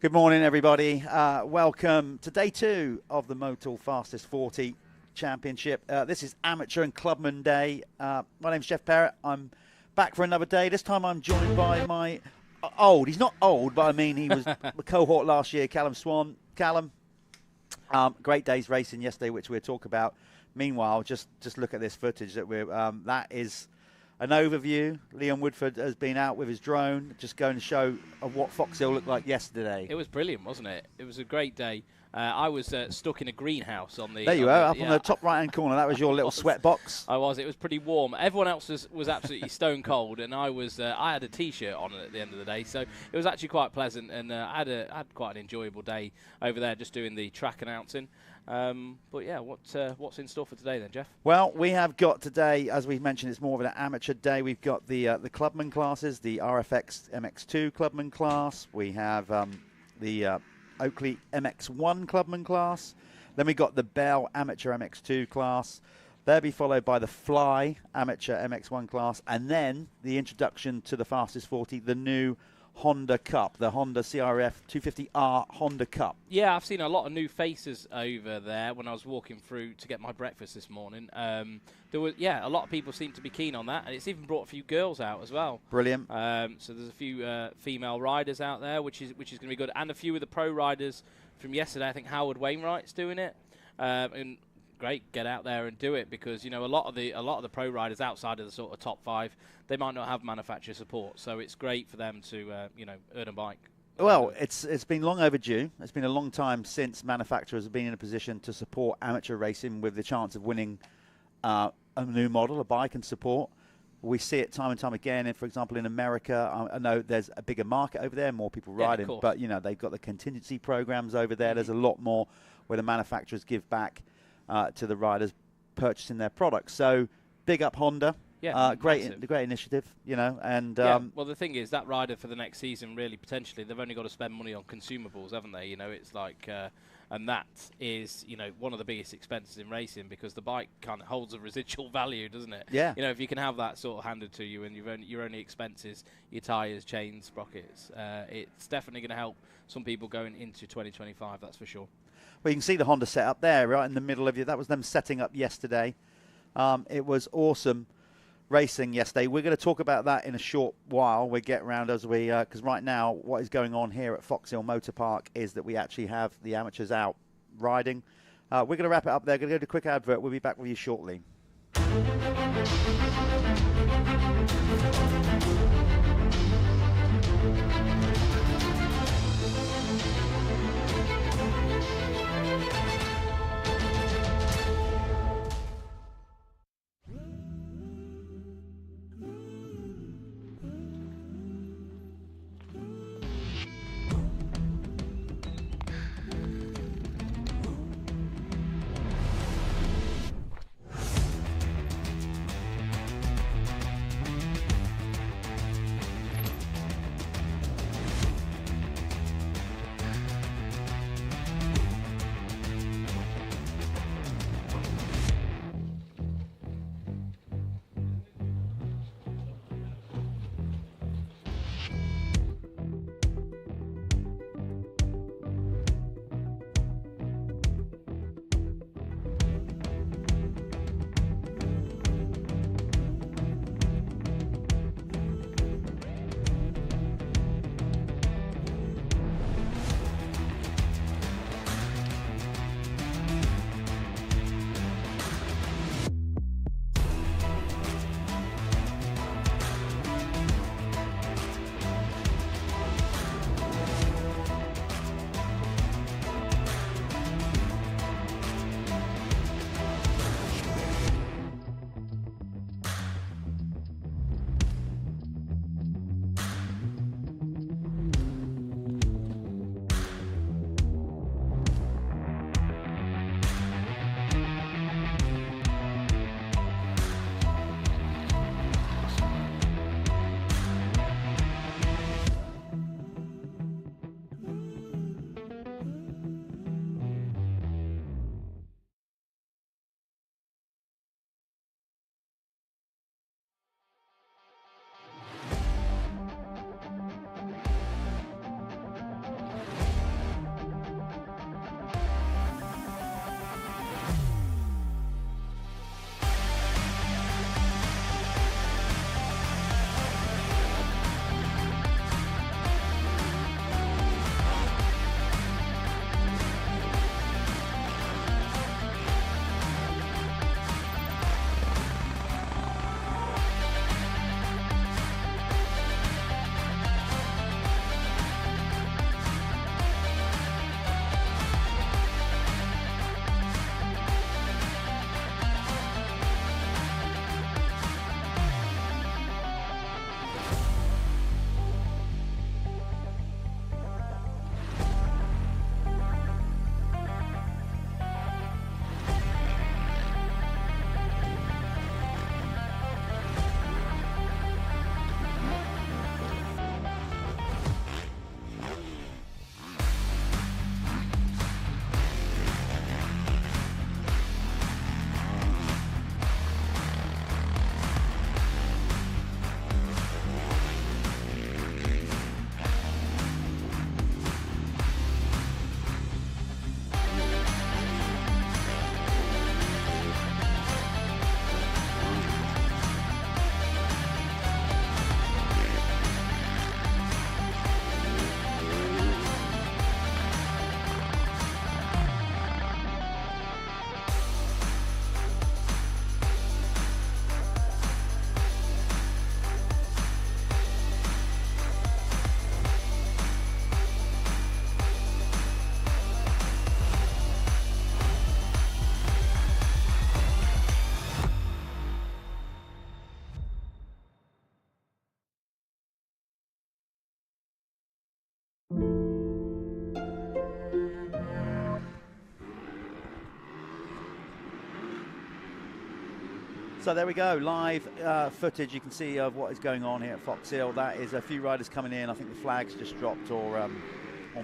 Good morning, everybody. Welcome to day 2 of the Motul Fastest 40 Championship. This is Amateur and Clubman Day. My name's Jeff Parrott. I'm back for another day. This time I'm joined by my he's not old, but I mean he was the cohort last year, Callum Swan. Callum, great day's racing yesterday, which we'll talk about. Meanwhile, just look at this footage that is an overview. Leon Woodford has been out with his drone, just going to show of what Foxhill looked like yesterday. It was brilliant, wasn't it? It was a great day. I was stuck in a greenhouse on the... There you are, on the top right-hand corner. That was your little sweat box. I was. It was pretty warm. Everyone else was absolutely stone cold, and I had a T-shirt on at the end of the day, so it was actually quite pleasant, and I had quite an enjoyable day over there just doing the track announcing. But yeah, what's in store for today then, Jeff? Well, we have got today, as we've mentioned, it's more of an amateur day. We've got the Clubman classes, the RFX MX2 Clubman class. We have the Oakley MX1 Clubman class. Then we got the Bell Amateur MX2 class. They'll be followed by the Fly Amateur MX1 class, and then the introduction to the Fastest 40, the new Honda Cup, the Honda CRF 250R Honda Cup. Yeah, I've seen a lot of new faces over there when I was walking through to get my breakfast this morning. There was, a lot of people seem to be keen on that, and it's even brought a few girls out as well. Brilliant. So there's a few female riders out there, which is going to be good, and a few of the pro riders from yesterday. I think Howard Wainwright's doing it, and great, get out there and do it, because a lot of the pro riders outside of the sort of top 5, they might not have manufacturer support, so it's great for them to earn a bike. Well, it's been long overdue. It's been a long time since manufacturers have been in a position to support amateur racing with the chance of winning a new model, a bike and support. We see it time and time again. And for example, in America, I know there's a bigger market over there, more people riding, but they've got the contingency programs over there. There's a lot more where the manufacturers give back to the riders purchasing their products. So big up Honda. Yeah, great initiative, and well, the thing is, that rider for the next season, really, potentially, they've only got to spend money on consumables, haven't they? It's like, and that is, one of the biggest expenses in racing, because the bike kind of holds a residual value, doesn't it? Yeah. If you can have that sort of handed to you, and your only expenses, your tyres, chains, sprockets, it's definitely going to help some people going into 2025, that's for sure. Well, you can see the Honda set up there, right in the middle of you. That was them setting up yesterday. It was awesome racing yesterday. We're going to talk about that in a short while. We get around as we, because right now what is going on here at Foxhill Motor Park is that we actually have the amateurs out riding. We're going to wrap it up there. Going to go to a quick advert. We'll be back with you shortly. So there we go, live footage you can see of what is going on here at Foxhill. That is a few riders coming in. I think the flag's just dropped, or on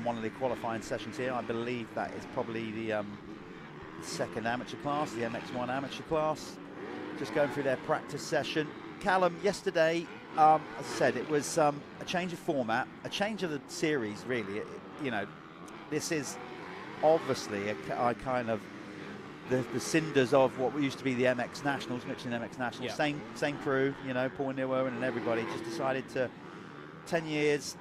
one of the qualifying sessions here. I believe that is probably the second amateur class, the MX1 amateur class. Just going through their practice session. Callum, yesterday, as I said, it was a change of format, a change of the series, really. You know, this is obviously a kind of the cinders of what used to be the MX Nationals, Michelin MX Nationals. Yeah. Same crew, you know, Paul Newell and everybody just decided to 10 years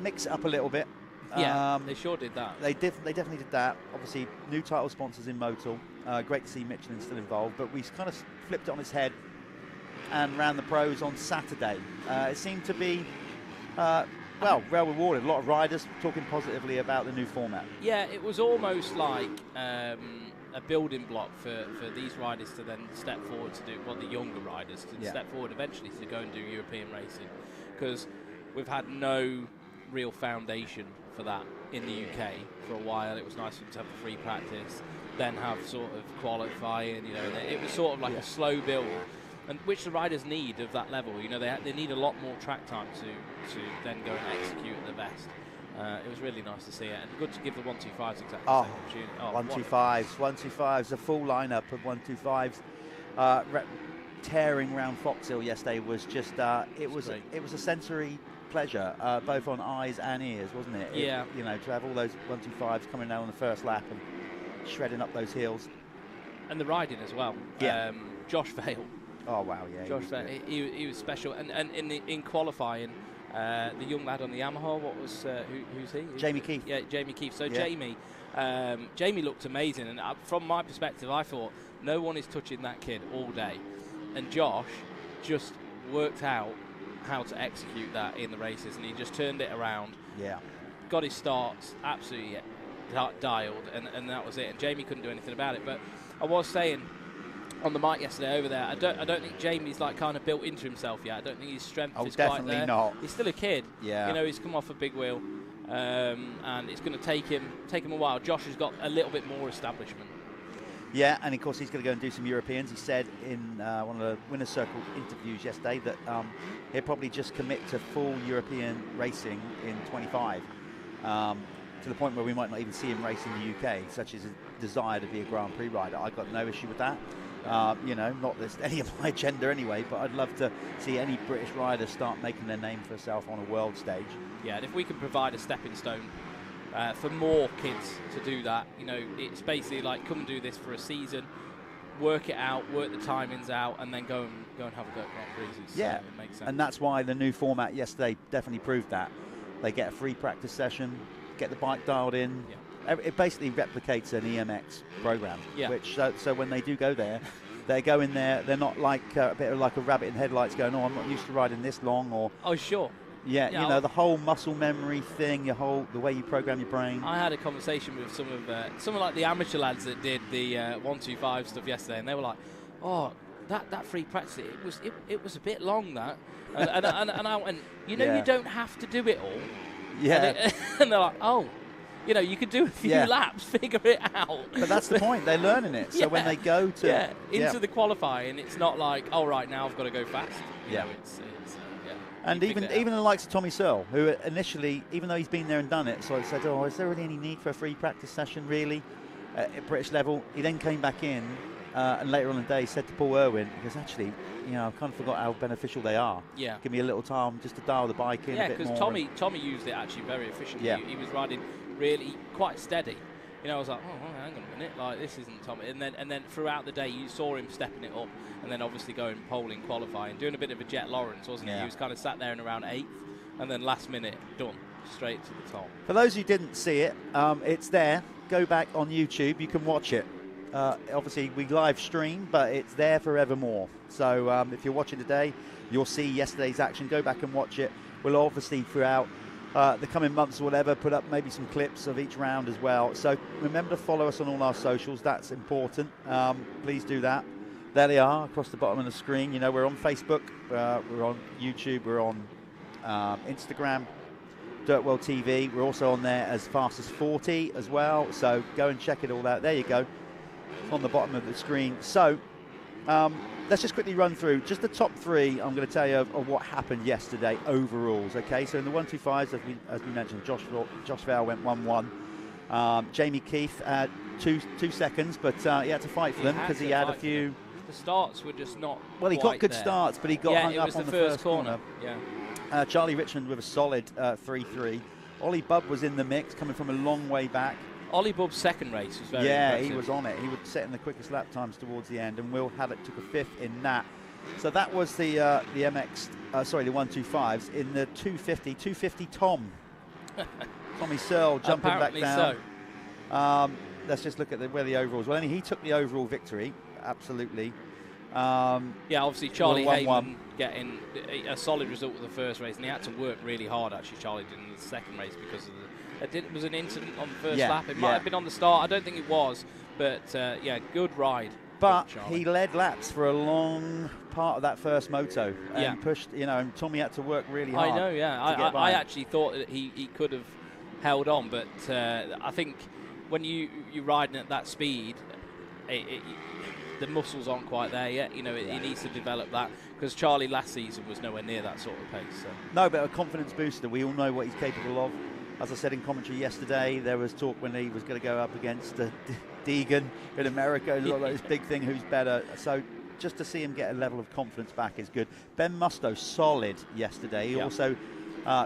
mix it up a little bit. Yeah, they sure did that. They definitely did that. Obviously, new title sponsors in Motul. Great to see Michelin still involved, but we kind of flipped it on its head and ran the pros on Saturday. It seemed to be well rewarded. A lot of riders talking positively about the new format. Yeah, it was almost like a building block for these riders to then step forward to do, well, the younger riders to step forward eventually to go and do European racing, because we've had no real foundation for that in the UK for a while. It was nice for them to have the free practice, then have sort of qualifying, you know, it was sort of like a slow build, and which the riders need of that level. You know, they need a lot more track time to then go and execute at the best. It was really nice to see it, and good to give the 125s exactly the same opportunity. 125s, a full lineup of 125s, tearing around Foxhill yesterday was just it was a sensory pleasure, both on eyes and ears, wasn't it? Yeah. You know, to have all those 125s coming down on the first lap and shredding up those hills, and the riding as well. Yeah. Josh Vale. Oh wow, yeah. Josh Vale, he was special, and in qualifying. The young lad on the Yamaha, what was who's he? Jamie Keith. Yeah, Jamie Keith. So Jamie looked amazing, and from my perspective, I thought no one is touching that kid all day, and Josh just worked out how to execute that in the races, and he just turned it around. Yeah, got his starts absolutely dialed, and that was it. And Jamie couldn't do anything about it. But I was saying on the mic yesterday over there, I don't think Jamie's like kind of built into himself yet. I don't think his strength is quite there. Not. He's still a kid. Yeah. You know, he's come off a big wheel, and it's going to take him a while. Josh has got a little bit more establishment. Yeah, and of course he's going to go and do some Europeans. He said in one of the Winner's Circle interviews yesterday that he'll probably just commit to full European racing in 25, to the point where we might not even see him race in the UK, such as his desire to be a Grand Prix rider. I've got no issue with that. You know, not this any of my agenda anyway, but I'd love to see any British rider start making their name for herself on a world stage. Yeah, and if we can provide a stepping stone for more kids to do that, you know, it's basically like come and do this for a season, work it out, work the timings out, and then go and have a go at Grand Prix. Yeah, it makes sense. And that's why the new format yesterday definitely proved that. They get a free practice session, get the bike dialed in. Yeah. It basically replicates an EMX program, which so when they do go there, they go in there. They're not like a bit of like a rabbit in headlights, going, "Oh, I'm not used to riding this long," or "Oh, sure." Yeah, you know, the whole muscle memory thing, the way you program your brain. I had a conversation with some of like the amateur lads that did the 125 stuff yesterday, and they were like, "Oh, that free practice, it was a bit long, that," and I went, "You know, you don't have to do it all." Yeah, and they're like, "Oh." You know, you could do a few laps, figure it out. But that's the point. They're learning it. So when they go to into the qualifying, it's not like, oh, right, now I've got to go fast. You know, and even the likes of Tommy Searle, who initially, even though he's been there and done it, sort of said, oh, is there really any need for a free practice session, really, at British level? He then came back in, and later on in the day said to Paul Irwin, because actually, you know, I kind of forgot how beneficial they are. Yeah. Give me a little time just to dial the bike in a bit more. Yeah, because Tommy used it actually very efficiently. Yeah. He was riding really quite steady. You know, I was like, oh, hang on a minute, like this isn't Tommy. And then throughout the day, you saw him stepping it up, and then obviously going polling, qualifying, doing a bit of a Jet Lawrence, wasn't he? He was kind of sat there in around 8th, and then last minute, done, straight to the top. For those who didn't see it, it's there. Go back on YouTube, you can watch it. Obviously, we live stream, but it's there forevermore. So if you're watching today, you'll see yesterday's action. Go back and watch it. We'll obviously, throughout the coming months or whatever, put up maybe some clips of each round as well. So remember to follow us on all our socials. That's important. Please do that. There they are across the bottom of the screen. You know, we're on Facebook, we're on YouTube, we're on Instagram. DirtWorld-TV. We're also on there as Fastest 40 as well, so go and check it all out. There you go. It's on the bottom of the screen. So let's just quickly run through just the top 3. I'm going to tell you of what happened yesterday overalls. Okay, so in the 125s, as we mentioned, Josh Vale went 1-1. Jamie Keith had two seconds, but he had to fight for them because he had a few. The starts were just not. Well, he got good starts, but he got hung up on the first corner. Yeah. Charlie Richmond with a solid 3-3. Ollie Bubb was in the mix, coming from a long way back. Ollie Bubb's second race was very impressive. He was on it. He was setting the quickest lap times towards the end, and Will Haddock took a 5th in that. So that was the the 125s. In the 250 Tommy Searle jumping Apparently back down. So. Let's just look at where the overalls. Well, he took the overall victory. Absolutely. Yeah, obviously Charlie 1-1. Heyman getting a solid result with the first race, and he had to work really hard. Actually, Charlie did in the second race because of it was an incident on the first lap. It might have been on the start. I don't think it was, but yeah, good ride. But he led laps for a long part of that first moto and pushed. And Tommy had to work really hard. I know. Yeah, I actually thought that he could have held on, but I think when you're riding at that speed, the muscles aren't quite there yet. He needs to develop that, because Charlie last season was nowhere near that sort of pace. So. No, but a confidence booster. We all know what he's capable of. As I said in commentary yesterday, there was talk when he was going to go up against Deegan in America, this big thing, who's better. So just to see him get a level of confidence back is good. Ben Musto, solid yesterday. He also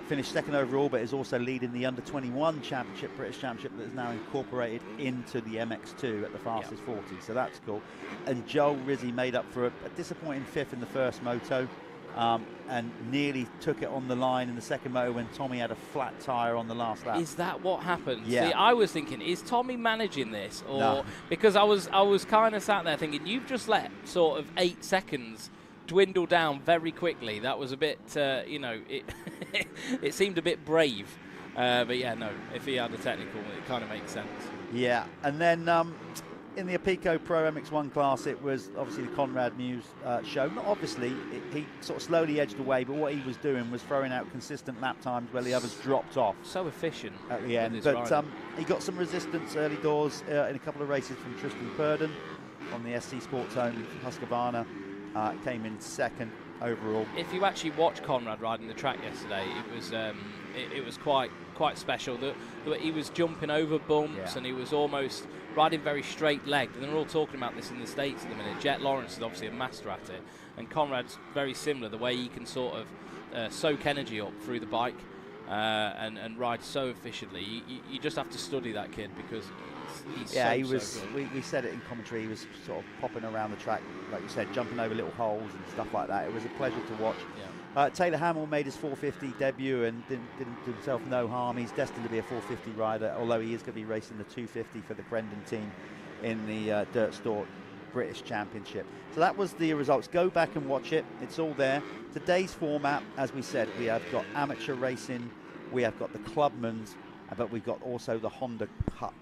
finished second overall, but is also leading the under-21 championship, British Championship, that is now incorporated into the MX2 at the Fastest 40. So that's cool. And Joel Rizzi made up for a disappointing 5th in the first moto. And nearly took it on the line in the second moto when Tommy had a flat tyre on the last lap. Is that what happened? Yeah. See, I was thinking, is Tommy managing this? Or No. Because I was kind of sat there thinking, you've just let sort of 8 seconds dwindle down very quickly. That was a bit, it it seemed a bit brave. But yeah, no, if he had a technical, it kind of makes sense. Yeah, and then in the Apico Pro MX1 class, it was obviously the Conrad Muse show. Not obviously, he sort of slowly edged away, but what he was doing was throwing out consistent lap times where the others dropped off. So efficient at the end. But he got some resistance early doors in a couple of races from Tristan Purden on the SC Sports Zone. Husqvarna came in second overall. If you actually watch Conrad riding the track yesterday, it was quite special. He was jumping over bumps and he was almost riding very straight legged, and they're all talking about this in the States at the minute. Jet Lawrence is obviously a master at it, and Conrad's very similar, the way he can sort of soak energy up through the bike and ride so efficiently. You just have to study that kid, because he's so good. We said it in commentary, he was sort of popping around the track, like you said, jumping over little holes and stuff like that. It was a pleasure to watch. Taylor Hamill made his 450 debut and didn't do himself no harm. He's destined to be a 450 rider, although he is going to be racing the 250 for the Crendon team in the Dirt Store British Championship. So that was the results. Go back and watch it. It's all there. Today's format, as we said, we have got amateur racing, we have got the Clubmans, but we've got also the Honda Cup,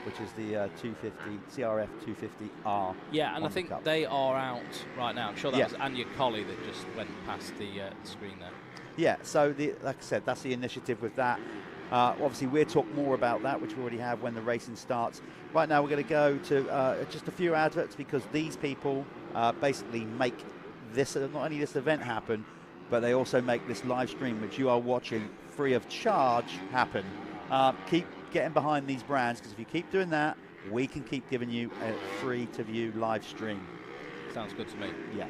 which is the 250 CRF 250R. Yeah, and Honda I think Cup. They are out right now. I'm sure that was Anya Colley that just went past the screen there. Yeah, so like I said, that's the initiative with that. Obviously, we'll talk more about that, which we already have when the racing starts. Right now, we're going to go to just a few adverts, because these people basically make this, not only this event happen, but they also make this live stream, which you are watching free of charge, happen. Keep getting behind these brands, because if you keep doing that, we can keep giving you a free to view live stream. Sounds good to me. Yeah.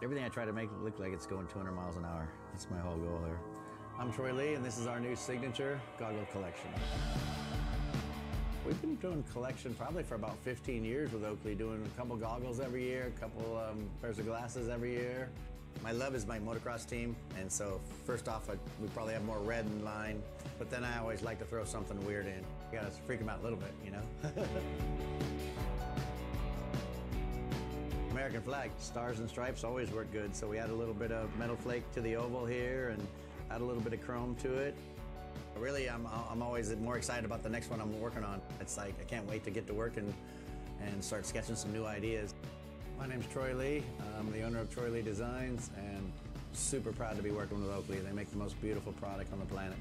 Everything I try to make it look like it's going 200 miles an hour. That's my whole goal here. I'm Troy Lee, and this is our new signature goggle collection. We've been doing collection probably for about 15 years with Oakley, doing a couple goggles every year, a couple pairs of glasses every year. My love is my motocross team, and so first off, we probably have more red in line, but then I always like to throw something weird in. You gotta freak them out a little bit, you know? American flag, stars and stripes always work good, so we add a little bit of metal flake to the oval here and add a little bit of chrome to it. Really, I'm always more excited about the next one I'm working on. It's like I can't wait to get to work and start sketching some new ideas. My name's Troy Lee. I'm the owner of Troy Lee Designs, and super proud to be working with Oakley. They make the most beautiful product on the planet.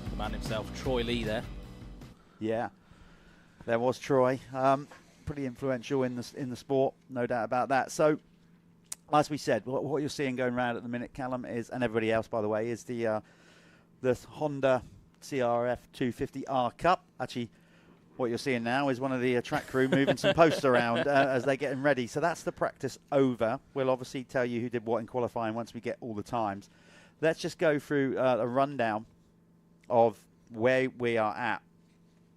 The man himself, Troy Lee, there. Yeah, there was Troy. Pretty influential in the sport, no doubt about that. So, as we said, what you're seeing going around at the minute, Callum, is, and everybody else, by the way, is the Honda CRF 250R Cup. Actually, what you're seeing now is one of the track crew moving some posts around as they're getting ready. So that's the practice over. We'll obviously tell you who did what in qualifying once we get all the times. Let's just go through a rundown of where we are at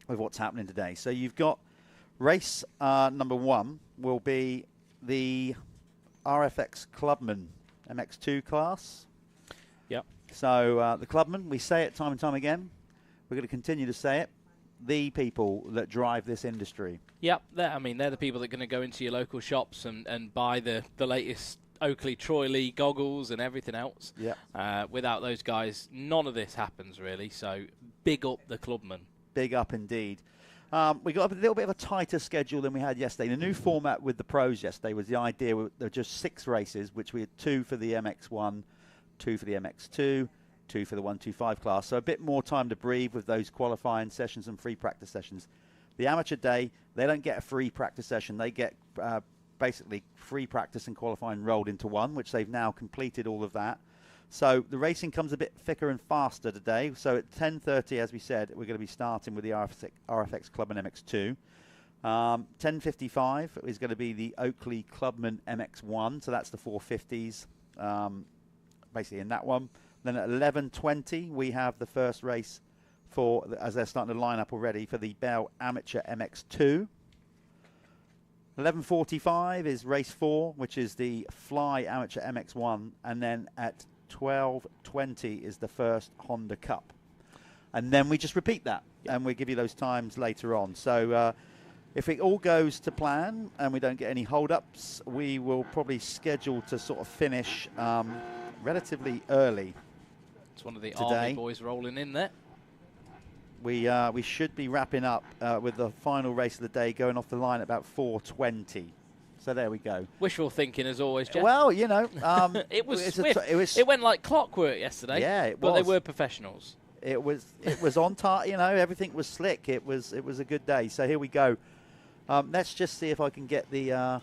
with what's happening today. So you've got race number 1 will be the RFX Clubman MX2 class. Yep. So the Clubman, we say it time and time again. We're going to continue to say it. The people that drive this industry. Yep. I mean, they're the people that are going to go into your local shops and buy the latest Oakley Troy Lee goggles and everything else. Yeah. Without those guys, none of this happens, really. So big up the Clubman. Big up indeed. We got a little bit of a tighter schedule than we had yesterday. The new format with the pros yesterday was the idea there were just 6 races, which we had 2 for the MX1, 2 for the MX2, 2 for the 125 class. So a bit more time to breathe with those qualifying sessions and free practice sessions. The amateur day, they don't get a free practice session. They get basically free practice and qualifying rolled into one, which they've now completed all of that. So the racing comes a bit thicker and faster today. So at 10:30, as we said, we're going to be starting with the RFX Clubman MX2. 10:55 is going to be the Oakley Clubman MX1. So that's the 450s, basically in that one. Then at 11:20, we have the first race for, as they're starting to line up already, for the Bell Amateur MX2. 11:45 is race 4, which is the Fly Amateur MX1. And then at 12:20 is the first Honda Cup. And then we just repeat that, and we give you those times later on. So if it all goes to plan and we don't get any hold-ups, we will probably schedule to sort of finish relatively early. It's one of the today. Army boys rolling in there. We should be wrapping up with the final race of the day going off the line at about 4:20. So there we go. Wishful thinking as always, Jeff. Well, you know, it was swift. It went like clockwork yesterday. Yeah, it was. But they were professionals. It was on target. You know, everything was slick. It was a good day. So here we go. Let's just see if I can get the.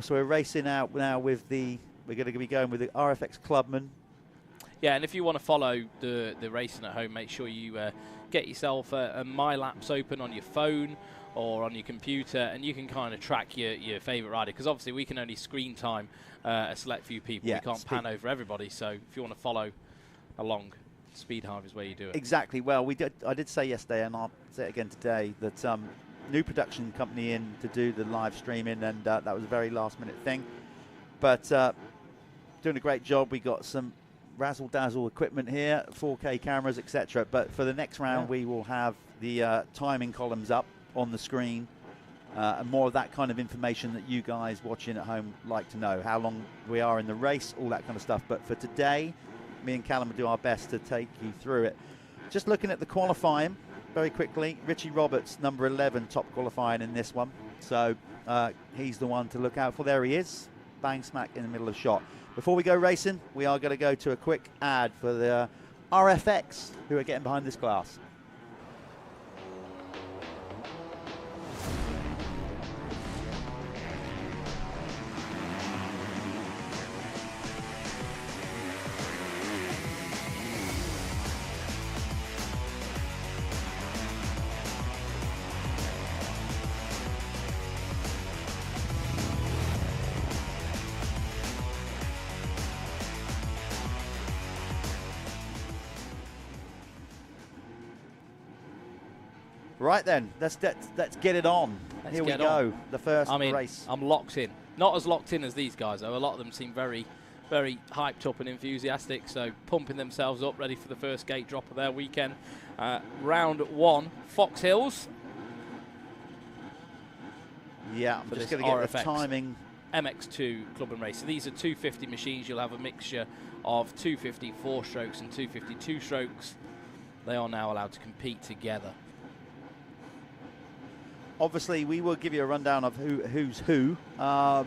So we're racing out now with the. We're going to be going with the RFX Clubman. Yeah, and if you want to follow the racing at home, make sure you get yourself a My Laps open on your phone or on your computer, and you can kind of track your favourite rider, because obviously we can only screen time a select few people. Yeah, we can't pan over everybody, so if you want to follow along, Speed Hive is where you do it. Exactly. Well, I did say yesterday, and I'll say it again today, that new production company in to do the live streaming, and that was a very last minute thing. But doing a great job. We got some razzle-dazzle equipment here, 4K cameras, etc. But for the next round, we will have the timing columns up on the screen, and more of that kind of information that you guys watching at home like to know, how long we are in the race, all that kind of stuff. But for today, me and Callum will do our best to take you through it. Just looking at the qualifying very quickly, Richie Roberts, number 11, top qualifying in this one. So he's the one to look out for. There he is, bang smack in the middle of the shot. Before we go racing, we are going to go to a quick ad for the RFX, who are getting behind this class. Right then, let's get it on. Here we go. The first race. I'm locked in. Not as locked in as these guys, though. A lot of them seem very, very hyped up and enthusiastic, so pumping themselves up, ready for the first gate drop of their weekend. Round 1, Foxhills. Yeah, I'm just going to get RFX the timing. MX2 Clubman race. So these are 250 machines. You'll have a mixture of 250 4-strokes and 250 2-strokes. They are now allowed to compete together. Obviously, we will give you a rundown of who's who on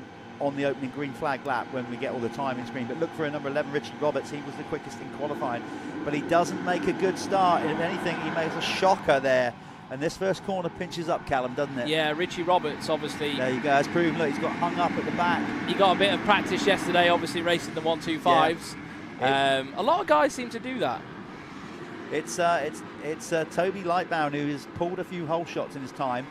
the opening green flag lap when we get all the timing screen. But look for a number 11, Richie Roberts. He was the quickest in qualifying, but he doesn't make a good start. If anything, he makes a shocker there. And this first corner pinches up, Callum, doesn't it? Yeah, Richie Roberts, obviously. There you go. It's proven. Look, he's got hung up at the back. He got a bit of practice yesterday, obviously racing the 125s. Yeah. A lot of guys seem to do that. It's Toby Lightbound who has pulled a few hole shots in his time.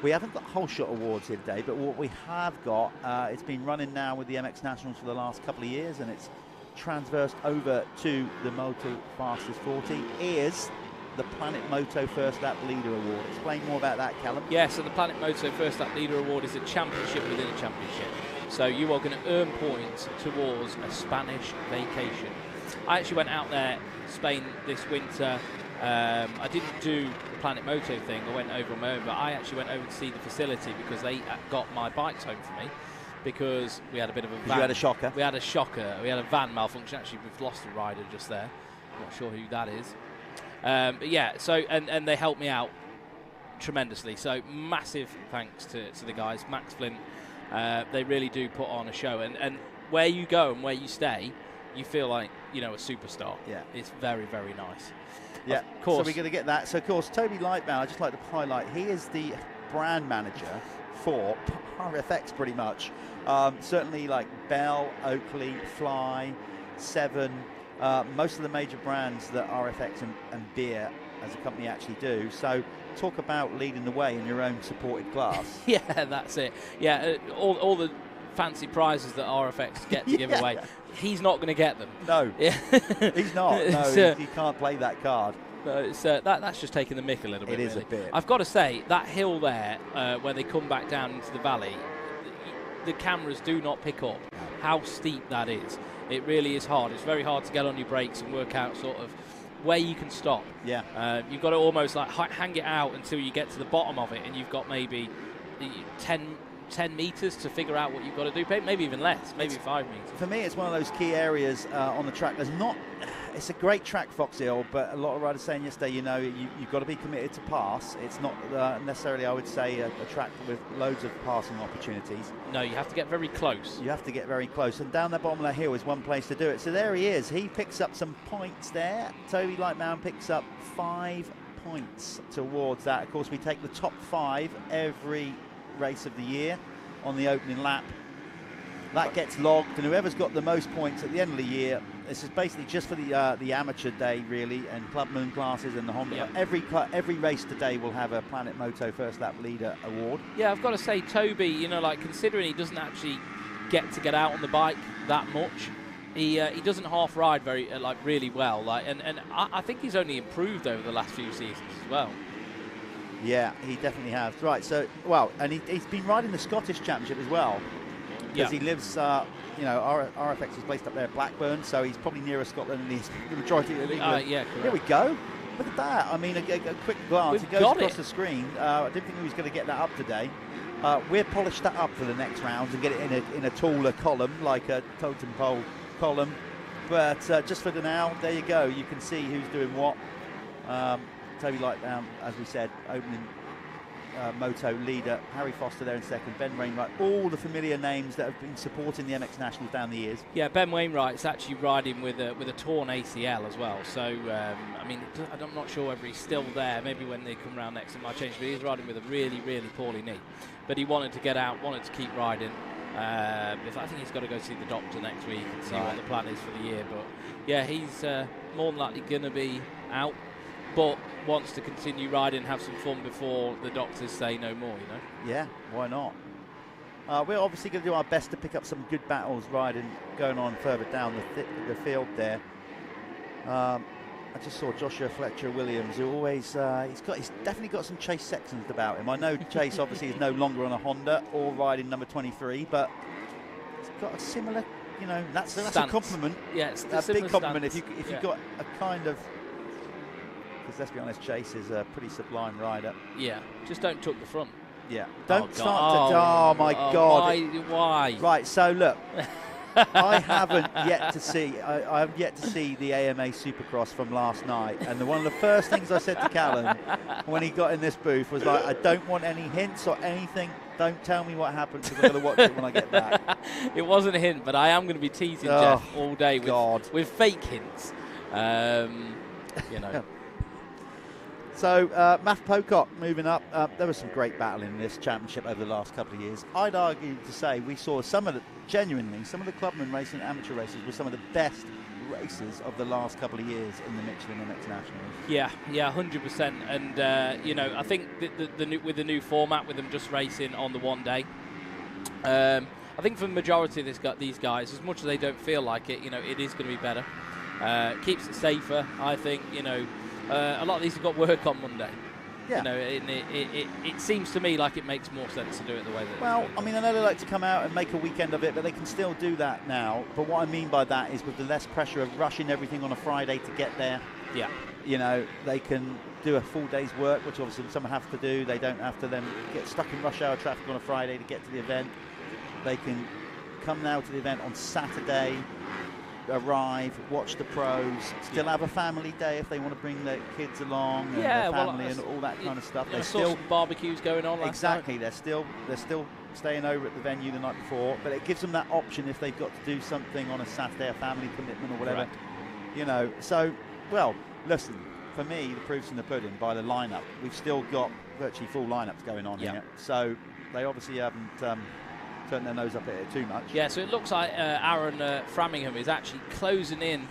We haven't got hole shot awards here today, but what we have got, it's been running now with the MX Nationals for the last couple of years, and it's transversed over to the Motul Fastest 40, is the Planet Moto First Lap Leader Award. Explain more about that, Callum. Yeah, so the Planet Moto First Lap Leader Award is a championship within a championship. So you are going to earn points towards a Spanish vacation. I actually went out there, Spain, this winter. I didn't do the Planet Moto thing. I went over on my own, but I actually went over to see the facility because they got my bikes home for me because we had a bit of a van. You had a shocker. We had a shocker. We had a van malfunction. Actually, we've lost a rider just there. Not sure who that is. But yeah, so and they helped me out tremendously. So massive thanks to the guys, Max Flint. They really do put on a show, and where you go and where you stay, you feel like, you know, a superstar. Yeah, it's very, very nice. Yeah, of course. So we're going to get that. So of course, Toby Lightbound, I'd just like to highlight, he is the brand manager for RFX pretty much. Certainly like Bell, Oakley, Fly, Seven, most of the major brands that RFX and Beer as a company actually do. So talk about leading the way in your own supported class. Yeah, that's it. Yeah, all the fancy prizes that RFX get to give away, he's not going to get them. No, he's not. No, he can't play that card. No, it's, that's just taking the mick a little bit. It is really. a bit. I've got to say, that hill there, where they come back down into the valley, the cameras do not pick up how steep that is. It really is hard. It's very hard to get on your brakes and work out sort of where you can stop. Yeah. You've got to almost like hang it out until you get to the bottom of it, and you've got maybe 10 metres to figure out what you've got to do, maybe even less, maybe 5 metres. For me, it's one of those key areas on the track. It's a great track, Foxhill, but a lot of riders saying yesterday, you know, you've got to be committed to pass. It's not necessarily, I would say, a track with loads of passing opportunities. No, you have to get very close. You have to get very close, and down the bottom of the hill is one place to do it. So there he is. He picks up some points there. Toby Lightbound picks up 5 points towards that. Of course, we take the top 5 every race of the year on the opening lap. That gets logged, and whoever's got the most points at the end of the year, this is basically just for the amateur day, really, and Clubman classes and the Honda. Yep. Every race today will have a Planet Moto First Lap Leader Award. Yeah, I've got to say, Toby, you know, like, considering he doesn't actually get out on the bike that much, he doesn't half ride really well, and I think he's only improved over the last few seasons as well. Yeah, he definitely has. Right, so, well, and he's been riding the Scottish Championship as well. Because he lives, you know, RFX is based up there at Blackburn, so he's probably nearer Scotland than he's the majority of England. Yeah, correct. Here we go. Look at that. I mean, a quick glance. It goes across the screen. I didn't think he was going to get that up today. We'll polish that up for the next round and get it in a taller column, like a totem pole column. But just for the now, there you go. You can see who's doing what. Toby Lightbound, as we said, opening moto leader. Harry Foster there in second. Ben Wainwright. All the familiar names that have been supporting the MX Nationals down the years. Yeah, Ben Wainwright's actually riding with a torn ACL as well. So, I mean, I'm not sure whether he's still there. Maybe when they come round next it might change. But he's riding with a really, really poorly knee. But he wanted to get out, wanted to keep riding. I think he's got to go see the doctor next week and see what the plan is for the year. But yeah, he's more than likely going to be out, but wants to continue riding, have some fun before the doctors say no more, you know? Yeah, why not? We're obviously going to do our best to pick up some good battles riding, going on further down the field there. I just saw Joshua Fletcher Williams, who always he's definitely got some Chase Sexton about him. I know Chase obviously is no longer on a Honda or riding number 23, but he's got a similar, you know, that's a compliment. Yeah, it's a big compliment stance. if you've got a kind of, because let's be honest, Chase is a pretty sublime rider. Yeah, just don't tuck the front. Yeah, don't start to. Oh my God! Why? Right, so look. I haven't yet to see. I haven't yet to see the AMA Supercross from last night. And one of the first things I said to Callum when he got in this booth was like, I don't want any hints or anything. Don't tell me what happened because I'm going to watch it when I get back. It wasn't a hint, but I am going to be teasing Jeff all day with fake hints. You know. So, Matt Pocock moving up. There was some great battling in this championship over the last couple of years. I'd argue to say we saw some of the Clubman racing amateur races were some of the best races of the last couple of years in the Michelin MX Nationals. Yeah, 100%. And, you know, I think with the new format, with them just racing on the one day, I think for the majority of these guys, as much as they don't feel like it, you know, it is going to be better. Keeps it safer, I think, you know. A lot of these have got work on Monday. Yeah. You know, it seems to me like it makes more sense to do it the way that. Well, I mean, I know they like to come out and make a weekend of it, but they can still do that now. But what I mean by that is with the less pressure of rushing everything on a Friday to get there. Yeah. You know, they can do a full day's work, which obviously some have to do. They don't have to then get stuck in rush hour traffic on a Friday to get to the event. They can come now to the event on Saturday, arrive, watch the pros, still have a family day if they want to bring their kids along and their family and all that kind of stuff. There's still some barbecues going on. Exactly, they're still staying over at the venue the night before, but it gives them that option if they've got to do something on a Saturday, a family commitment or whatever. Correct. You know, so well, listen, for me, the proof's in the pudding by the lineup. We've still got virtually full lineups going on here, so they obviously haven't turn their nose up at it too much. Yeah, so it looks like Aaron Framingham is actually closing in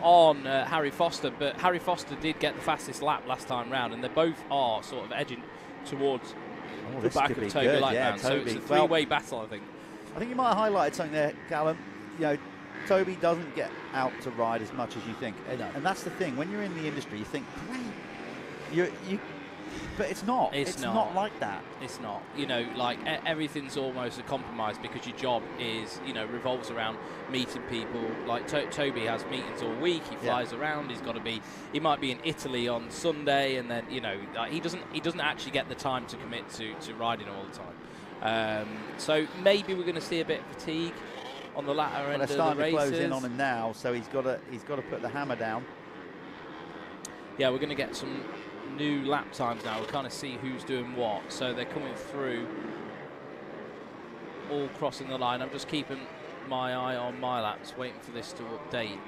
on Harry Foster, but Harry Foster did get the fastest lap last time round, and they both are sort of edging towards the back of Toby Lightman. So it's a three-way battle, I think. I think you might have highlighted something there, Callum. You know, Toby doesn't get out to ride as much as you think, and that's the thing. When you're in the industry, you think, great, but it's not. It's not like that. It's not. You know, like everything's almost a compromise because your job is, you know, revolves around meeting people. Like Toby has meetings all week. He flies around. He might be in Italy on Sunday, and then, you know, he doesn't actually get the time to commit to riding all the time. So maybe we're going to see a bit of fatigue on the latter end of the races. They're starting to close in on him now, so he's got to put the hammer down. Yeah, we're going to get some new lap times now. We'll kind of see who's doing what. So they're coming through, all crossing the line. I'm just keeping my eye on my laps, waiting for this to update.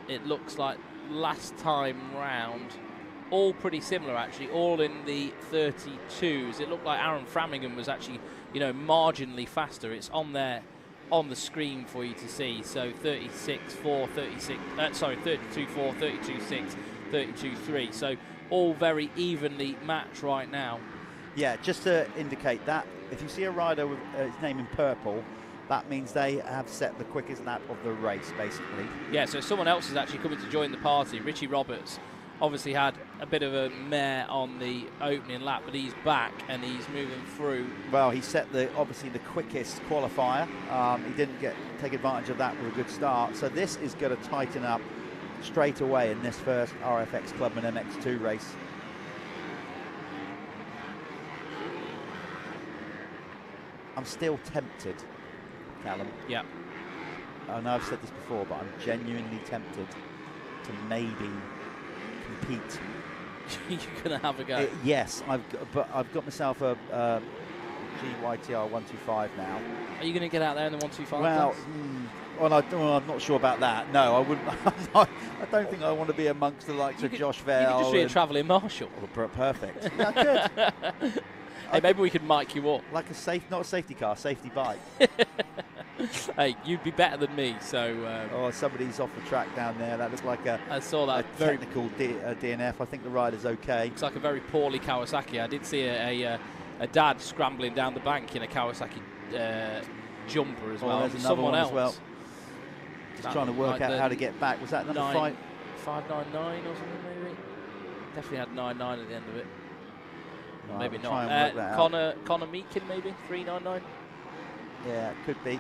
It looks like last time round, all pretty similar actually, all in the 32s. It looked like Aaron Framingham was actually, you know, marginally faster. It's on there on the screen for you to see. So 36.4, 32.4, 32.6. 32.3, so all very evenly matched right now. Yeah, just to indicate that, if you see a rider with his name in purple, that means they have set the quickest lap of the race, basically. Yeah, so someone else is actually coming to join the party. Richie Roberts obviously had a bit of a mare on the opening lap, but he's back and he's moving through. Well, he set obviously the quickest qualifier. He didn't take advantage of that with a good start, so this is going to tighten up straight away in this first RFX Clubman MX2 race. I'm still tempted, Callum. Yeah. I know I've said this before, but I'm genuinely tempted to maybe compete. You're going to have a go? Yes, I've got myself a GYTR 125 now. Are you going to get out there in the 125? Well, I'm not sure about that. No, I wouldn't. I don't think I want to be amongst the likes of Josh Vale. You could just be a travelling marshal. Perfect. Yeah, I could. Hey, maybe we could mic you up. Like not a safety car, safety bike. Hey, you'd be better than me, so... somebody's off the track down there. That looks like I saw that a technical DNF. I think the rider's okay. Looks like a very poorly Kawasaki. I did see a dad scrambling down the bank in a Kawasaki jumper as well. There's another one else. As well. Just trying to work out how to get back. Was that number 599 or something maybe. Definitely had 99 at the end of it. Right, maybe we'll try not. and work that out. Connor Meakin maybe 399. Yeah, it could be.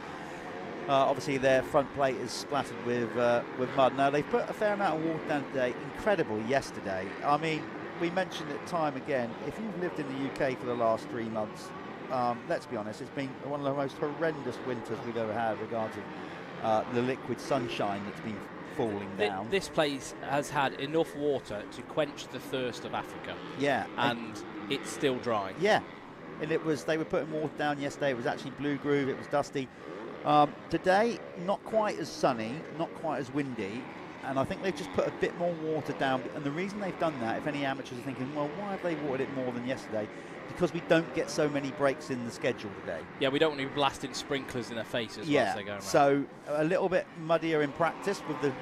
Obviously, their front plate is splattered with mud. Now, they've put a fair amount of water down today. Incredible yesterday. I mean, we mentioned it time again. If you've lived in the UK for the last 3 months, let's be honest, it's been one of the most horrendous winters we've ever had regards of the liquid sunshine that's been falling down. This place has had enough water to quench the thirst of Africa. Yeah. And it's still dry. Yeah. And it was, they were putting water down yesterday. It was actually blue groove. It was dusty. Today, not quite as sunny, not quite as windy, and I think they've just put a bit more water down. And the reason they've done that, if any amateurs are thinking, well, why have they watered it more than yesterday? Because we don't get so many breaks in the schedule today. Yeah, we don't want to be blasting sprinklers in their faces. Yeah, as they go around. So a little bit muddier in practice with the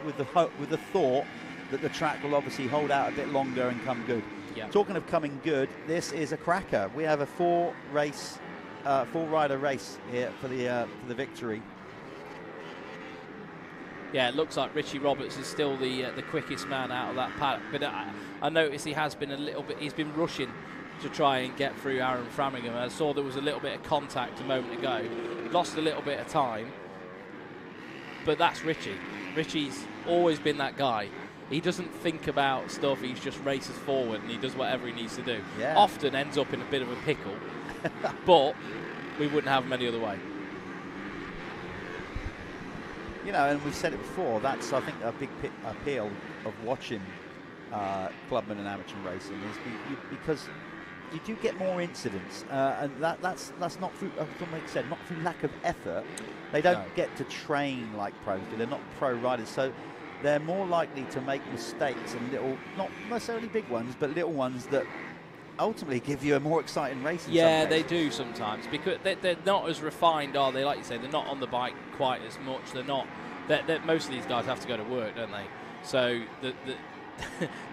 thought that the track will obviously hold out a bit longer and come good. Yeah. Talking of coming good, this is a cracker. We have a four-rider race here for the victory. Yeah, it looks like Richie Roberts is still the quickest man out of that paddock. But I noticed he has been a little bit. He's been rushing to try and get through Aaron Framingham. I saw there was a little bit of contact a moment ago. Lost a little bit of time. But that's Richie. Richie's always been that guy. He doesn't think about stuff. He just races forward and he does whatever he needs to do. Yeah. Often ends up in a bit of a pickle. But we wouldn't have him any other way. You know, and we've said it before, that's, I think, a big appeal of watching clubman and amateur racing is because you do get more incidents, and that's not through, as Mike said, not through lack of effort. They don't get to train like pros do. They're not pro riders, so they're more likely to make mistakes and little, not necessarily big ones, but little ones that ultimately give you a more exciting race. Yeah, they do sometimes, because they're not as refined, are they? Like you say, they're not on the bike quite as much. They're not. Most of these guys have to go to work, don't they? So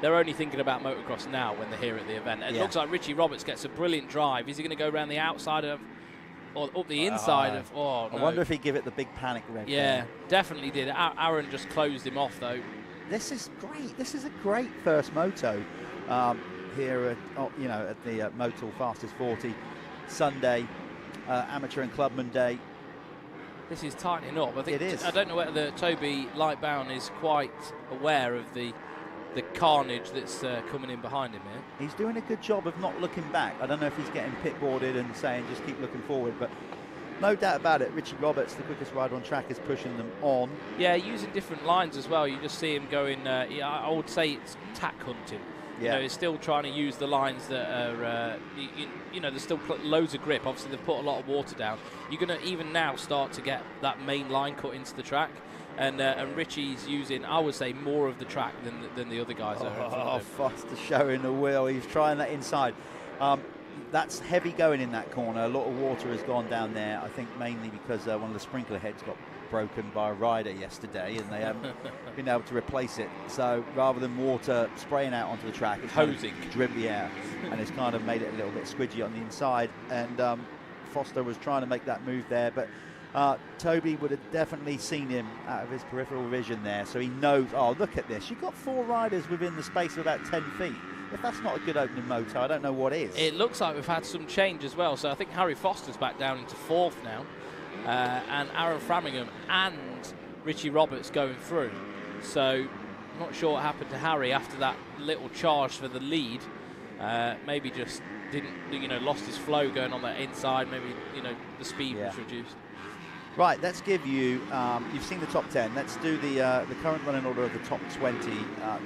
they're only thinking about motocross now when they're here at the event. It looks like Richie Roberts gets a brilliant drive. Is he going to go around the outside of, or up the inside of? Oh, no. I wonder if he'd give it the big panic rev. Yeah, definitely did. Aaron just closed him off though. This is great. This is a great first moto. Here at the Motul Fastest 40 Sunday, Amateur and Clubman Day. This is tightening up. I think it is. I don't know whether Toby Lightbound is quite aware of the carnage that's coming in behind him here. He's doing a good job of not looking back. I don't know if he's getting pit boarded and saying just keep looking forward, but no doubt about it, Richie Roberts, the quickest rider on track, is pushing them on. Yeah, using different lines as well. You just see him going, I would say it's tack hunting. Yeah. You know, he's still trying to use the lines that are, there's still loads of grip. Obviously, they've put a lot of water down. You're going to even now start to get that main line cut into the track. And Richie's using, I would say, more of the track than the other guys are in front of him. Foster showing the wheel. He's trying that inside. That's heavy going in that corner. A lot of water has gone down there, I think mainly because one of the sprinkler heads got broken by a rider yesterday and they haven't been able to replace it. So rather than water spraying out onto the track, it's hosing. And it's kind of made it a little bit squidgy on the inside. And Foster was trying to make that move there, but Toby would have definitely seen him out of his peripheral vision there. So he knows, oh, look at this. You've got 4 riders within the space of about 10 feet. If that's not a good opening moto, I don't know what is. It looks like we've had some change as well. So I think Harry Foster's back down into 4th now. And Aaron Framingham and Richie Roberts going through. So I'm not sure what happened to Harry after that little charge for the lead. Maybe just didn't, lost his flow going on that inside. Maybe, the speed was reduced. Right, let's give you, you've seen the top 10. Let's do the current running order of the top 20.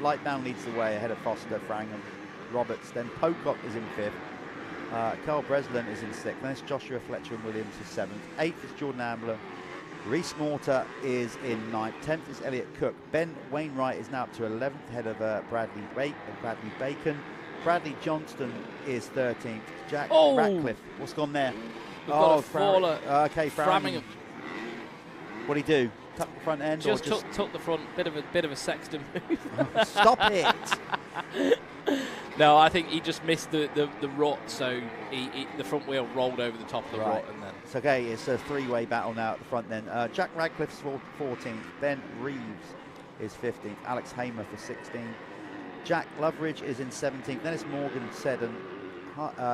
Lightbound leads the way ahead of Foster, Framingham, Roberts. Then Pocock is in 5th. Carl Breslin is in 6th. Then it's Joshua Fletcher and Williams is 7th. 8th is Jordan Ambler. Reese Mortar is in 9th. 10th is Elliot Cook. Ben Wainwright is now up to 11th, ahead of Bradley Bacon. Bradley Johnston is 13th. Jack Ratcliffe. What's gone there? We've got a faller. Okay, Framingham. What did he do? Tuck the front end? Just took the front. Bit of a Sexton move. Stop it! No, I think he just missed the rut, so the front wheel rolled over the top of the rut, and then it's okay. It's a 3-way battle now at the front. Then Jack Radcliffe's 14th. Ben Reeves is 15th. Alex Hamer for 16th. Jack Loveridge is in 17th. Dennis Morgan, Seddon.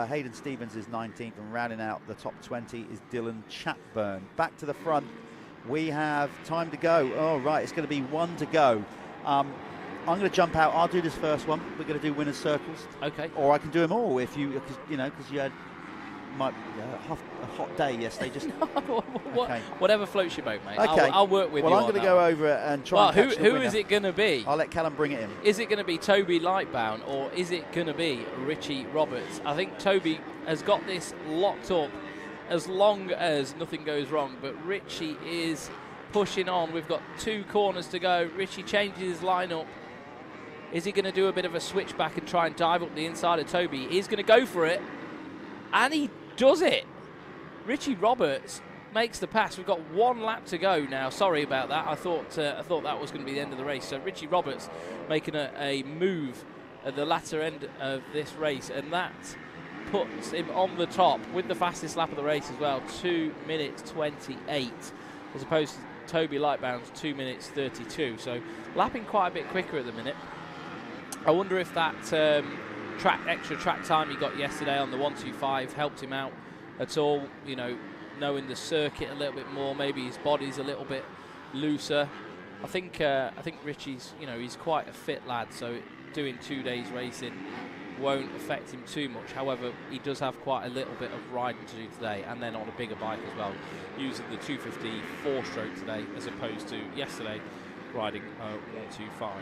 Hayden Stevens is 19th, and rounding out the top 20 is Dylan Chatburn. Back to the front, we have time to go. Oh, right, it's going to be 1 to go. I'm going to jump out. I'll do this first one. We're going to do winners' circles. Okay. Or I can do them all if you, because you had a hot day yesterday. Just okay. Whatever floats your boat, mate. Okay. I'll work with you. Well, I'm going to go over it and try and catch the who winner. is it going to be? I'll let Callum bring it in. Is it going to be Toby Lightbound, or is it going to be Richie Roberts? I think Toby has got this locked up as long as nothing goes wrong, but Richie is pushing on. We've got 2 corners to go. Richie changes his lineup. Is he going to do a bit of a switchback and try and dive up the inside of Toby? He's going to go for it, and he does it. Richie Roberts makes the pass. We've got 1 lap to go now. Sorry about that. I thought that was going to be the end of the race. So Richie Roberts making a move at the latter end of this race, and that puts him on the top with the fastest lap of the race as well, 2 minutes 28, as opposed to Toby Lightbound's 2 minutes 32. So lapping quite a bit quicker at the minute. I wonder if that extra track time he got yesterday on the 125 helped him out at all, knowing the circuit a little bit more. Maybe his body's a little bit looser. I think Richie's, he's quite a fit lad, so doing 2 days racing won't affect him too much. However, he does have quite a little bit of riding to do today, and then on a bigger bike as well, using the 250 4-stroke today as opposed to yesterday riding 125.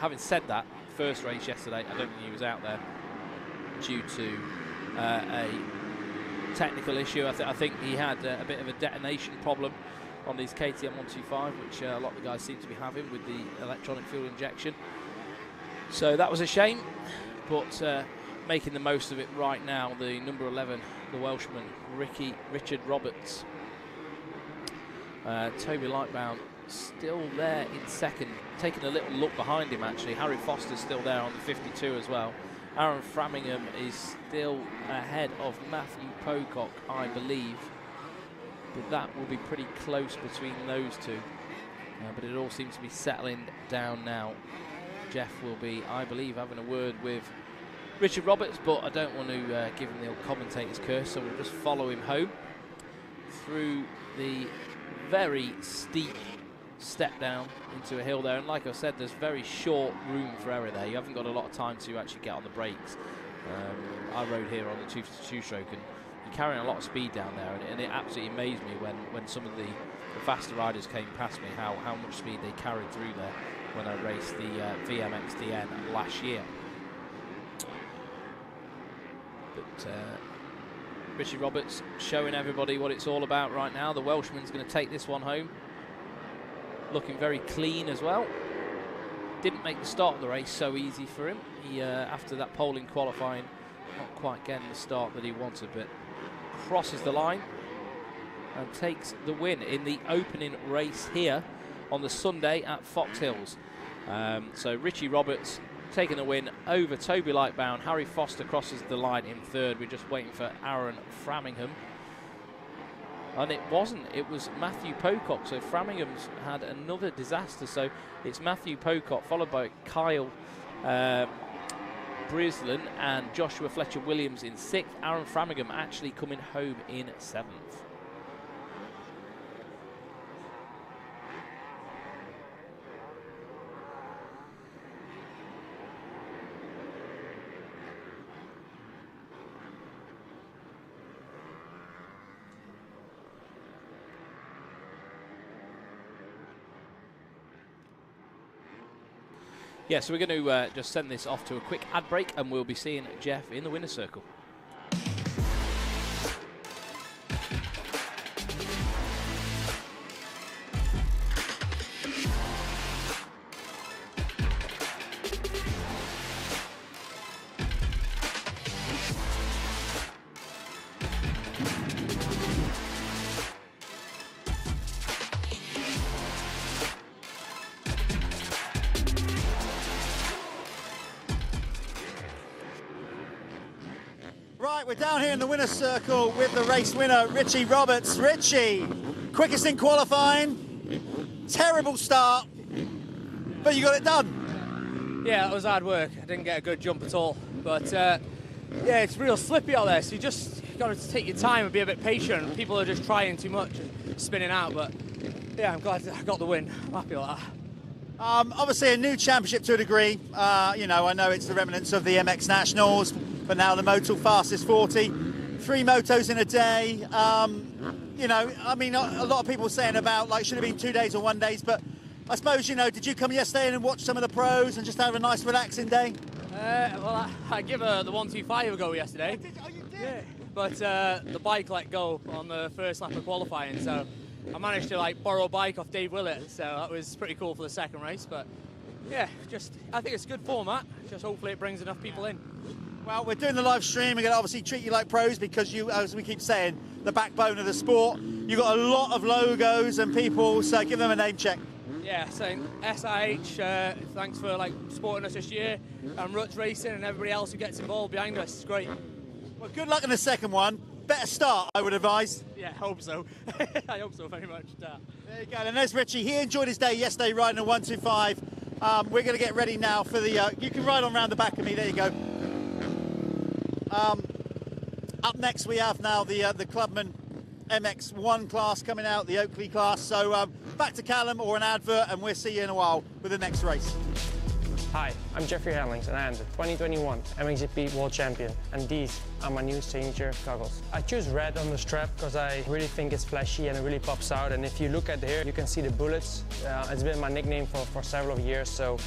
Having said that, first race yesterday, I don't think he was out there due to a technical issue. I think he had a bit of a detonation problem on his KTM 125, which a lot of the guys seem to be having with the electronic fuel injection. So that was a shame, but making the most of it right now, the number 11, the Welshman, Richard Roberts. Toby Lightbound still there in second, taking a little look behind him actually. Harry Foster's still there on the 52 as well. Aaron Framingham is still ahead of Matthew Pocock, I believe. But that will be pretty close between those two. But it all seems to be settling down now. Jeff will be, I believe, having a word with Richard Roberts, but I don't want to give him the old commentator's curse, so we'll just follow him home through the very steep step down into a hill there. And like I said, there's very short room for error there. You haven't got a lot of time to actually get on the brakes. I rode here on the 252 stroke, and you're carrying a lot of speed down there, and it absolutely amazed me when some of the faster riders came past me how much speed they carried through there when I raced the VMXDN last year. But Richie Roberts showing everybody what it's all about right now. The Welshman's going to take this one home. Looking very clean as well. Didn't make the start of the race so easy for him. He, after that pole in qualifying, not quite getting the start that he wanted, but crosses the line and takes the win in the opening race here on the Sunday at Foxhills. So Richie Roberts taking the win over Toby Lightbound. Harry Foster crosses the line in third. We're just waiting for Aaron Framingham. And it wasn't, it was Matthew Pocock. So Framingham's had another disaster. So it's Matthew Pocock followed by Kyle Brislin and Joshua Fletcher-Williams in 6th. Aaron Framingham actually coming home in 7th. Yeah, so we're going to just send this off to a quick ad break, and we'll be seeing Jeff in the winner's circle. Right, we're down here in the winner's circle with the race winner, Richie Roberts. Richie, quickest in qualifying, terrible start, but you got it done. Yeah, that was hard work. I didn't get a good jump at all. But yeah, it's real slippy out there, so you just got to take your time and be a bit patient. People are just trying too much and spinning out, but yeah, I'm glad I got the win. I'm happy with that. Obviously a new championship to a degree. You know, I know it's the remnants of the MX Nationals, but now the Motul Fastest 40. 3 motos in a day. You know, I mean, a lot of people saying about, like, should have been 2 days or 1 day, but I suppose, you know, did you come yesterday and watch some of the pros and just have a nice relaxing day? Well, I gave the 125 a go yesterday. Oh, you did? Yeah. But the bike let go on the first lap of qualifying, so I managed to like borrow a bike off Dave Willett, so that was pretty cool for the second race. But yeah, just I think it's a good format. Just hopefully it brings enough people in. Well, we're doing the live stream. We're going to obviously treat you like pros because you, as we keep saying, the backbone of the sport. You've got a lot of logos and people, so give them a name check. Yeah, so SIH, thanks for like supporting us this year, and Ruts Racing and everybody else who gets involved behind us. It's great. Well, good luck in the second one. Better start, I would advise. Yeah, I hope so. I hope so very much. There you go. And there's Richie. He enjoyed his day yesterday riding a 125. We're going to get ready now for the... you can ride on round the back of me. There you go. Up next, we have now the Clubman MX1 class coming out, the Oakley class. So back to Callum or an advert, and we'll see you in a while with the next race. Hi, I'm Jeffrey Handlings and I am the 2021 MXGP World Champion, and these are my new signature goggles. I choose red on the strap because I really think it's flashy and it really pops out, and if you look at here you can see the bullets. It's been my nickname for several years, so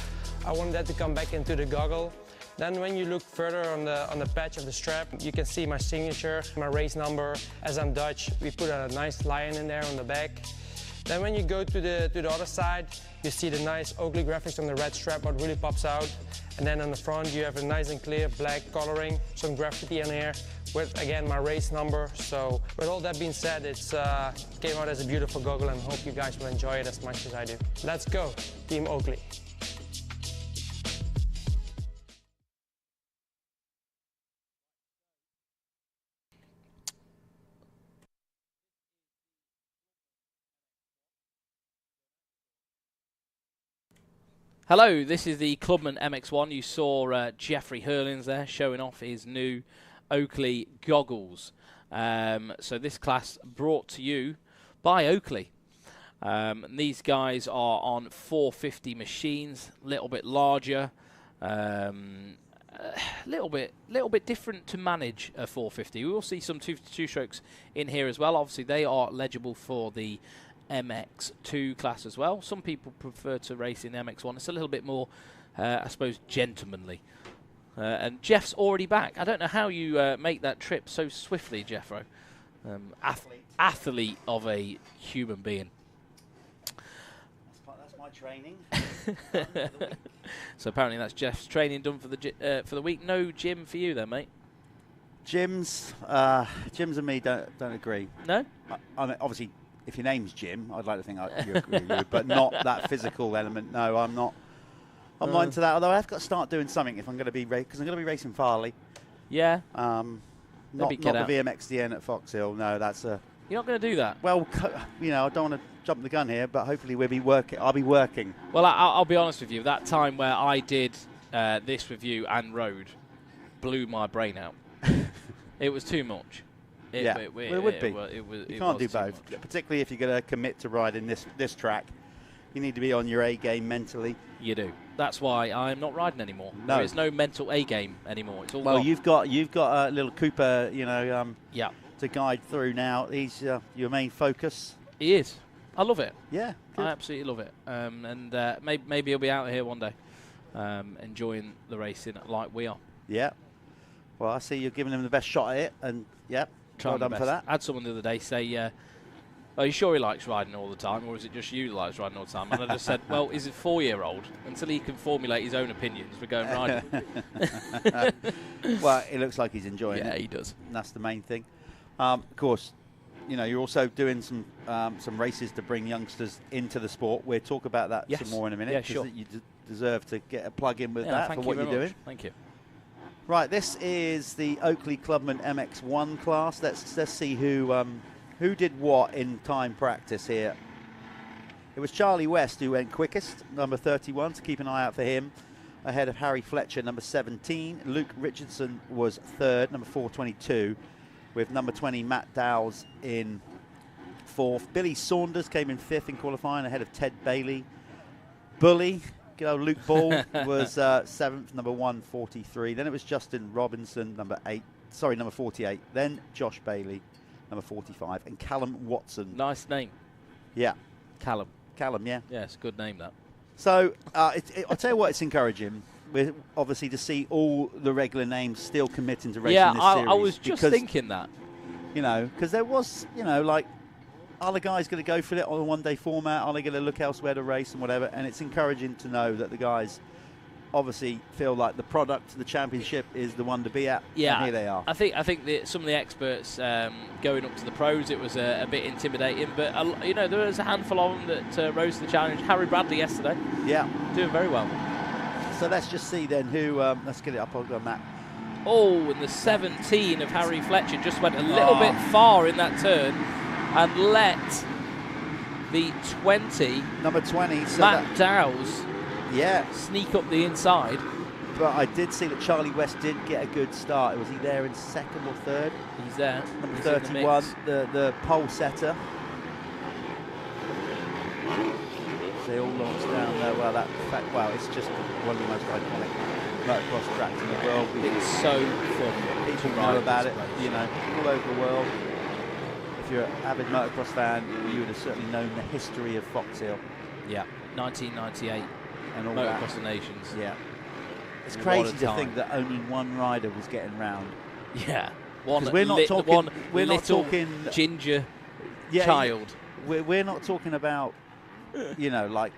I wanted that to come back into the goggle. Then when you look further on the patch of the strap, you can see my signature, my race number. As I'm Dutch, we put a nice lion in there on the back. Then when you go to the other side, you see the nice Oakley graphics on the red strap, what really pops out. And then on the front, you have a nice and clear black coloring, some graffiti in here, with again my race number. So with all that being said, it came out as a beautiful goggle, and hope you guys will enjoy it as much as I do. Let's go, Team Oakley. Hello, this is the Clubman MX1. You saw Jeffrey Hurlings there showing off his new Oakley goggles. So this class brought to you by Oakley. These guys are on 450 machines, a little bit larger, little bit different to manage a 450. We will see some two strokes in here as well. Obviously, they are legible for the MX2 class as well. Some people prefer to race in the MX1. It's a little bit more, I suppose, gentlemanly. And Jeff's already back. I don't know how you make that trip so swiftly, Jeffro. Athlete of a human being. That's my training. So apparently that's Jeff's training done for the week. No gym for you then, mate. Gyms and me don't agree. No? I mean, obviously, if your name's Jim, I'd like to think you agree with you, but not that physical element. No, I'm not. I'm not into that. Although I have got to start doing something if I'm going to be because I'm going to be racing Farley. Yeah. Not the VMXDN at Foxhill. No, that's a. You're not going to do that. Well, you know, I don't want to jump the gun here, but hopefully we'll be working. I'll be working. Well, I'll be honest with you. That time where I did this with you and rode blew my brain out. It was too much. It would be. You can't do both, particularly if you're going to commit to riding this track. You need to be on your A game mentally. You do. That's why I'm not riding anymore. No. There is no mental A game anymore. It's all well, gone. you've got a little Cooper, you know, yeah, to guide through now. He's your main focus. He is. I love it. Yeah, good. I absolutely love it. And maybe he'll be out here one day, enjoying the racing like we are. Yeah. Well, I see you're giving him the best shot at it, and yeah. Well done for that. I had someone the other day say, are you sure he likes riding all the time, or is it just you that likes riding all the time? And I just said, well, he's a 4-year-old. Until he can formulate his own opinions, we're going riding. Well, it looks like he's enjoying it. Yeah, he does. And that's the main thing. Of course, you know, you're also doing some races to bring youngsters into the sport. We'll talk about that some more in a minute. Yeah, sure. You deserve to get a plug in with that for what you're doing. Thank you. Right, this is the Oakley Clubman MX1 class. Let's see who did what in time practice here. It was Charlie West who went quickest, number 31, to keep an eye out for him, ahead of Harry Fletcher, number 17. Luke Richardson was third, number 422, with number 20, Matt Dowles, in fourth. Billy Saunders came in fifth in qualifying, ahead of Ted Bailey. Bully, good old Luke Ball, was seventh, number 143. Then it was Justin Robinson, number 48. Then Josh Bailey, number 45, and Callum Watson. Nice name. Yeah. Callum. Callum, yeah. Yeah, it's a good name, that. So, I'll tell you what, it's encouraging, obviously, to see all the regular names still committing to racing this series. Yeah, I was just thinking that. You know, because there was, you know, like, are the guys going to go for it on a one-day format? Are they going to look elsewhere to race and whatever? And it's encouraging to know that the guys obviously feel like the product, the championship, is the one to be at. Yeah, and here they are. I think that some of the experts going up to the pros, it was a bit intimidating, but you know, there was a handful of them that rose to the challenge. Harry Bradley yesterday, yeah, doing very well. So let's just see then who. Let's get it up on the map. Oh, and the 17 of Harry Fletcher just went a little bit far in that turn and let the 20, number 20, so Matt Dowles, yeah, sneak up the inside. But I did see that Charlie West did get a good start. Was he there in second or third? He's there. Number He's 31, the pole setter. They all launched down there. Well, it's just one of the most iconic motocross tracks in the world. It's so fun. People know about it, you know, all over the world. If you're an avid motocross fan, you would have certainly known the history of Foxhill. Yeah, 1998. And all Motocross that. the Nations. Yeah. It's crazy to think that only one rider was getting round. Yeah. We're not talking ginger child. We're not talking about, you know, like,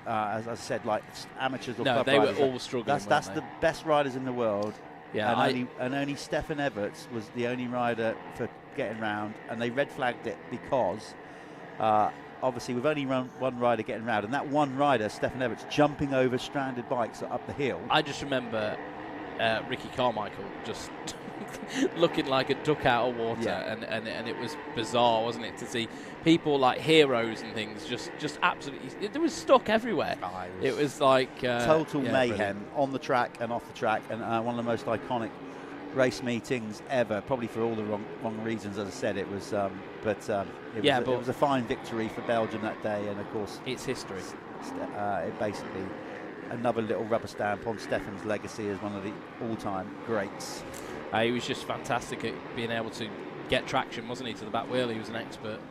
as I said, like amateurs or club they riders. were all struggling. That's the best riders in the world. Yeah. And only Stefan Everts was the only rider for getting round, and they red flagged it because obviously we've only run one rider getting round, and that one rider, Stefan Everts, jumping over stranded bikes up the hill. I just remember Ricky Carmichael just looking like a duck out of water, and it was bizarre, wasn't it, to see people like heroes and things just absolutely, there was stuck everywhere. It was like total mayhem, brilliant. On the track and off the track, and one of the most iconic race meetings ever, probably for all the wrong reasons. As I said, it was it was a fine victory for Belgium that day, and of course it's history. It basically another little rubber stamp on Stefan's legacy as one of the all-time greats. He was just fantastic at being able to get traction, wasn't he, to the back wheel. He was an expert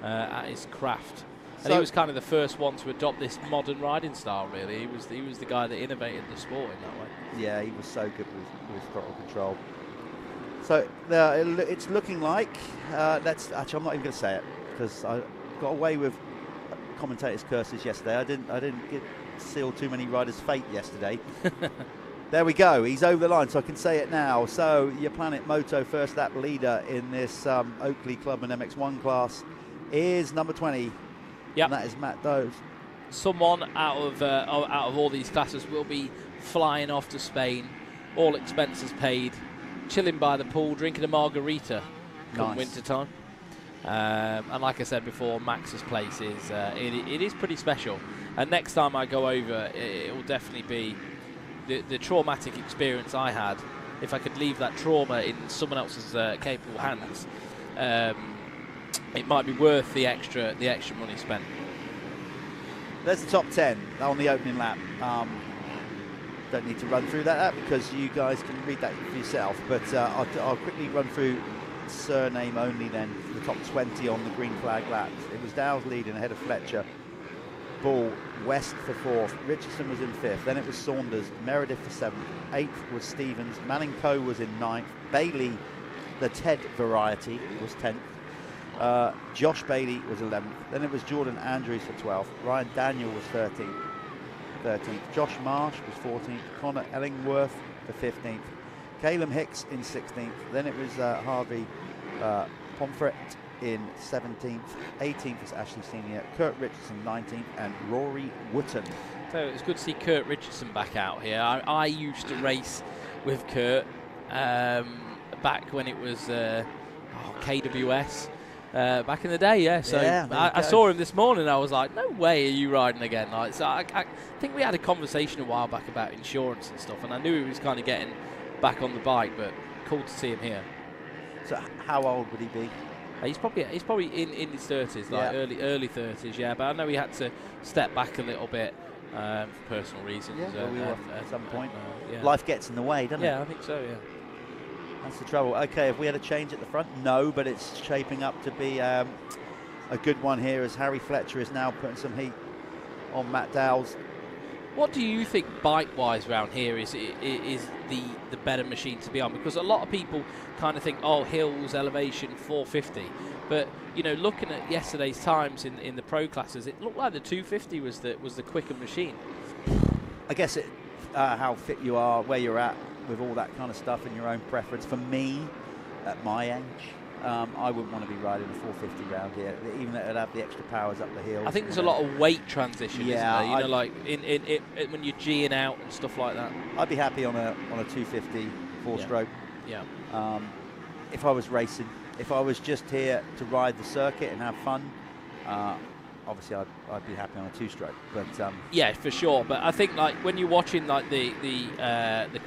at his craft. And he was kind of the first one to adopt this modern riding style, really. He was the guy that innovated the sport in that way. Yeah, he was so good with throttle control. So it's looking like, I'm not even going to say it, because I got away with commentators' curses yesterday. I didn't seal too many riders' fate yesterday. There we go. He's over the line, so I can say it now. So your Planet Moto first lap leader in this Oakley Clubman MX1 class is number 20. Yep. And that is Matt Dowles. Someone out of all these classes will be flying off to Spain, all expenses paid, chilling by the pool, drinking a margarita come winter time. And like I said before, Max's place is it is pretty special. And next time I go over, it will definitely be the traumatic experience I had. If I could leave that trauma in someone else's capable hands, it might be worth the extra money spent. There's the top 10 on the opening lap. Don't need to run through that because you guys can read that for yourself. But I'll quickly run through surname only then. The top 20 on the green flag laps. It was Dowles leading ahead of Fletcher. Ball, West for fourth. Richardson was in fifth. Then it was Saunders. Meredith for seventh. Eighth was Stevens. Manning Coe was in ninth. Bailey, the Ted variety, was 10th. Josh Bailey was 11th. Then it was Jordan Andrews for 12th. Ryan Daniel was 13th. Josh Marsh was 14th. Connor Ellingworth for 15th. Calum Hicks in 16th. Then it was Harvey Pomfret in 17th. 18th was Ashley Senior. Kurt Richardson 19th. And Rory Wooten. So it's good to see Kurt Richardson back out here. I used to race with Kurt back when it was KWS. Back in the day, yeah. So I saw him this morning. I was like, no way are you riding again. Like, so I think we had a conversation a while back about insurance and stuff, and I knew he was kind of getting back on the bike, but cool to see him here. So how old would he be? He's probably in his 30s, like early 30s, yeah. But I know he had to step back a little bit for personal reasons. Yeah, we were at some point. Yeah. Life gets in the way, doesn't it? Yeah, I think so, yeah. That's the trouble. Okay, if we had a change at the front, no, but it's shaping up to be a good one here as Harry Fletcher is now putting some heat on Matt Dowles. What do you think bike-wise around here is the better machine to be on? Because a lot of people kind of think, oh, hills, elevation, 450. But, you know, looking at yesterday's times in the pro classes, it looked like the 250 was the quicker machine. I guess how fit you are, where you're at with all that kind of stuff and your own preference. For me, at my age, I wouldn't want to be riding a 450 round here, even though it'd have the extra powers up the hills. I think there's a lot of weight transition, isn't there? You know, like when you're G'ing out and stuff like that. I'd be happy on a 250 four-stroke. Yeah. If I was racing, if I was just here to ride the circuit and have fun, obviously I'd be happy on a two-stroke. But yeah, for sure. But I think like when you're watching like the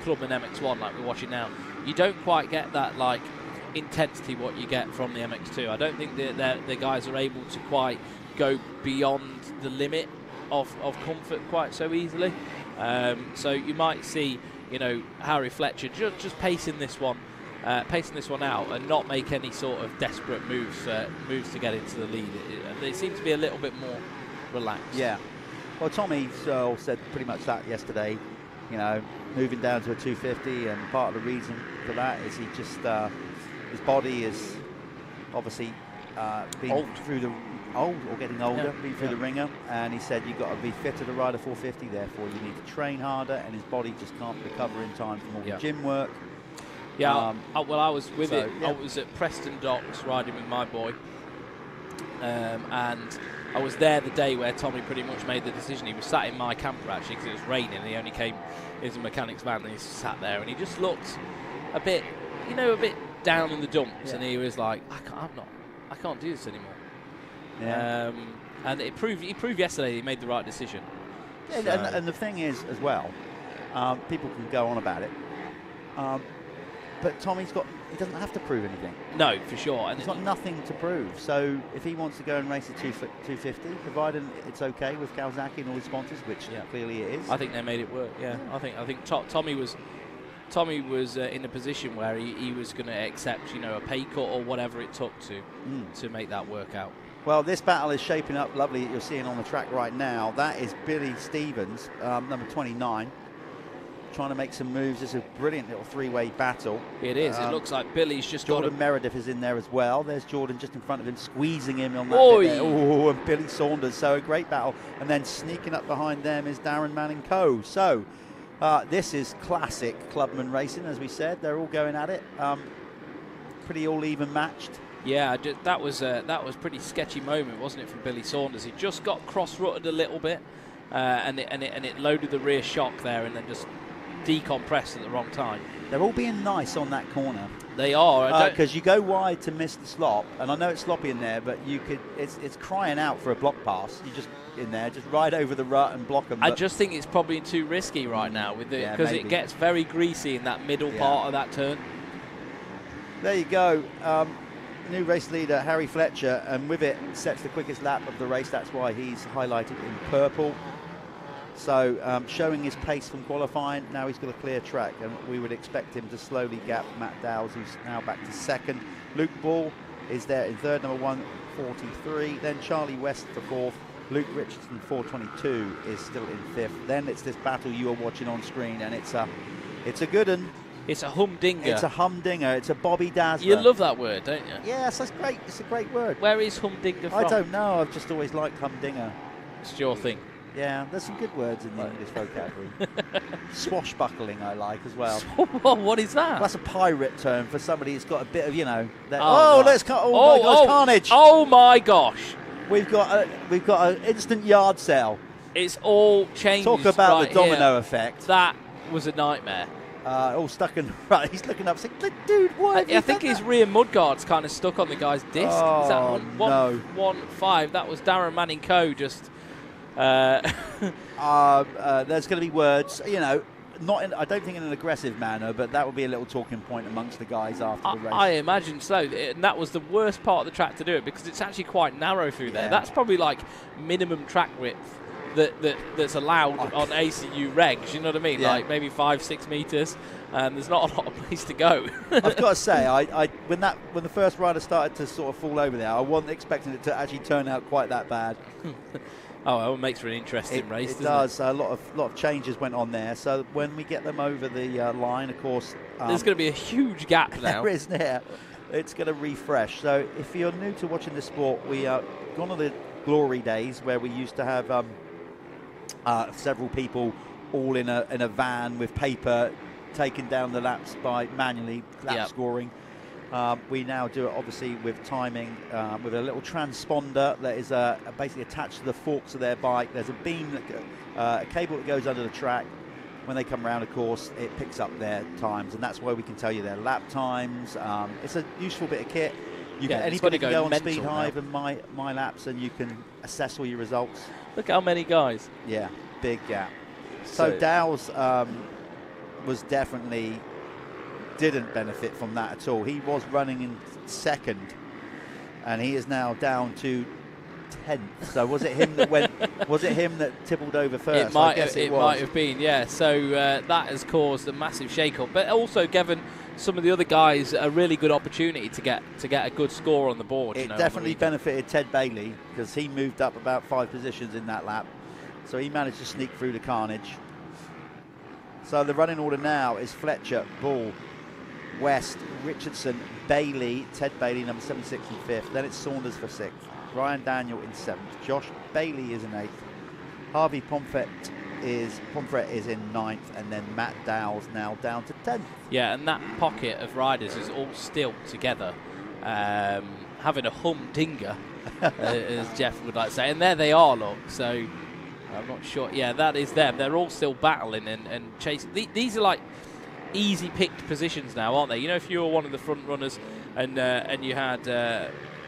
Clubman MX1 like we're watching now, you don't quite get that like intensity what you get from the MX2. I don't think the guys are able to quite go beyond the limit of comfort quite so easily. So you might see, you know, Harry Fletcher just pacing this one out and not make any sort of desperate moves to get into the lead. They seem to be a little bit more relaxed. Yeah. Well, Tommy Searle said pretty much that yesterday. You know, moving down to a 250, and part of the reason for that is he just his body is obviously being through the getting older, being through the ringer, and he said you've got to be fitter to ride a 450. Therefore, you need to train harder, and his body just can't recover in time from all the gym work. Yeah, well, I was with it. Yeah. I was at Preston Docks riding with my boy, and I was there the day where Tommy pretty much made the decision. He was sat in my camper actually because it was raining, and he only came in a mechanic's van, and he sat there, and he just looked a bit down in the dumps, and he was like, I can't do this anymore. Yeah. And he proved yesterday he made the right decision. Yeah, so. And the thing is as well, people can go on about it. But Tommy's he doesn't have to prove anything. No, for sure. And he's got nothing to prove. So if he wants to go and race a 250, provided it's okay with Kawasaki and all his sponsors, which clearly it is. I think they made it work. Yeah, I think Tommy was in a position where he was going to accept, you know, a pay cut or whatever it took to make that work out. Well, this battle is shaping up lovely. You're seeing on the track right now. That is Billy Stevens, number 29. Trying to make some moves. It's a brilliant little three-way battle. It is. It looks like Billy's just Jordan Meredith is in there as well. There's Jordan just in front of him, squeezing him on that bit there. Oh, and Billy Saunders. So a great battle. And then sneaking up behind them is Darren Manning Co. So this is classic Clubman racing, as we said. They're all going at it. Pretty all even matched. Yeah, that was pretty sketchy moment, wasn't it, from Billy Saunders? He just got cross-rutted a little bit, and it loaded the rear shock there, and then just decompressed at the wrong time. They're all being nice on that corner. They are, because you go wide to miss the slop, and I know it's sloppy in there, but you could. It's crying out for a block pass. You just in there, just ride over the rut and block them. I just think it's probably too risky right now with it because it gets very greasy in that middle part of that turn. There you go. New race leader Harry Fletcher, and with it sets the quickest lap of the race. That's why he's highlighted in purple. So showing his pace from qualifying, now he's got a clear track, and we would expect him to slowly gap Matt Dowles, who's now back to second. Luke Ball is there in third, number 143. Then Charlie West for fourth. Luke Richardson, 422, is still in fifth. Then it's this battle you are watching on screen, and it's a good one. It's a humdinger. It's a humdinger. It's a Bobby Dazzler. You love that word, don't you? Yes, that's great. It's a great word. Where is humdinger from? I don't know. I've just always liked humdinger. It's your thing. Yeah, there's some good words in the English vocabulary. Swashbuckling I like as well. What is that? Well, that's a pirate term for somebody who's got a bit of, you know. Let's cut. Oh my gosh, carnage! Oh my gosh! We've got an instant yard sale. It's all changed. Talk about right the domino here. effect. That was a nightmare. all stuck in right. He's looking up, saying, "Dude, why?" I think his rear mudguard's kind of stuck on the guy's disc. Oh, Is that no. 1-5? That was Darren Manning Co. Just. There's going to be words, you know, I don't think in an aggressive manner, but that would be a little talking point amongst the guys after the race. I imagine so, and that was the worst part of the track to do it because it's actually quite narrow through there. That's probably like minimum track width that's allowed on ACU regs. You know what I mean? Yeah. Like maybe 5-6 meters, and there's not a lot of place to go. I've got to say, when the first rider started to sort of fall over there, I wasn't expecting it to actually turn out quite that bad. Oh, well, it makes for an interesting race. It does. A lot of changes went on there. So when we get them over the line, of course, there's going to be a huge gap now. There is there. It's going to refresh. So if you're new to watching this sport, we are gone to the glory days where we used to have several people all in a van with paper taking down the laps by manually scoring. We now do it obviously with timing, with a little transponder that is basically attached to the forks of their bike. There's a beam, a cable that goes under the track. When they come around, of course, it picks up their times, and that's where we can tell you their lap times. It's a useful bit of kit. Anybody can go on Speed Hive and my laps, and you can assess all your results. Look how many guys. Yeah, big gap. So Dow's was definitely didn't benefit from that at all. He was running in second, and he is now down to 10th. So was it him that went? Was it him that tippled over first? It might have been, yeah. So that has caused a massive shake-up, but also given some of the other guys a really good opportunity to get a good score on the board. It definitely benefited Ted Bailey because he moved up about 5 positions in that lap, so he managed to sneak through the carnage. So the running order now is Fletcher, Bull, West, Richardson, Bailey, Ted Bailey, number 76 and 5th. Then it's Saunders for 6th. Ryan Daniel in 7th. Josh Bailey is in 8th. Harvey Pomfret is in 9th. And then Matt Dow's now down to 10th. Yeah, and that pocket of riders is all still together, having a humdinger, as Jeff would like to say. And there they are, look. So I'm not sure. Yeah, that is them. They're all still battling and chasing. These are like easy picked positions now, aren't they? You know, if you were one of the front runners and you had,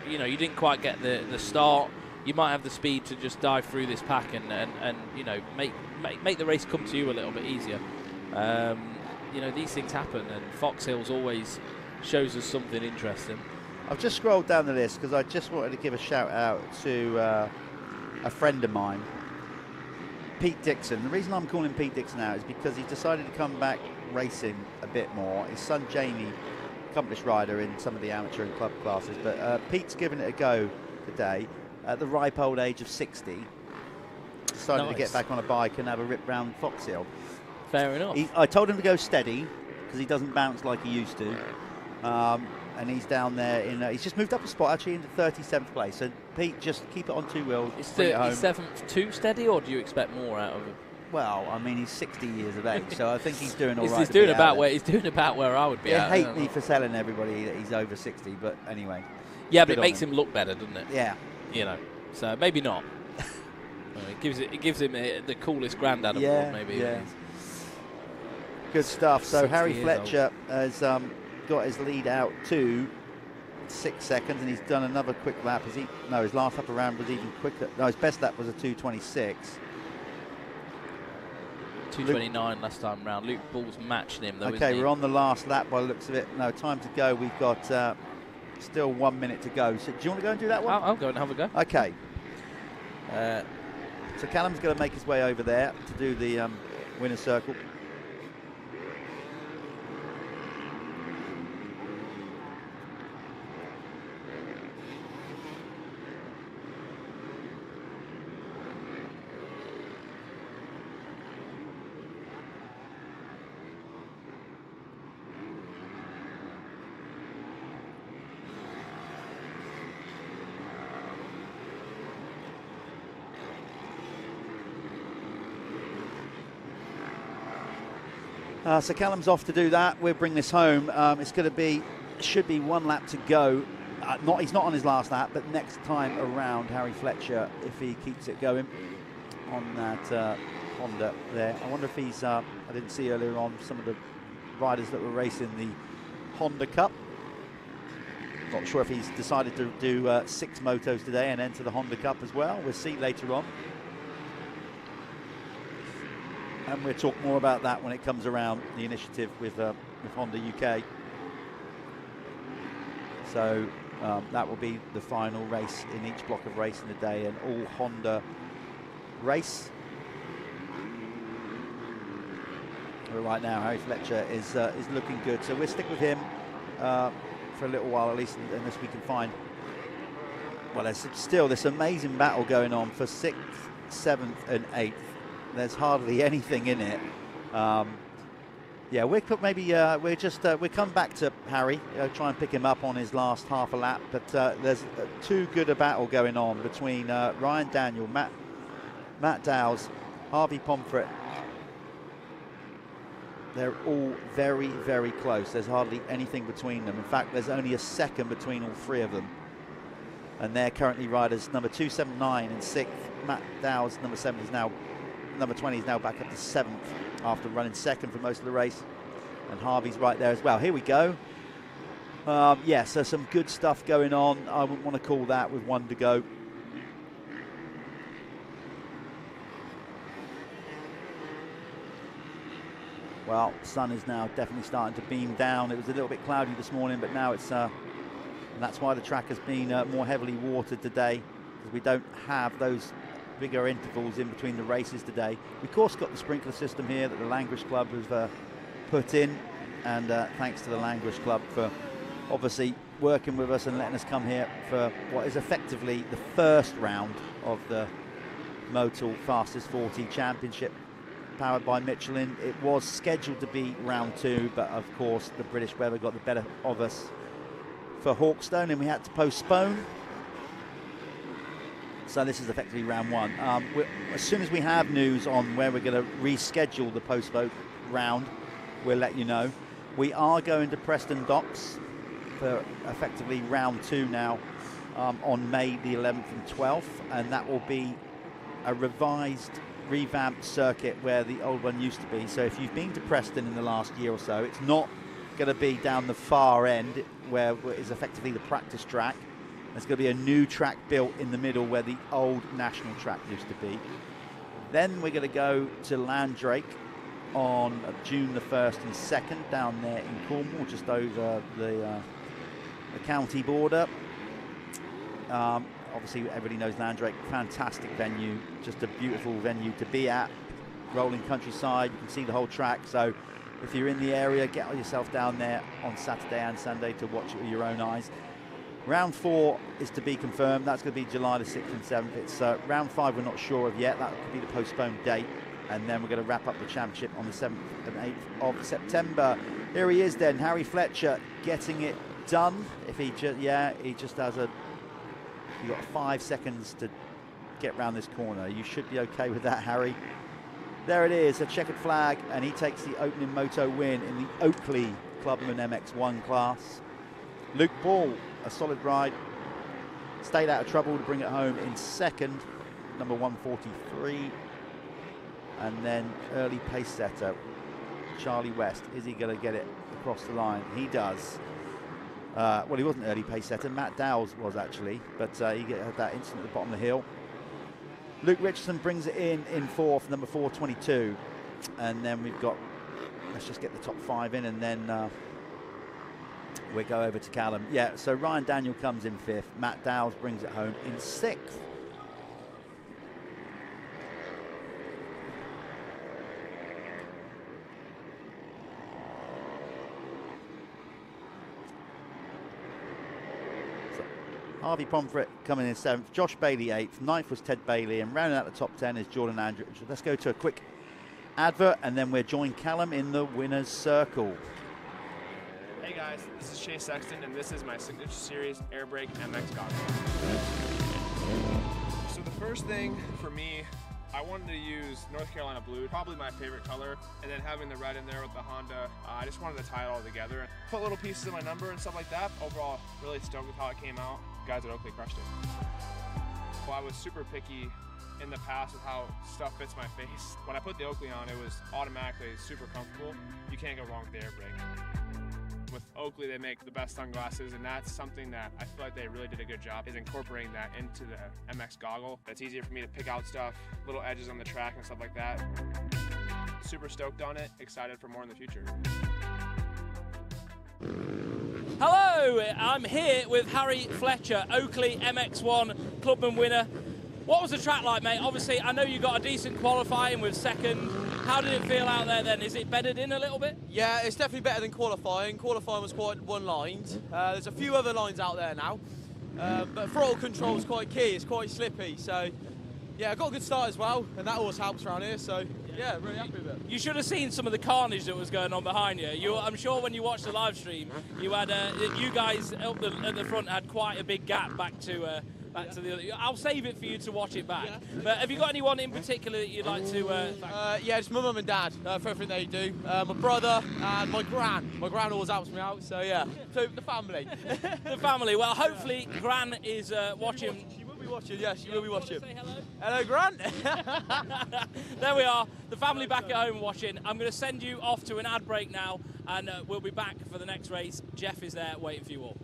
you didn't quite get the start, you might have the speed to just dive through this pack and make the race come to you a little bit easier. These things happen, and Foxhill's always shows us something interesting. I've just scrolled down the list because I just wanted to give a shout out to a friend of mine, Pete Dixon. The reason I'm calling Pete Dixon out is because he decided to come back racing a bit more. His son Jamie, accomplished rider in some of the amateur and club classes, but Pete's given it a go today at the ripe old age of 60. Decided to get back on a bike and have a rip round Foxhill. Fair enough. I told him to go steady because he doesn't bounce like he used to, and he's down there he's just moved up a spot actually into 37th place. So Pete, just keep it on 2 wheels. Is 37th too steady, or do you expect more out of him? Well, I mean, he's 60 years of age, so I think he's doing all right. He's doing about where I would be. Yeah, hate me for telling everybody that he's over 60, but anyway. Yeah, but it makes him look better, doesn't it? Yeah. So maybe not. It gives him the coolest granddad award, maybe. Yeah. Good stuff. So Harry Fletcher has got his lead out to 6 seconds, and he's done another quick lap. His last lap around was even quicker. No, his best lap was a 2:26. 2:29 last time round. Luke Bull's matching him, though. Okay, we're on the last lap by the looks of it. No, time to go. We've got still 1 minute to go. So do you want to go and do that one? I'll go and have a go. Okay. So Callum's going to make his way over there to do the winner's circle. So Callum's off to do that. We'll bring this home. It's going to should be 1 lap to go. He's not on his last lap, but next time around, Harry Fletcher, if he keeps it going on that Honda there. I wonder if he's, I didn't see earlier on some of the riders that were racing the Honda Cup. Not sure if he's decided to do 6 motos today and enter the Honda Cup as well. We'll see later on. And we'll talk more about that when it comes around, the initiative with Honda UK. So that will be the final race in each block of race in the day, an all Honda race. But right now, Harry Fletcher is looking good. So we'll stick with him for a little while, at least, unless we can find. Well, there's still this amazing battle going on for 6th, 7th, and 8th. There's hardly anything in it. Yeah, we'll come back to Harry, try and pick him up on his last half a lap. But there's too good a battle going on between Ryan Daniel, Matt Dowes, Harvey Pomfret. They're all very, very close. There's hardly anything between them. In fact, there's only a second between all 3 of them. And they're currently riders number 279 in 6th. Matt Dowes, number 20 is now back up to 7th after running 2nd for most of the race. And Harvey's right there as well. Here we go. Yes, there's some good stuff going on. I wouldn't want to call that with 1 to go. Well, the sun is now definitely starting to beam down. It was a little bit cloudy this morning, but now it's, and that's why the track has been more heavily watered today, because we don't have those bigger intervals in between the races today. We, of course, got the sprinkler system here that the Language Club have put in, and thanks to the Language Club for obviously working with us and letting us come here for what is effectively the first round of the Motul Fastest 40 Championship, powered by Michelin. It was scheduled to be round 2, but of course the British weather got the better of us for Hawkstone, and we had to postpone. So this is effectively round 1. As soon as we have news on where we're going to reschedule the postponed round, we'll let you know. We are going to Preston Docks for effectively round 2 now on May the 11th and 12th, and that will be a revamped circuit where the old one used to be. So if you've been to Preston in the last year or so, it's not going to be down the far end where is effectively the practice track. There's going to be a new track built in the middle where the old national track used to be. Then we're going to go to Landrake on June the 1st and 2nd down there in Cornwall, just over the county border. Obviously, everybody knows Landrake, fantastic venue, just a beautiful venue to be at. Rolling countryside, you can see the whole track. So if you're in the area, get yourself down there on Saturday and Sunday to watch it with your own eyes. Round 4 is to be confirmed. That's going to be July the 6th and 7th. It's round 5 we're not sure of yet. That could be the postponed date. And then we're going to wrap up the championship on the 7th and 8th of September. Here he is then, Harry Fletcher, getting it done. If he just has you've got 5 seconds to get round this corner. You should be okay with that, Harry. There it is, a checkered flag, and he takes the opening moto win in the Oakley Clubman MX1 class. Luke Ball, a solid ride, stayed out of trouble to bring it home in 2nd, number 143. And then early pace setter, Charlie West. Is he going to get it across the line? He does. Well, he wasn't early pace setter. Matt Dowes was actually, but he had that instant at the bottom of the hill. Luke Richardson brings it in 4th, number 422. And then we've got, let's just get the top 5 in, and then we'll go over to Callum. Yeah, so Ryan Daniel comes in 5th. Matt Dowes brings it home in 6th. Harvey Pomfret coming in 7th, Josh Bailey 8th, 9th was Ted Bailey, and rounding out the top 10 is Jordan Andrews. Let's go to a quick advert, and then we'll join Callum in the winner's circle. Hey guys, this is Chase Sexton, and this is my signature series air brake MX goggles. So the first thing for me, I wanted to use North Carolina blue, probably my favorite color, and then having the red in there with the Honda, I just wanted to tie it all together. Put little pieces of my number and stuff like that. Overall, really stoked with how it came out. Guys at Oakley crushed it. Well, I was super picky in the past with how stuff fits my face. When I put the Oakley on, it was automatically super comfortable. You can't go wrong with the air brake. With Oakley, they make the best sunglasses, and that's something that I feel like they really did a good job, is incorporating that into the MX goggle. It's easier for me to pick out stuff, little edges on the track and stuff like that. Super stoked on it, excited for more in the future. Hello, I'm here with Harry Fletcher, Oakley MX1 Clubman winner. What was the track like, mate? Obviously, I know you got a decent qualifying with second. How did it feel out there then? Is it bedded in a little bit? Yeah, it's definitely better than qualifying. Qualifying was quite one-lined. There's a few other lines out there now. But throttle control is quite key. It's quite slippy. So, yeah, I got a good start as well, and that always helps around here. So, yeah, really happy with it. You should have seen some of the carnage that was going on behind you. I'm sure when you watched the live stream, you had you guys at the front had quite a big gap back to the other. I'll save it for you to watch it back. Yeah. But have you got anyone in particular that you'd like to thank? Yeah, it's my mum and dad for everything they do. My brother and my gran. My gran always helps me out. So yeah, so the family. The family. Well, hopefully Gran is watching. She will be watching. Yeah, she will be watching. Say hello. Hello, Gran. There we are. The family back at home watching. I'm going to send you off to an ad break now, and we'll be back for the next race. Jeff is there waiting for you all.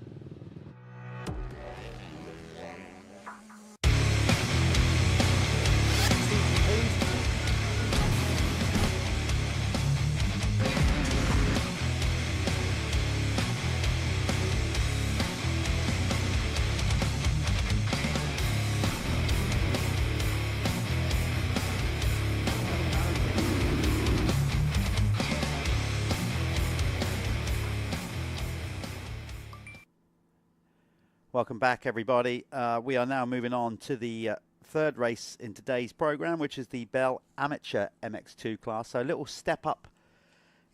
Welcome back, everybody. We are now moving on to the third race in today's program, which is the Bell Amateur MX2 class. So a little step up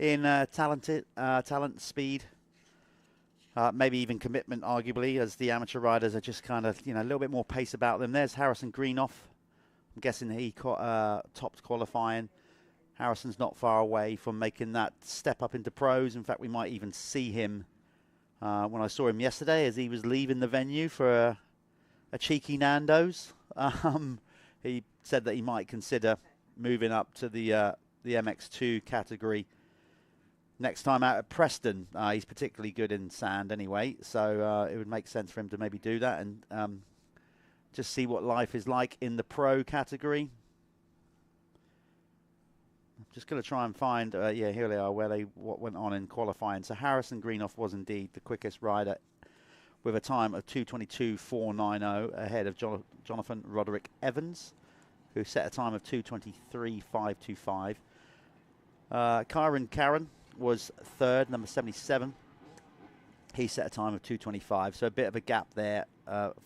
in talent, speed, maybe even commitment, arguably, as the amateur riders are just kind of, a little bit more pace about them. There's Harrison Greenoff. I'm guessing he topped qualifying. Harrison's not far away from making that step up into pros. In fact, we might even see him when I saw him yesterday as he was leaving the venue for a cheeky Nando's. He said that he might consider moving up to the MX2 category next time out at Preston. He's particularly good in sand anyway, so it would make sense for him to maybe do that and just see what life is like in the pro category. Just going to try and find, yeah, here they are, what went on in qualifying. So Harrison Greenoff was indeed the quickest rider with a time of 2:22.490 ahead of Jonathan Roderick Evans, who set a time of 2:23.525. Kyron Karen was third, number 77. He set a time of 2:25, so a bit of a gap there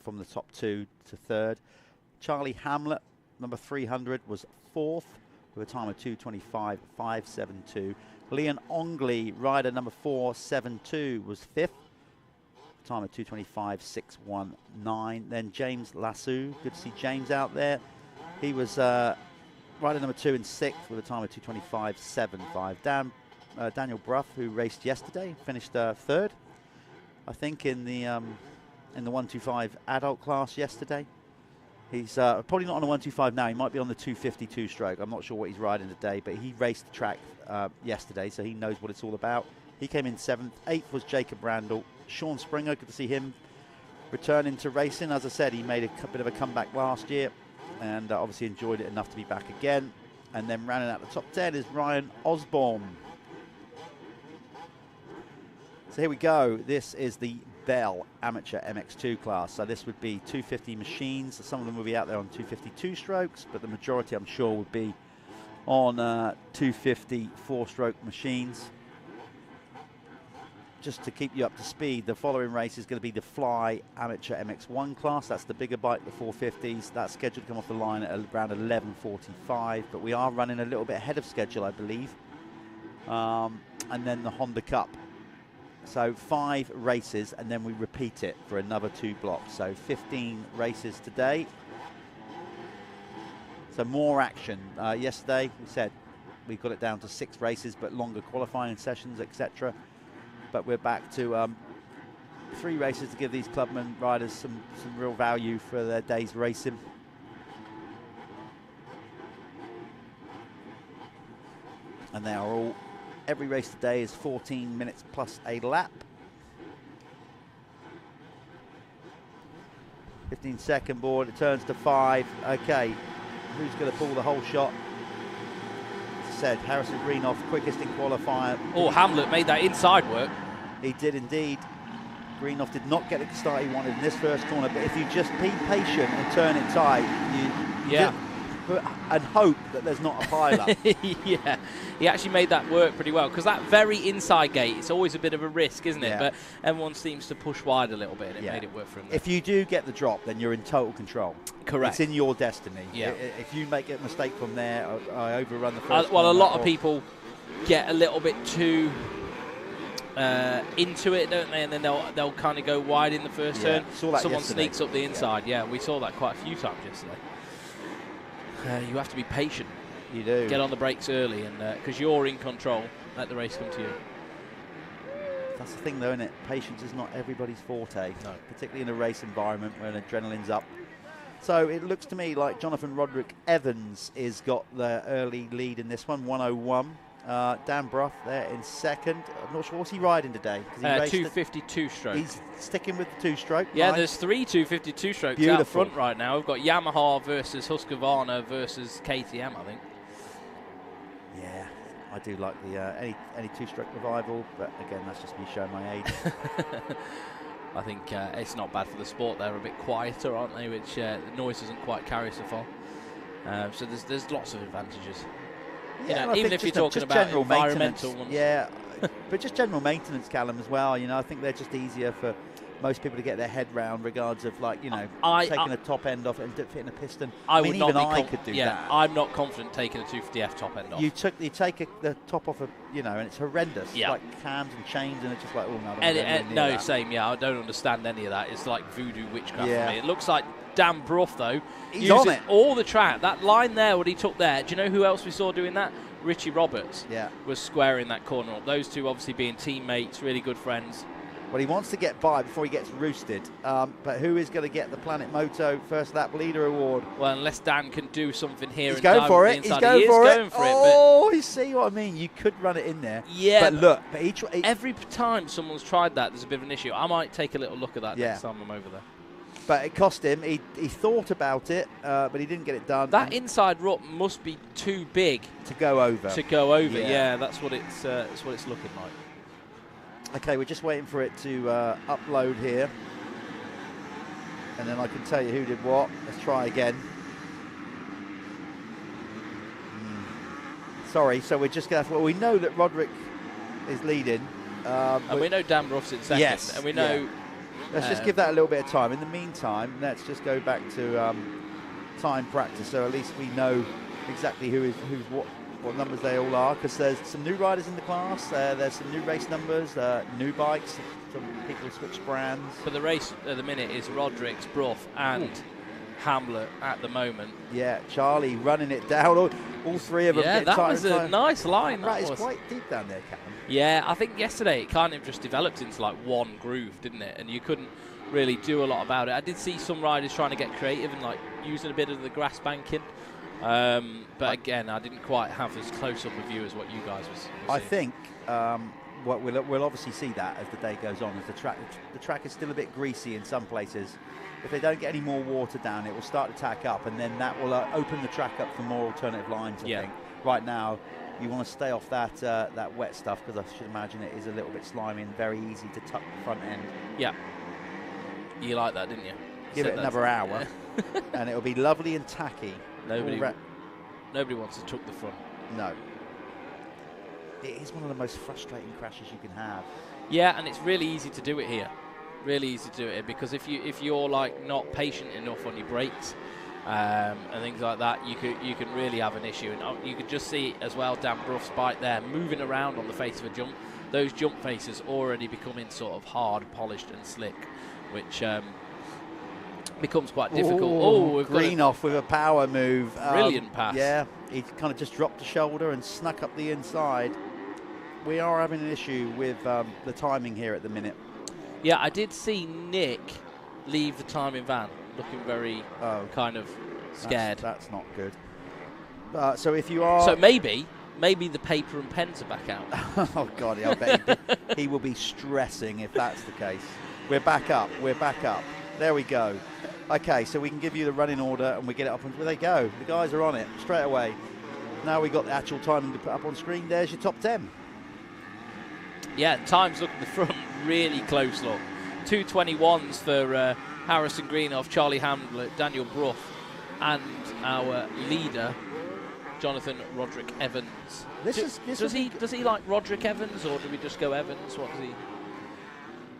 from the top two to third. Charlie Hamlet, number 300, was fourth, with a time of 2:25.572. Leon Ongley, rider number 472, was fifth, time of 2:25.619. Then James Lassou, good to see James out there. He was rider number 2 in sixth with a time of 2:25.75. Daniel Bruff, who raced yesterday, finished third, I think, in the 125 adult class yesterday. He's probably not on a 125 now. He might be on the 252 stroke. I'm not sure what he's riding today, but he raced the track yesterday, so he knows what it's all about. He came in seventh. Eighth was Jacob Randall. Sean Springer, good to see him returning to racing. As I said, he made a bit of a comeback last year and obviously enjoyed it enough to be back again. And then rounding out the top 10 is Ryan Osborne. So here we go. This is the Bell Amateur MX2 class. So this would be 250 machines. Some of them will be out there on 252 strokes, but the majority, I'm sure, would be on 250 four-stroke machines. Just to keep you up to speed, the following race is going to be the Fly Amateur MX1 class. That's the bigger bike, the 450s. That's scheduled to come off the line at around 11:45, but we are running a little bit ahead of schedule, I believe. And then the Honda Cup. So 5 races, and then we repeat it for another 2 blocks. So 15 races today. So more action. Yesterday, we said we got it down to 6 races, but longer qualifying sessions, etc. But we're back to 3 races to give these Clubman riders some real value for their day's racing. And they are all, every race today is 14 minutes plus a lap. 15-second board, it turns to 5. Okay, who's going to pull the whole shot? As I said, Harrison Greenoff, quickest in qualifier. Oh, Hamlet made that inside work. He did indeed. Greenoff did not get the start he wanted in this first corner, but if you just be patient and turn it tight, you Yeah. and hope that there's not a pile-up. Yeah, he actually made that work pretty well, because that very inside gate, it's always a bit of a risk, isn't it? Yeah. But everyone seems to push wide a little bit, and it made it work for him there. If you do get the drop, then you're in total control. Correct. It's in your destiny. Yeah. If you make a mistake from there, I overrun the first well, a corner, lot of or- people get a little bit too into it, don't they? And then they'll kind of go wide in the first turn. Saw that Someone yesterday. sneaks up the inside. Yeah, we saw that quite a few times yesterday. You have to be patient. You do. Get on the brakes early, and because you're in control, let the race come to you. That's the thing, though, isn't it? Patience is not everybody's forte, particularly in a race environment where adrenaline's up. So it looks to me like Jonathan Roderick Evans has got the early lead in this one, 101. Dan Bruff there in second. I'm not sure what's he riding today. 'Cause he raced 252 stroke. He's sticking with the 2-stroke. Yeah, nice. there's 3 252 strokes out Beautiful. front right now. We've got Yamaha versus Husqvarna versus KTM, I think. Yeah, I do like the any 2-stroke revival, but again, that's just me showing my age. I think it's not bad for the sport. They're a bit quieter, aren't they? Which the noise doesn't quite carry so far. So there's lots of advantages. Yeah, and I even think if you're just talking about general environmental maintenance, ones. yeah, but just general maintenance, Callum, as well. You know, I think they're just easier for most people to get their head round, regards of like, you know, taking a top end off it and fitting a piston. I mean, would not even be I could do that. I'm not confident taking a 250F top end off. You take the top off of, you know, and it's horrendous. Yeah. Like cams and chains, and it's just like, oh no, No, same. Yeah, I don't understand any of that. It's like voodoo witchcraft Yeah. for me. It looks like Dan Bruff though. He's uses on it. all the track. That line there, what he took there. Do you know who else we saw doing that? Richie Roberts. Yeah. Was squaring that corner up. Those two obviously being teammates, really good friends. Well, he wants to get by before he gets roosted. But who is going to get the Planet Moto First Lap Leader Award? Well, unless Dan can do something here. He's and going dive for up it. the He's inside. going He is for it. going for it. Oh, you see what I mean? You could run it in there. Yeah. But look, but every time someone's tried that, there's a bit of an issue. I might take a little look at that Yeah. next time I'm over there. But it cost him. He thought about it, but he didn't get it done. That inside rut must be too big to go over. Yeah, that's what it's looking like. Okay, we're just waiting for it to upload here, and then I can tell you who did what. Let's try again. Sorry, so we're just going to. Well, we know that Roderick is leading, and we know Dan Bruff's in second. Yes, and we know. Yeah. Let's just give that a little bit of time. In the meantime, let's just go back to time practice, so at least we know exactly who's what numbers they all are, because there's some new riders in the class, there's some new race numbers, new bikes, some people switched brands. But the race at the minute is Roderick's, Bruff and Hamlet at the moment. Yeah, Charlie running it down, all three of them. Yeah, that was a nice line. That is quite deep down there, Callum. Yeah, I think yesterday it kind of just developed into like one groove, didn't it? And you couldn't really do a lot about it. I did see some riders trying to get creative and like using a bit of the grass banking. But again, I didn't quite have as close up a view as what you guys were seeing. I think what we'll obviously see that as the day goes on, as the track is still a bit greasy in some places. If they don't get any more water down, it will start to tack up, and then that will open the track up for more alternative lines. I think right now you want to stay off that wet stuff, because I should imagine it is a little bit slimy and very easy to tuck the front end. Yeah, you like that, didn't you? Give it another hour, and it'll be lovely and tacky. Nobody wants to tuck the front. No. It is one of the most frustrating crashes you can have. Yeah, and it's really easy to do it here. Really easy to do it here, because if you're like not patient enough on your brakes and things like that, you can really have an issue. And you could just see as well Dan Bruff's bike there moving around on the face of a jump. Those jump faces already becoming sort of hard, polished and slick, which becomes quite difficult. We've Greenoff with a power move. Brilliant pass. Yeah, he kind of just dropped the shoulder and snuck up the inside. We are having an issue with the timing here at the minute. Yeah, I did see Nick leave the timing van looking very kind of scared. That's not good. So if you are... So maybe Maybe the paper and pens are back out. Oh, God, I bet he will be stressing if that's the case. We're back up. We're back up. There we go. Okay, so we can give you the running order and we get it up. And there they go. The guys are on it straight away. Now we've got the actual timing to put up on screen. There's your top 10. Yeah, times look at the front, really close look. 2:21s for Harrison Greenoff, Charlie Hamlet, Daniel Brough, and our leader, Jonathan Roderick Evans. Does he like Roderick Evans, or do we just go Evans? What does he?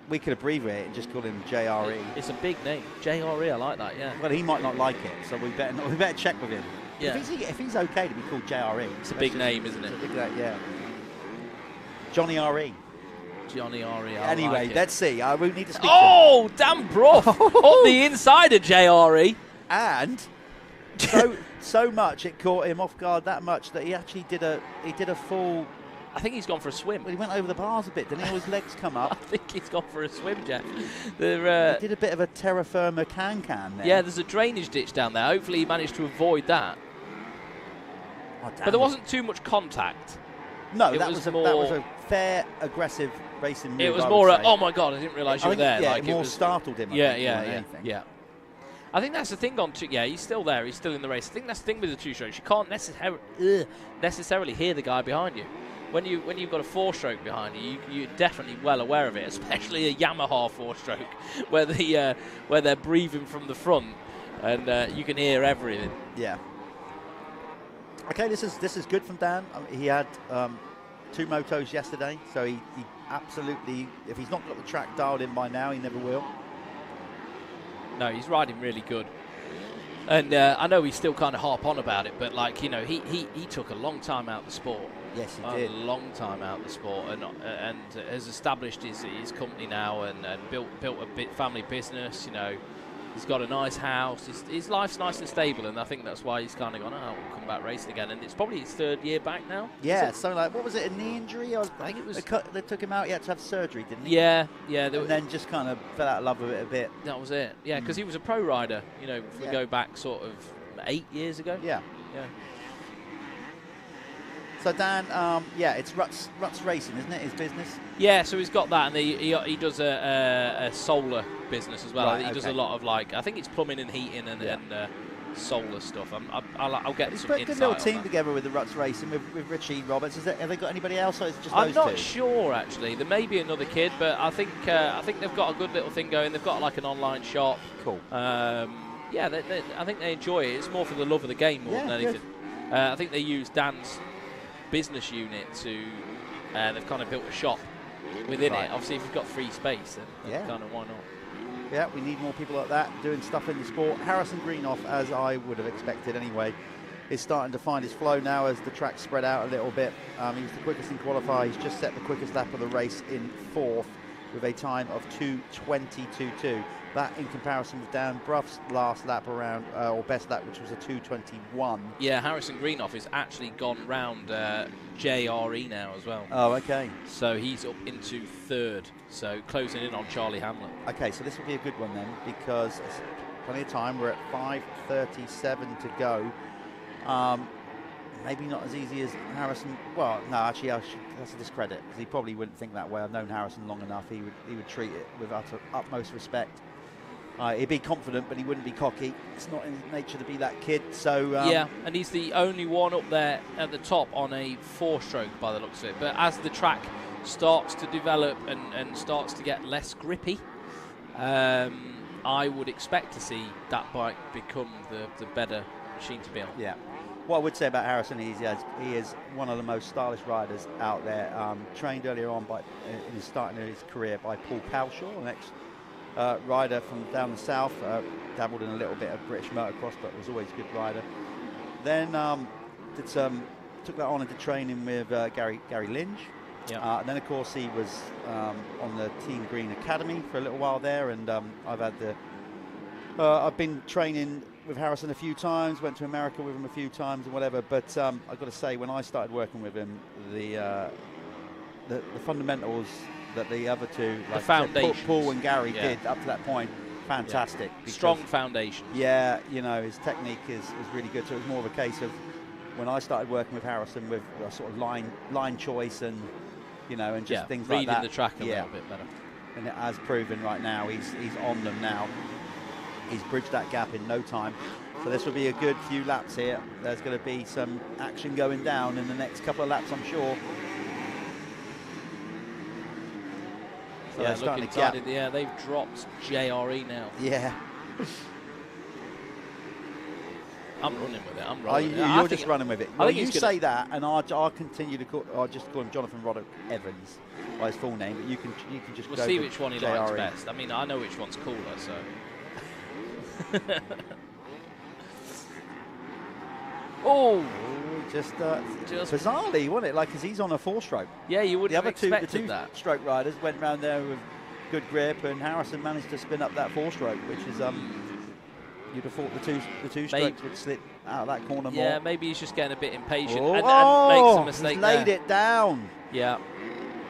We could abbreviate it and just call him JRE. It's a big name, JRE. I like that. Yeah. Well, he might not like it, so we better check with him. Yeah. If he's okay to be called JRE, it's a big name, isn't it? Yeah. Johnny RE. Johnny RE. Anyway, like let's see. We need to speak. Oh, Dan Brough on the inside of JRE, and so much it caught him off guard that much that he actually did a full. I think he's gone for a swim. Well, he went over the bars a bit, didn't he? All his legs come up. I think he's gone for a swim, Jeff. He did a bit of a terra firma can there. Yeah, there's a drainage ditch down there. Hopefully he managed to avoid that. Oh, but there wasn't too much contact. No, that was a fair, aggressive racing move. It was more oh my God, I didn't realise you were there. Yeah, like, it more startled him. Yeah. I think that's the thing on yeah, he's still there. He's still in the race. I think that's the thing with the two-strokes. You can't necessarily hear the guy behind you. When you've got a four-stroke behind you, you're definitely well aware of it, especially a Yamaha four-stroke, where they're breathing from the front, and you can hear everything. Yeah. Okay, this is good from Dan. He had 2 motos yesterday, so he absolutely, if he's not got the track dialed in by now, he never will. No, he's riding really good. And I know we still kind of harp on about it, but like, you know, he took a long time out of the sport. Yes, he did. A long time out of the sport, and has established his company now, and built a family business. You know, he's got a nice house. His life's nice and stable, and I think that's why he's kind of gone, we'll come back racing again. And it's probably his 3rd year back now. Yeah, so like, what was it, a knee injury? I think it was. They took him out. He had to have surgery, didn't he? Yeah. And then just kind of fell out of love with it a bit. That was it. Yeah, because he was a pro rider. You know, if we go back sort of 8 years ago. Yeah. So Dan, it's Ruts Racing, isn't it? His business. Yeah, so he's got that, and he does a solar business as well. Right, he does a lot of I think it's plumbing and heating and solar stuff. I'll get some insight. He's put a good little team together with the Ruts Racing with Richie Roberts. Have they got anybody else, or is it just I'm those not two? sure actually. There may be another kid, but I think they've got a good little thing going. They've got like an online shop. Cool. I think they enjoy it. It's more for the love of the game more than anything. I think they use Dan's business unit to they've kind of built a shop within it. Obviously, if you've got free space, then kind of why not? Yeah, we need more people like that doing stuff in the sport. Harrison Greenoff, as I would have expected anyway, is starting to find his flow now as the track spread out a little bit. He was the quickest in qualify. He's just set the quickest lap of the race in 4th with a time of 2:20.22. That in comparison with Dan Brough's last lap around, or best lap, which was a 2:21. Yeah, Harrison Greenoff has actually gone round JRE now as well. Oh, okay. So he's up into 3rd, so closing in on Charlie Hamlet. Okay, so this will be a good one then, because it's plenty of time. We're at 5:37 to go. Maybe not as easy as Harrison. Well, no, actually, that's a discredit, because he probably wouldn't think that way. I've known Harrison long enough. He would treat it with utmost respect. He'd be confident, but he wouldn't be cocky. It's not in his nature to be that kid. So yeah, and he's the only one up there at the top on a 4-stroke by the looks of it. But as the track starts to develop and starts to get less grippy, I would expect to see that bike become the better machine to be on. Yeah. What I would say about Harrison is he is one of the most stylish riders out there. Trained earlier on in his starting his career by Paul Cowshaw, an ex-rider from down the south. Dabbled in a little bit of British motocross, but was always a good rider. Then took that on into training with Gary Lynch. Yeah. And then of course he was on the Team Green Academy for a little while there, and I've been training with Harrison a few times, went to America with him a few times and whatever, but I've got to say, when I started working with him, the fundamentals that the other two, like Paul and Gary, did up to that point, fantastic. Strong foundation. Yeah, you know, his technique is really good, so it was more of a case of when I started working with Harrison with sort of line choice and, you know, and just things like that. Reading the track a little bit better. And it has proven right now, he's on them now. He's bridged that gap in no time. So this will be a good few laps here. There's going to be some action going down in the next couple of laps, I'm sure. So yeah, looking excited. Yeah, they've dropped JRE now. Yeah. I'm running with it. I'm rolling. You're just running with it. Well, you say that, and I'll continue to call. I'll just call him Jonathan Roddick Evans by his full name. But you can just we'll go see which one he likes JRE. best. I mean, I know which one's cooler, so. Just bizarrely, wasn't it? Like, because he's on a 4-stroke. Yeah, you would have expected the that. Stroke riders went round there with good grip, and Harrison managed to spin up that 4-stroke, which is you'd have thought the two strokes would slip out of that corner more. Yeah, maybe he's just getting a bit impatient and makes a mistake. He's laid it down. Yeah.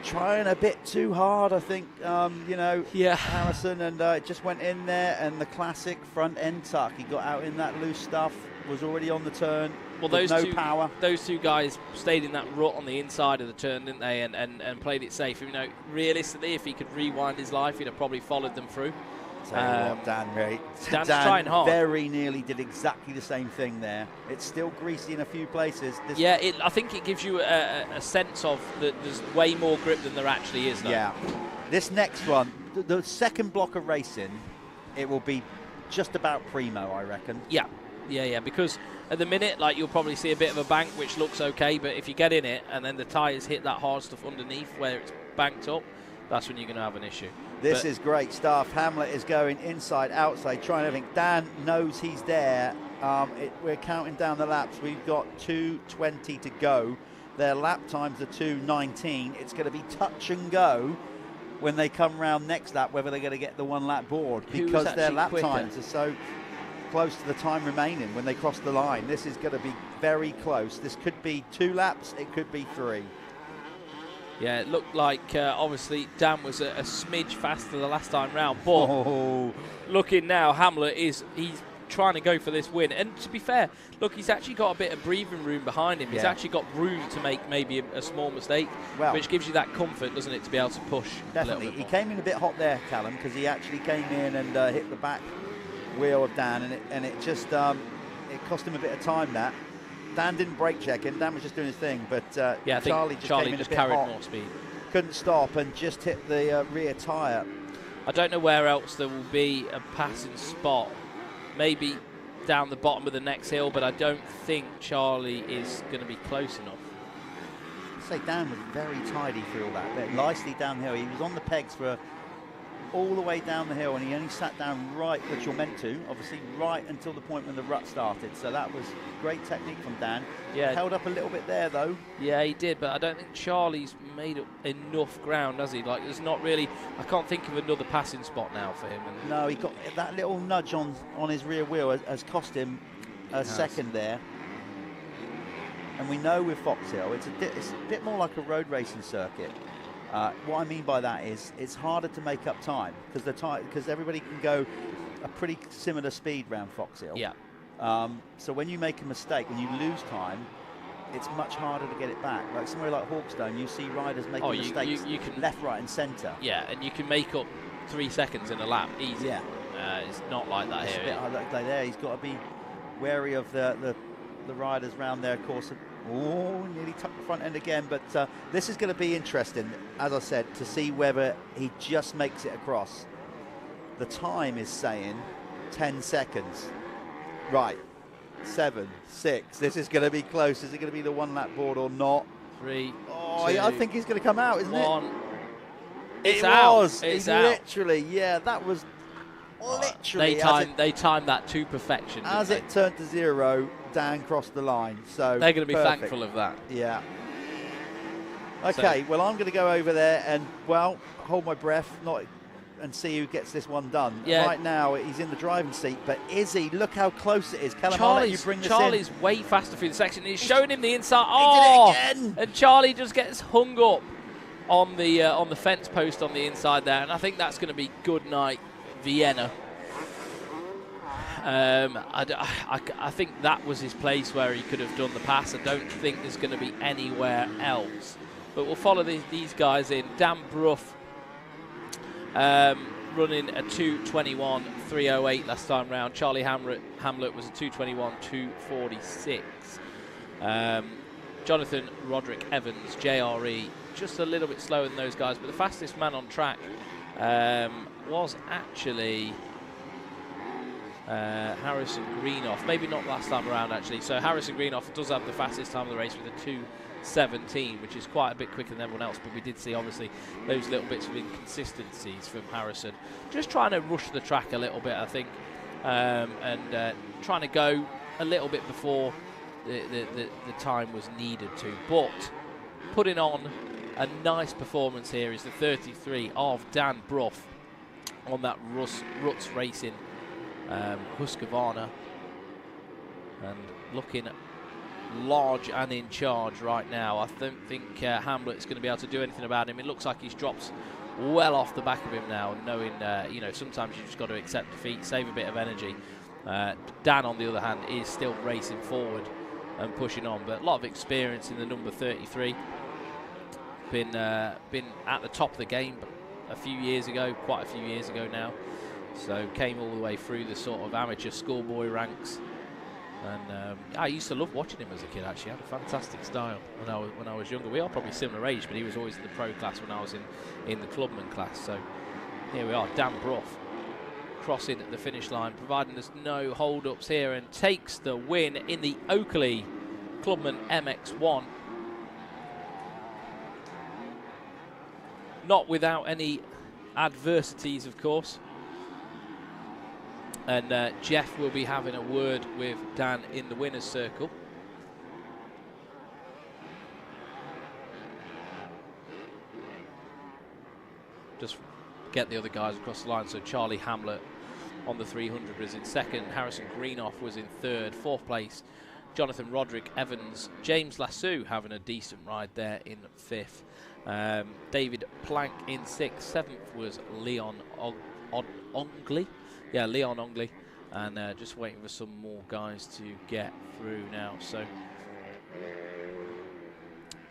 Trying a bit too hard, I think, you know, yeah. Harrison, and it just went in there, and the classic front end tuck. He got out in that loose stuff, was already on the turn. Well, those two guys stayed in that rut on the inside of the turn, didn't they, and played it safe. You know, realistically, if he could rewind his life, he'd have probably followed them through. Dan's trying hard. Very nearly did exactly the same thing there. It's still greasy in a few places. I think it gives you a sense of that there's way more grip than there actually is. Though. Yeah. This next one, the second block of racing, it will be just about primo, I reckon. Yeah. Because at the minute, like, you'll probably see a bit of a bank, which looks okay, but if you get in it and then the tyres hit that hard stuff underneath where it's banked up, that's when you're going to have an issue. This is great stuff. Hamlet is going inside, outside, trying everything. Dan knows he's there. We're counting down the laps. We've got 2:20 to go. Their lap times are 2:19. It's going to be touch and go when they come round next lap, whether they're going to get the 1 lap board, because their lap times are so close to the time remaining when they cross the line. This is going to be very close. This could be 2 laps. It could be 3. Yeah, it looked like, obviously, Dan was a smidge faster the last time round. But looking now, Hamlet he's trying to go for this win. And to be fair, look, he's actually got a bit of breathing room behind him. Yeah. He's actually got room to make maybe a small mistake, which gives you that comfort, doesn't it, to be able to push. Definitely. He came in a bit hot there, Callum, because he actually came in and hit the back wheel of Dan, and it just it cost him a bit of time, that. Dan didn't brake check him. Dan was just doing his thing, but Charlie came in a bit carried hot, more speed. Couldn't stop and just hit the rear tyre. I don't know where else there will be a passing spot. Maybe down the bottom of the next hill, but I don't think Charlie is going to be close enough. I'd say Dan was very tidy through all that bit. Nicely downhill. He was on the pegs for all the way down the hill, and he only sat down right, which you're meant to, obviously, right until the point when the rut started. So that was great technique from Dan. Yeah. Held up a little bit there, though. Yeah, he did, but I don't think Charlie's made up enough ground, has he? Like, there's not really, I can't think of another passing spot now for him. And no, he got that little nudge on his rear wheel has cost him a second there. And we know with Foxhill, it's a bit more like a road racing circuit. What I mean by that is it's harder to make up time because everybody can go a pretty similar speed round Foxhill. Yeah. So when you make a mistake, when you lose time, it's much harder to get it back. Like somewhere like Hawkstone, you see riders making mistakes you can, left, right, and centre. Yeah, and you can make up 3 seconds in a lap easy. Yeah. It's not like that it's here. A bit like there. He's got to be wary of the riders round there, of course. Oh, nearly tucked the front end again, but this is going to be interesting, as I said, to see whether he just makes it across. The time is saying 10 seconds. Right, 7, 6. This is going to be close. Is it going to be the 1 lap board or not? 3. Oh, 2, I think he's going to come out, isn't 1. it? It's out. It's literally, yeah, that was literally. They timed that to perfection. As it turned to 0, Dan crossed the line. So they're going to be perfect. thankful of that. Yeah. Okay, well, I'm going to go over there and, well, hold my breath and see who gets this one done. Yeah. Right now, he's in the driving seat, but is he? Look how close it is. Callum, I'll let you bring this Charlie's in. way faster through the section. He's showing him the inside. He did it again. And Charlie just gets hung up on the fence post on the inside there, and I think that's going to be good night, Vienna. I think that was his place where he could have done the pass. I don't think there's going to be anywhere else. But we'll follow these guys in. Dan Brough running a 2:21.308 last time round. Charlie Hamlet was a 2:21.246. Jonathan Roderick Evans, JRE, just a little bit slower than those guys, but the fastest man on track was actually Harrison Greenough. Maybe not last time around, actually. So Harrison Greenough does have the fastest time of the race with a 2:17, which is quite a bit quicker than everyone else, but we did see, obviously, those little bits of inconsistencies from Harrison. Just trying to rush the track a little bit, I think, and trying to go a little bit before the time was needed to. But putting on a nice performance here is the 33 of Dan Brough on that Ruts Racing Husqvarna, and looking large and in charge right now. I don't think Hamlet's going to be able to do anything about him. It looks like he's dropped well off the back of him now, knowing you know, sometimes you just got to accept defeat, save a bit of energy. Dan, on the other hand, is still racing forward and pushing on, but a lot of experience in the number 33. Been at the top of the game a few years ago, quite a few years ago now. So came all the way through the sort of amateur schoolboy ranks, and I used to love watching him as a kid. Actually, had a fantastic style when I was younger. We are probably similar age, but he was always in the pro class when I was in the clubman class. So here we are, Dan Brough crossing the finish line, providing there's no hold-ups here, and takes the win in the Oakley Clubman MX1. Not without any adversities, of course. And Jeff will be having a word with Dan in the winner's circle. Just get the other guys across the line. So Charlie Hamlet on the 300 was in second. Harrison Greenough was in third. Fourth place, Jonathan Roderick Evans. James Lassou having a decent ride there in fifth. David Plank in sixth. Seventh was Leon Ongley. Yeah, Leon Ongley. And just waiting for some more guys to get through now. So,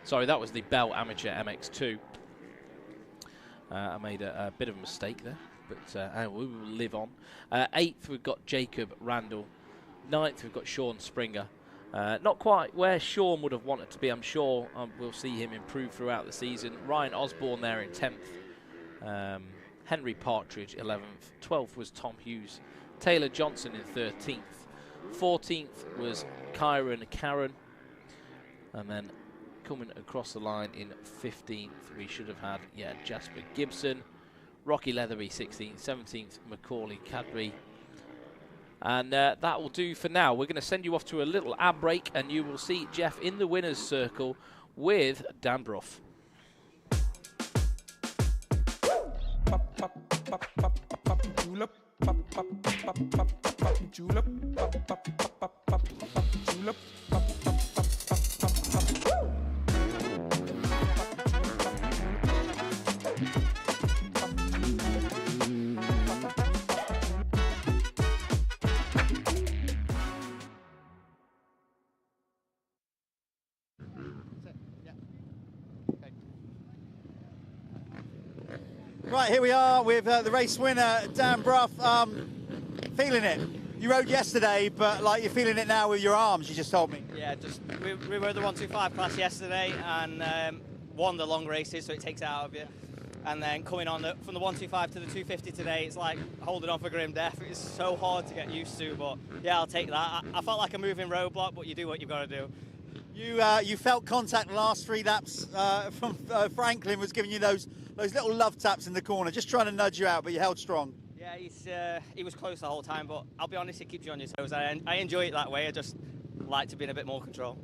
sorry, that was the Bell Amateur MX2. I made a bit of a mistake there, but we will live on. Eighth, we've got Jacob Randall. Ninth, we've got Sean Springer. Not quite where Sean would have wanted to be. I'm sure we'll see him improve throughout the season. Ryan Osborne there in 10th. Henry Partridge 11th. 12th was Tom Hughes. Taylor Johnson in 13th. 14th was Kyron Karen. And then coming across the line in 15th, we should have had, Jasper Gibson. Rocky Leatherby 16th. 17th, Macaulay Cadbury. And that will do for now. We're going to send you off to a little ad break, and you will see Jeff in the winner's circle with Dan Brough. Right, here we are with the race winner, Dan Brough. Feeling it. You rode yesterday, but like you're feeling it now with your arms, you just told me. Yeah, just we rode the 125 class yesterday and won the long races, so it takes it out of you. And then coming on from the 125 to the 250 today, it's like holding on for grim death. It's so hard to get used to, but yeah, I'll take that. I felt like a moving roadblock, but you do what you've got to do. You felt contact the last 3 laps from Franklin was giving you those little love taps in the corner, just trying to nudge you out, but you held strong. Yeah, he was close the whole time, but I'll be honest, it keeps you on your toes. I enjoy it that way. I just like to be in a bit more control.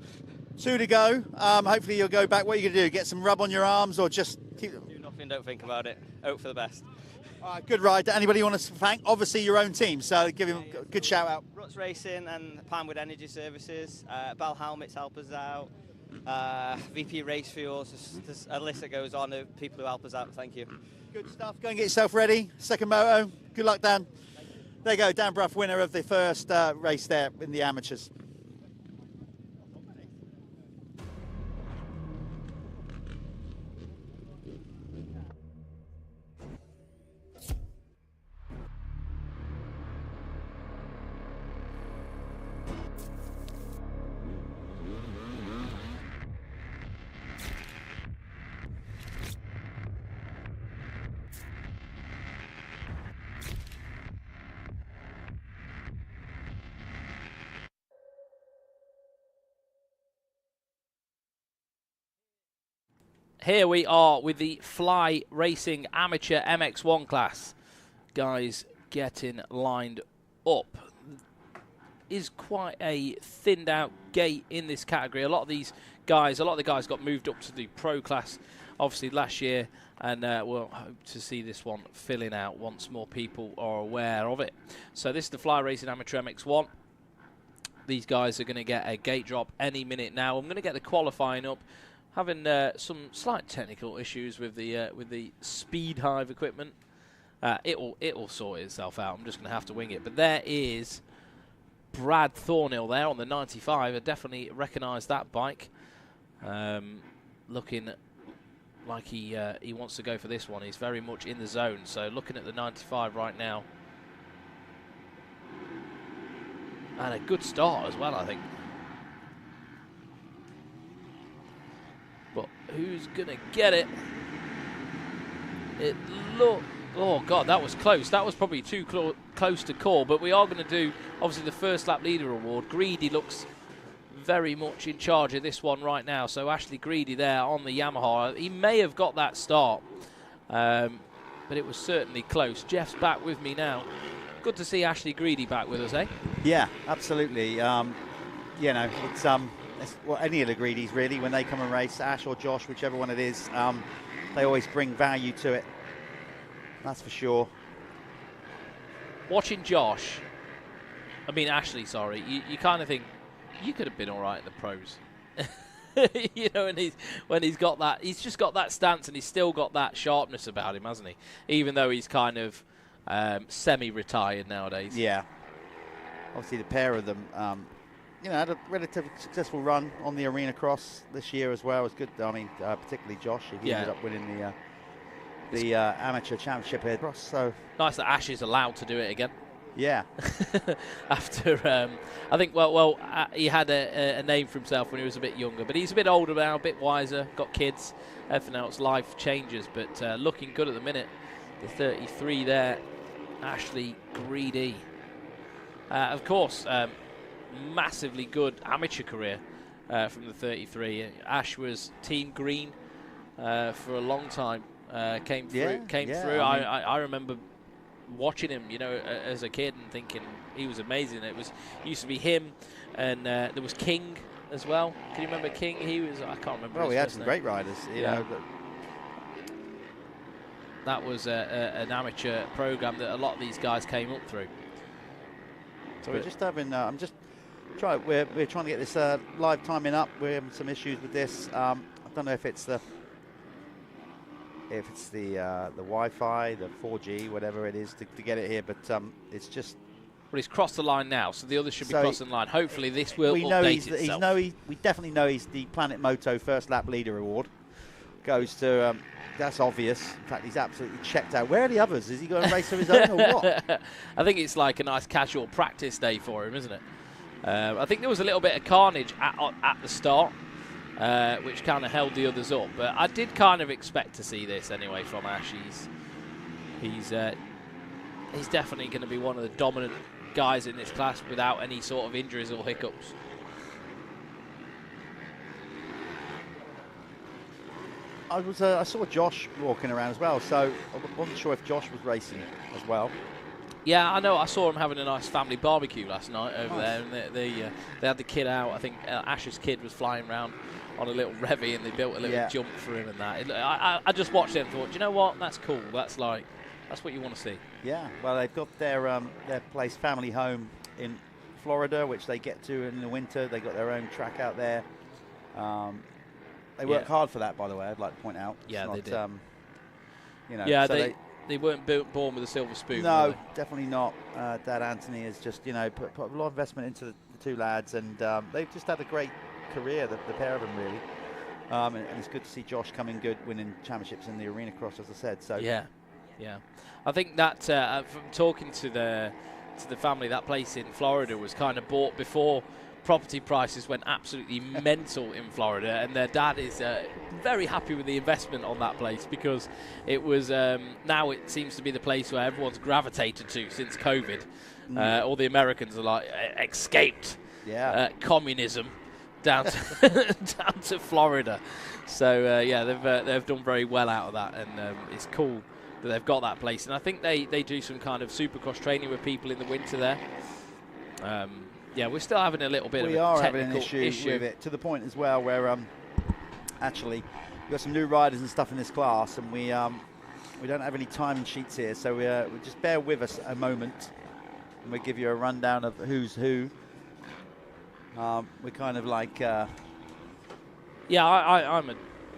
2 to go. Hopefully you'll go back. What are you going to do? Get some rub on your arms or just keep... Do nothing, don't think about it. Hope for the best. All right, good ride. Anybody you want to thank? Obviously your own team, so give him a good shout out. Ruts Racing and Pinewood Energy Services, Bell Helmets help us out, VP Race Fuels, there's a list that goes on of people who help us out. Thank you. Good stuff. Go and get yourself ready. Second moto. Good luck, Dan. There you go, Dan Bruff, winner of the first race there in the amateurs. Here we are with the Fly Racing Amateur MX1 class. Guys getting lined up. Is quite a thinned out gate in this category. A lot of the guys got moved up to the pro class obviously last year, and we'll hope to see this one filling out once more people are aware of it. So this is the Fly Racing Amateur MX1. These guys are going to get a gate drop any minute now. I'm going to get the qualifying up. Having some slight technical issues with the speed hive equipment. It'll sort itself out. I'm just going to have to wing it. But there is Brad Thornhill there on the 95. I definitely recognise that bike. Looking like he wants to go for this one. He's very much in the zone. So looking at the 95 right now. And a good start as well, I think. But who's going to get it? Oh, God, that was close. That was probably too close to call. But we are going to do, obviously, the first lap leader award. Greedy looks very much in charge of this one right now. So Ashley Greedy there on the Yamaha. He may have got that start. But it was certainly close. Jeff's back with me now. Good to see Ashley Greedy back with us, eh? Yeah, absolutely. You know, it's well, any of the Greedies really, when they come and race, Ash or Josh, whichever one it is, they always bring value to it. That's for sure. Watching Josh, I mean Ashley, sorry, you kind of think you could have been all right in the pros. You know, and when he's got that, he's just got that stance, and he's still got that sharpness about him, hasn't he? Even though he's kind of semi-retired nowadays. Yeah. Obviously, the pair of them. You know, had a relatively successful run on the Arena Cross this year as well. It was good. I mean, particularly Josh. He ended up winning the Amateur Championship here. So nice that Ash is allowed to do it again. Yeah. After, I think, he had a name for himself when he was a bit younger, but he's a bit older now, a bit wiser, got kids, everything else, life changes, but looking good at the minute. The 33 there, Ashley Greedy. Of course, massively good amateur career from the 33. Ash was Team Green for a long time. Came through. I remember watching him, you know, as a kid and thinking he was amazing. It used to be him, and there was King as well. Can you remember King? He was, I can't remember. Well, we had some great riders, you know. That was an amateur program that a lot of these guys came up through. So we're just having, I'm just trying, we're trying to get this live timing up. We're having some issues with this. I don't know if it's the Wi-Fi, the 4G, whatever it is to get it here, but it's just. Well, he's crossed the line now, so the others should be crossing the line. Hopefully this will update itself. We definitely know he's the Planet Moto First Lap Leader Award. Goes to, that's obvious. In fact, he's absolutely checked out. Where are the others? Is he going to race of his own or what? I think it's like a nice casual practice day for him, isn't it? I think there was a little bit of carnage at the start, which kind of held the others up. But I did kind of expect to see this anyway from Ash. He's definitely going to be one of the dominant guys in this class without any sort of injuries or hiccups. I saw Josh walking around as well, so I wasn't sure if Josh was racing as well. Yeah, I know. I saw him having a nice family barbecue last night over there, and they had the kid out. I think Ash's kid was flying around on a little Revy, and they built a little jump for him and that. I just watched it and thought, you know what? That's cool. That's what you want to see. Yeah. Well, they've got their place, family home in Florida, which they get to in the winter. They got their own track out there. They work hard for that, by the way. I'd like to point out. Yeah, it's not, they did. you know, yeah, so They weren't born with a silver spoon. No, definitely not. Dad Anthony has just, you know, put a lot of investment into the two lads, and they've just had a great career, the pair of them, really. And it's good to see Josh coming good, winning championships in the arena cross, as I said. So yeah. I think that from talking to the family, that place in Florida was kind of bought before property prices went absolutely mental in Florida, and their dad is very happy with the investment on that place, because it was now it seems to be the place where everyone's gravitated to since COVID. All the Americans are like escaped communism down to Florida. So yeah, they've done very well out of that, and it's cool that they've got that place. And I think they do some kind of supercross training with people in the winter there. Yeah, we're still having a little bit of a technical having an issue with it, to the point as well where actually we've got some new riders and stuff in this class, and we don't have any timing sheets here, so we just bear with us a moment, and we'll give you a rundown of who's who. We're kind of like yeah, I'm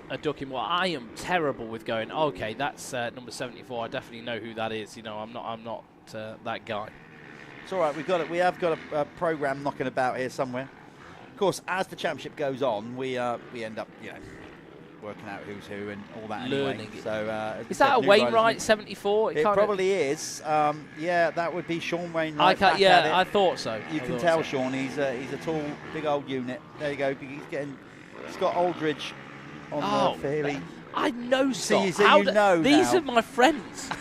a duck in what I am terrible with going, okay, that's number 74, I definitely know who that is. You know, I'm not that guy. It's all right. We have got a program knocking about here somewhere. Of course, as the championship goes on, we end up, you know, working out who's who and all that. Learning anyway. it. So is that a Wainwright 74? It probably is. Yeah, that would be Sean Wainwright. I thought so. You can tell Sean. He's a tall, big old unit. There you go. He's getting Scott Aldridge on the Philly. I know Scott. So you know these now. are my friends.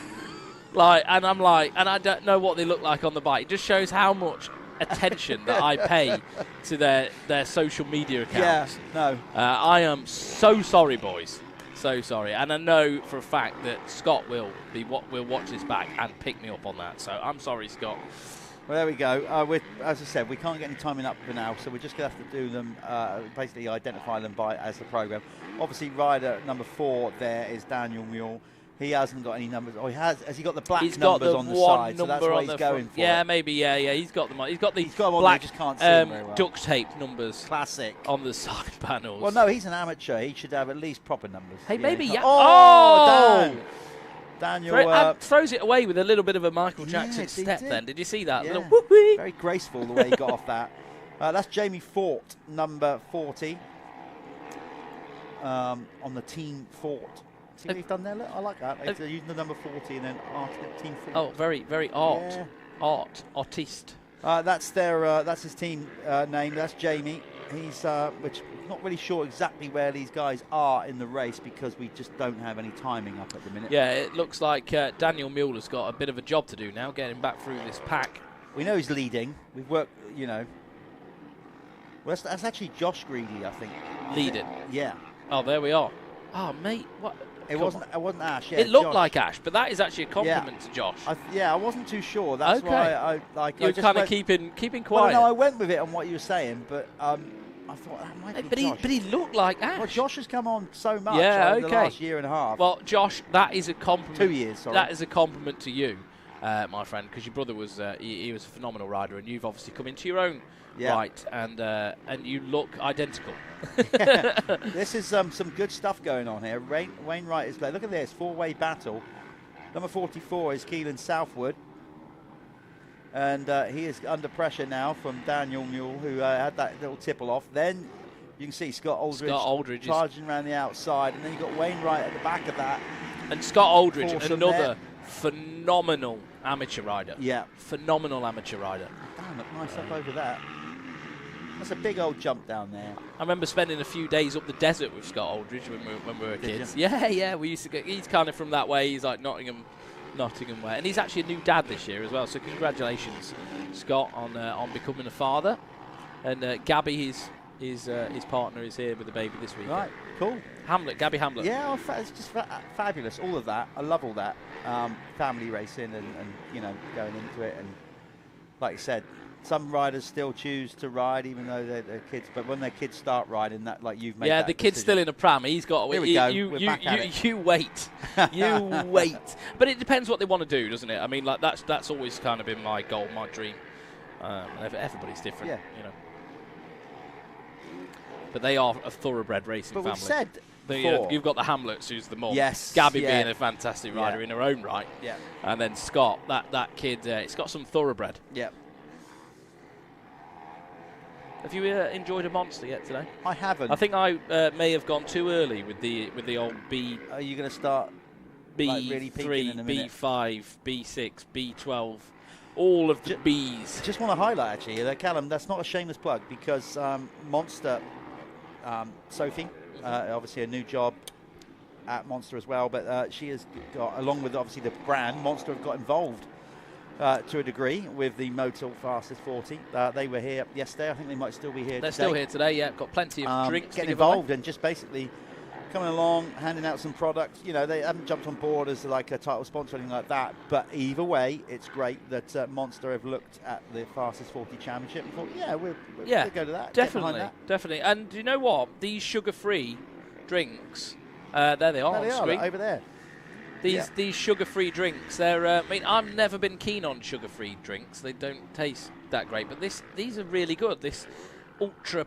And I don't know what they look like on the bike. It just shows how much attention that I pay to their social media accounts. Yeah, no. I am so sorry, boys. So sorry. And I know for a fact that Scott will watch this back and pick me up on that. So I'm sorry, Scott. Well, there we go. As I said, we can't get any timing up for now, so we're just going to have to do them, basically identify them as the program. Obviously, rider number 4 there is Daniel Mule. He hasn't got any numbers. Oh, has he got the black numbers on the side? So that's what he's going for. Yeah, maybe. Yeah. He's got them. He's got the black, just can't see them very well. Duct tape numbers. Classic on the side panels. Well, no, he's an amateur. He should have at least proper numbers. Hey, maybe. Yeah. Oh, Daniel throws it away with a little bit of a Michael Jackson step. Then did you see that? Yeah. Little whoop-wee. Very graceful the way he got off that. That's Jamie Fort, number 40, on the Team Fort. See what he's done there? Look, I like that. He's using the number 40 and then Team 40. Oh, very, very artiste. That's his team name. That's Jamie. He's which I'm not really sure exactly where these guys are in the race, because we just don't have any timing up at the minute. Yeah, it looks like Daniel Mueller's got a bit of a job to do now, getting back through this pack. We know he's leading. We've worked, you know. Well, that's actually Josh Greeley, I think. Leading. Yeah. Oh, there we are. Oh, mate, what? It wasn't Ash. Yeah, it looked Josh. like Ash, but that is actually a compliment to Josh. I wasn't too sure. That's why I like. You were kind of keeping quiet. Well, no, I went with it on what you were saying, but I thought that might be Josh. But he looked like Ash. Well, Josh has come on so much over the last year and a half. Well, Josh, that is a compliment. 2 years, sorry. That is a compliment to you, my friend, because your brother was he was a phenomenal rider, and you've obviously come into your own right, and you look identical. This is some good stuff going on here. Wainwright is playing. Look at this, 4-way battle. Number 44 is Keelan Southwood, and he is under pressure now from Daniel Mule, who had that little tipple off. Then you can see Scott Aldridge charging around the outside, and then you've got Wainwright at the back of that. And Scott Aldridge, another phenomenal amateur rider. Yeah. Phenomenal amateur rider. Damn, look nice up over that. That's a big old jump down there. I remember spending a few days up the desert with Scott Aldridge when we were kids. Yeah, we used to go. He's kind of from that way. He's like Nottingham way, and he's actually a new dad this year as well. So congratulations, Scott, on becoming a father. And Gabby, his partner, is here with the baby this week. Right, cool. Gabby Hamlet. Yeah, it's just fabulous. All of that, I love all that. Family racing and you know, going into it, and like you said, some riders still choose to ride even though they're kids, but when their kids start riding, that like you've made. Yeah, the kid's still in a pram. He's got. Here we go. You wait. You wait. But it depends what they want to do, doesn't it? I mean, like that's always kind of been my goal, my dream. Everybody's different, you know. But they are a thoroughbred racing family. But we said You've got the Hamlets, who's the mum. Yes. Gabby being a fantastic rider in her own right. Yeah. And then Scott, that kid, it's got some thoroughbred. Yeah. Have you enjoyed a monster yet today? I haven't. I think I may have gone too early with the old B. Are you going to start B3, really peaking in a minute? B5, B6, B12, all of the Bs. Just want to highlight actually that Callum, that's not a shameless plug, because Monster, Sophie, obviously a new job at Monster as well, but she has got, along with obviously the brand, Monster have got involved to a degree with the Motul Fastest 40. They were here yesterday. I think they might still be here They're today. still here today, yeah. Got plenty of drinks getting to give away. involved and just basically coming along, handing out some products. You know, they haven't jumped on board as like a title sponsor or anything like that, but either way, it's great that Monster have looked at the Fastest 40 Championship and thought, yeah, we'll go to that. Definitely. And you know what? These sugar-free drinks, there they are on screen. Over there. These sugar-free drinks, they're. I mean, I've never been keen on sugar-free drinks. They don't taste that great, but these are really good. This ultra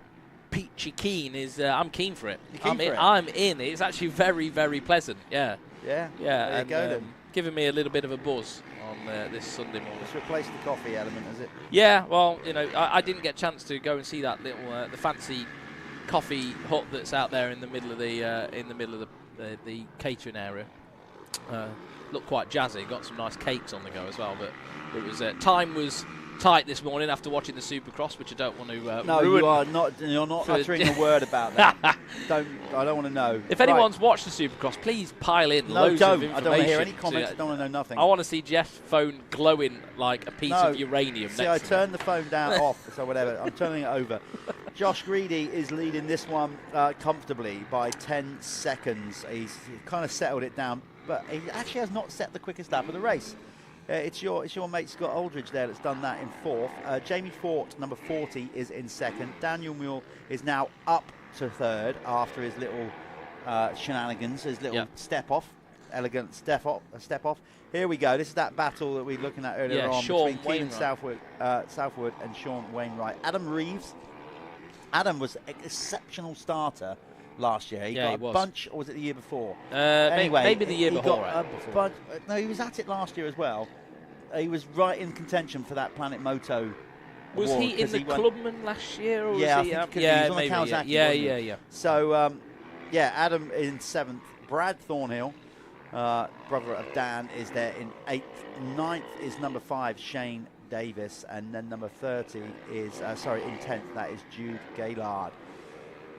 peachy keen is. I'm keen for it. I'm in. It's actually very, very pleasant. Yeah. Yeah. Yeah. There you go then. Giving me a little bit of a buzz on this Sunday morning. It's replaced the coffee element, has it? Yeah. Well, you know, I didn't get a chance to go and see that little the fancy coffee hut that's out there in the middle of the catering area. Looked quite jazzy. Got some nice cakes on the go as well. But it was time was tight this morning after watching the Supercross, which I don't want to no, ruin. you are not. You're not uttering a word about that. I don't want to know. If anyone's watched the Supercross, please pile in loads of information. I don't want to hear any comments. I don't want to know nothing. I want to see Jeff's phone glowing like a piece of uranium. See, I turned the phone down off, so whatever. I'm turning it over. Josh Greedy is leading this one comfortably by 10 seconds. He's kind of settled it down, but he actually has not set the quickest lap of the race. It's your mate Scott Aldridge there that's done that in fourth. Jamie Fort, number 40, is in second. Daniel Mule is now up to third after his little shenanigans, his little elegant step off. Here we go. This is that battle that we were looking at earlier on between Keenan Southwood and Sean Wainwright. Adam Reeves. Adam was an exceptional starter last year. He got a bunch, or was it the year before? Anyway, maybe the year before. No, he was at it last year as well. He was right in contention for that Planet Moto. Was he in the Clubman last year? Or yeah, was he, I think he was on the Kawasaki. Yeah. So, Adam in 7th. Brad Thornhill, brother of Dan, is there in 8th. 9th is number 5, Shane Davis, and then number 30 is, in 10th, that is Jude Gaillard.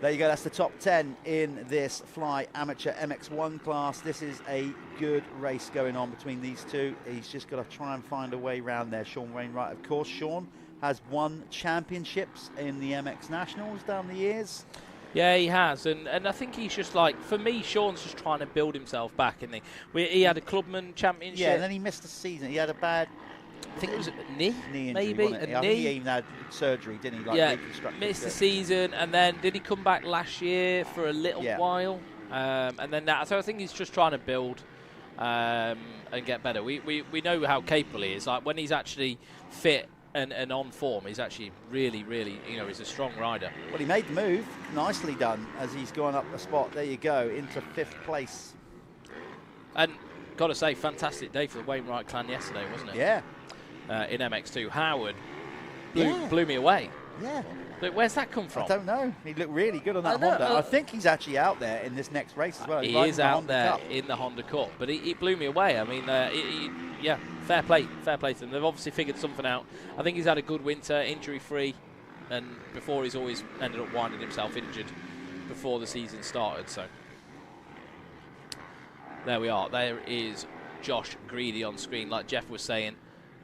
There you go, that's the top 10 in this Fly Amateur MX1 class. This is a good race going on between these two. He's just got to try and find a way around there. Sean Wainwright, of course. Sean has won championships in the MX Nationals down the years. Yeah, he has, and I think he's just like, for me, Sean's just trying to build himself back, isn't he? He had a Clubman Championship. Yeah, and then he missed the season. He had a bad... I think it was a knee injury, maybe. I think he even had surgery, didn't he? Missed the season, and then did he come back last year for a little while? And then so I think he's just trying to build and get better. We know how capable he is. Like when he's actually fit and on form, he's actually really, he's a strong rider. Well, he made the move. Nicely done as he's gone up a spot. There you go, into 5th place. And got to say, fantastic day for the Wainwright clan yesterday, wasn't it? Yeah. In MX2, Howard blew me away. Yeah. But where's that come from? I don't know. He looked really good on that Honda. I think he's actually out there in this next race as well. He is out there in the Honda Cup, but he blew me away. I mean, fair play to them. They've obviously figured something out. I think he's had a good winter, injury-free, and before he's always ended up winding himself injured before the season started. So there we are. There is Josh Greedy on screen, like Jeff was saying.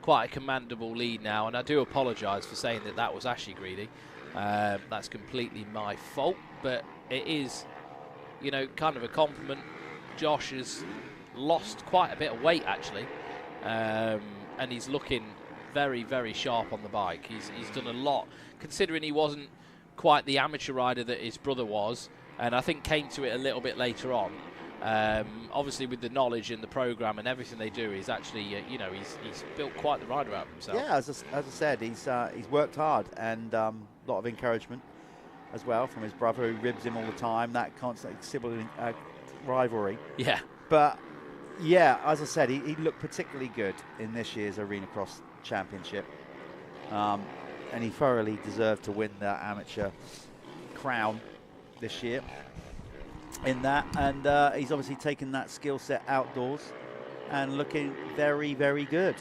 Quite a commendable lead now, and I do apologise for saying that was actually Greedy. That's completely my fault, but it is, kind of a compliment. Josh has lost quite a bit of weight, actually, and he's looking very, very sharp on the bike. He's done a lot, considering he wasn't quite the amateur rider that his brother was, and I think came to it a little bit later on. Obviously with the knowledge and the program and everything they do, he's actually he's built quite the rider out of himself. Yeah, as I said, he's worked hard, and a lot of encouragement as well from his brother, who ribs him all the time. That constant sibling rivalry. Yeah. But yeah, as I said, he looked particularly good in this year's Arena Cross Championship, and he thoroughly deserved to win the amateur crown this year in that. And he's obviously taken that skill set outdoors and looking very, very good.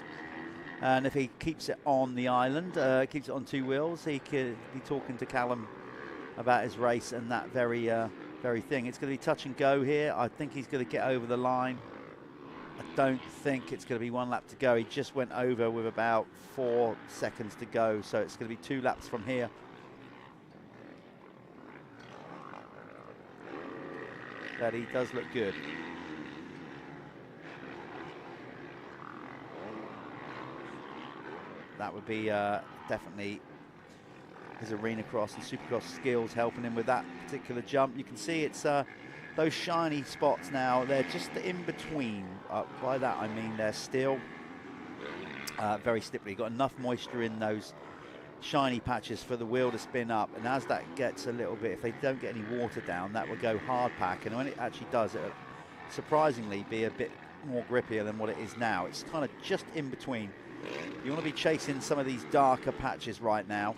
And if he keeps it on the island, keeps it on two wheels, he could be talking to Callum about his race and that very thing. It's going to be touch and go here. I think he's going to get over the line. I don't think it's going to be one lap to go. He just went over with about 4 seconds to go, so it's going to be 2 laps from here. But he does look good. That would be definitely his Arena Cross and Supercross skills helping him with that particular jump. You can see it's those shiny spots now, they're just in between. By that I mean they're still very slippery. Got enough moisture in those shiny patches for the wheel to spin up, and as that gets a little bit, if they don't get any water down, that will go hard pack, and when it actually does, it'll surprisingly be a bit more grippier than what it is now. It's kind of just in between. You want to be chasing some of these darker patches right now.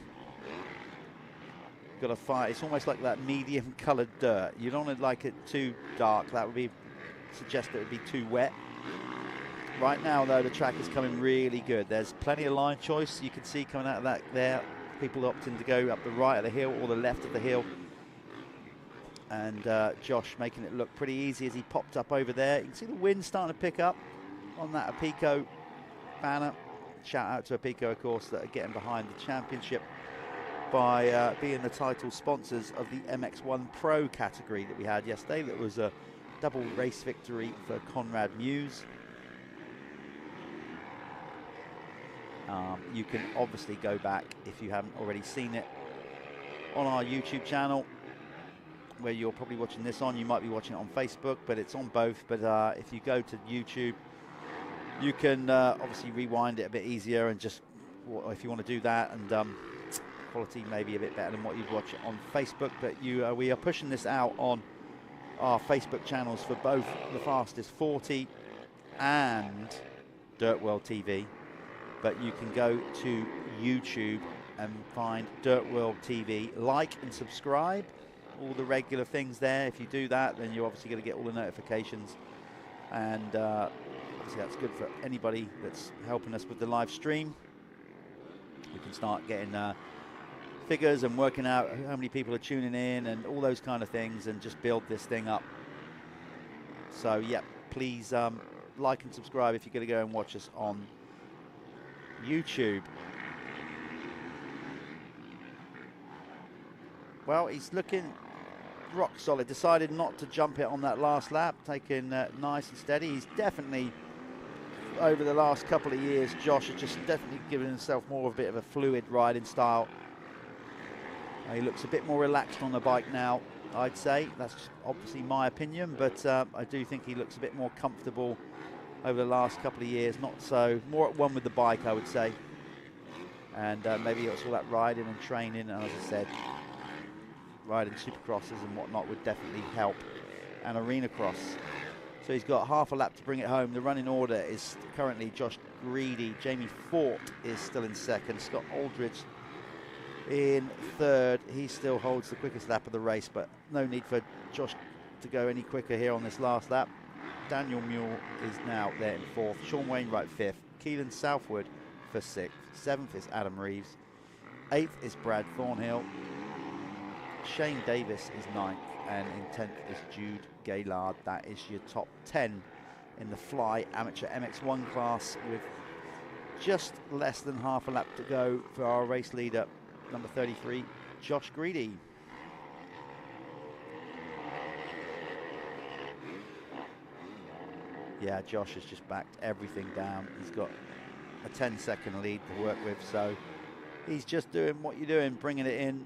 Got to fight. It's almost like that medium coloured dirt. You don't want to like it too dark. That would be suggest it would be too wet. Right now, though, the track is coming really good. There's plenty of line choice you can see coming out of that there. People opting to go up the right of the hill or the left of the hill. And Josh making it look pretty easy as he popped up over there. You can see the wind starting to pick up on that Apico banner. Shout out to Apico, of course, that are getting behind the championship by being the title sponsors of the MX1 Pro category that we had yesterday. That was a double race victory for Conrad Muse. You can obviously go back, if you haven't already seen it, on our YouTube channel, where you're probably watching this on. You might be watching it on Facebook, but it's on both. But if you go to YouTube, you can obviously rewind it a bit easier, and just, if you want to do that, and quality maybe a bit better than what you'd watch it on Facebook. But we are pushing this out on our Facebook channels for both the Fastest 40 and DirtWorld-TV. But you can go to YouTube and find DirtWorld-TV, like and subscribe, all the regular things there. If you do that, then you're obviously going to get all the notifications, and obviously that's good for anybody that's helping us with the live stream. We can start getting figures and working out how many people are tuning in and all those kind of things, and just build this thing up. So yeah, please like and subscribe if you're going to go and watch us on YouTube. Well, he's looking rock solid. Decided not to jump it on that last lap, taking nice and steady. He's definitely, over the last couple of years, Josh has just definitely given himself more of a bit of a fluid riding style. He looks a bit more relaxed on the bike now, I'd say. That's obviously my opinion, but I do think he looks a bit more comfortable over the last couple of years. Not so, more at one with the bike, I would say. And maybe it's all that riding and training, and as I said, riding supercrosses and whatnot would definitely help, and Arena Cross. So he's got half a lap to bring it home. The running order is currently Josh Greedy, Jamie Fort is still in second, Scott Aldridge in third. He still holds the quickest lap of the race, but no need for Josh to go any quicker here on this last lap. Daniel Mule is now there in fourth, Sean Wainwright fifth, Keelan Southwood for sixth, seventh is Adam Reeves, eighth is Brad Thornhill, Shane Davis is ninth, and in 10th is Jude Gaylard. That is your top 10 in the Fly Amateur MX1 class, with just less than half a lap to go for our race leader, number 33, Josh Greedy. Yeah, Josh has just backed everything down. He's got a 10-second lead to work with, so he's just doing what you're doing, bringing it in,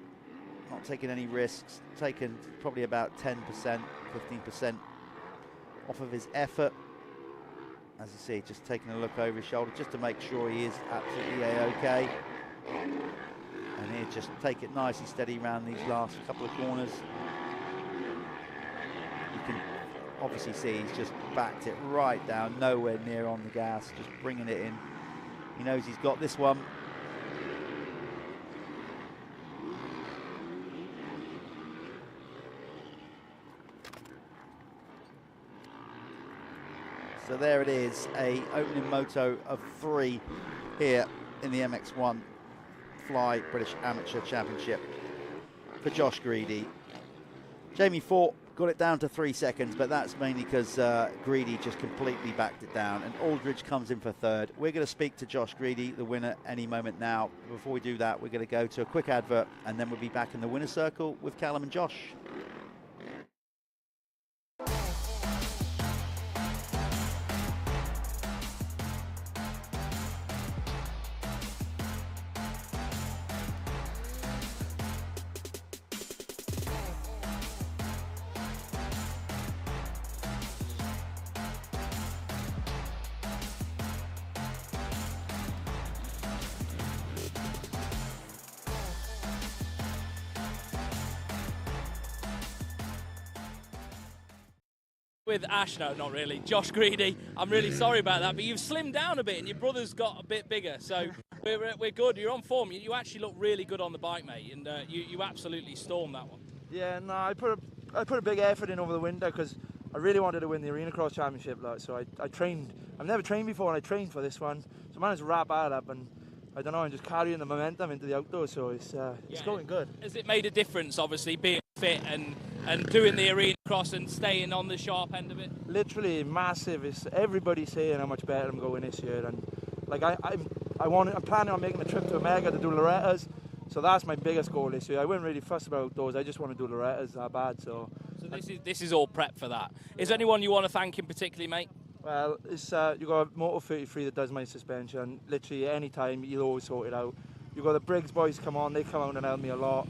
not taking any risks, taking probably about 10%, 15% off of his effort. As you see, just taking a look over his shoulder just to make sure he is absolutely A-OK. And He'll just take it nice and steady around these last couple of corners. You can obviously see he's just backed it right down, nowhere near on the gas, just bringing it in. He knows he's got this one. So there it is, a opening moto of 3 here in the MX1 Fly British Amateur Championship for Josh Greedy. Jamie Fort got it down to 3 seconds, but that's mainly because Greedy just completely backed it down, and Aldridge comes in for 3rd. We're going to speak to Josh Greedy, the winner, any moment now. Before we do that, we're going to go to a quick advert, and then we'll be back in the winner's circle with Callum and Josh. With Ash, no, not really. Josh Greedy, I'm really sorry about that, but you've slimmed down a bit and your brother's got a bit bigger, so we're good. You're on form. You actually look really good on the bike, mate, and you absolutely stormed that one. Yeah, no, I put a big effort in over the winter because I really wanted to win the Arena Cross Championship, like, so I trained. I've never trained before, and I trained for this one, so I managed to wrap that up, and I don't know, I'm just carrying the momentum into the outdoors, so it's going good. Has it made a difference, obviously, being fit and doing the Arena Cross and staying on the sharp end of it? Literally massive. It's everybody's saying how much better I'm going this year, and like I'm planning on making a trip to America to do Loretta's, so that's my biggest goal this year. I wouldn't really fuss about outdoors. I just want to do Loretta's that bad. So this is all prep for that. Is there anyone you want to thank in particularly, mate? Well, it's you got Motul 33 that does my suspension. Literally any time you'll always sort it out. You got the Briggs boys come on. They come out and help me a lot.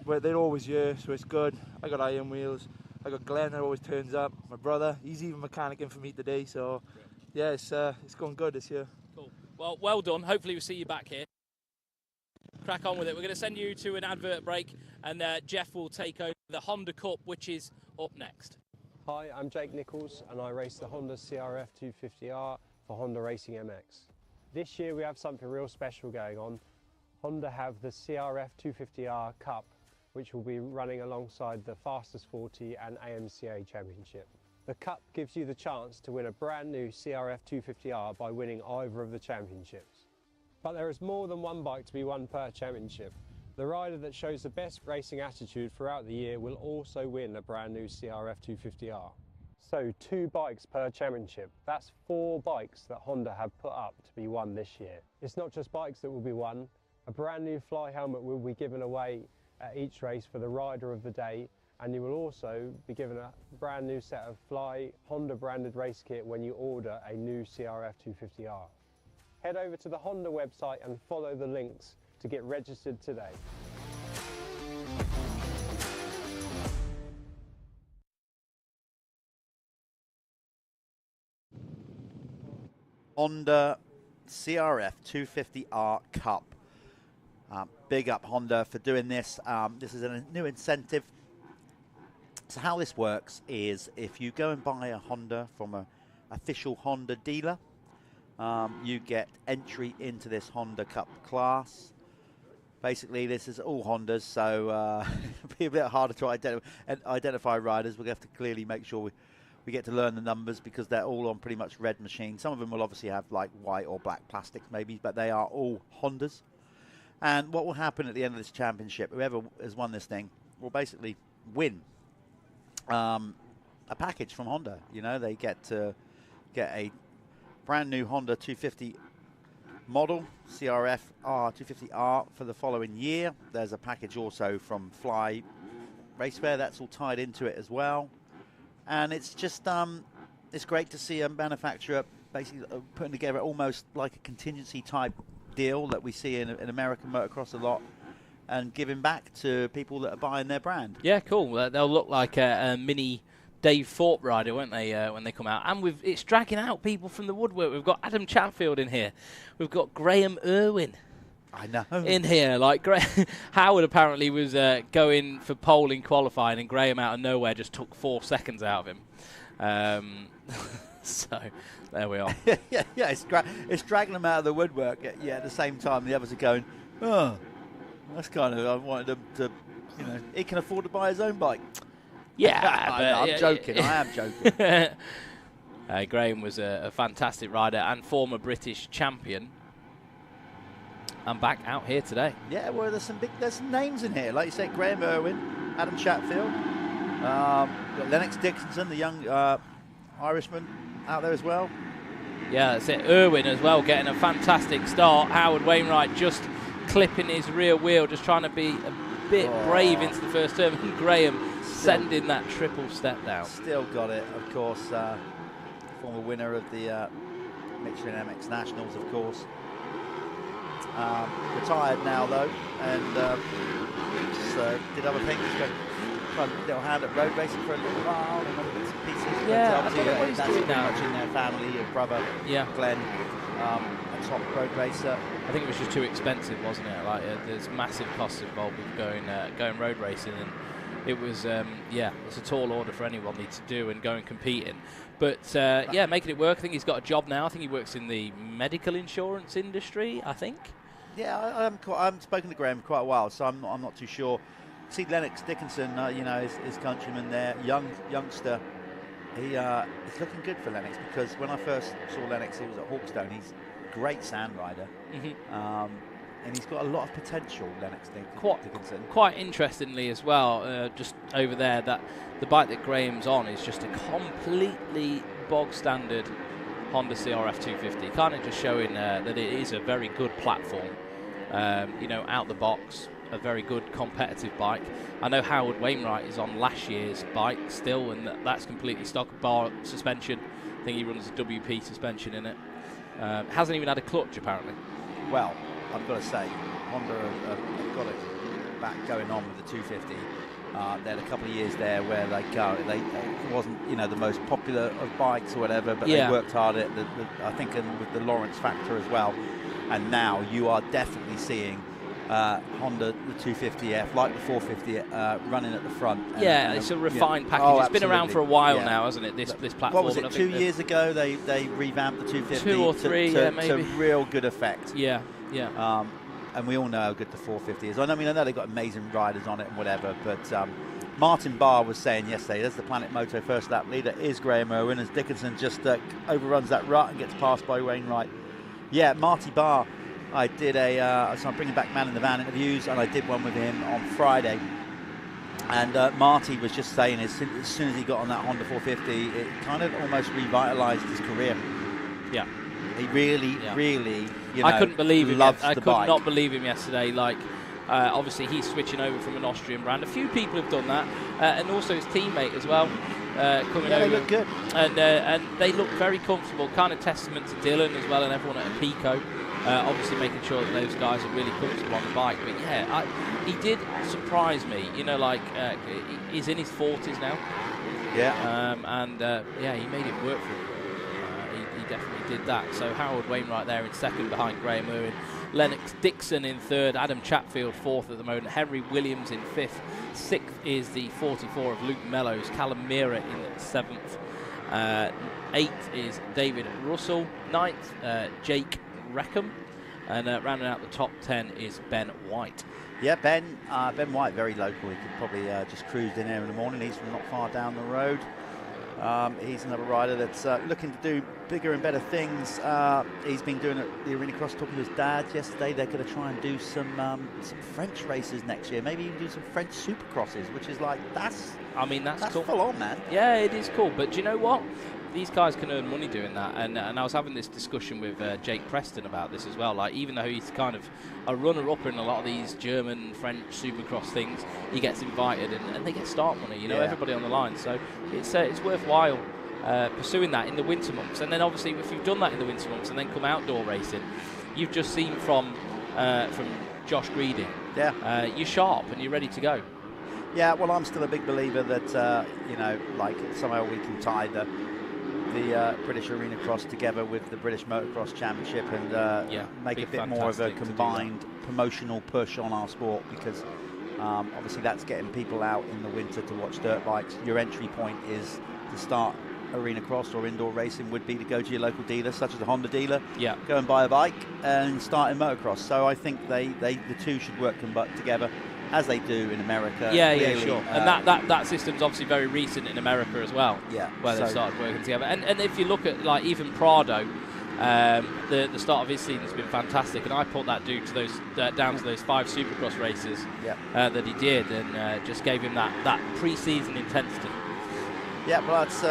But they're always here, so it's good. I got iron wheels. I got Glenn that always turns up. My brother, he's even mechanicking for me today. So, yeah, it's going good this year. Cool. Well done. Hopefully we'll see you back here. Crack on with it. We're going to send you to an advert break, and Jeff will take over the Honda Cup, which is up next. Hi, I'm Jake Nichols, and I race the Honda CRF 250R for Honda Racing MX. This year we have something real special going on. Honda have the CRF 250R Cup, which will be running alongside the Fastest 40 and AMCA Championship. The Cup gives you the chance to win a brand new CRF 250R by winning either of the championships. But there is more than one bike to be won per championship. The rider that shows the best racing attitude throughout the year will also win a brand new CRF 250R. So 2 bikes per championship. That's 4 bikes that Honda have put up to be won this year. It's not just bikes that will be won. A brand new Fly helmet will be given away at each race for the rider of the day, and you will also be given a brand new set of Fly Honda branded race kit when you order a new CRF 250R. Head over to the Honda website and follow the links to get registered today. Honda CRF 250R Cup. Big up Honda for doing this. This is a new incentive. So how this works is if you go and buy a Honda from an official Honda dealer, you get entry into this Honda Cup class. Basically, this is all Hondas, so it'll be a bit harder to identify riders. We'll have to clearly make sure we get to learn the numbers because they're all on pretty much red machines. Some of them will obviously have like white or black plastics maybe, but they are all Hondas. And what will happen at the end of this championship, whoever has won this thing will basically win a package from Honda. You know, they get to get a brand new Honda 250 model, CRF R250R for the following year. There's a package also from Fly Racewear that's all tied into it as well. And it's just, it's great to see a manufacturer basically putting together almost like a contingency type deal that we see in American motocross a lot, and giving back to people that are buying their brand. Yeah, cool. They'll look like a mini Dave Thorpe rider, won't they, when they come out? And it's dragging out people from the woodwork. We've got Adam Chatfield in here. We've got Graham Irwin. I know. In here, like Howard apparently was going for pole in qualifying, and Graham out of nowhere just took 4 seconds out of him. So there we are. yeah, it's dragging them out of the woodwork. Yeah, at the same time, the others are going, oh, that's kind of, I wanted him to, you know, he can afford to buy his own bike. Yeah, I'm joking. I am joking. Graham was a fantastic rider and former British champion. I'm back out here today. Yeah, well, there's some names in here. Like you said, Graham Irwin, Adam Chatfield, got Lennox Dixon, the young Irishman out there as well. Yeah, that's it. Irwin as well getting a fantastic start. Howard Wainwright just clipping his rear wheel, just trying to be a bit brave into the first turn. And Graham sending that triple step down. Still got it, of course. Former winner of the Michelin MX Nationals, of course. Retired now though, and just did other things. Tried a little hand at road racing for a little while, and other bits and pieces. Yeah, but obviously what he's that's doing pretty now. much in their family. Your brother, Glenn, a top road racer. I think it was just too expensive, wasn't it? Like there's massive costs involved with going road racing, and it was it's a tall order for anyone need to do and go and compete in. But making it work. I think he's got a job now. I think he works in the medical insurance industry, I think. Yeah, I'm spoken to Graham quite a while, so I'm not too sure. See Lennox Dickinson, his countryman there, youngster. He's looking good for Lennox, because when I first saw Lennox, he was at Hawkstone. He's a great sand rider, and he's got a lot of potential. Lennox Dickinson. Quite interestingly as well, just over there, that the bike that Graham's on is just a completely bog standard Honda CRF 250. Kind of just showing that it is a very good platform. Out the box, a very good competitive bike. I know Howard Wainwright is on last year's bike still, and that's completely stock bar suspension. I think he runs a WP suspension in it. Hasn't even had a clutch apparently. Well, I've got to say, Honda have got it back going on with the 250. They had a couple of years there where it wasn't the most popular of bikes or whatever, but they worked hard at I think with the Lawrence factor as well. And now you are definitely seeing Honda the 250F, like the 450, running at the front. It's a refined package. It's been around for a while now, hasn't it? This platform. What was it? 2 years ago they revamped the 250. 2 or 3, maybe. To real good effect. Yeah. And we all know how good the 450 is. I know they've got amazing riders on it and whatever, but Martin Barr was saying yesterday, there's the Planet Moto first lap leader is Graham Irwin, as Dickinson just overruns that rut and gets passed by Wainwright. Yeah, Marty Barr, I did so I'm bringing back Man in the Van interviews, and I did one with him on Friday. And Marty was just saying as soon as he got on that Honda 450, it kind of almost revitalised his career. Yeah. He really, I couldn't believe him. I could not believe him yesterday. Obviously, he's switching over from an Austrian brand. A few people have done that, and also his teammate as well coming over. They look good, and they look very comfortable. Kind of testament to Dylan as well, and everyone at Pico. Obviously, making sure that those guys are really comfortable on the bike. But yeah, he did surprise me. He's in his 40s now. Yeah. He made it work for him. He definitely did that. So Howard Wainwright there in second behind Graham Irwin. Lennox Dixon in third. Adam Chatfield fourth at the moment. Henry Williams in fifth. Sixth is the 44 of Luke Mellows. Callum Meara in seventh. Eighth is David Russell. Ninth, Jake Reckham. And rounding out the top 10 is Ben White. Yeah, Ben White, very local. He could probably just cruise in there in the morning. He's from not far down the road. He's another rider that's looking to do bigger and better things. He's been doing the Arena Cross, talking to his dad yesterday. They're going to try and do some French races next year. Maybe even do some French Supercrosses, which is that's cool. Full on, man. Yeah, it is cool. But do you know what? These guys can earn money doing that, and I was having this discussion with Jake Preston about this as well. Even though he's kind of a runner-up in a lot of these German, French Supercross things, he gets invited, and they get start money. Everybody on the line. So it's worthwhile pursuing that in the winter months. And then obviously, if you've done that in the winter months and then come outdoor racing, you've just seen from Josh Greedy. Yeah, you're sharp and you're ready to go. Yeah, well, I'm still a big believer that somehow we can tie the the British Arena Cross together with the British Motocross Championship and make a bit more of a combined promotional push on our sport, because obviously that's getting people out in the winter to watch dirt bikes. Your entry point is to start arena cross or indoor racing would be to go to your local dealer, such as a Honda dealer, go and buy a bike and start in motocross. So I think the two should work together, as they do in America. Yeah, sure. And that system's obviously very recent in America as well. Yeah. Where they started working together. And if you look at like even Prado, the start of his season has been fantastic, and I put that due to those down to those 5 Supercross races that he did, and just gave him that pre-season intensity. Yeah, well, that's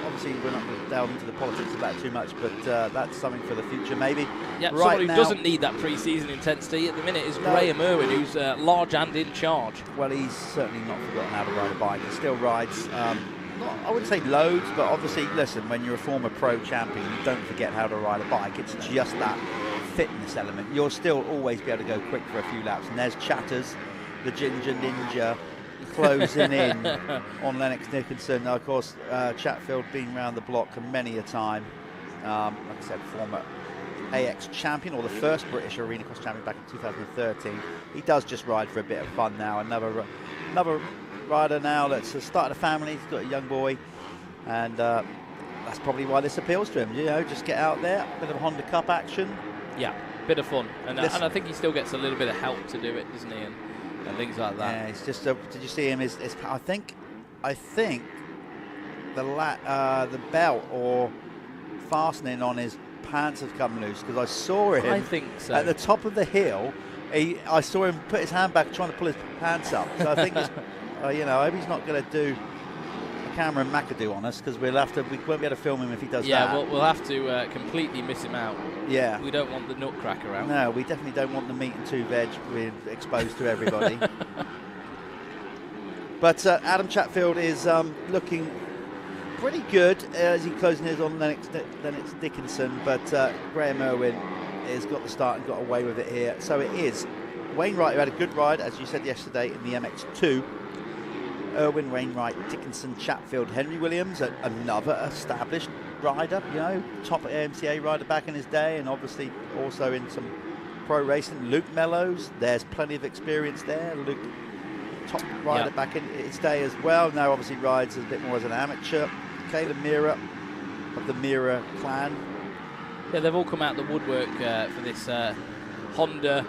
obviously we're not going to delve into the politics of that too much, but that's something for the future, maybe. Yeah, someone who doesn't need that pre-season intensity at the minute is Graham Irwin, who's large and in charge. Well, he's certainly not forgotten how to ride a bike. He still rides, I wouldn't say loads, but obviously, listen, when you're a former pro champion, you don't forget how to ride a bike. It's just that fitness element. You'll still always be able to go quick for a few laps. And there's Chatters, the Ginger Ninja, closing in on Lennox Dickinson. Now, of course, Chatfield been around the block many a time. Like I said, former AX champion, or the first British Arena Cross champion back in 2013. He does just ride for a bit of fun now. Another rider now that's started a family. He's got a young boy, and that's probably why this appeals to him. You know, just get out there, a bit of Honda Cup action. Yeah, bit of fun, and I think he still gets a little bit of help to do it, doesn't he? And things like that. Yeah, it's just. Did you see him? I think the belt or fastening on his pants has come loose, because I saw him. I think so. At the top of the hill. I saw him put his hand back trying to pull his pants up. So I think it's, I hope he's not going to do a Cameron McAdoo on us, because we won't be able to film him if he does that. Yeah, we'll have to completely miss him out. Yeah. We don't want the nutcracker out. No, we definitely don't want the meat and 2 veg exposed to everybody. But Adam Chatfield is looking pretty good as he closing his on Lennox Dickinson, but Graham Irwin has got the start and got away with it here. So it is Wainwright, who had a good ride, as you said yesterday, in the MX2. Irwin, Wainwright, Dickinson, Chatfield, Henry Williams, another established rider, top AMCA rider back in his day, and obviously also in some pro racing. Luke Mellows, there's plenty of experience there. Luke, top rider back in his day as well. Now obviously rides a bit more as an amateur. Caleb Mira of the Mira clan. Yeah, they've all come out the woodwork for this Honda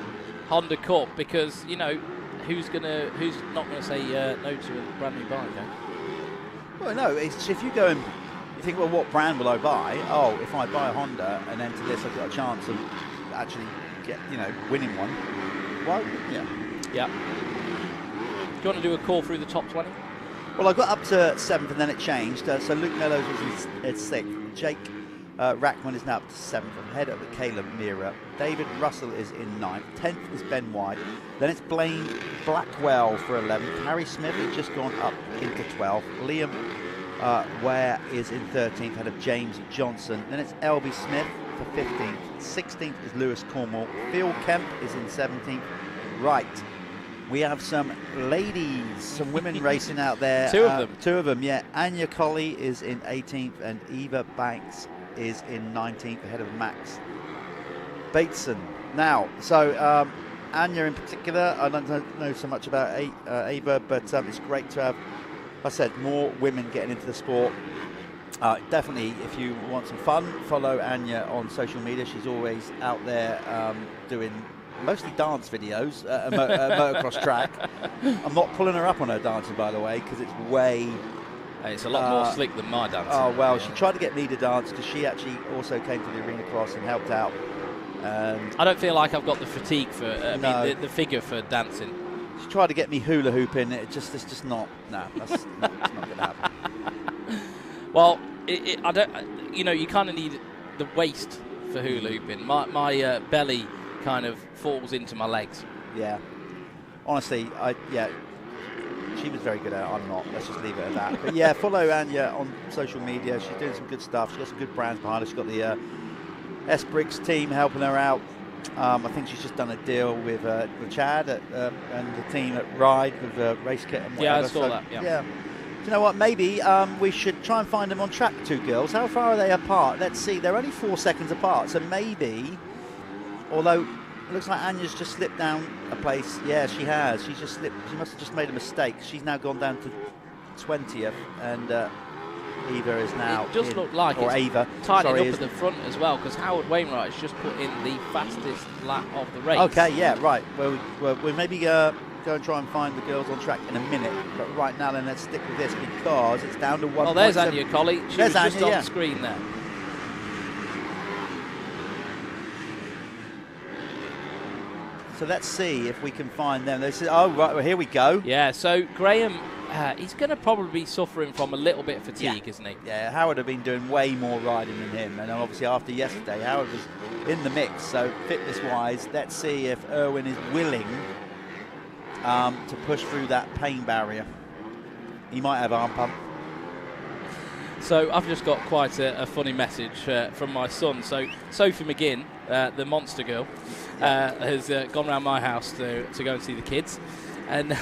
Cup, because who's not gonna say no to a brand new bike? Well, no. It's if you go and you think, well, what brand will I buy? Oh, if I buy a Honda and enter this, I've got a chance of actually winning one. Well, yeah. Do you want to do a call through the top 20? Well, I got up to 7th and then it changed. So Luke Mellows was in 6th. Jake Rackman is now up to 7th, ahead of Caleb Mira. David Russell is in 9th. 10th is Ben White. Then it's Blaine Blackwell for 11th. Harry Smith has just gone up into 12th. Liam Ware is in 13th, ahead of James Johnson. Then it's Elby Smith for 15th. 16th is Lewis Cornwall. Phil Kemp is in 17th. Right. We have some ladies, some women racing out there. Two of them, yeah. Anya Colley is in 18th, and Eva Banks is in 19th, ahead of Max Bateson. Now, so Anya in particular, I don't know so much about Eva, but it's great to have, like I said, more women getting into the sport. Definitely, if you want some fun, follow Anya on social media. She's always out there doing mostly dance videos at a motocross track. I'm not pulling her up on her dancing, by the way, because it's way... It's a lot more slick than my dancing. Oh, well, she tried to get me to dance, because she actually also came to the arena cross and helped out. And I don't feel like I've got the fatigue for, the figure for dancing. She tried to get me hula hooping. It's just not, it's not going to happen. Well, I don't, you kind of need the waist for hula hooping. My belly kind of falls into my legs. Yeah. Honestly, she was very good at it. I'm not. Let's just leave it at that. But yeah, follow Anya on social media. She's doing some good stuff. She's got some good brands behind her. She's got the S Briggs team helping her out. I think she's just done a deal with Chad and the team at Ride with Race Kit and whatever. Yeah, I saw that. Yeah. you know what? Maybe we should try and find them on track, 2 girls. How far are they apart? Let's see. They're only 4 seconds apart. So maybe, although it looks like Anya's just slipped down a place. Yeah, she has. She's just slipped. She must have just made a mistake. She's now gone down to 20th, and Eva is now. It does look like or it's Ava. tightening up at the front as well, because Howard Wainwright has just put in the fastest lap of the race. Okay, yeah, right. Well, we'll maybe go and try and find the girls on track in a minute. But right now, then let's stick with this because it's down to 1. Oh, there's Anya Colley. She was just Anya, on screen there. So let's see if we can find them. Oh, right, well, here we go. Yeah, so Graham, he's going to probably be suffering from a little bit of fatigue, isn't he? Yeah, Howard have been doing way more riding than him. And obviously after yesterday, Howard was in the mix. So fitness-wise, let's see if Erwin is willing to push through that pain barrier. He might have arm pump. So I've just got quite a funny message from my son. So Sophie McGinn, the monster girl, has gone round my house to go and see the kids. And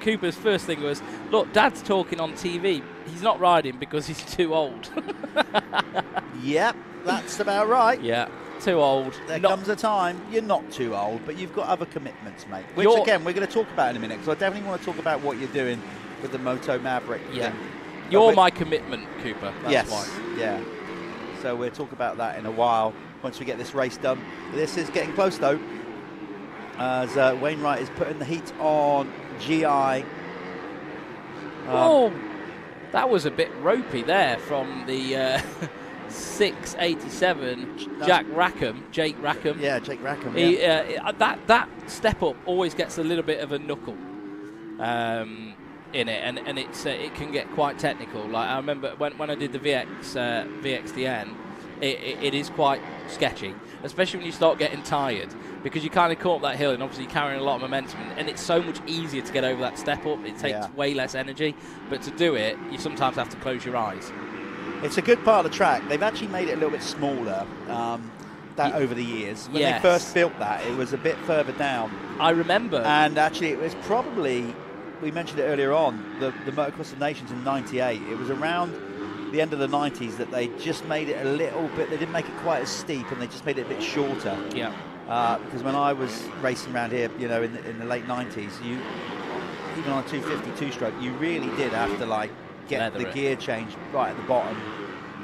Cooper's first thing was, look, Dad's talking on TV. He's not riding because he's too old. Yep, that's about right. Yeah, too old. There comes a time you're not too old, but you've got other commitments, mate. Which, again, we're going to talk about in a minute, because I definitely want to talk about what you're doing with the Moto Maverick. Yeah. You're my commitment, Cooper. That's yes, why. Yeah. So we'll talk about that in a while once we get this race done. This is getting close, though, as Wainwright is putting the heat on GI. Oh, that was a bit ropey there from the 687 Jake Rackham. Yeah, Jake Rackham. That step up always gets a little bit of a knuckle in it, and it can get quite technical. Like I remember when I did the VXDN, it is quite sketchy, especially when you start getting tired, because you kind of come up that hill and obviously you're carrying a lot of momentum, and it's so much easier to get over that step up. It takes way less energy, but to do it, you sometimes have to close your eyes. It's a good part of the track. They've actually made it a little bit smaller over the years. When they first built that, it was a bit further down. I remember. And actually, it was probably, we mentioned it earlier on, the Motocross of Nations in '98. It was around the end of the 90s that they just made it a little bit, they didn't make it quite as steep, and they just made it a bit shorter. Yeah. Because when I was racing around here, you know, in the late 90s, even on a 250 two-stroke, you really did have to get the gear change right at the bottom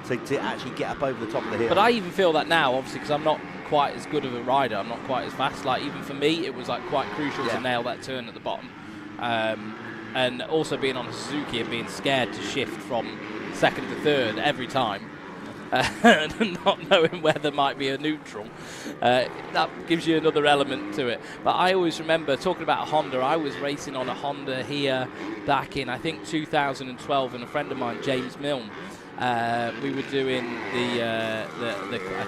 to actually get up over the top of the hill. But I even feel that now, obviously, because I'm not quite as good of a rider, I'm not quite as fast. Like even for me, it was quite crucial to nail that turn at the bottom. And also being on a Suzuki and being scared to shift from second to third every time, and not knowing where there might be a neutral, that gives you another element to it. But I always remember, talking about a Honda, I was racing on a Honda here back in, I think, 2012, and a friend of mine, James Milne, we were doing a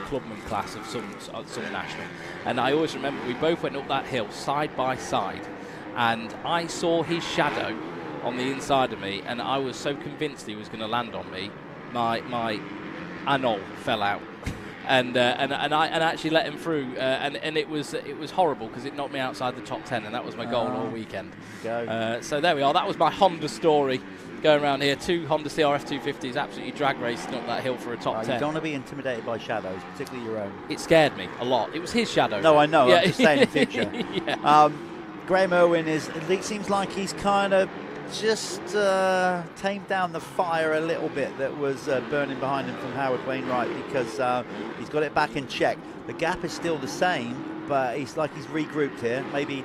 Clubman class of some national, and I always remember we both went up that hill side by side, and I saw his shadow on the inside of me, and I was so convinced he was going to land on me. My anole fell out, and I actually let him through, and it was horrible because it knocked me outside the top 10, and that was my goal all weekend. So there we are. That was my Honda story going around here. 2 Honda CRF 250s absolutely drag racing up that hill for a top 10. You don't want to be intimidated by shadows, particularly your own. It scared me a lot. It was his shadow. No, I know. I'm just saying in the future. Yeah. Graham Erwin it seems like he's kind of just tamed down the fire a little bit that was burning behind him from Howard Wainwright, because he's got it back in check. The gap is still the same, but he's regrouped here. Maybe he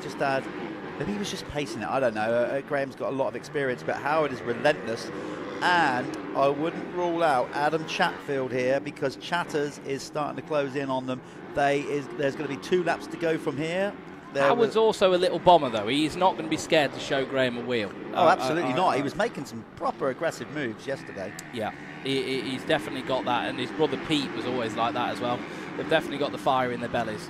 was just pacing it. I don't know. Graham's got a lot of experience, but Howard is relentless. And I wouldn't rule out Adam Chatfield here, because Chatters is starting to close in on them. There's going to be 2 laps to go from here. Howard's also a little bomber, though. He's not going to be scared to show Graham a wheel. Oh, absolutely not. He was making some proper aggressive moves yesterday. Yeah, he's definitely got that, and his brother Pete was always like that as well. They've definitely got the fire in their bellies.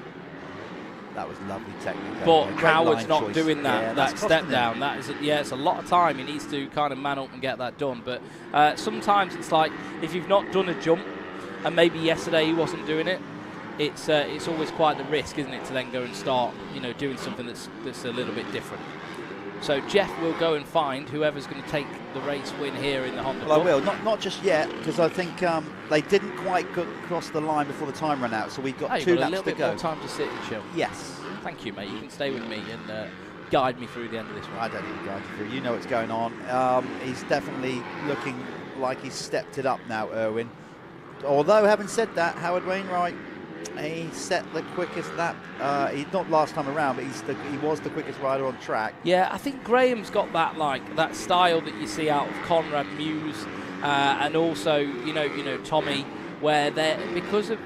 That was lovely technique. But Howard's not doing that. That step down. That is, it's a lot of time. He needs to kind of man up and get that done. But sometimes it's like, if you've not done a jump, and maybe yesterday he wasn't doing it, it's always quite the risk, isn't it, to then go and start, doing something that's a little bit different. So Jeff will go and find whoever's going to take the race win here in the Honda Well, Cup. I will. Not just yet, because I think they didn't quite cross the line before the time ran out, so we've got Oh, you've 2 got a laps little to bit go. more time to sit and chill. Yes. Thank you, mate. You can stay with me and guide me through the end of this one. I don't need to guide you through. You know what's going on. He's definitely looking like he's stepped it up now, Irwin. Although, having said that, Howard Wainwright, he set the quickest lap. He's not last time around, but he was the quickest rider on track. Yeah, I think Graham's got that style that you see out of Conrad Muse, and also you know Tommy, where they're, because of,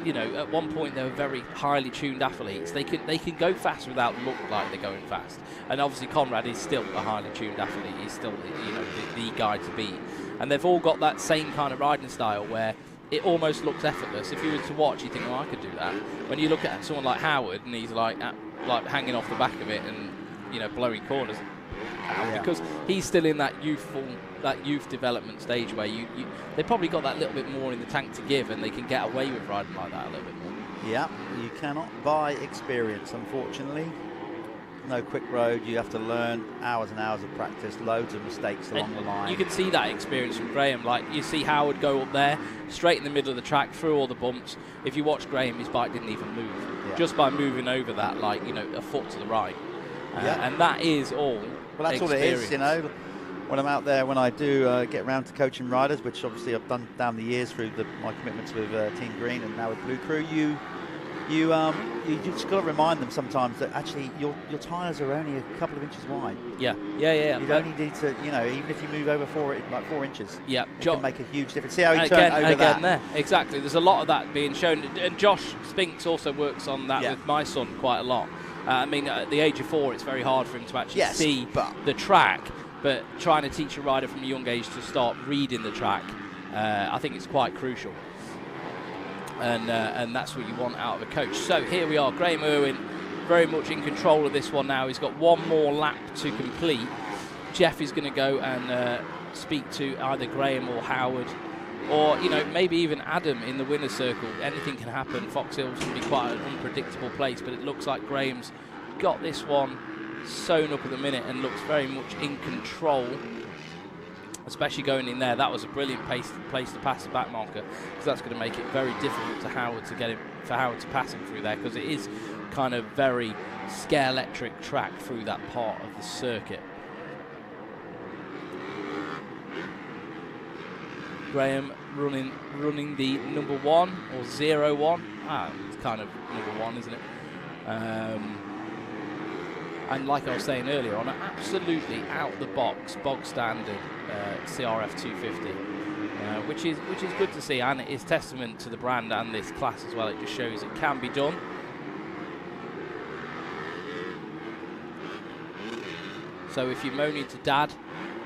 at one point they were very highly tuned athletes. They can go fast without look like they're going fast. And obviously Conrad is still a highly tuned athlete. He's still the guy to beat. And they've all got that same kind of riding style where it almost looks effortless. If you were to watch, you think, oh, I could do that. When you look at someone like Howard and he's like hanging off the back of it and blowing corners, because he's still in that youth development stage where they probably got that little bit more in the tank to give, and they can get away with riding like that a little bit more. Yeah, you cannot buy experience, unfortunately. No quick road. You have to learn hours and hours of practice, loads of mistakes along the line. You can see that experience from Graham. Like, you see Howard go up there, straight in the middle of the track, through all the bumps. If you watch Graham, his bike didn't even move. Yeah. Just by moving over that, a foot to the right. And that is all. Well, that's experience. all it is, When I'm out there, when I do get around to coaching riders, which obviously I've done down the years through my commitments with Team Green and now with Blue Crew, you just got to remind them sometimes that actually your tyres are only a couple of inches wide. Yeah. You only need to, even if you move over 4 inches, yeah, it can make a huge difference. See how he turned over that. There, exactly. There's a lot of that being shown, and Josh Spinks also works on that with my son quite a lot. At the age of 4, it's very hard for him to actually see the track, but trying to teach a rider from a young age to start reading the track, I think it's quite crucial. And that's what you want out of a coach. So here we are, Graham Irwin very much in control of this one now. He's got one more lap to complete. Jeff is going to go and speak to either Graham or Howard, or maybe even Adam in the winner's circle. Anything can happen. Foxhill's going to be quite an unpredictable place, but it looks like Graham's got this one sewn up at the minute and looks very much in control. Especially going in there, that was a brilliant place to pass the back marker, because that's going to make it very difficult for Howard to pass him through there, because it is kind of very scare-electric track through that part of the circuit. Graham running the number 1 or 0-1. It's kind of number 1, isn't it? And like I was saying earlier, on an absolutely out-the-box, bog-standard CRF 250, which is good to see, and it is testament to the brand and this class as well. It just shows it can be done. So if you're moaning to Dad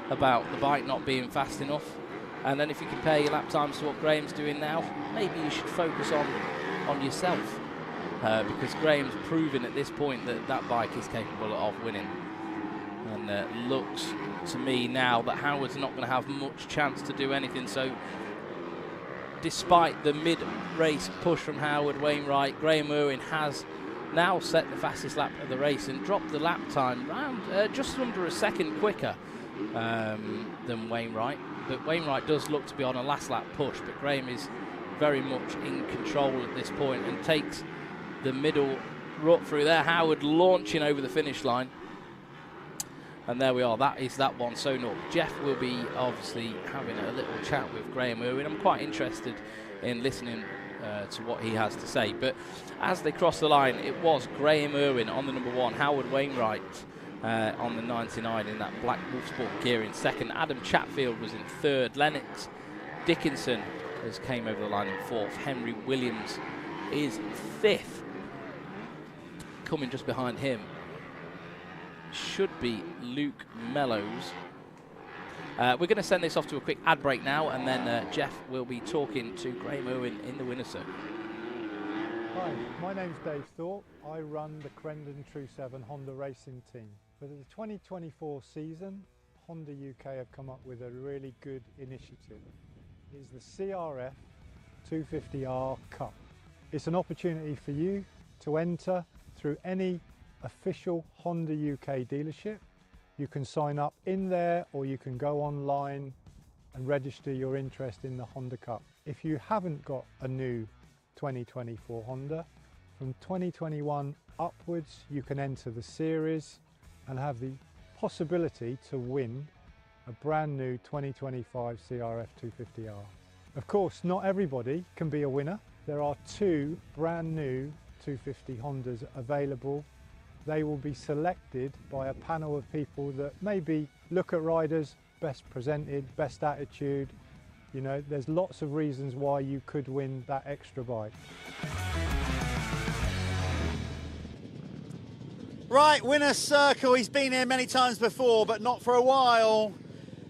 about the bike not being fast enough, and then if you compare your lap times to what Graham's doing now, maybe you should focus on yourself. Because Graham's proven at this point that bike is capable of winning. And looks to me now that Howard's not going to have much chance to do anything. So despite the mid-race push from Howard Wainwright, Graham Irwin has now set the fastest lap of the race and dropped the lap time around just under a second quicker than Wainwright. But Wainwright does look to be on a last lap push, but Graham is very much in control at this point and takes the middle rut through there. Howard launching over the finish line. And there we are. That is that one sewn up. Jeff will be obviously having a little chat with Graham Irwin. I'm quite interested in listening to what he has to say. But as they cross the line, it was Graham Irwin on the number 1, Howard Wainwright on the 99 in that black Wolfsport gear in second. Adam Chatfield was in third. Lennox Dickinson has came over the line in fourth. Henry Williams is fifth. Coming just behind him should be Luke Mellows. We're going to send this off to a quick ad break now, and then Jeff will be talking to Graham Irwin in the winner's circle. Hi, my name's Dave Thorpe. I run the Crendon True 7 Honda racing team. For the 2024 season, Honda UK have come up with a really good initiative. It's the CRF 250R Cup. It's an opportunity for you to enter through any official Honda UK dealership You can sign up in there, or you can go online and register your interest in the Honda Cup. If you haven't got a new 2024 Honda, from 2021 upwards you can enter the series and have the possibility to win a brand new 2025 CRF 250R. Of course, not everybody can be a winner. There are 2 brand new 250 Hondas available. They will be selected by a panel of people that maybe look at riders, best presented, best attitude. You know, there's lots of reasons why you could win that extra bike. Right, winner's circle. He's been here many times before, but not for a while.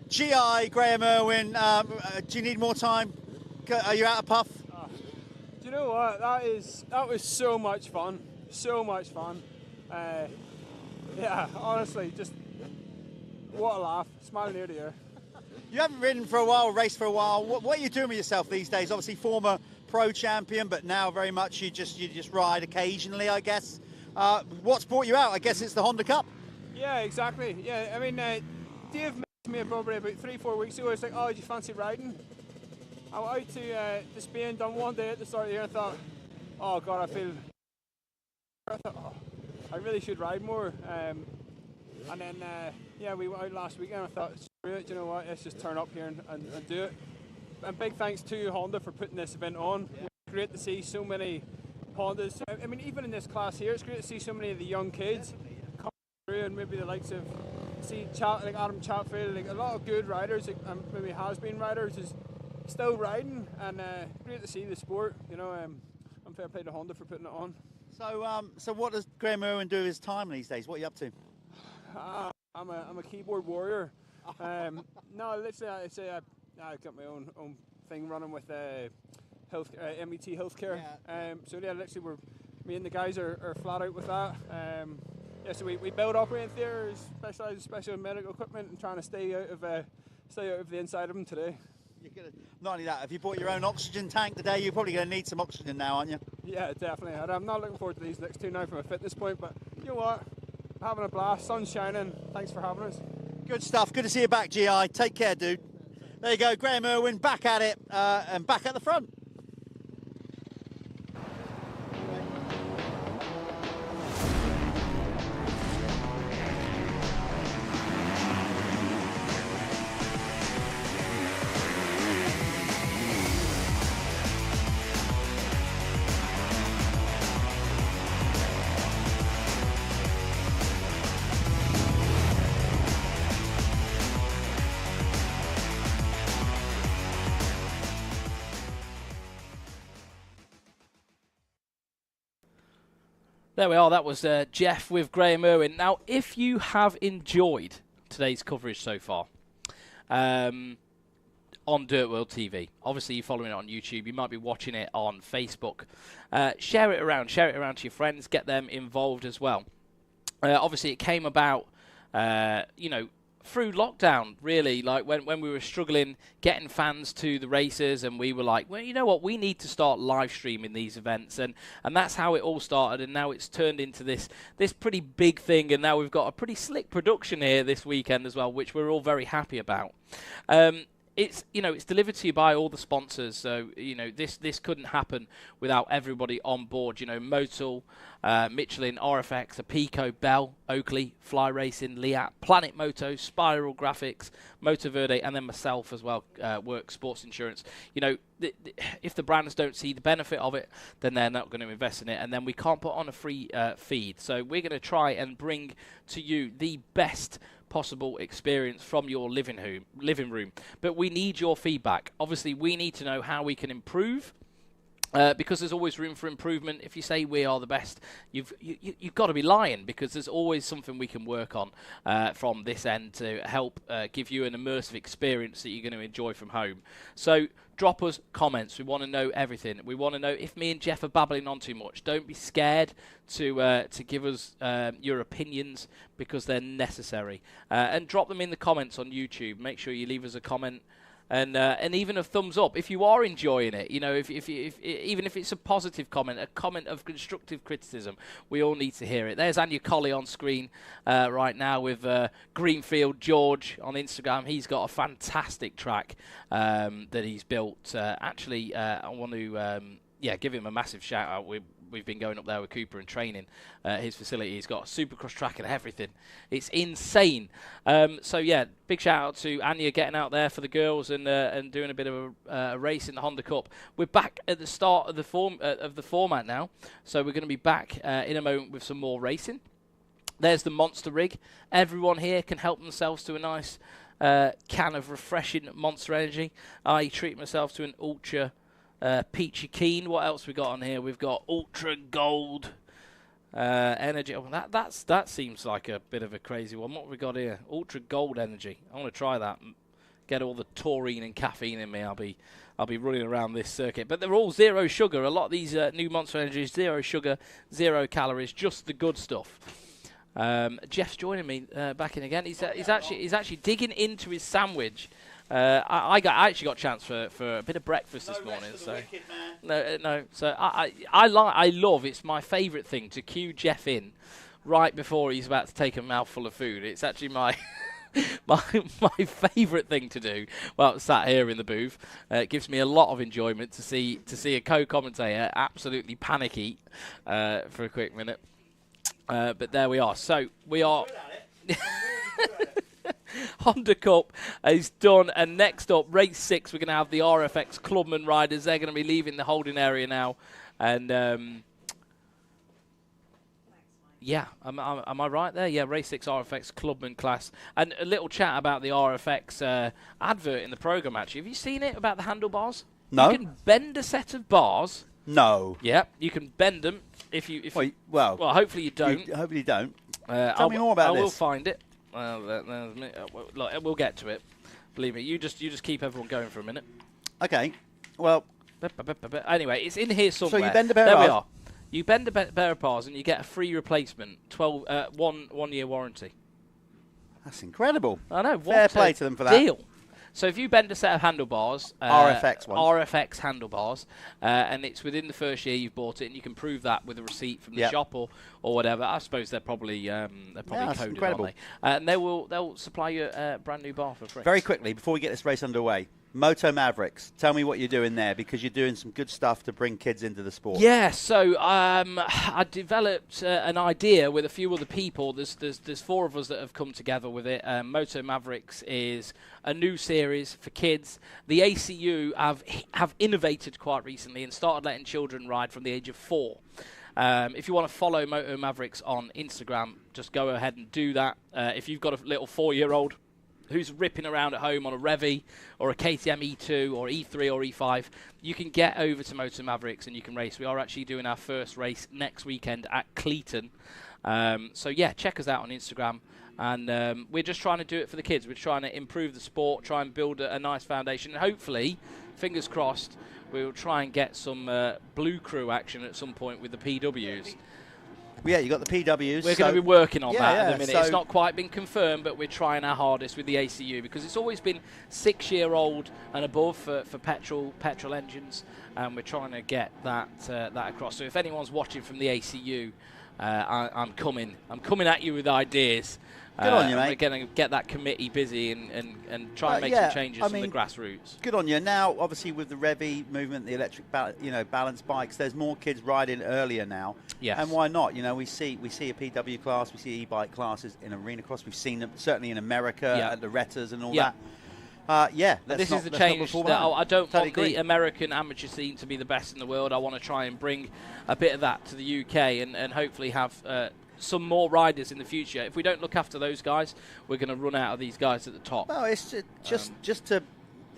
GI, Graham Irwin, do you need more time? Are you out of puff? Do you know what? That was so much fun. So much fun. Yeah, honestly, just what a laugh. Smiling ear to ear. You haven't ridden for a while, raced for a while. What are you doing with yourself these days? Obviously, former pro champion, but now very much you just ride occasionally, I guess. What's brought you out? I guess it's the Honda Cup. Yeah, exactly. Yeah, I mean, Dave messaged me probably about 3-4 weeks ago. He's like, "Oh, do you fancy riding?" I went out to Spain, done one day at the start of the year, and thought, "Oh God, I thought, oh, I really should ride more." And then, yeah, we went out last weekend. I thought, screw it, you know what? Let's just turn up here and do it. And big thanks to Honda for putting this event on. It's great to see so many Hondas. I mean, even in this class here, it's great to see so many of the young kids come through, and maybe the likes of like Adam Chatfield, like a lot of good riders, like, maybe has-been riders, is still riding, and great to see the sport. You know, I'm fair play to Honda for putting it on. So what does Graham Irwin do with his time these days? What are you up to? I'm a keyboard warrior. No, literally, I say I've got my own thing running with health, MET Healthcare. Yeah. So yeah, literally, me and the guys are flat out with that. Yeah, so we build operating theatres, specialise in special medical equipment, and trying to stay out of the inside of them today. Not only that, have you bought your own oxygen tank today? You're probably going to need some oxygen now, aren't you? Yeah, definitely. I'm not looking forward to these next 2 now from a fitness point, but you know what? Having a blast, sun's shining. Thanks for having us. Good stuff. Good to see you back, GI. Take care, dude. There you go, Graham Irwin back at it and back at the front. There we are. That was Jeff with Graham Irwin. Now, if you have enjoyed today's coverage so far on DirtWorld-TV, obviously you're following it on YouTube, you might be watching it on Facebook, share it around to your friends, get them involved as well. Obviously, it came about, you know, through lockdown, really, like when we were struggling getting fans to the races, and we were like, well, you know what, we need to start live streaming these events, and that's how it all started, and now it's turned into this pretty big thing, and now we've got a pretty slick production here this weekend as well, which we're all very happy about. It's, you know, it's delivered to you by all the sponsors, so, you know, this couldn't happen without everybody on board. You know, Motul, Michelin, RFX, Apico, Bell, Oakley, Fly Racing, Liat, Planet Moto, Spiral Graphics, Motor Verde, and then myself as well, Work Sports Insurance. You know, if the brands don't see the benefit of it, then they're not going to invest in it, and then we can't put on a free feed. So we're going to try and bring to you the best possible experience from your living room, but we need your feedback. Obviously, we need to know how we can improve, because there's always room for improvement. If you say we are the best, you've got to be lying, because there's always something we can work on from this end to help give you an immersive experience that you're going to enjoy from home. So drop us comments. We want to know everything. We want to know if me and Jeff are babbling on too much. Don't be scared to give us your opinions, because they're necessary. And drop them in the comments on YouTube. Make sure you leave us a comment. and even a thumbs up if you are enjoying it. You know, if even if it's a positive comment, a comment of constructive criticism, we all need to hear it. There's Anya Colley on screen right now with Greenfield George on Instagram. He's got a fantastic track that he's built. Actually, I want to give him a massive shout out. We've been going up there with Cooper and training his facility. He's got a supercross track and everything. It's insane. So yeah, big shout out to Anya getting out there for the girls and doing a bit of a race in the Honda Cup. We're back at the start of the format now, so we're going to be back in a moment with some more racing. There's the monster rig. Everyone here can help themselves to a nice can of refreshing Monster Energy. I treat myself to an Ultra Peachy Keen. What else we got on here? We've got Ultra Gold Energy. Oh, that seems like a bit of a crazy one. What have we got here? Ultra Gold Energy. I want to try that. Get all the taurine and caffeine in me. I'll be running around this circuit. But they're all zero sugar. A lot of these new Monster Energies, zero sugar, 0 calories, just the good stuff. Jeff's joining me back in again. He's actually digging into his sandwich. I actually got a chance for a bit of breakfast this morning. So no. So I love. It's my favourite thing to cue Jeff in right before he's about to take a mouthful of food. It's actually my my favourite thing to do. Well, sat here in the booth, it gives me a lot of enjoyment to see a co-commentator absolutely panic eat for a quick minute. But there we are. So we are. Honda Cup is done, and next up, race 6, we're going to have the RFX Clubman riders. They're going to be leaving the holding area now, and yeah, am I right there? Yeah, race 6 RFX Clubman class, and a little chat about the RFX advert in the program. Actually, have you seen it about the handlebars? No. You can bend a set of bars. No. Yeah, you can bend them if you. Well, hopefully you don't. Hopefully you don't. Tell me more about this. I will find it. Look, we'll get to it. Believe me. You just keep everyone going for a minute. Okay. Well. Anyway, it's in here somewhere. So you bend a pair of bars. There we are. You bend a pair of bars and you get a free replacement. 1 year warranty. That's incredible. I know. Fair play to them for that. Deal. So if you bend a set of handlebars, RFX handlebars, and it's within the first year you've bought it, and you can prove that with a receipt from the shop or whatever. I suppose they're probably coded, incredible. aren't they? And they'll supply you a brand new bar for free. Very quickly before we get this race underway, Moto Mavericks. Tell me what you're doing there, because you're doing some good stuff to bring kids into the sport. Yeah, so I developed an idea with a few other people. There's 4 of us that have come together with it. Moto Mavericks is a new series for kids. The ACU have innovated quite recently and started letting children ride from the age of 4. If you want to follow Moto Mavericks on Instagram, just go ahead and do that. If you've got a little 4-year-old who's ripping around at home on a Revy or a KTM E2 or E3 or E5, you can get over to Motor Mavericks and you can race. We are actually doing our first race next weekend at Cleaton. So yeah, check us out on Instagram. And we're just trying to do it for the kids. We're trying to improve the sport, try and build a nice foundation. And hopefully, fingers crossed, we'll try and get some Blue Crew action at some point with the PWs. Yeah, you got the PWs. We're going to be working on that at the minute. So it's not quite been confirmed, but we're trying our hardest with the ACU because it's always been 6-year-old and above for petrol engines, and we're trying to get that across. So if anyone's watching from the ACU, I'm coming at you with ideas. Good on you, mate. We're going to get that committee busy and try and make some changes from the grassroots. Good on you. Now, obviously, with the Revy movement, the electric balance bikes, there's more kids riding earlier now. Yes. And why not? You know, we see a PW class, we see e-bike classes in arena cross. We've seen them certainly in America at the Rettas and all that. This is the change. I don't want agree. the American amateur scene to be the best in the world. I want to try and bring a bit of that to the UK and hopefully have some more riders in the future. If we don't look after those guys, we're going to run out of these guys at the top. Well, it's just to...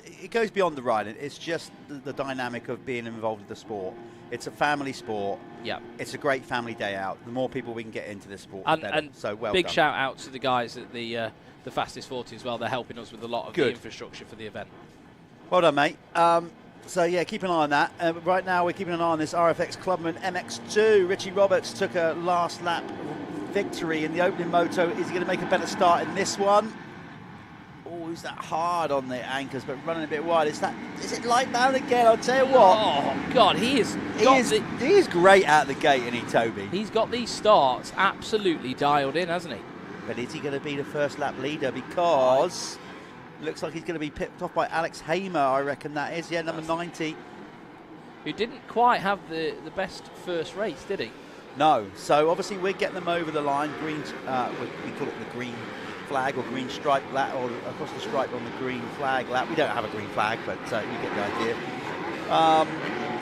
It goes beyond the riding. It's just the dynamic of being involved with the sport. It's a family sport. Yeah. It's a great family day out. The more people we can get into this sport, the better. And so well big done. shout out to the guys at the Fastest 40 as well. They're helping us with a lot of the infrastructure for the event. Well done, mate. So, yeah, keep an eye on that. Right now, we're keeping an eye on this RFX Clubman MX2. Richie Roberts took a last lap victory in the opening moto. Is he going to make a better start in this one? Oh, goes that hard on the anchors, but running a bit wide. Is it light bound again? I'll tell you what. Oh God, he is great out the gate, isn't he, Toby? He's got these starts absolutely dialed in, hasn't he? But is he going to be the first lap leader? Because looks like he's going to be pipped off by Alex Hamer, I reckon that is. Yeah, number 90. Who didn't quite have the best first race, did he? No. So obviously we're getting them over the line. Green, we call it the green flag or green stripe lap, or across the stripe on the green flag lap. We don't have a green flag, but you get the idea.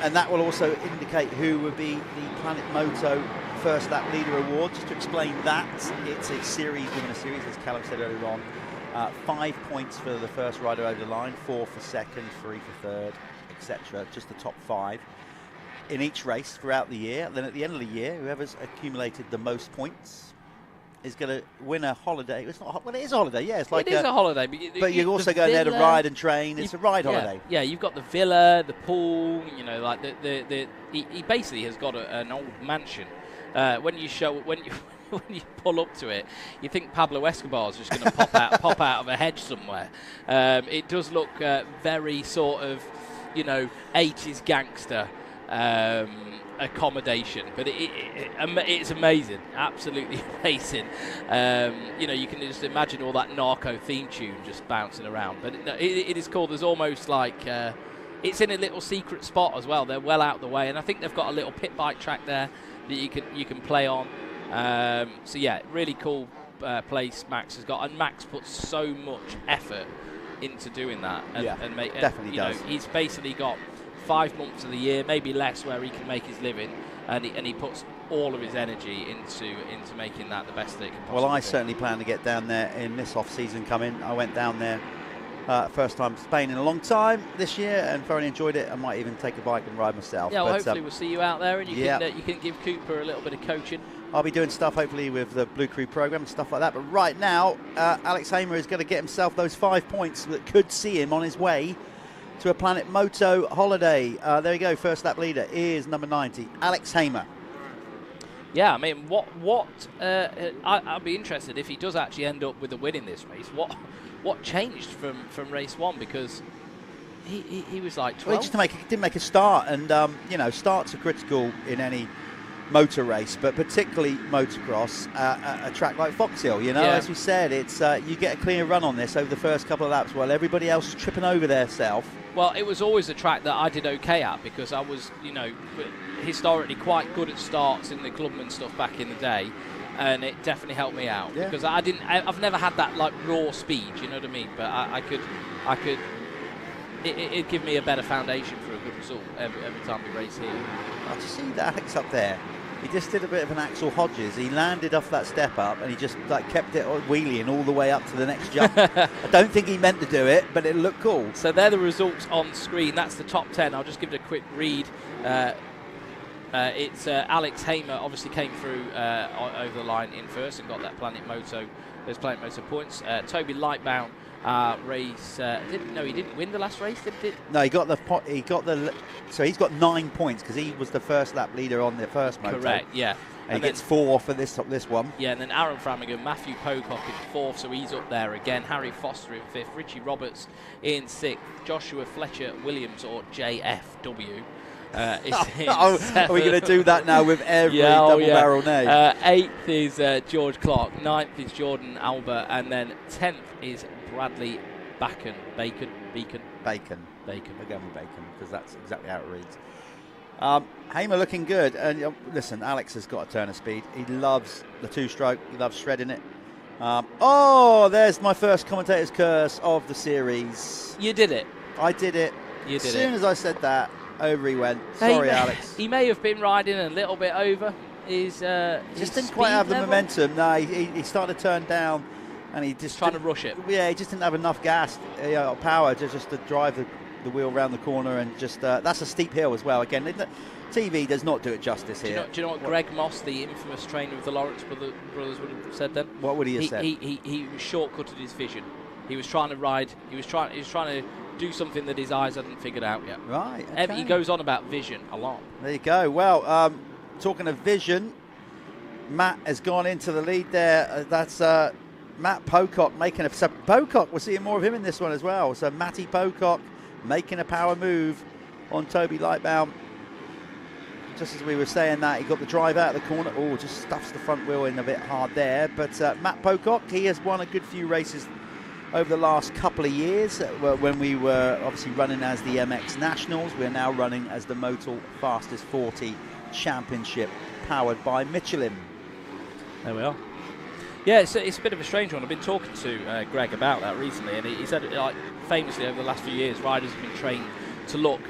And that will also indicate who will be the Planet Moto First Lap Leader Award. Just to explain that, it's a series within a series, as Callum said earlier on. 5 points for the first rider over the line, 4 for second, 3 for third, etc. Just the top 5 in each race throughout the year. Then at the end of the year, whoever's accumulated the most points is going to win a holiday. It's not. Well, it is a holiday. Yeah, it's like it is a holiday. But you're also going there to ride and train. It's a ride holiday. Yeah, you've got the villa, the pool. You know, like he basically has got an old mansion. When you pull up to it, you think Pablo Escobar's just going to pop out of a hedge somewhere. It does look very sort of, 80s gangster accommodation, but it's amazing, absolutely amazing. You can just imagine all that narco theme tune just bouncing around. But it is cool. There's almost like it's in a little secret spot as well. They're well out of the way, and I think they've got a little pit bike track there that you can play on. So yeah, really cool place Max has got, and Max puts so much effort into doing that. And definitely does. He's basically got 5 months of the year, maybe less, where he can make his living, and he puts all of his energy into making that the best that it can possibly be. Well, I certainly plan to get down there in this off-season coming. I went down there first time to Spain in a long time this year and thoroughly enjoyed it. I might even take a bike and ride myself. Yeah, well, hopefully we'll see you out there, and you can give Cooper a little bit of coaching. I'll be doing stuff hopefully with the Blue Crew program and stuff like that. But right now, Alex Hamer is going to get himself those 5 points that could see him on his way to a Planet Moto holiday. There we go. First lap leader is number 90, Alex Hamer. Yeah, I mean, I'd be interested if he does actually end up with a win in this race. What changed from race 1? Because he was like 12. Well, he just didn't make a start, and starts are critical in any motor race, but particularly motocross, a track like Foxhill. As we said, it's you get a clear run on this over the first couple of laps while everybody else is tripping over their self. Well, it was always a track that I did okay at because I was, historically quite good at starts in the Clubman stuff back in the day, and it definitely helped me out because I've never had that like raw speed, you know what I mean? But I could. It'd give me a better foundation for a good result every time we race here. I just see that Alex up there. He just did a bit of an Axel Hodges. He landed off that step up and he just kept it wheeling all the way up to the next jump. I don't think he meant to do it, but it looked cool. So they're the results on screen. That's the top 10. I'll just give it a quick read. It's Alex Hamer obviously came through over the line in first and got that Planet Moto. Those Planet Moto points. Toby Lightbound race. He didn't win the last race. Did? No, so he's got 9 points because he was the first lap leader on the first moto. Correct. Yeah. And he gets 4 for this one. Yeah, and then Aaron Framingham, Matthew Pocock in 4th, so he's up there again. Harry Foster in 5th, Richie Roberts in 6th, Joshua Fletcher Williams, or JFW. Are we going to do that now with every double barrel name? 8th is George Clark, 9th is Jordan Albert, and then 10th is Bradley Bacon. Bacon. We're going with Bacon because that's exactly how it reads. Hamer looking good, and listen, Alex has got a turn of speed. He loves the 2-stroke. He loves shredding it. There's my first commentator's curse of the series. You did it. I did it. You did it. As soon as I said that, over he went. Sorry, Alex. He may have been riding a little bit over his just didn't quite have the momentum. No, he started to turn down, and he just trying to rush it. Yeah, he just didn't have enough gas, power just to drive the wheel around the corner, and just that's a steep hill as well. Again, TV does not do it justice here. Do you know what Greg Moss, the infamous trainer of the Lawrence brothers, would have said then? What would he have said? He shortcutted his vision. He was trying to ride. He was trying to do something that his eyes hadn't figured out yet. Right. Okay. He goes on about vision a lot. There you go. Well, talking of vision, Matt has gone into the lead there. That's Matt Pocock making a... So Pocock, we're seeing more of him in this one as well. So Matty Pocock making a power move on Toby Lightbound. Just as we were saying that, he got the drive out of the corner. Oh, just stuffs the front wheel in a bit hard there. But Matt Pocock, he has won a good few races over the last couple of years. When we were obviously running as the MX Nationals, we're now running as the Motul Fastest 40 Championship, powered by Michelin. There we are. Yeah, it's a bit of a strange one. I've been talking to Greg about that recently, and he said, like, famously over the last few years, riders have been trained to look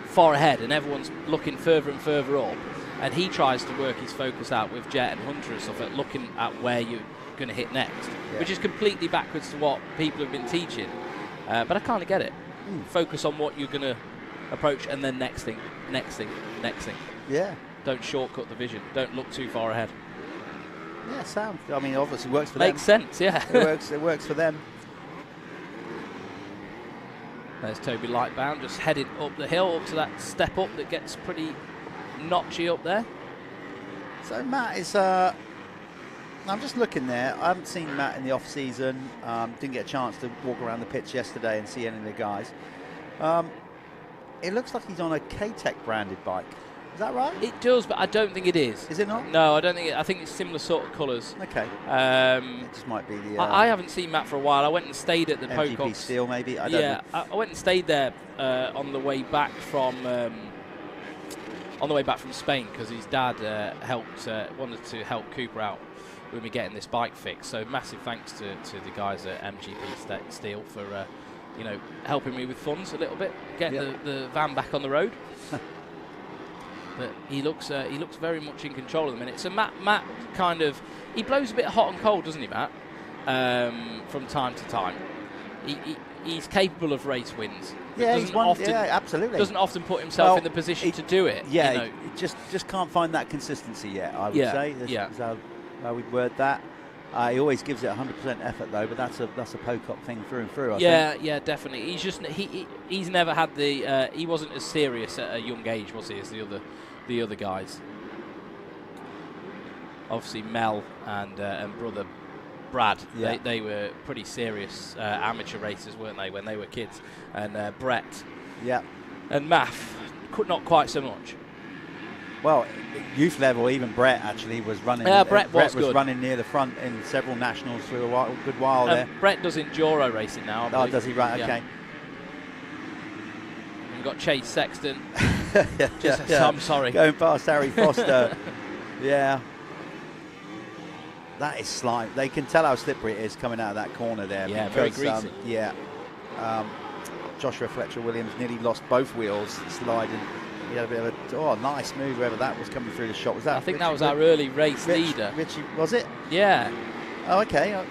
far ahead, and everyone's looking further and further up. And he tries to work his focus out with Jet and Hunter and stuff, at looking at where you're going to hit next, which is completely backwards to what people have been teaching. But I kind of get it. Focus on what you're going to approach, and then next thing, next thing, next thing. Yeah. Don't shortcut the vision. Don't look too far ahead. Yeah, sound. I mean, obviously works for Makes them. sense, yeah. It works for them. There's Toby Lightbound just headed up the hill, up to that step up that gets pretty notchy up there. So Matt is... I'm just looking there. I haven't seen Matt in the off-season. Didn't get a chance to walk around the pitch yesterday and see any of the guys. It looks like he's on a K-Tech branded bike. Is that right? It does, but I don't think it is. Is it not? No, I don't think it. I think it's similar sort of colours. Okay. It just might be the... I haven't seen Matt for a while. I went and stayed at the MGP Pocock Steel, maybe? I don't know. I went and stayed there on the way back from Spain, because his dad wanted to help Cooper out with me getting this bike fixed. So massive thanks to the guys at MGP Steel for helping me with funds a little bit, getting the van back on the road. But he looks very much in control at the minute. So Matt kind of, he blows a bit hot and cold, doesn't he, Matt? From time to time. He's capable of race wins. Yeah, he's one. Yeah, absolutely. Doesn't often put himself in the position to do it. Yeah, he just can't find that consistency yet, I would say. That's how we'd word that. He always gives it 100% effort though, but that's a Pocock thing through and through. I think. Yeah, definitely. He's never had the. He wasn't as serious at a young age, was he, as the other guys. Obviously, Mel and brother Brad, they were pretty serious amateur racers, weren't they, when they were kids? And Brett, and Maff, not quite so much. Well, youth level, even Brett actually was running. Brett was running near the front in several nationals for a good while there. Brett does enduro racing now. Oh, does he? Right, okay. And we've got Chase Sexton. I'm sorry. Going past Harry Foster. Yeah. That is slime. They can tell how slippery it is coming out of that corner there. Yeah, very greasy. Joshua Fletcher-Williams nearly lost both wheels sliding. He had a bit of a nice move wherever that was coming through the shot. Was that? I think that was our early race leader. Richie, was it? Yeah. Oh, okay.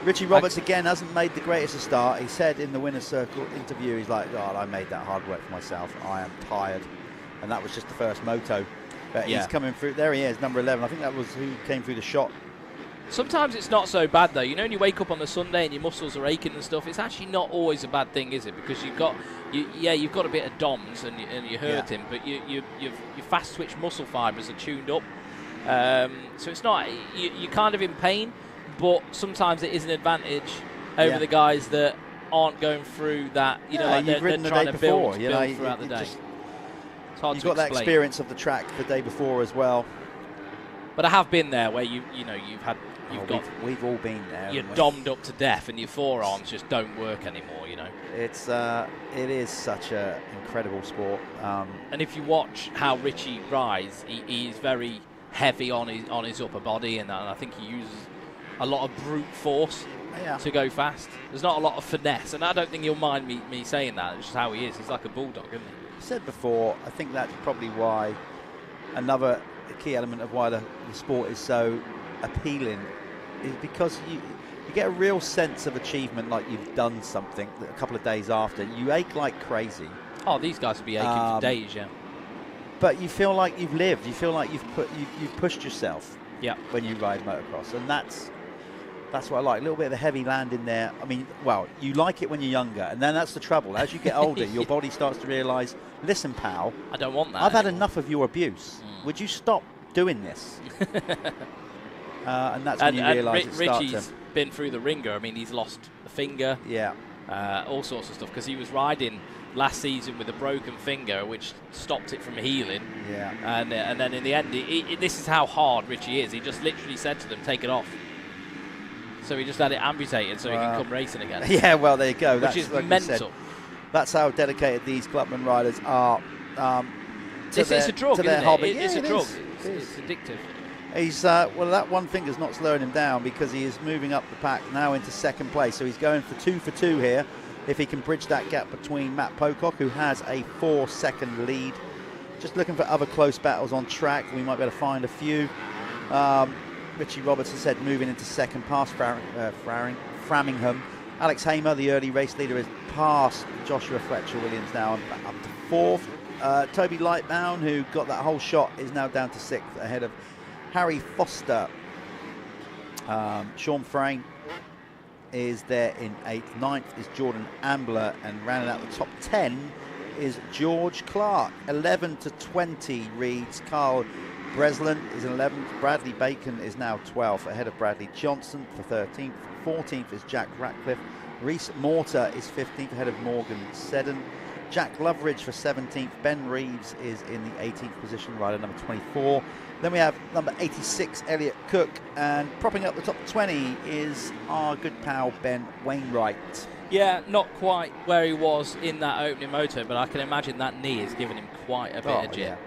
Richie Roberts again hasn't made the greatest of start. He said in the winner's circle interview, he's like, "God, I made that hard work for myself. I am tired," and that was just the first moto. But he's coming through. There he is, number 11. I think that was who came through the shot. Sometimes it's not so bad though. You know, when you wake up on the Sunday and your muscles are aching and stuff, it's actually not always a bad thing, is it? Because you've got a bit of DOMS and you're hurting, but your fast twitch muscle fibres are tuned up. So it's not, you're kind of in pain, but sometimes it is an advantage over the guys that aren't going through that. You know, like they're trying to build throughout the day. It's hard you've to got explain. that experience of the track the day before as well. But I have been there where we've all been there. You're dommed up to death and your forearms just don't work anymore, you know. It is such an incredible sport. And if you watch how Richie rides, he's very heavy on his upper body, and I think he uses a lot of brute force to go fast. There's not a lot of finesse, and I don't think he'll mind me saying that. It's just how he is. He's like a bulldog, isn't he? I said before, I think that's probably why another key element of why the sport is so appealing is because you get a real sense of achievement, like you've done something a couple of days after. You ache like crazy. Oh, these guys will be aching for days, yeah. But you feel like you've lived. You feel like you've pushed yourself. Yeah. When you ride motocross, and that's what I like. A little bit of a heavy land in there. I mean, well, you like it when you're younger, and then that's the trouble. As you get older, your body starts to realise, listen, pal, I don't want that. I've had enough of your abuse. Would you stop doing this? And that's when you realise it starts to... been through the ringer. I mean, he's lost a finger. Yeah. All sorts of stuff, because he was riding last season with a broken finger, which stopped it from healing. Yeah. And then in the end, this is how hard Richie is. He just literally said to them, take it off. So he just had it amputated so he can come racing again. Yeah, well, there you go. Which is like mental. That's how dedicated these Clubman riders are It's a drug, to their isn't hobby. it? It's a drug. It's addictive. He's well, that one finger's not slowing him down, because he is moving up the pack now into second place. So he's going for 2 for 2 here, if he can bridge that gap between Matt Pocock, who has a 4-second lead. Just looking for other close battles on track. We might be able to find a few. Richie Roberts has said moving into second past Framingham. Alex Hamer, the early race leader, is past Joshua Fletcher-Williams now, up to 4th. Toby Lightbound, who got that whole shot, is now down to 6th, ahead of Harry Foster. Sean Frayne is there in 8th. 9th is Jordan Ambler, and rounding out the top 10 is George Clark. 11 to 20 reads Carl Breslin is 11th. Bradley Bacon is now 12th, ahead of Bradley Johnson for 13th. 14th is Jack Ratcliffe. Reese Mortar is 15th, ahead of Morgan Seddon. Jack Loveridge for 17th. Ben Reeves is in the 18th position, rider number 24. Then we have number 86, Elliot Cook, and propping up the top 20 is our good pal Ben Wainwright. Yeah, not quite where he was in that opening moto, but I can imagine that knee is giving him quite a bit of jit.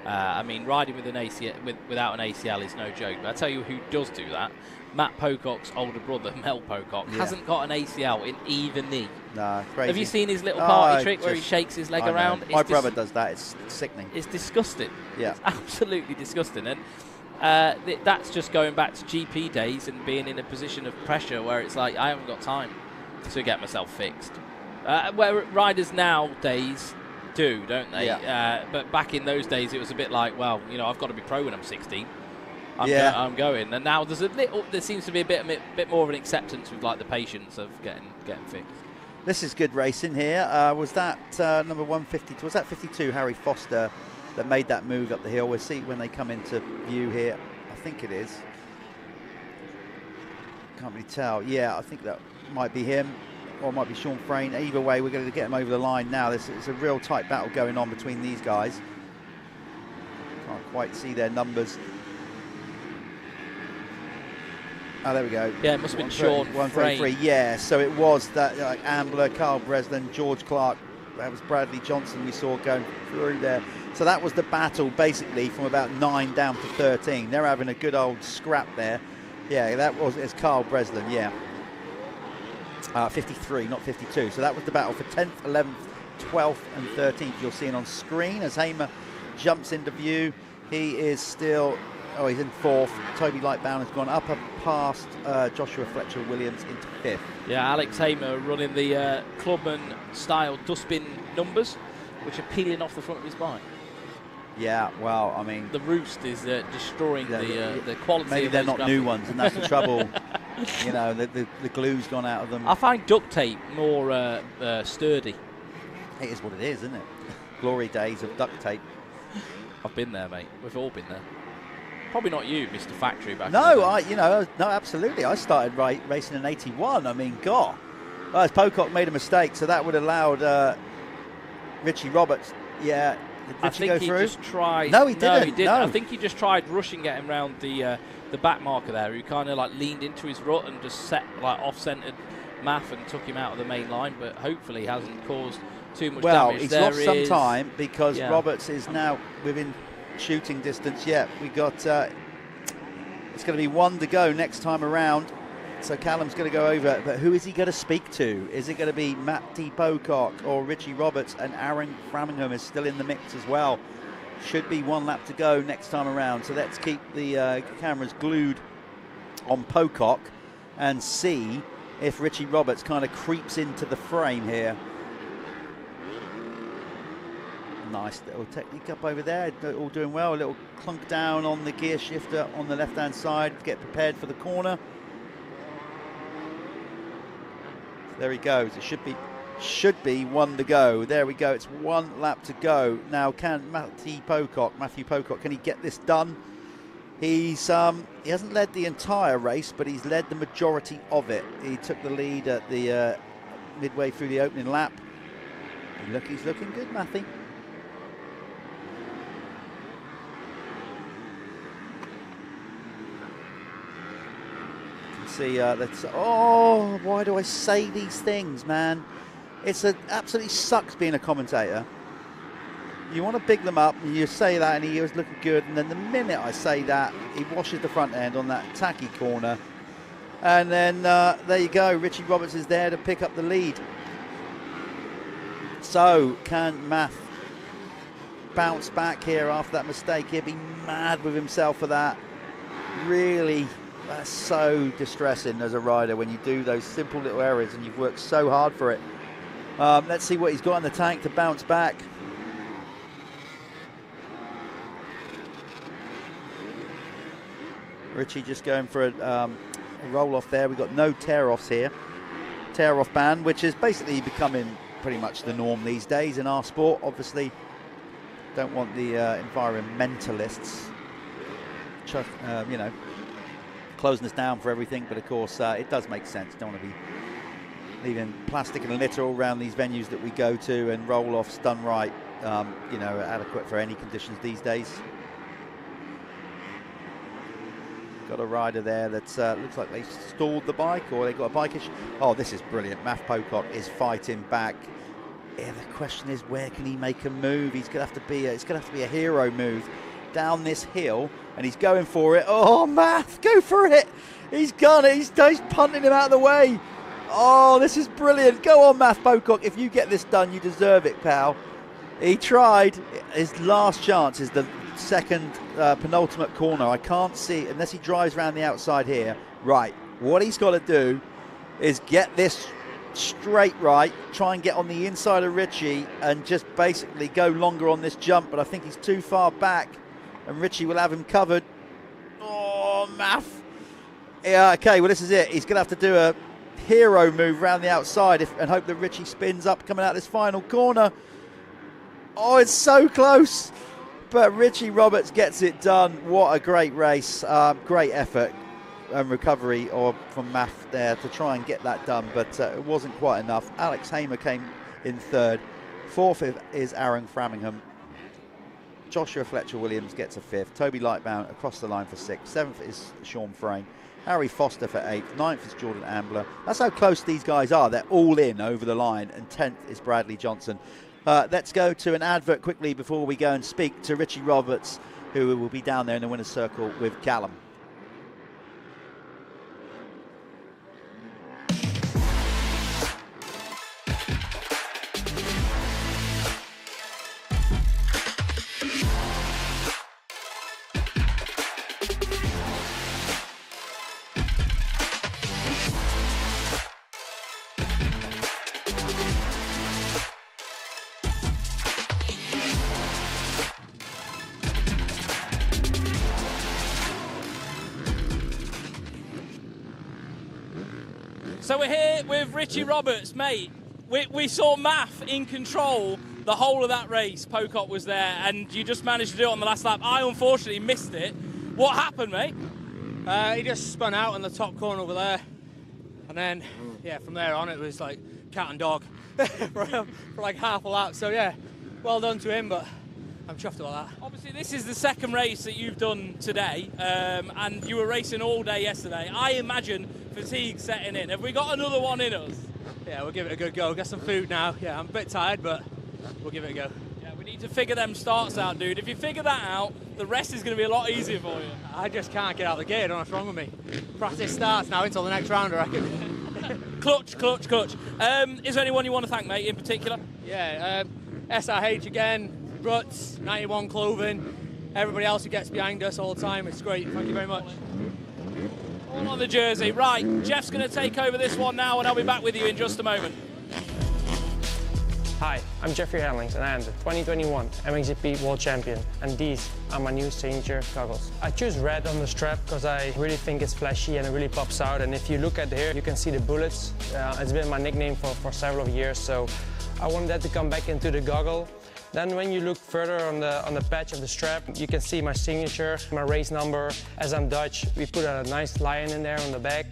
I mean, riding with an ACL, without an ACL is no joke. But I tell you who does do that. Matt Pocock's older brother, Mel Pocock, hasn't got an ACL in either knee. Nah, crazy. Have you seen his little party trick where he shakes his leg around? My brother does that. It's sickening. It's disgusting. Yeah. It's absolutely disgusting. And that's just going back to GP days and being in a position of pressure where it's like, I haven't got time to get myself fixed. Where riders nowadays do, don't they? Yeah. But back in those days, it was a bit like, well, you know, I've got to be pro when I'm 16. I'm going. And now there seems to be a bit more of an acceptance with like the patience of getting fixed. This is good racing here. Was that number 150? Was that 52? Harry Foster that made that move up the hill. We'll see when they come into view here. I think it is. Can't really tell. Yeah, I think that might be him, or it might be Sean Frayne. Either way, we're going to get him over the line now. It's a real tight battle going on between these guys. Can't quite see their numbers. Oh, there we go. Yeah, it must have been Sean Frayne. Yeah, so it was that Ambler, Carl Breslin, George Clark. That was Bradley Johnson we saw going through there. So that was the battle basically from about 9 down to 13. They're having a good old scrap there. Yeah, it's Carl Breslin, yeah. 53, not 52. So that was the battle for 10th, 11th, 12th and 13th. You're seeing on screen as Hamer jumps into view. He is still... Oh, he's in 4th. Toby Lightbound has gone up past Joshua Fletcher-Williams into 5th. Yeah, Alex Hamer running the Clubman-style dustbin numbers, which are peeling off the front of his bike. Yeah, well, I mean... The roost is destroying the quality maybe of they're those not graphics. new ones, and that's the trouble. You know, the glue's gone out of them. I find duct tape more sturdy. It is what it is, isn't it? Glory days of duct tape. I've been there, mate. We've all been there. Probably not you, Mr. Factory, back No, absolutely. I started racing in 81. I mean, God. Well, Pocock made a mistake, so that would have allowed Richie Roberts. Yeah. Did Richie go through? Just tried. No, he didn't. No, he didn't. No. I think he just tried rushing, getting around the back marker there. He kind of like leaned into his rut and just set like off-centered Maff and took him out of the main line, but hopefully hasn't caused too much damage. Well, he's lost some time because Roberts is now within shooting distance. Yeah, we got it's going to be 1 to go next time around, so Callum's going to go over, but who is he going to speak to? Is it going to be Matt T. Pocock or Richie Roberts? And Aaron Framingham is still in the mix as well. Should be 1 lap to go next time around, so let's keep the cameras glued on Pocock and see if Richie Roberts kind of creeps into the frame here. Nice little technique up over there, all doing well. A little clunk down on the gear shifter on the left-hand side, get prepared for the corner. There he goes. It should be 1 to go. There we go. It's 1 lap to go. Now, can Matthew Pocock, can he get this done? he hasn't led the entire race, but he's led the majority of it. He took the lead at the midway through the opening lap. He's looking good, Matthew. See, oh, why do I say these things, man? Absolutely sucks being a commentator. You want to big them up, and you say that, and he was looking good, and then the minute I say that, he washes the front end on that tacky corner, and then there you go. Richie Roberts is there to pick up the lead. So can Math bounce back here after that mistake? He'll be mad with himself for that. Really. That's so distressing as a rider when you do those simple little errors and you've worked so hard for it. Let's see what he's got in the tank to bounce back. Richie just going for a roll-off there. We've got no tear-offs here. Tear-off ban, which is basically becoming pretty much the norm these days in our sport. Obviously, don't want the environmentalists, you know, closing us down for everything, but of course it does make sense. Don't want to be leaving plastic and litter all around these venues that we go to, and roll-offs done right, you know, adequate for any conditions these days. Got a rider there that looks like they stalled the bike, or they got a bike issue. Oh, this is brilliant. Matt Pocock is fighting back. Yeah, the question is, where can he make a move? He's gonna have to be it's gonna have to be a hero move down this hill, and he's going for it. Oh, Math, go for it. He's gone. He's punting him out of the way. Oh, this is brilliant. Go on, Math Pocock. If you get this done, you deserve it, pal. He tried. His last chance is the second penultimate corner. I can't see, unless he drives around the outside here. Right, what he's got to do is get this straight right, try and get on the inside of Richie and just basically go longer on this jump, but I think he's too far back and Richie will have him covered. Oh, Math. Yeah, okay, well, this is it. He's going to have to do a hero move around the outside and hope that Richie spins up coming out this final corner. Oh, it's so close. But Richie Roberts gets it done. What a great race. Great effort and recovery from Math there to try and get that done, but it wasn't quite enough. Alex Hamer came in third. Fourth is Aaron Framingham. Joshua Fletcher-Williams gets a fifth. Toby Lightbound across the line for sixth. Seventh is Sean Frayne. Harry Foster for eighth. Ninth is Jordan Ambler. That's how close these guys are. They're all in over the line. And 10th is Bradley Johnson. Let's go to an advert quickly before we go and speak to Richie Roberts, who will be down there in the winner's circle with Callum. So we're here with Richie Roberts, mate. We saw Math in control the whole of that race. Pocock was there, and you just managed to do it on the last lap. I unfortunately missed it. What happened, mate? He just spun out in the top corner over there, and then, yeah, from there on it was like cat and dog for like half a lap. So yeah, well done to him, but I'm chuffed about that. Obviously, this is the second race that you've done today, and you were racing all day yesterday. I imagine fatigue setting in. Have we got another one in us? Yeah, we'll give it a good go. Get some food now. Yeah, I'm a bit tired, but we'll give it a go. Yeah, we need to figure them starts out, dude. If you figure that out, the rest is going to be a lot easier for you. I just can't get out of the gate. I don't know what's wrong with me. Practice starts now until the next round, I reckon. Clutch. Is there anyone you want to thank, mate, in particular? Yeah, SRH again, Ruts, 91 Clothing, everybody else who gets behind us all the time. It's great. Thank you very much. All on the jersey. Right, Jeff's going to take over this one now, and I'll be back with you in just a moment. Hi, I'm Jeffrey Handlings and I am the 2021 MXGP World Champion, and these are my new signature goggles. I choose red on the strap because I really think it's flashy and it really pops out, and if you look at here you can see the bullets. It's been my nickname for several years, so I wanted that to come back into the goggle. Then when you look further on the patch of the strap, you can see my signature, my race number. As I'm Dutch, we put a nice lion in there on the back.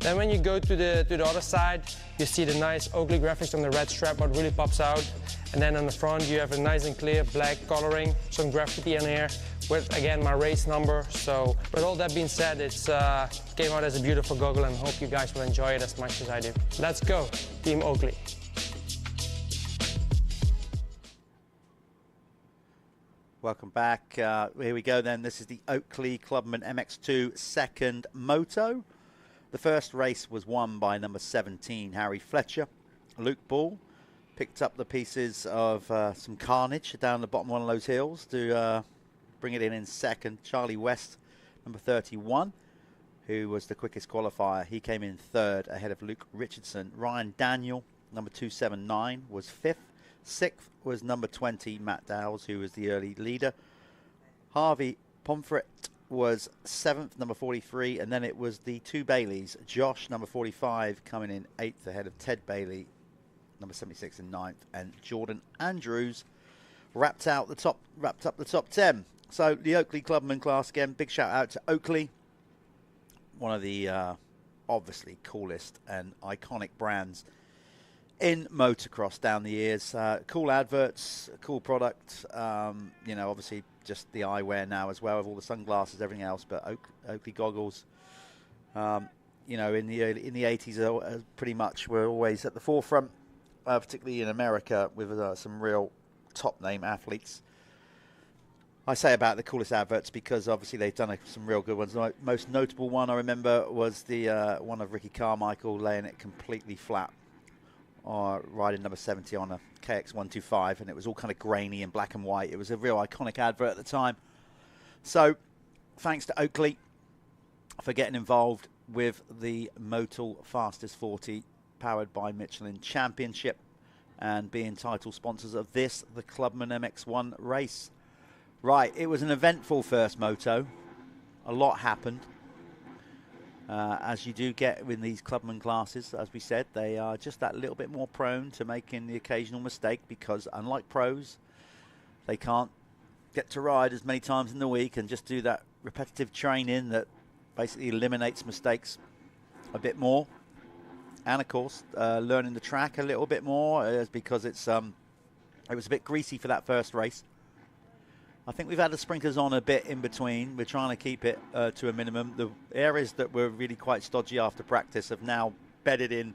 Then when you go to the other side, you see the nice Oakley graphics on the red strap, what really pops out. And then on the front, you have a nice and clear black coloring, some graffiti in here, with again my race number. So with all that being said, it came out as a beautiful goggle, and hope you guys will enjoy it as much as I do. Let's go, Team Oakley. Welcome back. Here we go then. This is the Oakley Clubman MX2 second moto. The first race was won by number 17, Harry Fletcher. Luke Ball picked up the pieces of some carnage down the bottom of one of those hills to bring it in second. Charlie West, number 31, who was the quickest qualifier. He came in third ahead of Luke Richardson. Ryan Daniel, number 279, was fifth. Sixth was number 20, Matt Dowles, who was the early leader. Harvey Pomfret was seventh, number 43, and then it was the two Baileys. Josh, number 45, coming in eighth ahead of Ted Bailey, number 76, in ninth, and Jordan Andrews wrapped up the top 10. So the Oakley Clubman class again. Big shout out to Oakley, one of the obviously coolest and iconic brands in motocross down the years. Cool adverts, cool product. You know, obviously just the eyewear now as well, with all the sunglasses, everything else. But Oakley goggles, you know, in the 80s, pretty much were always at the forefront, particularly in America, with some real top name athletes. I say about the coolest adverts because obviously they've done some real good ones. The most notable one I remember was the one of Ricky Carmichael laying it completely flat, riding number 70 on a KX125, and it was all kind of grainy and black and white. It was a real iconic advert at the time. So thanks to Oakley for getting involved with the Motul Fastest 40, powered by Michelin Championship, and being title sponsors of this, the Clubman MX1 race. Right, it was an eventful first moto. A lot happened. As you do get in these Clubman classes, as we said, they are just that little bit more prone to making the occasional mistake, because unlike pros, they can't get to ride as many times in the week and just do that repetitive training that basically eliminates mistakes a bit more. And of course, learning the track a little bit more, because it was a bit greasy for that first race. I think we've had the sprinklers on a bit in between. We're trying to keep it to a minimum. The areas that were really quite stodgy after practice have now bedded in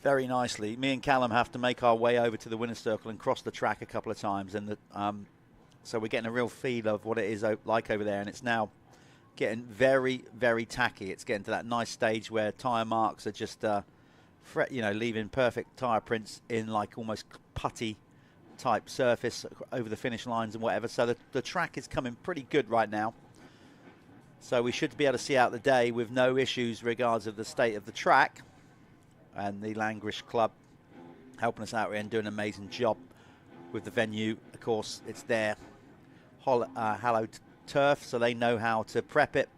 very nicely. Me and Callum have to make our way over to the winner's circle and cross the track a couple of times, and so we're getting a real feel of what it is like over there, and it's now getting very, very tacky. It's getting to that nice stage where tyre marks are just, you know, leaving perfect tyre prints in like almost putty type surface over the finish lines and whatever. So the track is coming pretty good right now. So we should be able to see out the day with no issues regards of the state of the track. And the Languish Club helping us out here and doing an amazing job with the venue. Of course, it's their hallowed turf, so they know how to prep it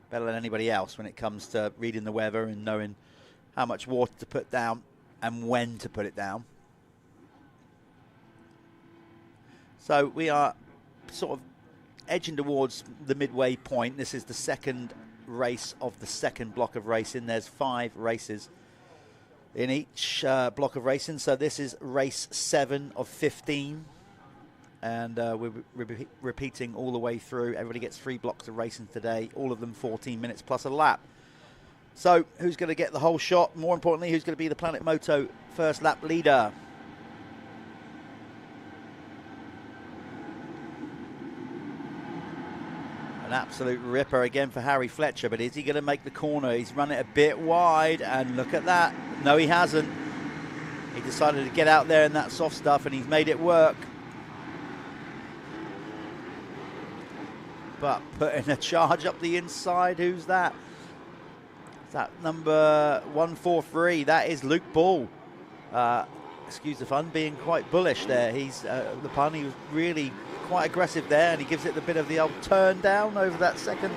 better than anybody else when it comes to reading the weather and knowing how much water to put down and when to put it down. So we are sort of edging towards the midway point. This is the second race of the second block of racing. There's 5 races in each block of racing. So this is race 7 of 15. And we're repeating all the way through. Everybody gets 3 blocks of racing today, all of them 14 minutes plus a lap. So who's going to get the whole shot? More importantly, who's going to be the Planet Moto first lap leader? An absolute ripper again for Harry Fletcher, but is he going to make the corner? He's run it a bit wide, and look at that. No, he hasn't. He decided to get out there in that soft stuff, and he's made it work. But putting a charge up the inside, who's that? Is that number 143? That is Luke Ball. Excuse the fun, being quite bullish there. He's the pun. He was really quite aggressive there, and he gives it a bit of the old turn down over that second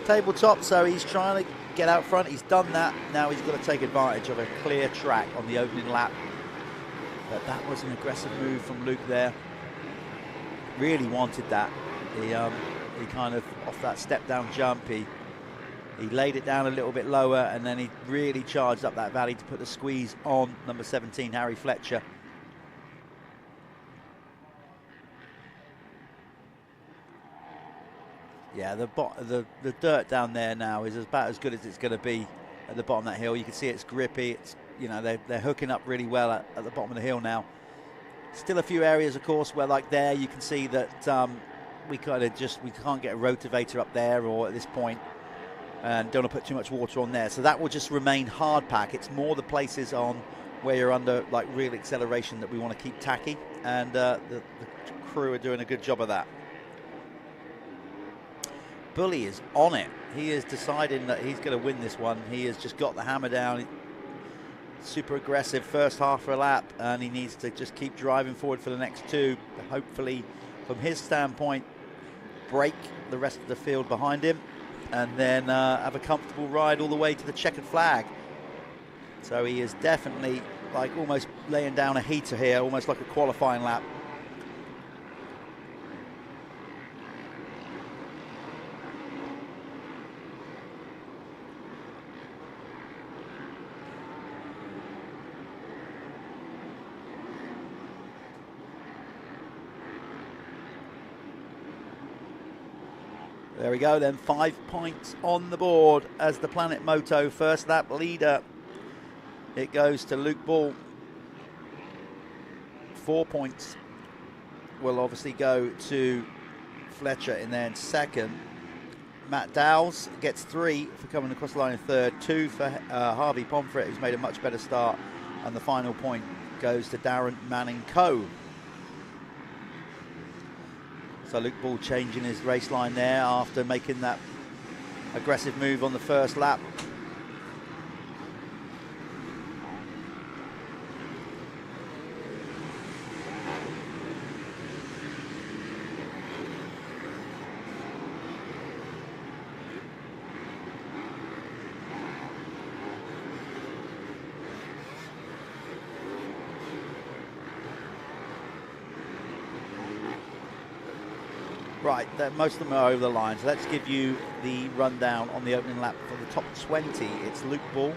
tabletop. So he's trying to get out front. He's done that. Now he's got to take advantage of a clear track on the opening lap. But that was an aggressive move from Luke there. Really wanted that. He kind of, off that step down jump, he laid it down a little bit lower, and then he really charged up that valley to put the squeeze on number 17, Harry Fletcher. Yeah, the dirt down there now is about as good as it's going to be at the bottom of that hill. You can see it's grippy. It's, you know, they're hooking up really well at the bottom of the hill now. Still a few areas, of course, where like there you can see that we can't get a rotavator up there or at this point, and don't want to put too much water on there. So that will just remain hard pack. It's more the places on where you're under like real acceleration that we want to keep tacky, and the crew are doing a good job of that. Bully is on it. He is deciding that he's going to win this one. He has just got the hammer down. Super aggressive first half of a lap, and he needs to just keep driving forward for the next two. Hopefully, from his standpoint, break the rest of the field behind him, and then have a comfortable ride all the way to the checkered flag. So he is definitely like almost laying down a heater here, almost like a qualifying lap. There we go then, 5 points on the board as the Planet Moto first lap leader. It goes to Luke Ball. 4 points will obviously go to Fletcher in there in second. Matt Dowles gets 3 for coming across the line in third, 2 for Harvey Pomfret, who's made a much better start, and the final point goes to Darren Manning-Coe. So Luke Ball changing his race line there after making that aggressive move on the first lap. Right, most of them are over the line, so let's give you the rundown on the opening lap for the top 20. It's Luke Ball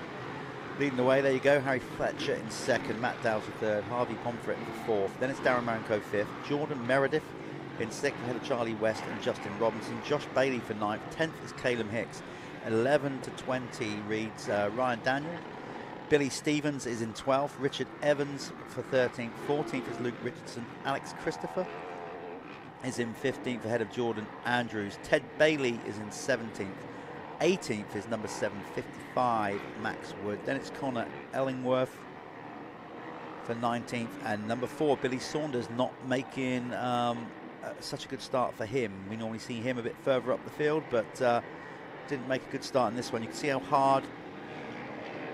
leading the way. There you go. Harry Fletcher in second, Matt Dowles for third, Harvey Pomfret for fourth. Then it's Darren Manning-Coe fifth, Jordan Meredith in sixth ahead of Charlie West and Justin Robinson. Josh Bailey for ninth, 10th is Caleb Hicks, 11 to 20 reads Ryan Daniel. Billy Stevens is in 12th, Richard Evans for 13th, 14th is Luke Richardson. Alex Christopher is in 15th ahead of Jordan Andrews. Ted Bailey is in 17th. 18th is number 755, Max Wood. Then it's Connor Ellingworth for 19th. And number 4, Billy Saunders, not making such a good start for him. We normally see him a bit further up the field, but didn't make a good start in this one. You can see how hard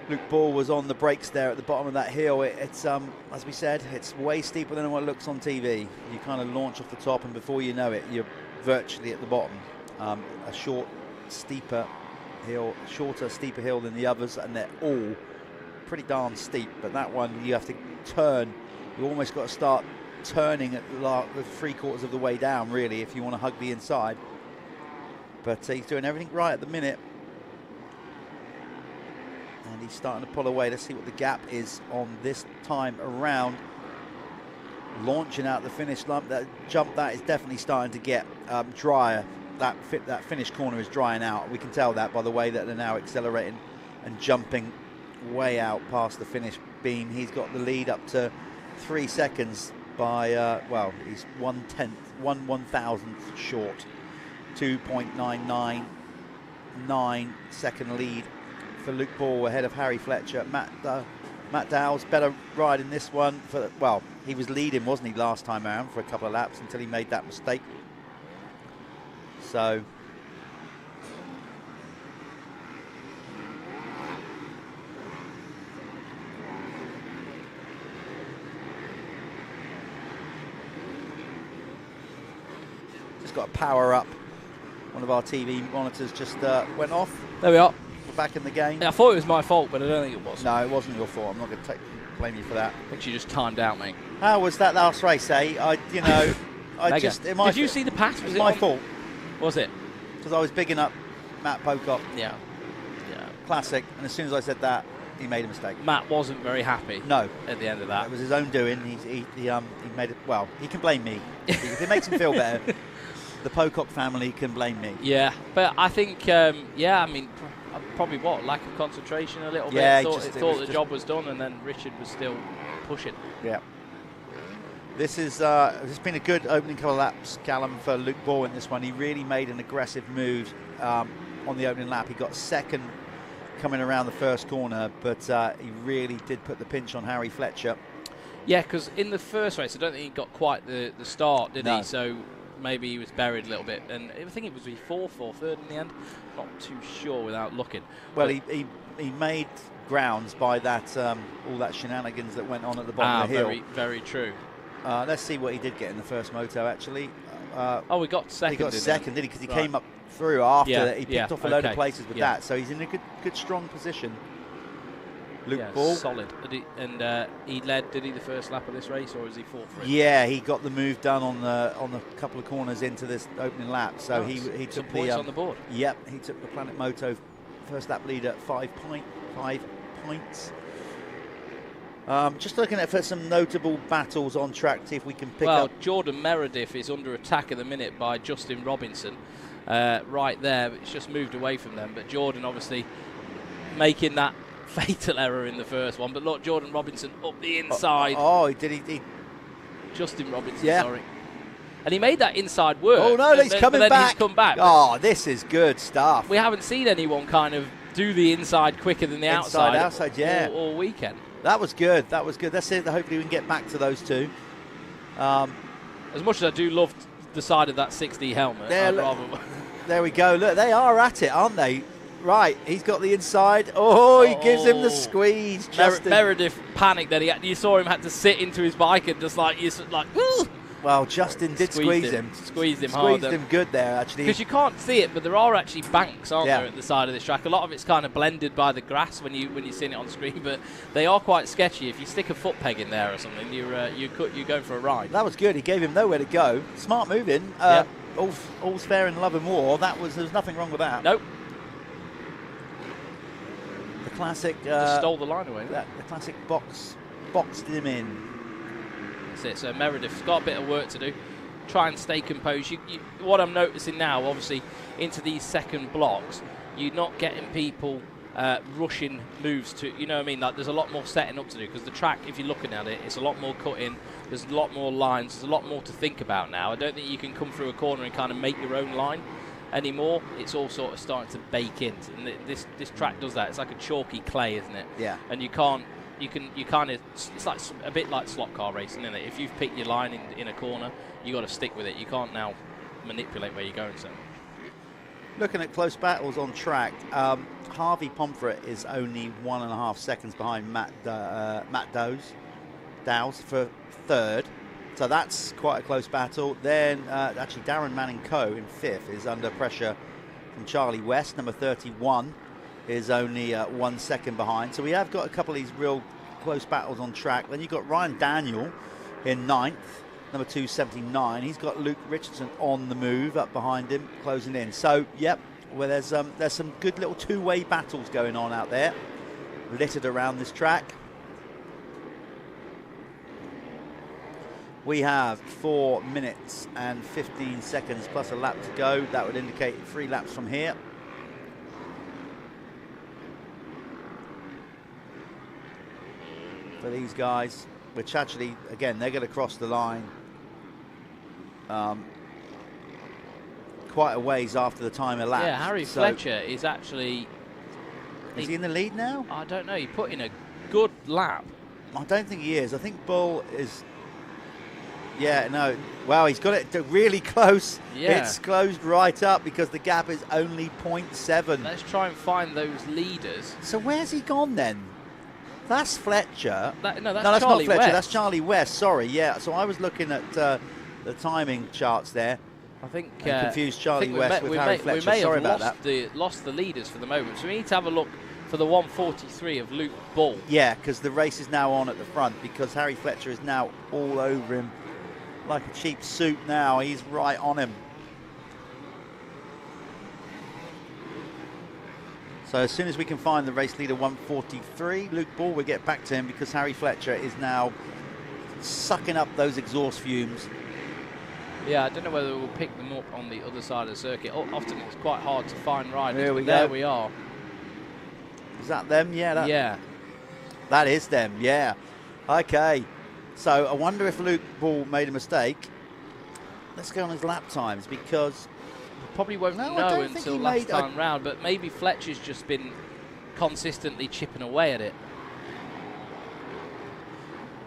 Luke Ball was on the brakes there at the bottom of that hill. It's as we said, it's way steeper than what it looks on TV. You kind of launch off the top, and before you know it, you're virtually at the bottom. A shorter, steeper hill than the others, and they're all pretty darn steep. But that one, you have to turn. You almost got to start turning at the 3/4 of the way down, really, if you want to hug the inside. But he's doing everything right at the minute. And he's starting to pull away. Let's see what the gap is on this time around. Launching out the finish line. That jump, that is definitely starting to get drier. That finish corner is drying out. We can tell that by the way that they're now accelerating and jumping way out past the finish beam. He's got the lead up to 3 seconds by, well, he's 1/1000th short. 2.999 second lead for Luke Ball ahead of Harry Fletcher. Matt Dowles, better ride in this one. Well, he was leading, wasn't he, last time around for a couple of laps until he made that mistake. So just got to power up. One of our TV monitors just went off. There we are. We're back in the game. I thought it was my fault, but I don't think it was. No, it wasn't your fault. I'm not going to blame you for that. I think she just timed out, mate. How was that last race, eh? Did you see the pass? Was it my fault? Was it? Because I was bigging up Matt Pocock. Yeah. Classic. And as soon as I said that, he made a mistake. Matt wasn't very happy. No. At the end of that. It was his own doing. He made it. Well, he can blame me if it makes him feel better. The Pocock family can blame me. Yeah, but I think, I mean, probably lack of concentration a little bit. Thought the job was done, and then Richard was still pushing. Yeah. This has been a good opening couple of laps, Callum, for Luke Ball in this one. He really made an aggressive move on the opening lap. He got second coming around the first corner, but he really did put the pinch on Harry Fletcher. Yeah, because in the first race, I don't think he got quite the start, did No. he? So maybe he was buried a little bit. And I think it was fourth or third in the end. Not too sure without looking. Well, he made grounds by that all that shenanigans that went on at the bottom of the hill. Very, very true. Let's see what he did get in the first moto, actually. We got second. He got second, did he? Because he came up through after that. He picked off a load of places with that. So he's in a good, strong position. Luke Ball. Solid. He led, did he, the first lap of this race, or was he fourth? Yeah, he got the move done on the couple of corners into this opening lap. So he took some the points on the board. Yep, he took the Planet Moto first lap lead at 5 points. Just looking for some notable battles on track, see if we can pick up. Jordan Meredith is under attack at the minute by Justin Robinson. Right there, it's just moved away from them. But Jordan obviously making that fatal error in the first one. But look, Jordan Robinson up the inside. He Justin Robinson, sorry. And he made that inside work. Oh no, he's coming back. He's come back. Oh, this is good stuff. We haven't seen anyone kind of do the inside quicker than the outside yeah. all weekend. That was good. That's it. Hopefully we can get back to those two. As much as I do love the side of that 6D helmet, there we go. Look, they are at it, aren't they? Right, he's got the inside. Oh, he gives him the squeeze. Meredith panicked that you saw him had to sit into his bike and just ooh. Well, Justin did squeeze him. Squeezed him hard. Squeezed him good there, actually. Because you can't see it, but there are actually banks, aren't there, at the side of this track. A lot of it's kind of blended by the grass when you're seeing it on screen, but they are quite sketchy. If you stick a foot peg in there or something, you're going for a ride. That was good. He gave him nowhere to go. Smart moving. All's fair in love and war. There's nothing wrong with that. Nope. The classic. Just stole the line away. The classic boxed him in. So Meredith's got a bit of work to do. Try and stay composed. What I'm noticing now, obviously, into these second blocks, you're not getting people rushing moves to, you know what I mean? Like, there's a lot more setting up to do because the track, if you're looking at it, it's a lot more cutting. There's a lot more lines. There's a lot more to think about now. I don't think you can come through a corner and kind of make your own line anymore. It's all sort of starting to bake in. And this track does that. It's like a chalky clay, isn't it? Yeah. And you kind of, it's like a bit like slot car racing, isn't it? If you've picked your line in a corner, you got to stick with it. You can't now manipulate where you're going. So, looking at close battles on track, Harvey Pomfret is only 1.5 seconds behind Matt Dowes for third. So that's quite a close battle. Then actually Darren Manning Coe in fifth is under pressure from Charlie West, number 31. Is only 1 second behind. So we have got a couple of these real close battles on track. Then you've got Ryan Daniel in ninth, number 279. He's got Luke Richardson on the move up behind him, closing in. So, yep, well, there's some good little two-way battles going on out there, littered around this track. We have 4 minutes and 15 seconds plus a lap to go. That would indicate 3 laps from here. For these guys, which actually, again, they're going to cross the line quite a ways after the time elapsed. Yeah, Harry Fletcher is actually... Is he in the lead now? I don't know. He put in a good lap. I don't think he is. I think Bull is... Yeah, no. Wow, he's got it really close. Yeah. It's closed right up because the gap is only 0.7. Let's try and find those leaders. So where's he gone then? That's Fletcher. That's not Charlie Fletcher. West. That's Charlie West. Sorry, yeah. So I was looking at the timing charts there. I think confused Charlie West with we Harry may, Fletcher. We may Sorry have about that. lost the leaders for the moment, so we need to have a look for the 143 of Luke Bull. Yeah, because the race is now on at the front, because Harry Fletcher is now all over him like a cheap suit now. He's right on him. So as soon as we can find the race leader 143, Luke Bull, we'll get back to him, because Harry Fletcher is now sucking up those exhaust fumes. Yeah, I don't know whether we'll pick them up on the other side of the circuit. Often it's quite hard to find riders. There we There go. we are. Is that them? Yeah. Yeah. That is them, yeah. Okay. So I wonder if Luke Bull made a mistake. Let's go on his lap times, because Probably won't No, I know don't think until he last made- time round, but maybe Fletcher's just been consistently chipping away at it.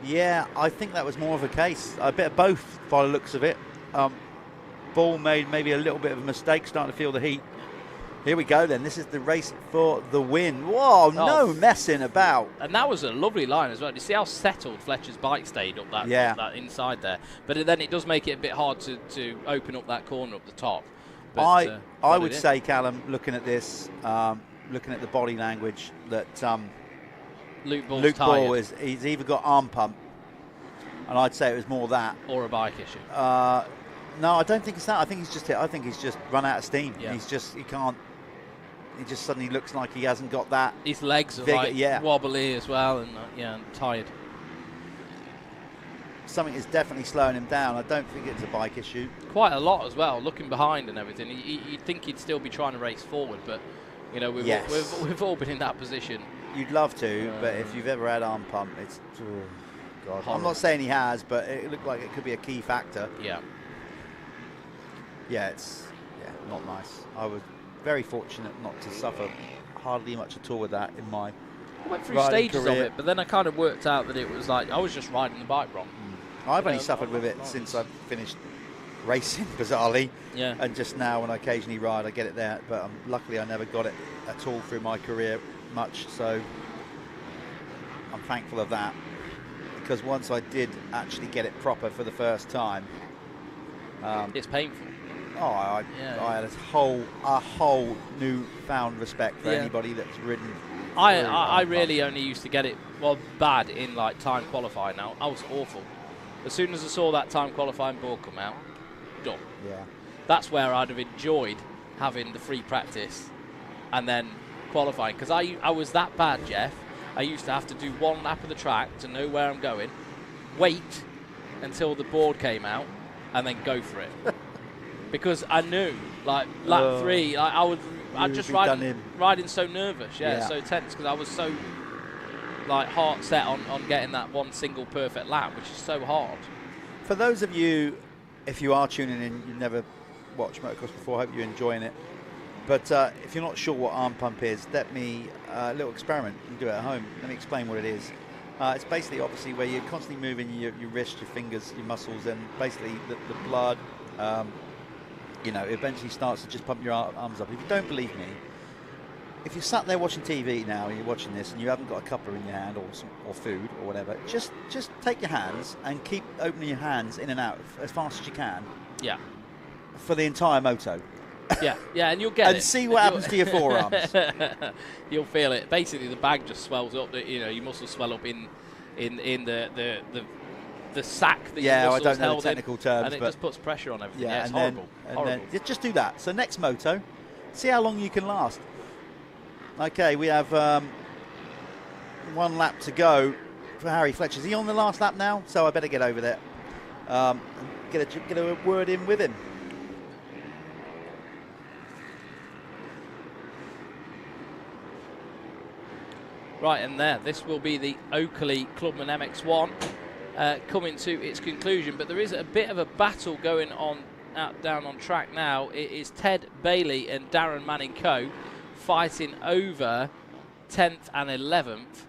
yeah, I think that was more of a case. A bit of both by the looks of it. Bull made maybe a little bit of a mistake, starting to feel the heat. Here we go then. This is the race for the win. Whoa, no messing about. And that was a lovely line as well. You see how settled Fletcher's bike stayed up that, Yeah. that inside there. But then it does make it a bit hard to open up that corner up the top. But, I got would it in. say, Callum, looking at this, looking at the body language, that Luke Bull's Luke tired. Bull he's either got arm pump, and I'd say it was more that. Or a bike issue. No, I don't think it's that. I think he's just run out of steam. Yeah. He just suddenly looks like he hasn't got that. His legs are vigor, like yeah. wobbly as well, and and tired. Something is definitely slowing him down. I don't think it's a bike issue. Quite a lot as well, looking behind and everything. You'd think he'd still be trying to race forward, but we've, Yes. we've all been in that position. You'd love to, but if you've ever had arm pump, it's God. I'm Horrible. not saying he has, but it looked like it could be a key factor. Yeah. Yeah, it's not nice. I was very fortunate not to suffer hardly much at all with that in my I went through riding stages career. of it, but then I kind of worked out that it was like I was just riding the bike wrong. I've only suffered with it since I've finished racing, bizarrely. Yeah. And just now, when I occasionally ride, I get it there. But luckily, I never got it at all through my career much. So I'm thankful of that. Because once I did actually get it proper for the first time, It's painful. I had a whole newfound respect for anybody that's ridden. I really only used to get it bad in like time qualifying. Now I was awful. As soon as I saw that time qualifying board come out, done. Yeah. That's where I'd have enjoyed having the free practice and then qualifying, because I was that bad, Jeff. I used to have to do one lap of the track to know where I'm going, wait until the board came out, and then go for it. Because I knew, like lap 3, I'd just riding so nervous, so tense, because I was so like heart set on getting that one single perfect lap, which is so hard. For those of you, if you are tuning in, you've never watched motocross before, I hope you're enjoying it. But if you're not sure what arm pump is, let me, a little experiment, you can do it at home. Let me explain what it is. It's basically, obviously, where you're constantly moving your wrist, your fingers, your muscles, and basically the blood, eventually starts to just pump your arms up. If you don't believe me, if you're sat there watching TV now and you're watching this and you haven't got a cuppa in your hand or food or whatever, just take your hands and keep opening your hands in and out as fast as you can. Yeah. For the entire moto. Yeah, and you'll get it. And see what happens to your forearms. You'll feel it. Basically, the bag just swells up. Your muscles swell up in the sack that your muscles I don't know held the technical terms, and it but just puts pressure on everything. yeah, It's and horrible. then just do that. So next moto, see how long you can last. Okay, we have one lap to go for Harry Fletcher. Is he on the last lap now? So I better get over there. Get a word in with him. Right, and this will be the Oakley Clubman MX1 coming to its conclusion. But there is a bit of a battle going on down on track now. It is Ted Bailey and Darren Manning Co. fighting over 10th and 11th.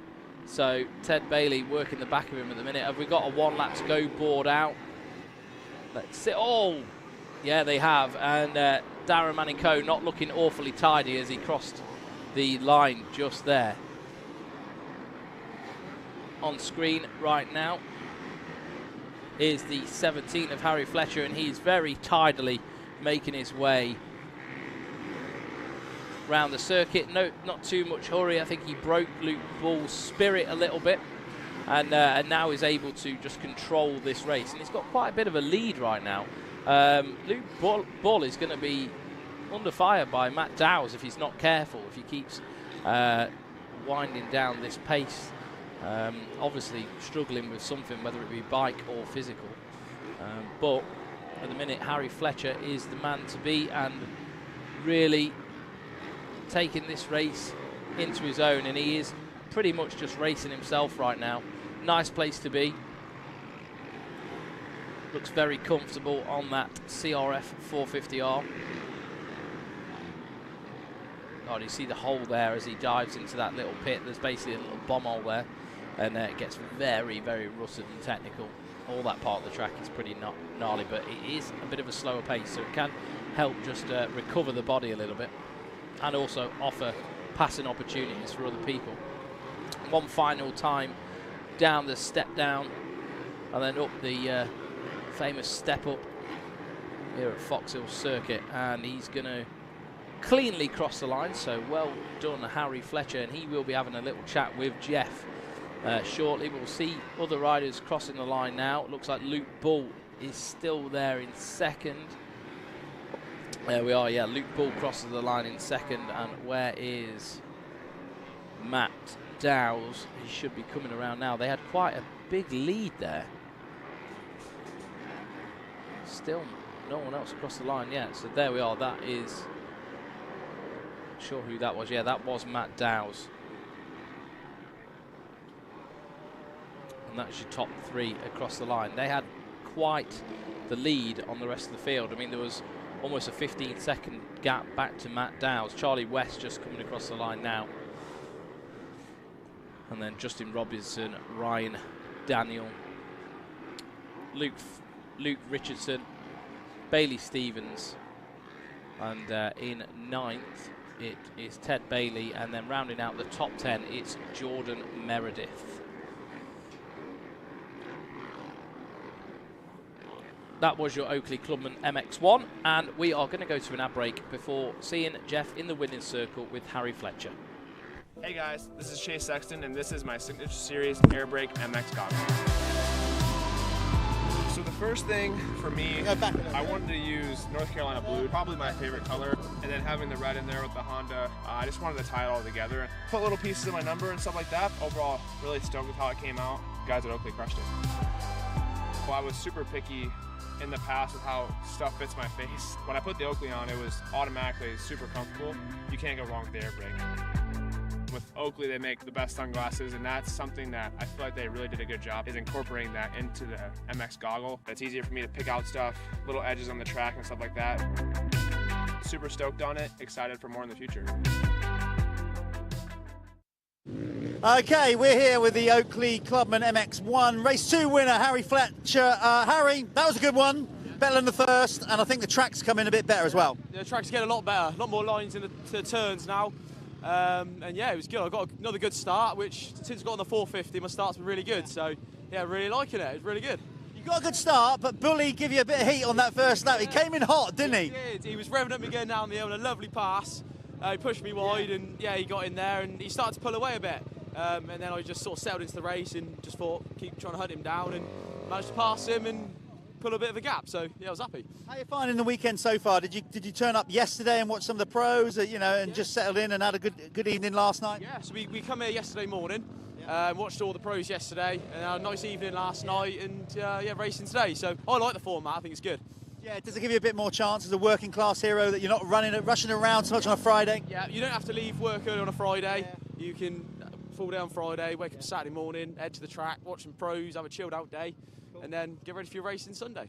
So Ted Bailey working the back of him at the minute. Have we got a 1 lap to go board out? Let's see. Oh, yeah, they have. And Darren Manning Co. not looking awfully tidy as he crossed the line just there. On screen right now is the 17 of Harry Fletcher, and he's very tidily making his way round the circuit. No, not too much hurry. I think he broke Luke Bull's spirit a little bit, and now is able to just control this race. And he's got quite a bit of a lead right now. Luke Bull is going to be under fire by Matt Dowes if he's not careful, if he keeps winding down this pace. Obviously struggling with something, whether it be bike or physical. But at the minute, Harry Fletcher is the man to beat and really taking this race into his own, and he is pretty much just racing himself right now. Nice place to be. Looks very comfortable on that CRF 450R. Oh, do you see the hole there as he dives into that little pit? There's basically a little bomb hole there, and it gets very, very rusted and technical. All that part of the track is pretty gnarly, but it is a bit of a slower pace, so it can help just recover the body a little bit and also offer passing opportunities for other people. One final time down the step down and then up the famous step up here at Foxhill Circuit, and he's going to cleanly cross the line, so well done Harry Fletcher, and he will be having a little chat with Jeff shortly. We'll see other riders crossing the line now. It looks like Luke Bull is still there in second. There we are, yeah, Luke Bull crosses the line in second, and where is Matt Dowes? He should be coming around now. They had quite a big lead there. Still no one else across the line yet, so there we are. That is, not sure who that was. Yeah, that was Matt Dowes. And that's your top three across the line. They had quite the lead on the rest of the field. I mean, there was almost a 15-second gap back to Matt Dowes. Charlie West just coming across the line now. And then Justin Robinson, Ryan Daniel, Luke Richardson, Bailey Stevens, and in ninth it is Ted Bailey, and then rounding out the top 10 it's Jordan Meredith. That was your Oakley Clubman MX1, and we are going to go to an ad break before seeing Jeff in the winning circle with Harry Fletcher. Hey guys, this is Chase Sexton, and this is my signature series Air Brake MX goggles. So the first thing for me, I wanted to use North Carolina blue, probably my favorite color, and then having the red in there with the Honda, I just wanted to tie it all together. Put little pieces of my number and stuff like that. Overall, really stoked with how it came out. The guys at Oakley crushed it. Well, I was super picky in the past with how stuff fits my face. When I put the Oakley on, it was automatically super comfortable. You can't go wrong with the air brake. With Oakley, they make the best sunglasses, and that's something that I feel like they really did a good job, is incorporating that into the MX goggle. It's easier for me to pick out stuff, little edges on the track and stuff like that. Super stoked on it, excited for more in the future. Okay, we're here with the Oakley Clubman MX1 Race 2 winner, Harry Fletcher. Harry, that was a good one, better than the first, and I think the track's come in a bit better as well. The track's getting a lot better, a lot more lines in the turns now. And yeah, it was good. I got another good start, which since I got on the 450, my start's been really good. So yeah, really liking it. It's really good. You got a good start, but Bully give you a bit of heat on that first lap. He came in hot, didn't he? He did. He was revving up me going down the hill in a lovely pass. He pushed me wide, and yeah, he got in there, and he started to pull away a bit. And then I just sort of settled into the race and just thought, keep trying to hunt him down, and managed to pass him and pull a bit of a gap. So yeah, I was happy. How are you finding the weekend so far? Did you turn up yesterday and watch some of the pros, you know, and just settled in and had a good evening last night? Yeah, so we come here yesterday morning, watched all the pros yesterday, and had a nice evening last night, and yeah, racing today. So I like the format. I think it's good. Yeah, does it give you a bit more chance as a working class hero that you're not rushing around so much on a Friday? Yeah, you don't have to leave work early on a Friday. Yeah. You can full day on Friday, wake up Saturday morning, head to the track, watch some pros, have a chilled out day. And then get ready for your racing Sunday.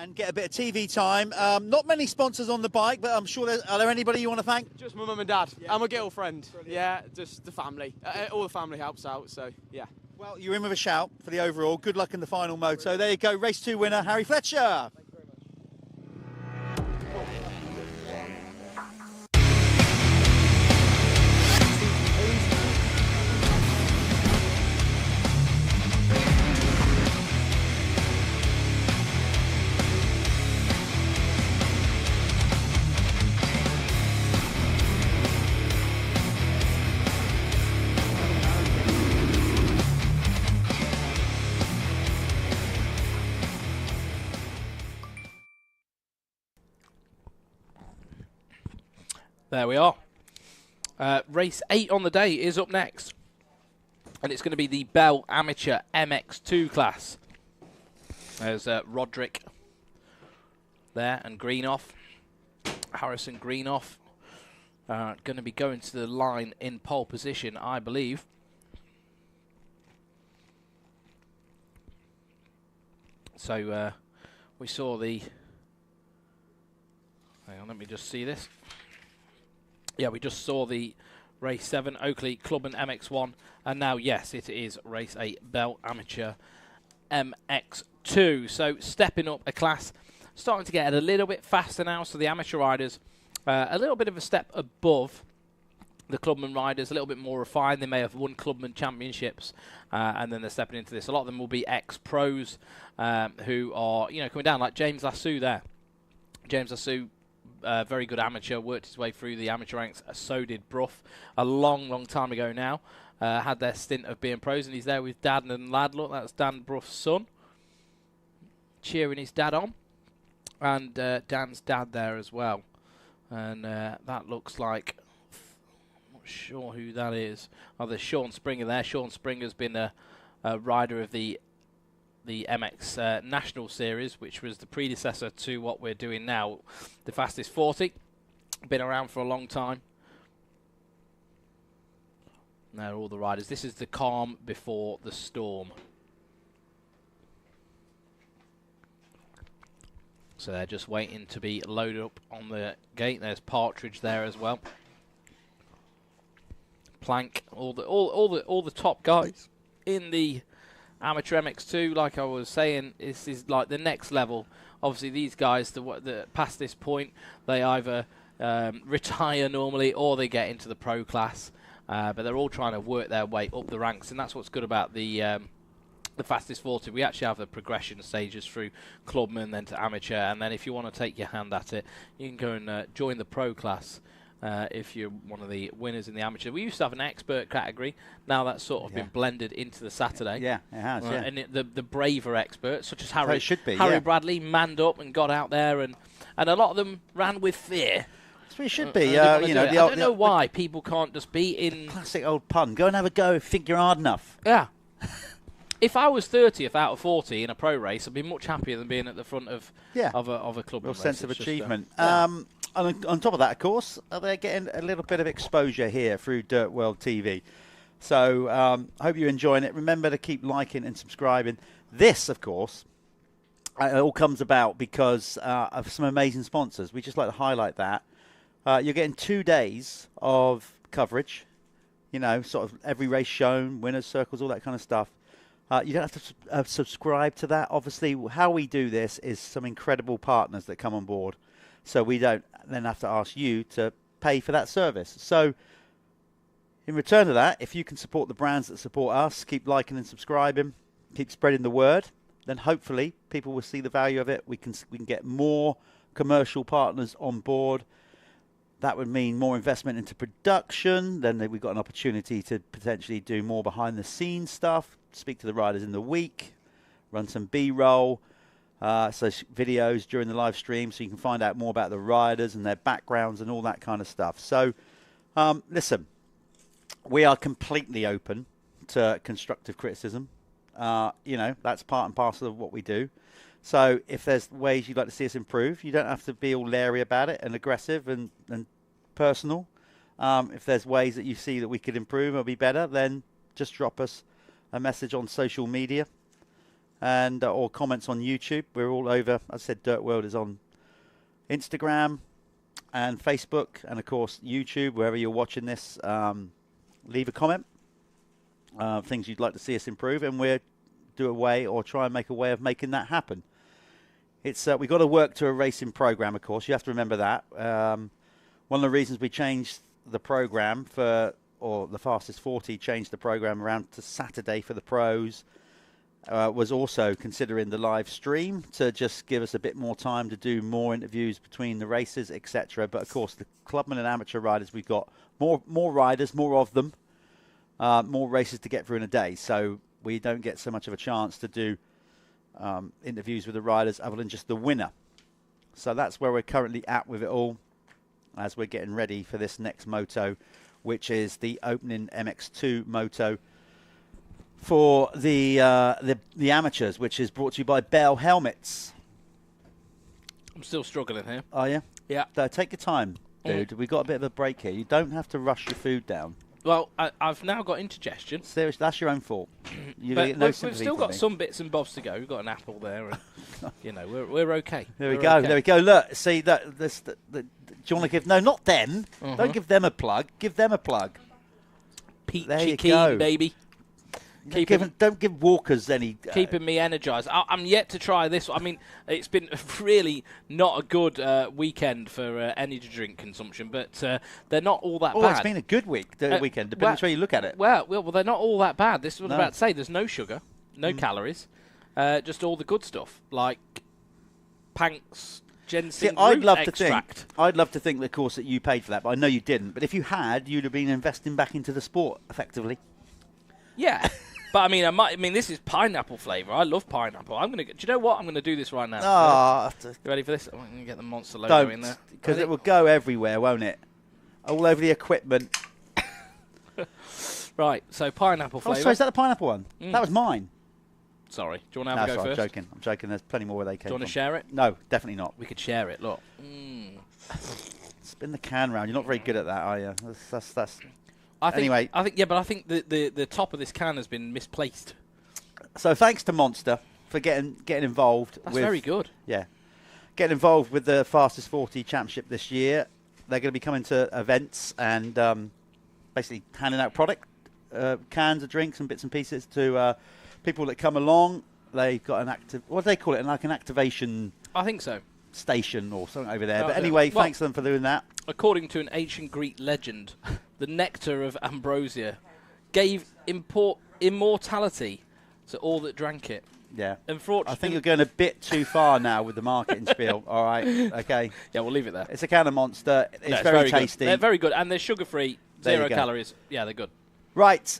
And get a bit of TV time. Not many sponsors on the bike, but I'm sure are there anybody you want to thank? Just my mum and dad and my girlfriend. Brilliant. Yeah, just the family. All the family helps out, so yeah. Well, you're in with a shout for the overall. Good luck in the final moto. There you go, race 2 winner, Harry Fletcher. There we are. Race 8 on the day is up next. And it's going to be the Bell Amateur MX2 class. There's Roderick there and Greenoff. Harrison Greenoff. Going to be going to the line in pole position, I believe. So we saw the... Hang on, let me just see this. Yeah, we just saw the race 7 Oakley Clubman MX1, and now, yes, it is race 8 Bell Amateur MX2. So stepping up a class, starting to get a little bit faster now. So the amateur riders, a little bit of a step above the Clubman riders, a little bit more refined. They may have won Clubman Championships, and then they're stepping into this. A lot of them will be ex-pros who are, coming down, like James Lassou there. James Lassou, very good amateur, worked his way through the amateur ranks. So did Brough a long, long time ago now. Had their stint of being pros, and he's there with Dad and Lad. Look, that's Dan Brough's son, cheering his dad on. And Dan's dad there as well. And that looks like, I'm not sure who that is. Oh, there's Sean Springer there. Sean Springer's been a rider of the MX National Series, which was the predecessor to what we're doing now, the Fastest 40. Been around for a long time. There are all the riders. This is the calm before the storm. So they're just waiting to be loaded up on the gate. There's Partridge there as well. Plank, all the top guys in the Amateur MX2. Like I was saying, this is like the next level. Obviously, these guys, past this point, they either retire normally or they get into the pro class. But they're all trying to work their way up the ranks, and that's what's good about the Fastest 40. We actually have the progression stages through Clubman, then to amateur, and then if you want to take your hand at it, you can go and join the pro class if you're one of the winners in the amateur. We used to have an expert category. Now that's sort of been blended into the Saturday. Yeah, it has. Yeah. And the braver experts, such as Harry, so it should be, Harry Bradley, manned up and got out there, and a lot of them ran with fear. That's what it should be. I don't know why people can't just be in... Classic old pun. Go and have a go if you think you're hard enough. Yeah. If I was 30th out of 40 in a pro race, I'd be much happier than being at the front of a club race. Sense of achievement. And on top of that, of course, they're getting a little bit of exposure here through DirtWorld-TV. So I hope you're enjoying it. Remember to keep liking and subscribing. This, of course, it all comes about because of some amazing sponsors. We just like to highlight that. You're getting 2 days of coverage, sort of every race shown, winners, circles, all that kind of stuff. You don't have to subscribe to that. Obviously, how we do this is some incredible partners that come on board. So we don't then have to ask you to pay for that service. So in return to that, if you can support the brands that support us, keep liking and subscribing, keep spreading the word, then hopefully people will see the value of it. We can get more commercial partners on board. That would mean more investment into production. Then we've got an opportunity to potentially do more behind-the-scenes stuff, speak to the riders in the week, run some B-roll, so videos during the live stream, so you can find out more about the riders and their backgrounds and all that kind of stuff. So, listen, we are completely open to constructive criticism. That's part and parcel of what we do. So if there's ways you'd like to see us improve, you don't have to be all leery about it and aggressive and personal. If there's ways that you see that we could improve or be better, then just drop us a message on social media and or comments on YouTube. We're all over. As I said, Dirt World is on Instagram and Facebook and, of course, YouTube. Wherever you're watching this, leave a comment. Things you'd like to see us improve, and we'll do a way or try and make a way of making that happen. It's we've got to work to a racing program, of course. You have to remember that. One of the reasons we changed the program or the Fastest 40 changed the program around to Saturday for the pros, was also considering the live stream to just give us a bit more time to do more interviews between the races, etc. But of course, the Clubman and amateur riders, we've got more riders, more of them, more races to get through in a day. So we don't get so much of a chance to do interviews with the riders other than just the winner. So that's where we're currently at with it all. as we're getting ready for this next moto, which is the opening MX2 moto for the amateurs, which is brought to you by Bell Helmets. I'm still struggling here. Are you? Yeah. So take your time, dude. We've got a bit of a break here. You don't have to rush your food down. Well, I've now got indigestion. Seriously, that's your own fault. But we've still got some bits and bobs to go. We've got an apple there, and you know we're okay. There we go. Okay. There we go. Look, see that. Do you want to give? No, not them. Don't give them a plug. Give them a plug. Peachy keen, baby. Don't give walkers any. Keeping me energised. I'm yet to try this. I mean, it's been really not a good weekend for energy drink consumption, but they're not all that bad. Oh, it's been a good weekend, depending on where you look at it. Well, they're not all that bad. This is what I'm about to say. There's no sugar, no calories, just all the good stuff, like Panks ginseng root extract. I'd love to think, of course, that you paid for that, but I know you didn't. But if you had, you'd have been investing back into the sport, effectively. Yeah. But I mean, this is pineapple flavour. I love pineapple. Do you know what? I'm gonna do this right now. You ready for this? I'm gonna get the Monster logo in there because it will go everywhere, won't it? All over the equipment. Right. So pineapple flavour. Oh, sorry, is that the pineapple one? That was mine. Sorry. Do you want to have a go first? I'm joking. There's plenty more where they came from. Do you want to share it? No, definitely not. We could share it. Look. Spin the can round. You're not very good at that, are you? That's anyway, I think the top of this can has been misplaced. So thanks to Monster for getting involved. That's very good. Yeah, getting involved with the Fastest 40 Championship this year. They're going to be coming to events and basically handing out product, cans of drinks and bits and pieces to people that come along. They've got an what do they call it? Like an activation. I think so. Station or something over there. But anyway, thanks to them for doing that. According to an ancient Greek legend, the nectar of ambrosia gave immortality to all that drank it. Yeah. Unfortunately, I think you're going a bit too far now with the marketing spiel. All right. Okay. Yeah, we'll leave it there. It's a can of Monster. It's very tasty. Good. They're very good, and they're sugar-free, 0 calories. Yeah, they're good. Right.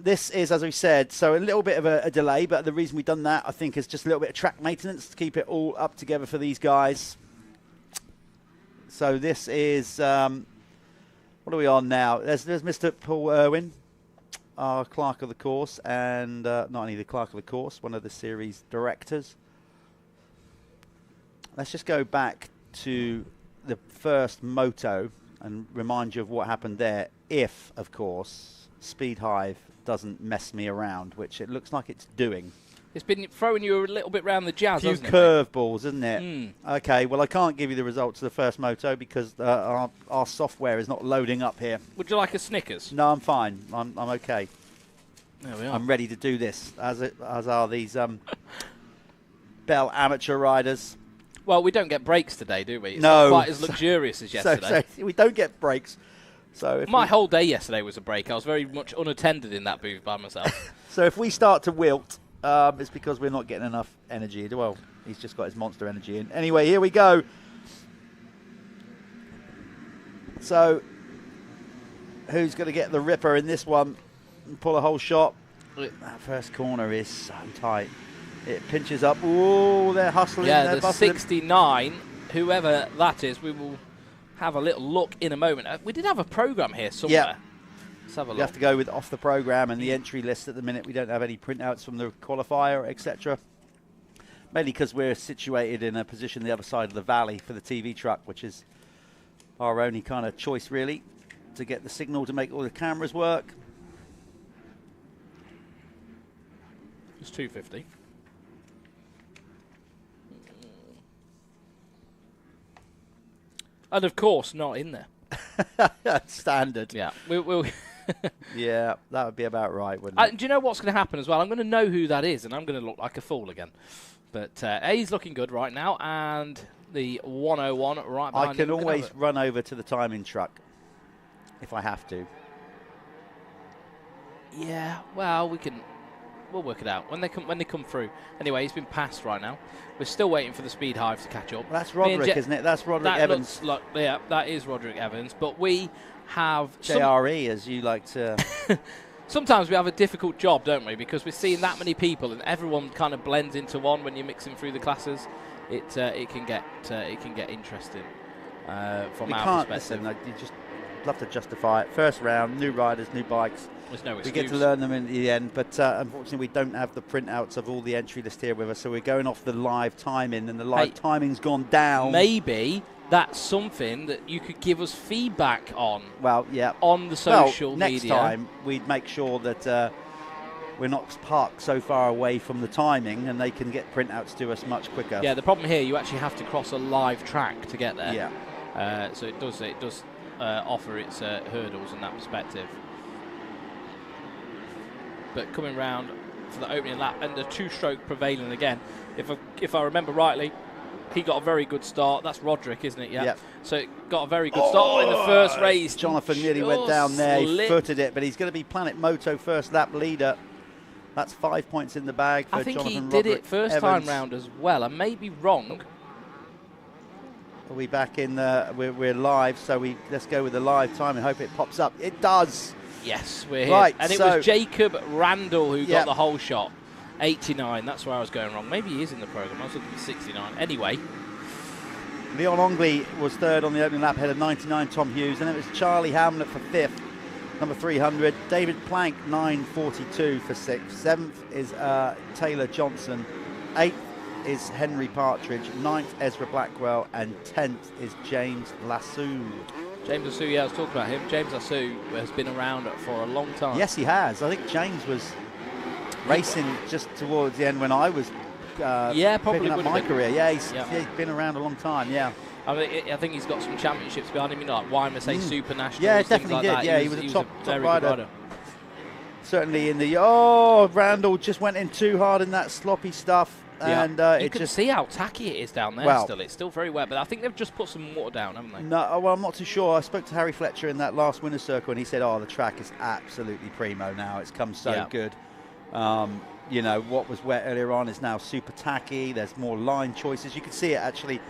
This is, as we said, so a little bit of a delay, but the reason we've done that, I think, is just a little bit of track maintenance to keep it all up together for these guys. So this is, what are we on now? There's Mr. Paul Irwin, our clerk of the course, and not only the clerk of the course, one of the series directors. Let's just go back to the first moto and remind you of what happened there, if, of course, Speed Hive doesn't mess me around, which it looks like it's doing. It's been throwing you a little bit round the jazz, hasn't it? A few curveballs, isn't it? Okay, well, I can't give you the results of the first moto because our software is not loading up here. Would you like a Snickers? No, I'm fine. I'm okay. There we are. I'm ready to do this, as are these Bell amateur riders. Well, we don't get breaks today, do we? It's not quite as luxurious as yesterday. So we don't get breaks. So my whole day yesterday was a break. I was very much unattended in that booth by myself. So if we start to wilt, it's because we're not getting enough energy. Well, he's just got his Monster energy in. Anyway, here we go. So who's going to get the ripper in this one and pull a whole shot? That first corner is so tight. It pinches up. Oh, they're hustling. Yeah, they're the 69, whoever that is, we will have a little look in a moment. We did have a program here somewhere. Yeah. Let's have a look. You have to go with off the program and the entry list at the minute. We don't have any printouts from the qualifier, etc. Mainly because we're situated in a position the other side of the valley for the TV truck, which is our only kind of choice, really, to get the signal to make all the cameras work. It's 250. And of course, not in there. Standard. Yeah, we'll yeah, that would be about right, wouldn't it? Do you know what's going to happen as well? I'm going to know who that is, and I'm going to look like a fool again. But he's looking good right now, and the 101 right behind him. I can always run over to the timing truck if I have to. Yeah, well, we'll work it out when they come through. Anyway, he's been passed right now. We're still waiting for the Speed Hive to catch up. Well, that's Roderick, isn't it? That's Roderick Evans. Yeah, that is Roderick Evans. But we have JRE, as you like to. Sometimes we have a difficult job, don't we? Because we're seeing that many people, and everyone kind of blends into one when you're mixing through the classes. It can get interesting. from we our can't perspective. listen. You just love to justify it. First round, new riders, new bikes. There's no excuse. We get to learn them in the end, but unfortunately we don't have the printouts of all the entry list here with us, so we're going off the live timing, and the live timing's gone down. Maybe that's something that you could give us feedback on. Well, yeah. On the social media. Next time, we'd make sure that we're not parked so far away from the timing, and they can get printouts to us much quicker. Yeah, the problem here, you actually have to cross a live track to get there. Yeah. So it does offer its hurdles in that perspective. But coming round for the opening lap and the two-stroke prevailing again. If I remember rightly, he got a very good start. That's Roderick, isn't it? Yeah. Yep. So it got a very good start in the first race. Jonathan nearly went down there. He footed it, but he's going to be Planet Moto first lap leader. That's 5 points in the bag for Jonathan Roderick. I think he did it first time round as well. I may be wrong. Are we back in the... We're live, so let's go with the live time and hope it pops up. It does. Yes, we're here. Right, and it was Jacob Randall who got the whole shot. 89, that's where I was going wrong. Maybe he is in the programme. I was looking for 69. Anyway. Leon Ongley was third on the opening lap, ahead of 99 Tom Hughes. And it was Charlie Hamlet for fifth, number 300. David Plank, 942 for sixth. Seventh is Taylor Johnson. Eighth is Henry Partridge. Ninth, Ezra Blackwell. And 10th is James Lassou. James Lassou, yeah, I was talking about him. James Lassou has been around for a long time. Yes, he has. I think James was racing just towards the end when I was probably picking up my career. Yeah, he's been around a long time, I think he's got some championships behind him, like YMSA Super Nationals. Yeah, definitely did. Like yeah, he was a top rider. Certainly in the... Randall just went in too hard in that sloppy stuff. Yeah. And you can see how tacky it is down there still. It's still very wet, but I think they've just put some water down, haven't they? No, well, I'm not too sure. I spoke to Harry Fletcher in that last winner's circle, and he said, the track is absolutely primo now. It's come so good. You know, what was wet earlier on is now super tacky. There's more line choices. You can see it actually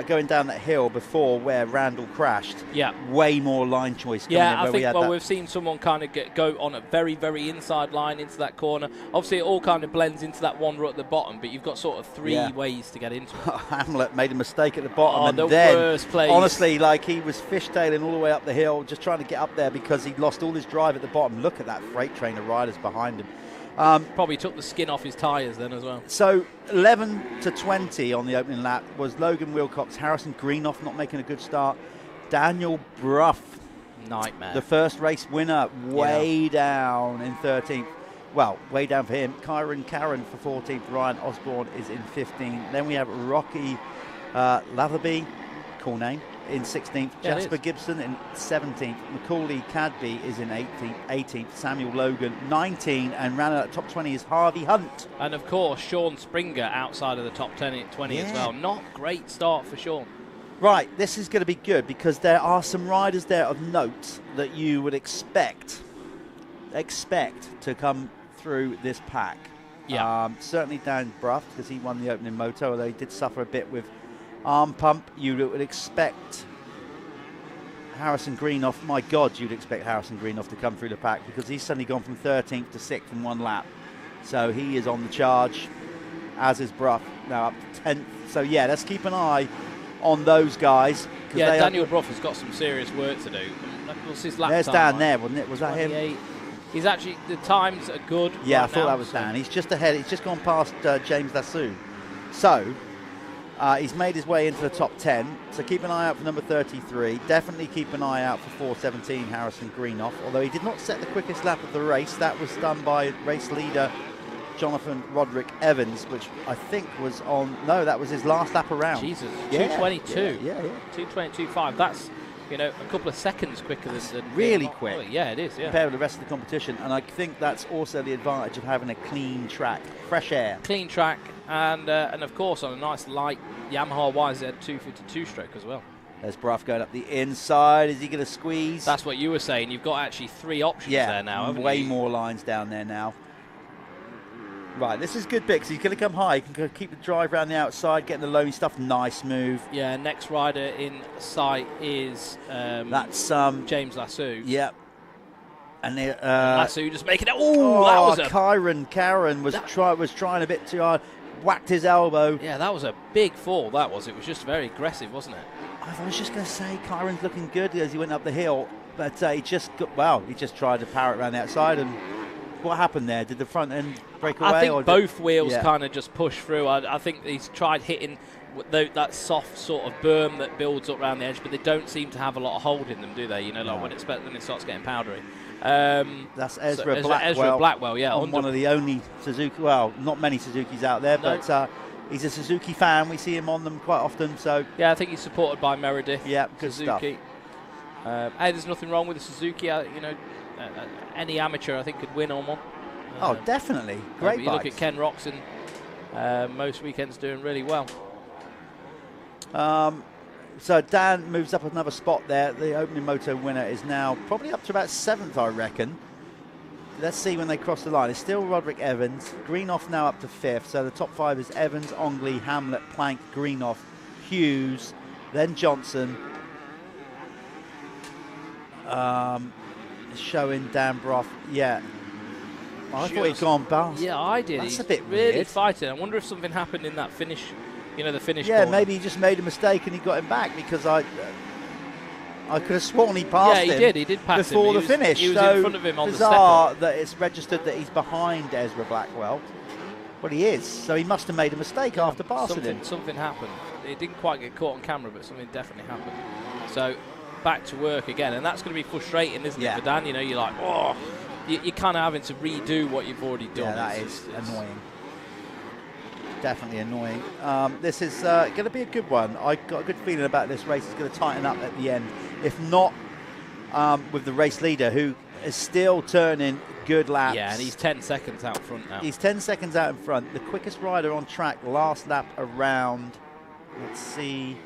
going down that hill before where Randall crashed. Yeah. Way more line choice coming in. I think, we've seen someone kind of go on a very, very inside line into that corner. Obviously, it all kind of blends into that one row at the bottom, but you've got sort of three ways to get into it. Hamlet made a mistake at the bottom. And the then, worst place. Honestly, like he was fishtailing all the way up the hill, just trying to get up there because he'd lost all his drive at the bottom. Look at that freight train of riders behind him. Probably took the skin off his tyres then as well. So 11 to 20 on the opening lap was Logan Wilcox, Harrison Greenoff not making a good start, Daniel Brough, nightmare, the first race winner, way down in 13th. Well, way down for him. Kyron Karen for 14th. Ryan Osborne is in 15th. Then we have Rocky Latherby, cool name, in 16th. Yeah, Jasper Gibson in 17th. Macaulay Cadby is in 18th. Samuel Logan 19th. And round out top 20 is Harvey Hunt. And of course, Sean Springer outside of the top 20 as well. Not great start for Sean. Right, this is going to be good because there are some riders there of note that you would expect to come through this pack. Yeah. Certainly Dan Brough, because he won the opening moto, although he did suffer a bit with arm pump. You would expect Harrison Greenoff. My God, you'd expect Harrison Greenoff to come through the pack because he's suddenly gone from 13th to 6th in one lap. So he is on the charge, as is Brough, now up to 10th. So yeah, let's keep an eye on those guys. Yeah, Daniel Brough has got some serious work to do. That was his lap There's time, Dan right? there, wasn't it? Was that him? He's actually, the times are good. Yeah, right I thought now, that was Dan. He's just ahead. He's just gone past James Lassou. So he's made his way into the top 10. So keep an eye out for number 33. Definitely keep an eye out for 417 Harrison Greenoff. Although he did not set the quickest lap of the race. That was done by race leader Jonathan Roderick Evans, which I think was on... No, that was his last lap around. Jesus, yeah, 222. Yeah. 222.5. That's, you know, a couple of seconds quicker than really quick. Yeah, it is, yeah. Compared with the rest of the competition. And I think that's also the advantage of having a clean track. Fresh air. Clean track. And of course, on a nice light Yamaha YZ 252 stroke as well. There's Brough going up the inside. Is he going to squeeze? That's what you were saying. You've got actually three options there now, haven't way you? more lines down there now. Right, this is good bit because he's going to come high. He can keep the drive around the outside, getting the loamy stuff. Nice move. Yeah, next rider in sight is that's James Lassou. Yep. And Lassou just making it. Ooh, that was a... Kyron Karen was trying a bit too hard. Whacked his elbow. Yeah, that was a big fall, that was. It was just very aggressive, wasn't it? I was just going to say, Kyron's looking good as he went up the hill, but he just tried to power it around the outside. And what happened there? Did the front end break away? I think or both wheels kind of just pushed through. I think he's tried hitting that soft sort of berm that builds up around the edge, but they don't seem to have a lot of hold in them, do they? You know, like when it starts getting powdery. That's Ezra Blackwell, yeah. One of the only Suzuki, well, not many Suzukis out there, but he's a Suzuki fan. We see him on them quite often. So yeah, I think he's supported by Meredith. Yeah, good Suzuki. Stuff. Hey, there's nothing wrong with the Suzuki. You know, any amateur I think could win on one. Oh, definitely. Great. You look at Ken Roxon. Most weekends doing really well. So Dan moves up another spot there. The opening moto winner is now probably up to about 7th, I reckon. Let's see when they cross the line. It's still Roderick Evans. Greenoff now up to 5th. So the top 5 is Evans, Ongley, Hamlet, Plank, Greenoff, Hughes, then Johnson. Showing Dan Brough. Yeah. I thought he'd gone past. Yeah, I did. That's He's a bit really weird. fighting. I wonder if something happened in that finish. You know, the finish. Yeah, corner. maybe he just made a mistake and he got him back, because I could have sworn he passed him. Yeah, he did. He did pass before him. the finish. He was so in front of him on the bizarre step-up. that it's registered that he's behind Ezra Blackwell. Well, he is. So he must have made a mistake after passing him. Something happened. It didn't quite get caught on camera, but something definitely happened. So back to work again, and that's going to be frustrating, isn't it, for Dan? You know, you're like, oh, you're kind of having to redo what you've already done. Yeah, that is annoying. Definitely annoying. This is going to be a good one. I got a good feeling about this race. It's going to tighten up at the end. If not with the race leader, who is still turning good laps. Yeah, and he's 10 seconds out front now. He's 10 seconds out in front. The quickest rider on track last lap around, let's see,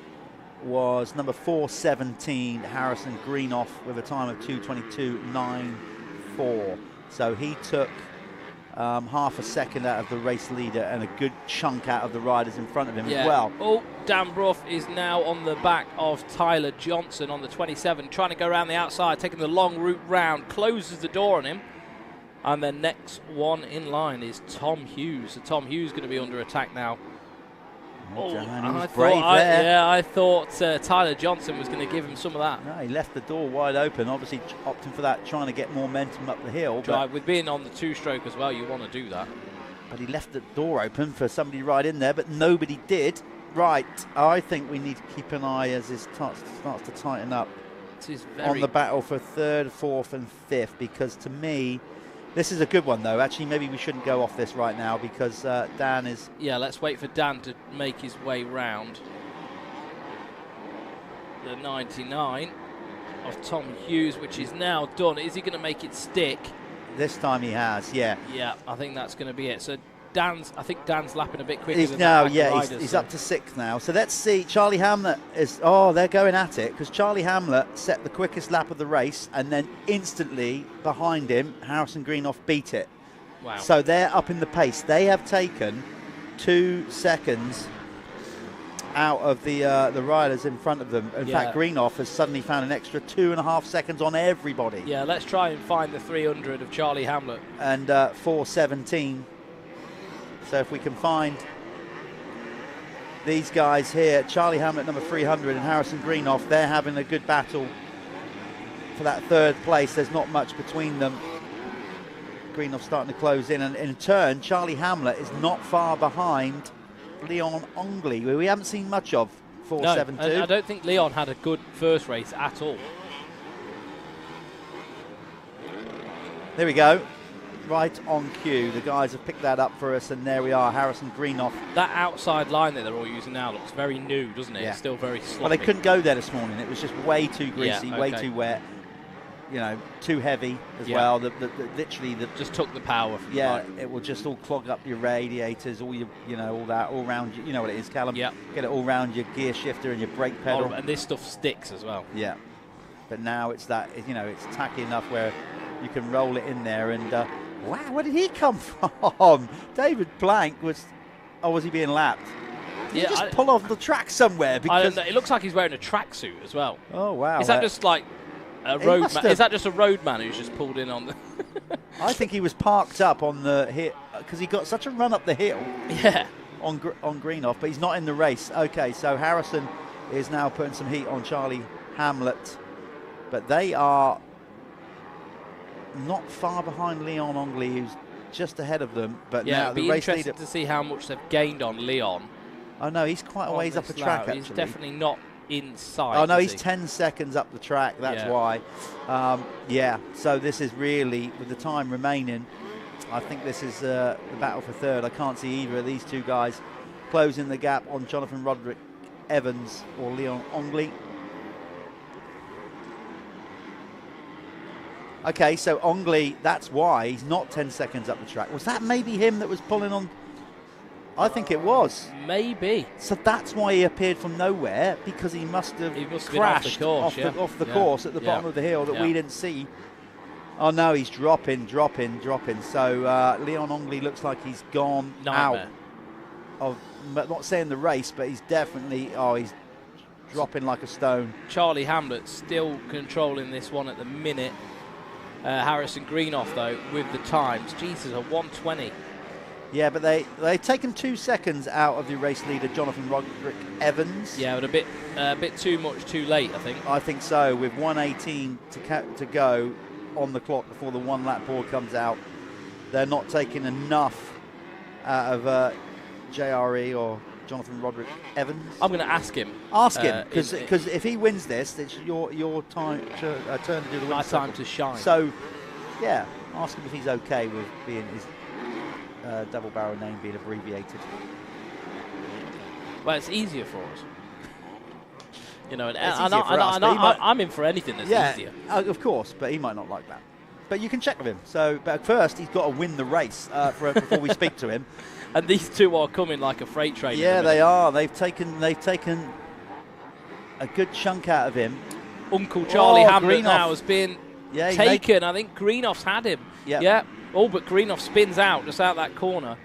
was number 417, Harrison Greenoff, with a time of 2:22.94. So he took half a second out of the race leader and a good chunk out of the riders in front of him as well. Oh, Dan Brough is now on the back of Tyler Johnson on the 27, trying to go around the outside, taking the long route round, closes the door on him. And the next one in line is Tom Hughes. So Tom Hughes going to be under attack now. I thought Tyler Johnson was going to give him some of that. No, he left the door wide open, obviously opting for that, trying to get momentum up the hill. With being on the two-stroke as well, you want to do that. But he left the door open for somebody right in there, but nobody did. Right, I think we need to keep an eye as this starts to tighten up on the battle for 3rd, 4th and 5th, because to me, this is a good one, though. Actually, maybe we shouldn't go off this right now, because Dan is... Yeah, let's wait for Dan to make his way round the 99 of Tom Hughes, which is now done. Is he going to make it stick? This time he has, yeah. Yeah, I think that's going to be it. So I think Dan's lapping a bit quicker he's than now, riders, he's up to 6th now. So let's see. Charlie Hamlet is... Oh, they're going at it, because Charlie Hamlet set the quickest lap of the race, and then instantly behind him, Harrison Greenoff beat it. Wow. So they're up in the pace. They have taken 2 seconds out of the riders in front of them. In fact, Greenoff has suddenly found an extra 2.5 seconds on everybody. Yeah, let's try and find the 300 of Charlie Hamlet. And 417. So if we can find these guys here, Charlie Hamlet number 300 and Harrison Greenoff, they're having a good battle for that 3rd place. There's not much between them. Greenoff starting to close in, and in turn Charlie Hamlet is not far behind Leon Ongley, who we haven't seen much of. 472. No, I don't think Leon had a good first race at all. There we go. Right on cue. The guys have picked that up for us, and there we are, Harrison Greenoff. That outside line that they're all using now looks very new, doesn't it? Yeah. It's still very sloppy. Well, they couldn't go there this morning. It was just way too greasy, way too wet. You know, too heavy as well. Literally, just took the power from the bike. It will just all clog up your radiators, all your, all that, all round you. You know what it is, Callum? Yeah. Get it all round your gear shifter and your brake pedal. And this stuff sticks as well. Yeah. But now it's that, it's tacky enough where you can roll it in there. And wow, where did he come from? David Blank was he being lapped? Did he just pull off the track somewhere? Because it looks like he's wearing a tracksuit as well. Oh wow! Is that just like a roadman? Is that just a roadman who's just pulled in on the? I think he was parked up on the hit because he got such a run up the hill. Yeah. On Greenoff, but he's not in the race. Okay, so Harrison is now putting some heat on Charlie Hamlet. But they are not far behind Leon Ongley, who's just ahead of them. But yeah, now it'd be the race interesting leader. to see how much they've gained on Leon. Oh no, he's quite a ways up the track. Actually, he's definitely not inside. Oh no, he's 10 seconds up the track. That's why. Yeah. So this is really, with the time remaining, I think this is the battle for third. I can't see either of these two guys closing the gap on Jonathan Roderick Evans or Leon Ongley. Okay, so Ongley, that's why he's not 10 seconds up the track. Was that maybe him that was pulling on? I think it was. Maybe. So that's why he appeared from nowhere, because he must have crashed off the course at the bottom of the hill that we didn't see. Oh no, he's dropping. So Leon Ongley looks like he's gone out of, not saying the race, but he's definitely, he's dropping like a stone. Charlie Hamlet still controlling this one at the minute. Harrison Greenoff, though, with the times. Jesus, a 1:20. Yeah, but they've taken 2 seconds out of the race leader, Jonathan Roderick Evans. Yeah, but a bit too much too late, I think. I think so, with 1:18 to go on the clock before the one lap board comes out. They're not taking enough out of JRE or Jonathan Roderick Evans. I'm going to ask him. Ask him, because if he wins this, it's your time to turn to do the win. My time to shine. So, yeah, ask him if he's okay with being his double barrel name being abbreviated. Well, it's easier for us. You know, and I'm in for anything that's easier. Of course, but he might not like that. But you can check with him. So, but first, he's got to win the race before we speak to him. And these two are coming like a freight train. Yeah, they are. They've taken a good chunk out of him. Uncle Charlie Hamlet Greenoff now has been taken. I think Greenoff's had him. Yep. Yeah. Oh, but Greenoff spins out just out that corner.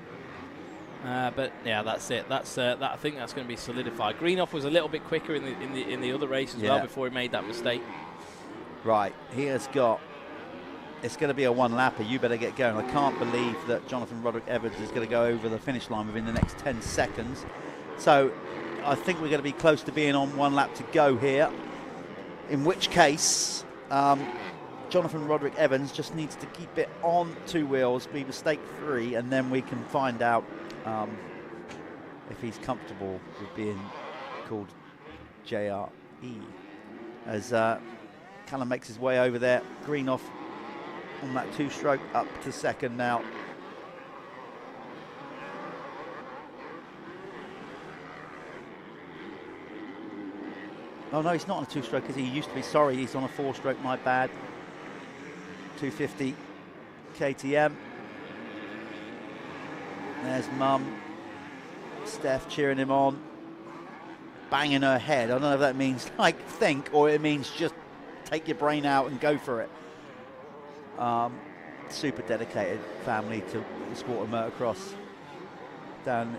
But yeah, that's it. That's I think that's going to be solidified. Greenoff was a little bit quicker in the other race as well before he made that mistake. Right, he has got. It's going to be a one-lapper. You better get going. I can't believe that Jonathan Roderick Evans is going to go over the finish line within the next 10 seconds. So I think we're going to be close to being on 1 lap to go here. In which case, Jonathan Roderick Evans just needs to keep it on 2 wheels, be mistake-free, and then we can find out if he's comfortable with being called JRE. As Callum makes his way over there, Greenoff on that 2-stroke up to second now. Oh no, he's not on a 2-stroke, is he? He used to be. Sorry, he's on a 4-stroke, my bad. 250 KTM. There's Mum, Steph cheering him on, banging her head. I don't know if that means like think or it means just take your brain out and go for it. Super dedicated family to the sport of motocross down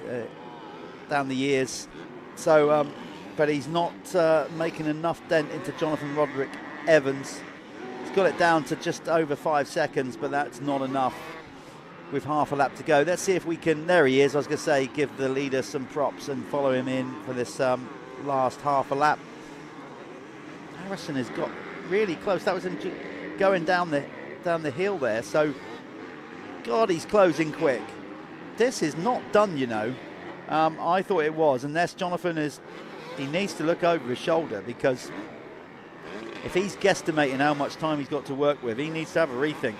the years. So, but he's not making enough dent into Jonathan Roderick Evans. He's got it down to just over 5 seconds, but that's not enough with half a lap to go. Let's see if we can, there he is, I was going to say, give the leader some props and follow him in for this last half a lap. Harrison has got really close. That was going down the hill there, so God, he's closing quick. This is not done, you know. I thought it was, unless Jonathan he needs to look over his shoulder, because if he's guesstimating how much time he's got to work with, he needs to have a rethink.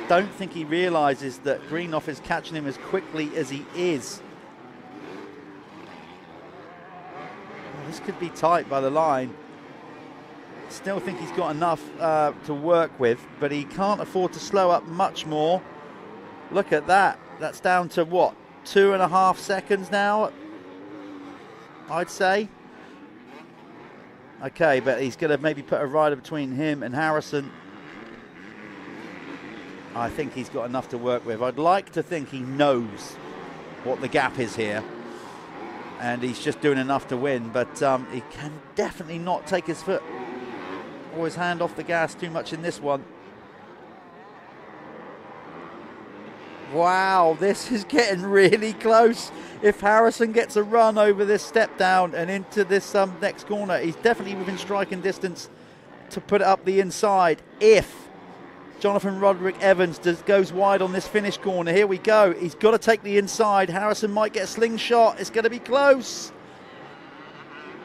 Don't think he realizes that Greenoff is catching him as quickly as he is. Well, this could be tight by the line. Still think he's got enough to work with, but he can't afford to slow up much more. Look at that. That's down to what, 2.5 seconds now, I'd say. Okay, but he's going to maybe put a rider between him and Harrison. I think he's got enough to work with. I'd like to think he knows what the gap is here, and he's just doing enough to win, but he can definitely not take his foot or his hand off the gas too much in this one. Wow, this is getting really close. If Harrison gets a run over this step down and into this next corner, he's definitely within striking distance to put it up the inside. If Jonathan Roderick Evans goes wide on this finish corner, here we go. He's got to take the inside. Harrison might get a slingshot. It's going to be close.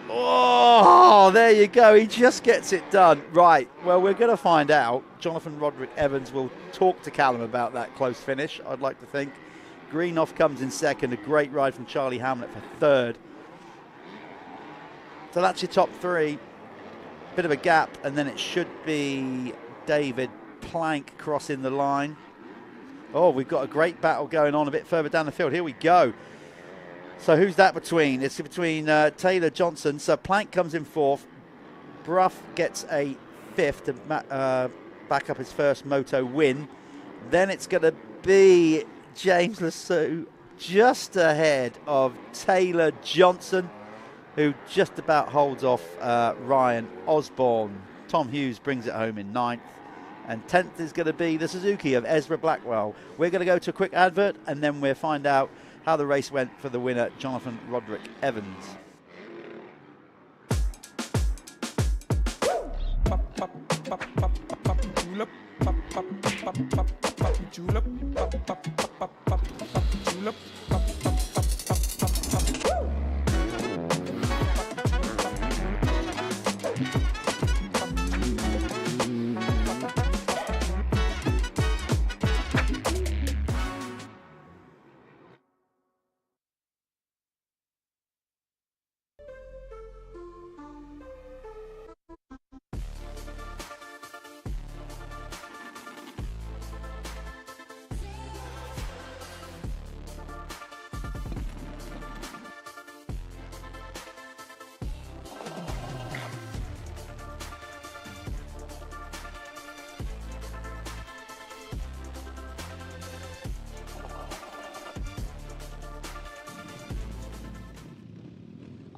Oh, there you go. He just gets it done. Right, well, we're going to find out. Jonathan Roderick Evans will talk to Callum about that close finish, I'd like to think. Greenoff comes in second. A great ride from Charlie Hamlet for third. So that's your top three. Bit of a gap, and then it should be David Plank crossing the line. Oh, we've got a great battle going on a bit further down the field. Here we go. So who's that between? It's between Taylor Johnson. So Plank comes in fourth. Bruff gets a fifth to back up his first moto win. Then it's going to be James Lassou just ahead of Taylor Johnson, who just about holds off Ryan Osborne. Tom Hughes brings it home in ninth. And 10th is going to be the Suzuki of Ezra Blackwell. We're going to go to a quick advert, and then we'll find out how the race went for the winner, Jonathan Roderick Evans.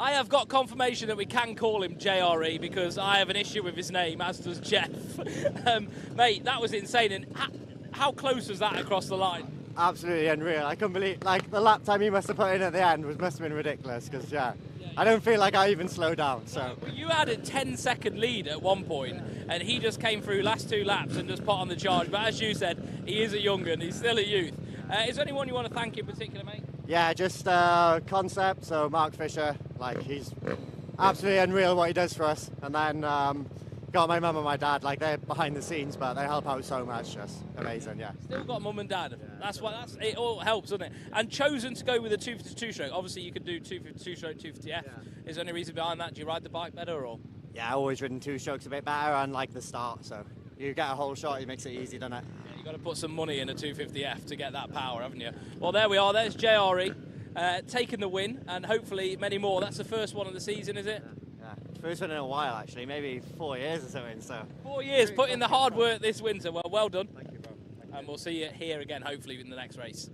I have got confirmation that we can call him JRE because I have an issue with his name, as does Jeff. Mate, that was insane. And how close was that across the line? Absolutely unreal. I couldn't believe, like, the lap time he must have put in at the end must have been ridiculous because, yeah, I don't feel like I even slowed down. So you had a 10-second lead at one point, and he just came through last two laps and just put on the charge. But as you said, he is a young un, he's still a youth. Is there anyone you want to thank in particular, mate? Yeah, just Concept, so Mark Fisher, like, he's absolutely unreal what he does for us. And then got my mum and my dad, like, they're behind the scenes, but they help out so much, just amazing, yeah. Still got mum and dad. Yeah. It all helps, doesn't it? And chosen to go with a 252 stroke. Obviously, you could do 252 stroke, 250F. Yeah. Is there any reason behind that? Do you ride the bike better, or? Yeah, I've always ridden two strokes a bit better and like the start, so you get a whole shot, it makes it easy, doesn't it? Yeah, you've got to put some money in a 250F to get that power, haven't you? Well, there we are. There's JRE. Taking the win, and hopefully many more. That's the first one of the season, is it? Yeah, first one in a while, actually, maybe 4 years or something. So 4 years, put in the hard work this winter. Well done. Thank you, bro. And we'll see you here again, hopefully, in the next race.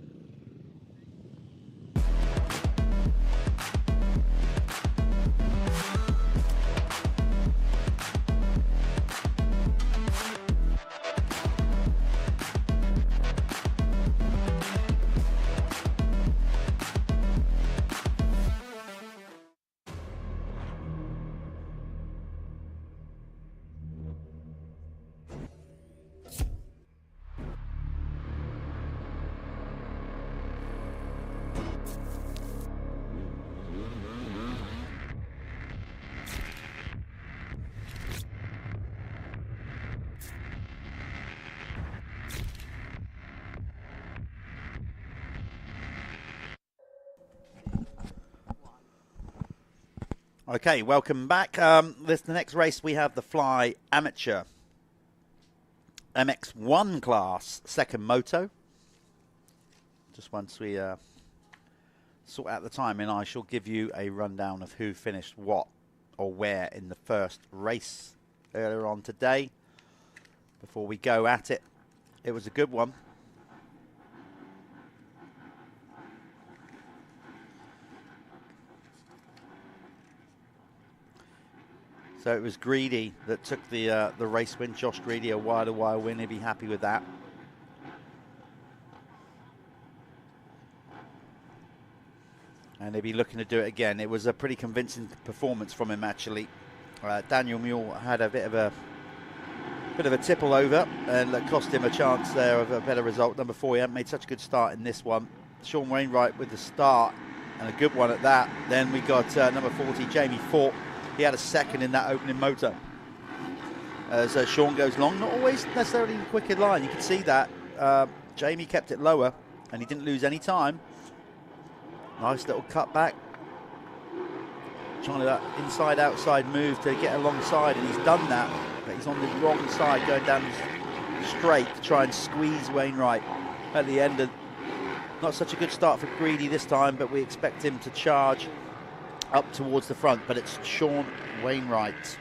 Okay, welcome back. The next race we have the Fly Amateur MX1 class, second moto. Just once we sort out the timing, I shall give you a rundown of who finished what or where in the first race earlier on today. Before we go at it, it was a good one. So it was Greedy that took the race win. Josh Greedy, a wire-to-wire win. He'd be happy with that. And they'll be looking to do it again. It was a pretty convincing performance from him, actually. Daniel Mule had a bit of a tipple over, and that cost him a chance there of a better result. Number 4, he hadn't made such a good start in this one. Sean Wainwright with the start, and a good one at that. Then we got number 40, Jamie Fort. He had a second in that opening motor. As Sean goes long, not always necessarily quick in line. You can see that. Jamie kept it lower, and he didn't lose any time. Nice little cutback. Trying that inside-outside move to get alongside, and he's done that. But he's on the wrong side, going down straight to try and squeeze Wainwright at the end. Not such a good start for Greedy this time, but we expect him to charge up towards the front. But it's Sean Wainwright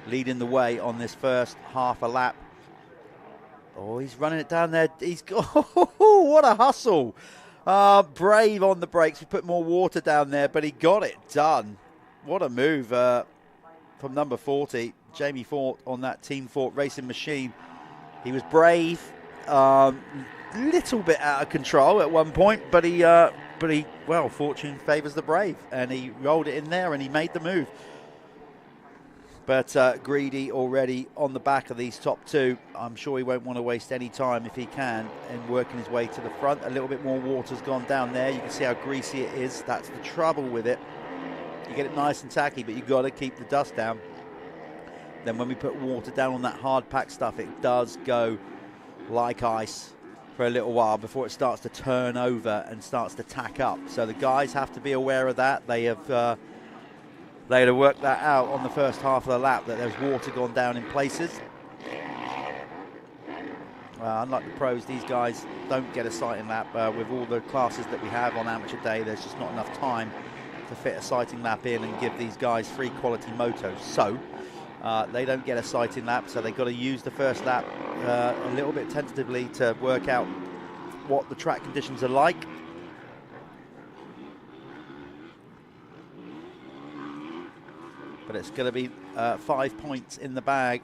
leading the way on this first half a lap. Oh, he's running it down there. He's got, what a hustle. Brave on the brakes. We put more water down there, but he got it done. What a move from number 40, Jamie Fort, on that Team Fort racing machine. He was brave, little bit out of control at one point, but he, well, fortune favours the brave, and he rolled it in there and he made the move. But Greedy already on the back of these top two. I'm sure he won't want to waste any time if he can in working his way to the front. A little bit more water's gone down there. You can see how greasy it is. That's the trouble with it. You get it nice and tacky, but you've got to keep the dust down. Then when we put water down on that hard pack stuff, it does go like ice for a little while before it starts to turn over and starts to tack up. So the guys have to be aware of that. They have worked that out on the first half of the lap, that there's water gone down in places. Unlike the pros, these guys don't get a sighting lap. With all the classes that we have on Amateur Day, there's just not enough time to fit a sighting lap in and give these guys free quality motos. So they don't get a sighting lap, so they've got to use the first lap a little bit tentatively to work out what the track conditions are like. But it's going to be 5 points in the bag,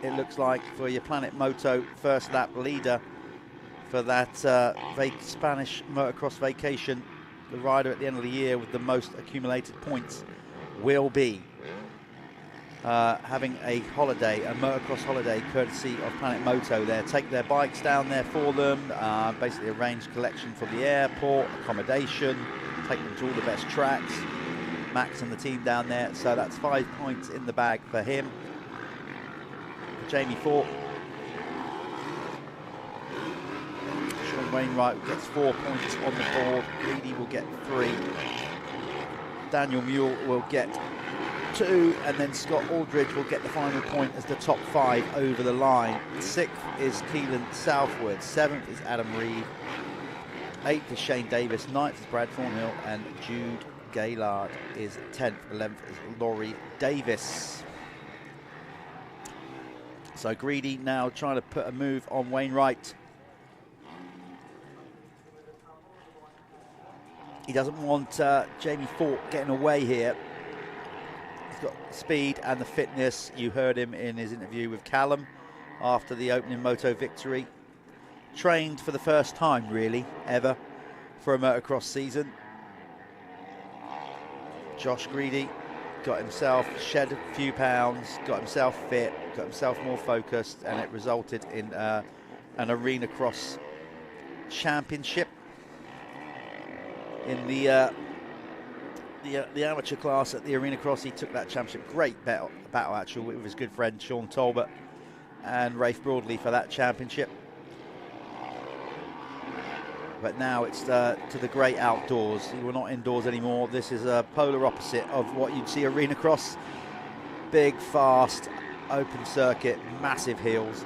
it looks like, for your Planet Moto first lap leader for that Spanish motocross vacation. The rider at the end of the year with the most accumulated points will be having a holiday, a motocross holiday, courtesy of Planet Moto. They take their bikes down there for them, basically arrange collection from the airport, accommodation, take them to all the best tracks. Max and the team down there, so that's 5 points in the bag for him. For Jamie Fort, Sean Wainwright gets 4 points on the board. Greedy will get 3. Daniel Mule will get 2, and then Scott Aldridge will get the final point as the top 5 over the line. 6th is Keelan Southwood, 7th is Adam Reed, 8th is Shane Davis, 9th is Brad Thornhill, and Jude Gaylard is 10th, 11th is Laurie Davis. So Greedy now trying to put a move on Wainwright. He doesn't want Jamie Fort getting away here. He's got the speed and the fitness. You heard him in his interview with Callum after the opening moto victory. Trained for the first time, really, ever, for a motocross season. Josh Greedy got himself, shed a few pounds, got himself fit, got himself more focused, and it resulted in an Arena Cross Championship in the amateur class at the Arena Cross. He took that championship. Great battle actually with his good friend Sean Talbot and Rafe Broadley for that championship. But now it's to the great outdoors. We're not indoors anymore. This is a polar opposite of what you'd see Arena Cross. Big, fast, open circuit, massive hills.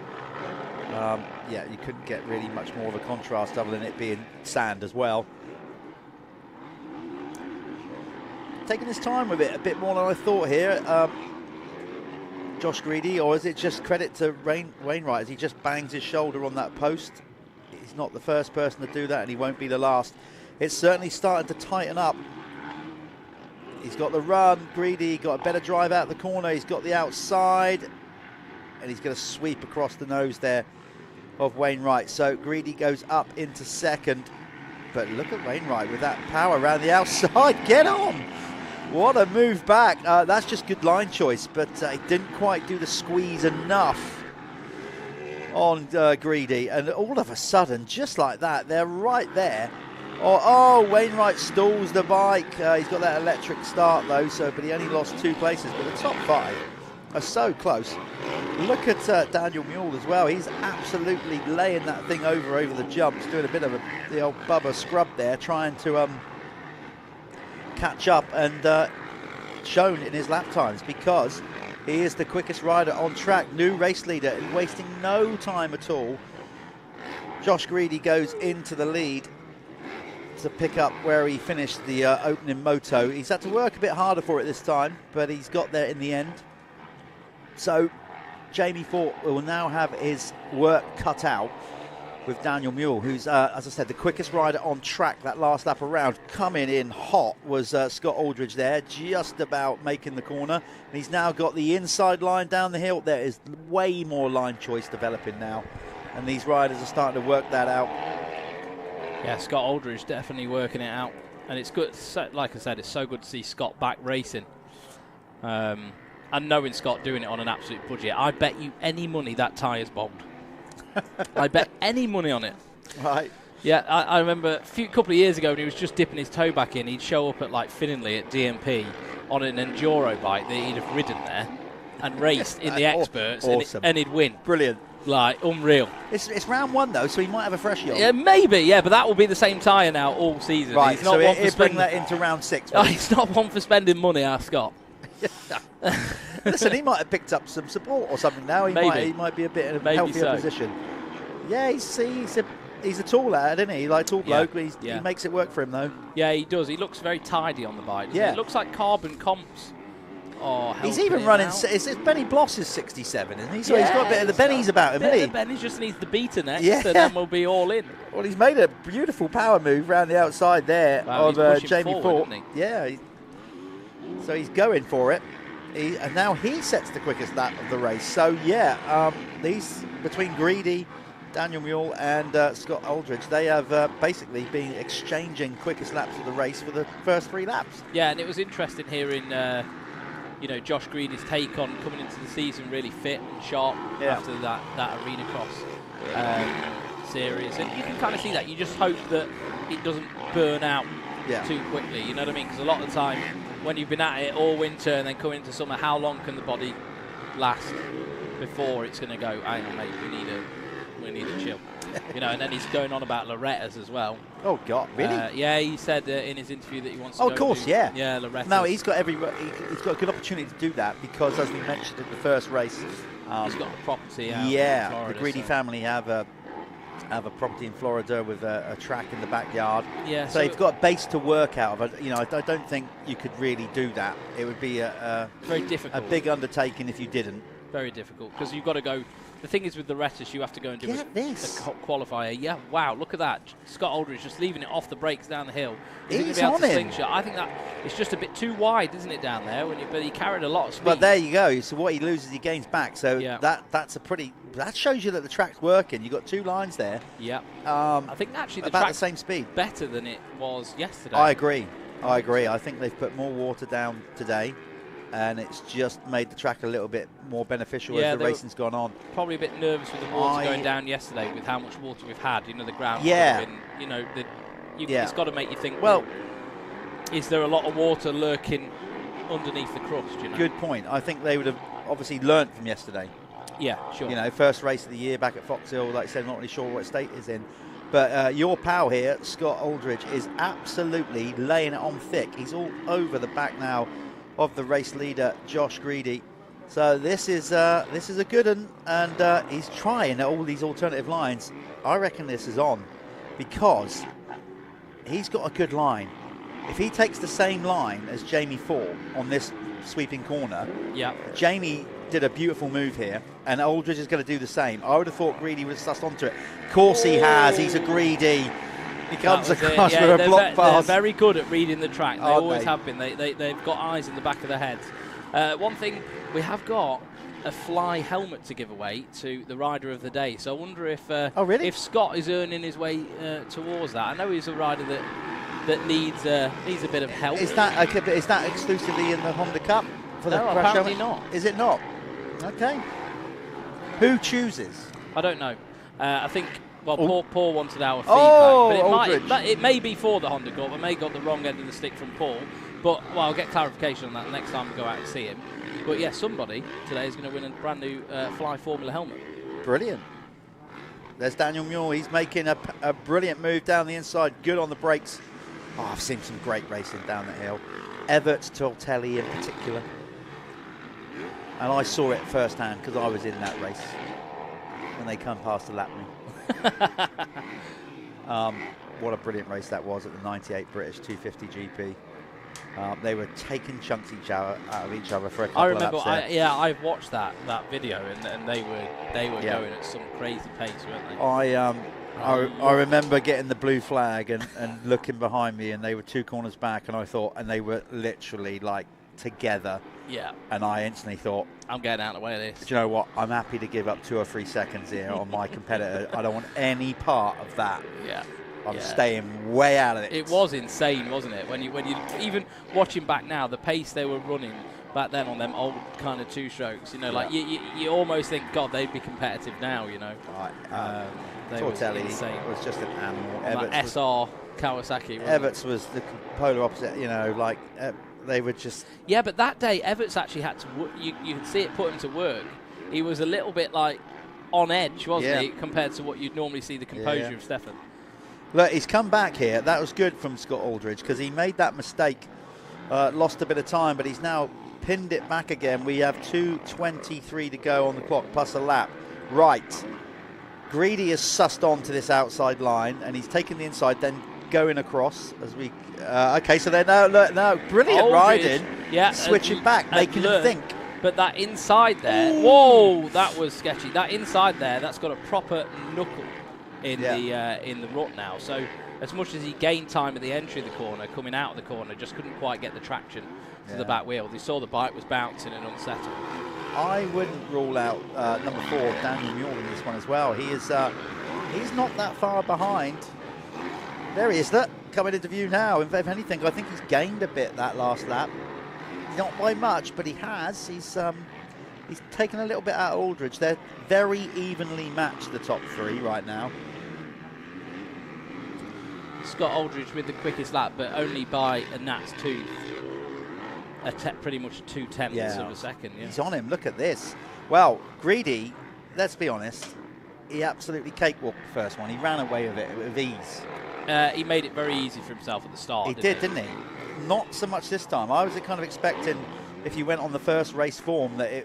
Yeah, you couldn't get really much more of a contrast other than it being sand as well. Taking his time with it a bit more than I thought here. Josh Greedy, or is it just credit to Wainwright as he just bangs his shoulder on that post? He's not the first person to do that, and he won't be the last. It's certainly starting to tighten up. He's got the run. Greedy got a better drive out the corner. He's got the outside, and he's going to sweep across the nose there of Wainwright. So Greedy goes up into second. but look at Wainwright with that power around the outside. Get on! What a move back. That's just good line choice, but it didn't quite do the squeeze enough on Greedy. And all of a sudden, just like that, they're right there. Oh, Wainwright stalls the bike. He's got that electric start though, but he only lost 2 places. But the top 5 are so close. Look at Daniel Mule as well. He's absolutely laying that thing over the jumps, doing a bit of the old Bubba scrub there, trying to catch up, and shown in his lap times, because he is the quickest rider on track. New race leader, and wasting no time at all. Josh Greedy goes into the lead to pick up where he finished the opening moto. He's had to work a bit harder for it this time, but he's got there in the end. So Jamie Fort will now have his work cut out with Daniel Mule, who's, as I said, the quickest rider on track that last lap around. Coming in hot was Scott Aldridge there, just about making the corner. And he's now got the inside line down the hill. There is way more line choice developing now, and these riders are starting to work that out. Yeah, Scott Aldridge definitely working it out. And it's good, like I said, it's so good to see Scott back racing. And knowing Scott doing it on an absolute budget. I bet you any money that tyre's bombed. I bet any money on it. Right. Yeah, I remember a couple of years ago when he was just dipping his toe back in, he'd show up at like Finley at DMP on an enduro bike that he'd have ridden there and raced in the experts, awesome. and he'd win. Brilliant. Like, unreal. It's round 1 though, so he might have a freshie on. Yeah, maybe, yeah, but that will be the same tyre now all season. Right, he's not so one he'll for bring that into round 6. He's not one for spending money, our Scott. Listen, he might have picked up some support or something now. He might be a bit in a healthier position. Yeah, he's a tall lad, isn't he? Like, tall bloke, but he makes it work for him, though. Yeah, he does. He looks very tidy on the bike. Yeah. It looks like carbon comps. Oh, he's even running. It's Benny Bloss is 67, isn't he? So he's got a bit of the Bennies about him, isn't he? Benny just needs the beta next, and then we'll be all in. Well, he's made a beautiful power move around the outside there of Jamie Fort. Yeah. So he's going for it. And now he sets the quickest lap of the race. So, yeah, these between Greedy, Daniel Mule, and Scott Aldridge, they have basically been exchanging quickest laps of the race for the first 3 laps. Yeah, and it was interesting hearing, Josh Greedy's take on coming into the season really fit and sharp after that Arena Cross series. And you can kind of see that. You just hope that it doesn't burn out too quickly, you know what I mean? Because a lot of the time, when you've been at it all winter and then coming into summer, how long can the body last before it's going to go, hang on, mate, we need to chill. And then he's going on about Loretta's as well. Oh, God, really? Yeah, he said in his interview that he wants to go. Oh, of course, yeah. Yeah, Loretta's. No, he's got a good opportunity to do that because, as we mentioned in the first race, he's got the property out in Florida, the Greedy family have a property in Florida with a track in the backyard. Yeah, so they've got a base to work out of. I don't think you could really do that. It would be very difficult, a big undertaking if you didn't. Very difficult because you've got to go. The thing is with the Rettis, you have to go and do a qualifier. Yeah, wow, look at that. Scott Aldridge just leaving it off the brakes down the hill. He's on him. Slingshot. I think that it's just a bit too wide, isn't it, down there? But he carried a lot of speed. But there you go. So what he loses, he gains back. So that shows you that the track's working. You've got 2 lines there. Yeah. I think actually the about the same speed. Better than it was yesterday. I agree. I think they've put more water down today, and it's just made the track a little bit more beneficial as the racing's gone on. Probably a bit nervous with the water going down yesterday with how much water we've had. The ground. Yeah. It's got to make you think. Well, is there a lot of water lurking underneath the crust? Good point. I think they would have obviously learnt from yesterday. Yeah, sure. First race of the year back at Foxhill. Like I said, not really sure what state it's in. But your pal here, Scott Aldridge, is absolutely laying it on thick. He's all over the back now of the race leader, Josh Greedy. So this is a good one, and he's trying all these alternative lines. I reckon this is on because he's got a good line. If he takes the same line as Jamie Fort on this sweeping corner, Jamie did a beautiful move here, and Aldridge is going to do the same. I would have thought Greedy would have sussed onto it. Of course he has. He's a Greedy. He comes across with a block pass. They're very good at reading the track. They always have been. They've got eyes in the back of their heads. One thing we have got a Fly helmet to give away to the rider of the day. So I wonder if really? if Scott is earning his way towards that. I know he's a rider that needs a bit of help. Is that exclusively in the Honda Cup for the No, crash apparently helmet? not. Is it not? Okay. Who chooses? I don't know. I think. Well, Paul wanted our feedback, but it may be for the Honda Cup. I may got the wrong end of the stick from Paul, but I'll get clarification on that next time we go out and see him. But yeah, somebody today is going to win a brand new Fly Formula helmet. Brilliant. There's Daniel Muir. He's making a brilliant move down the inside. Good on the brakes. Oh, I've seen some great racing down the hill. Everts Tortelli in particular. And I saw it firsthand because I was in that race when they come past to lap me. What a brilliant race that was at the 98 British 250 GP. They were taking chunks out of each other for a couple I remember, of laps there. I've watched that video, and they were going at some crazy pace, weren't they? I remember getting the blue flag and looking behind me, and they were 2 corners back, and I thought, and they were literally like together. Yeah. And I instantly thought, I'm getting out of the way of this. Do you know what? I'm happy to give up 2 or 3 seconds here on my competitor. I don't want any part of that. Yeah. I'm staying way out of it. It was insane, wasn't it? When you even watching back now, the pace they were running back then on them old kind of 2-strokes, you know, like you almost think, God, they'd be competitive now, you know. Tortelli was just an animal. Everts SR Kawasaki. Everts was the polar opposite, you know, like they were just. Yeah, but that day Everts actually had to. You could see it put him to work. He was a little bit like on edge, wasn't he, compared to what you'd normally see the composure of Stefan. Look, he's come back here. That was good from Scott Aldridge because he made that mistake, lost a bit of time, but he's now pinned it back again. We have 2:23 to go on the clock plus a lap. Right. Greedy has sussed on to this outside line, and he's taken the inside, then going across as we. Okay, so they're no, brilliant Aldridge, riding. Switching back, making him think. But that inside there, whoa, that was sketchy. That inside there, that's got a proper knuckle in the rut now. So as much as he gained time at the entry of the corner, coming out of the corner, just couldn't quite get the traction to the back wheel. He saw the bike was bouncing and unsettled. I wouldn't rule out number 4, Daniel Muir, in this one as well. He is he's not that far behind. There he is, look, coming into view now. If anything, I think he's gained a bit that last lap. Not by much, but he has. He's taken a little bit out of Aldridge. They're very evenly matched, the top 3 right now. Scott Aldridge with the quickest lap, but only by a gnat's tooth. Pretty much 2/10 of a second. Yeah. He's on him. Look at this. Well, Greedy, let's be honest, he absolutely cakewalked the first one. He ran away with it with ease. He made it very easy for himself at the start. He did, didn't he? Not so much this time. I was kind of expecting, if he went on the first race form, that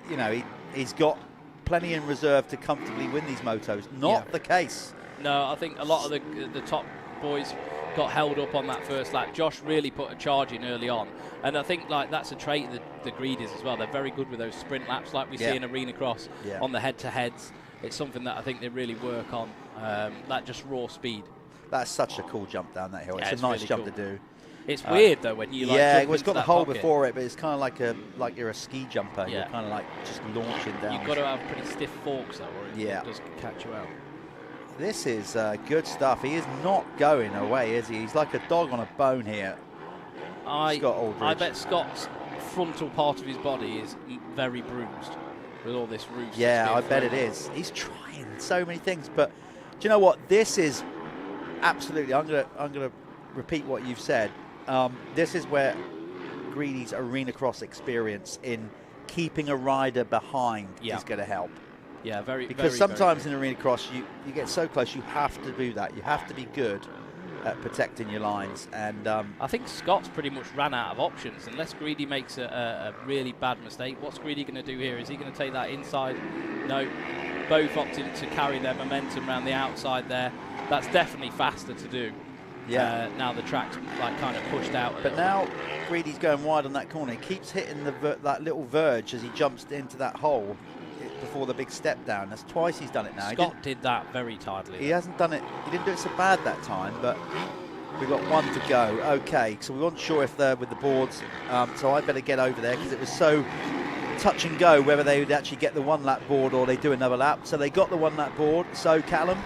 he's got plenty in reserve to comfortably win these motos. Not the case. No, I think a lot of the top boys got held up on that first lap. Josh really put a charge in early on, and I think like that's a trait of the Greedies as well. They're very good with those sprint laps like we see in Arena Cross on the head-to-heads. It's something that I think they really work on, that just raw speed. That's such a cool jump down that hill. It's a nice really jump cool to do. It's weird though when you like it's got the hole before it, but it's kind of like you're a ski jumper. Yeah. You're kind of like just launching down. You've got to have pretty stiff forks though, or it does catch you out. This is good stuff. He is not going away, is he? He's like a dog on a bone here. Scott Aldridge. I bet Scott's frontal part of his body is very bruised with all this roof. Yeah, I bet it is. He's trying so many things, but do you know what? This is absolutely. I'm gonna repeat what you've said. This is where Greedy's Arena Cross experience in keeping a rider behind is going to help. Yeah, because sometimes in Arena Cross you get so close, you have to do that. You have to be good at protecting your lines. And I think Scott's pretty much ran out of options. Unless Greedy makes a really bad mistake, what's Greedy going to do here? Is he going to take that inside? No. Both opting to carry their momentum around the outside there. That's definitely faster to do. Yeah. Now the track's like kind of pushed out. But now Greedy's going wide on that corner. He keeps hitting that little verge as he jumps into that hole before the big step down. That's twice he's done it now. Scott did that very tidily. He hasn't done it. He didn't do it so bad that time, but we've got 1 to go. Okay, so we weren't sure if they're with the boards, so I better get over there because it was so touch and go whether they would actually get the 1 lap board or they do another lap. So they got the 1 lap board. So Callum,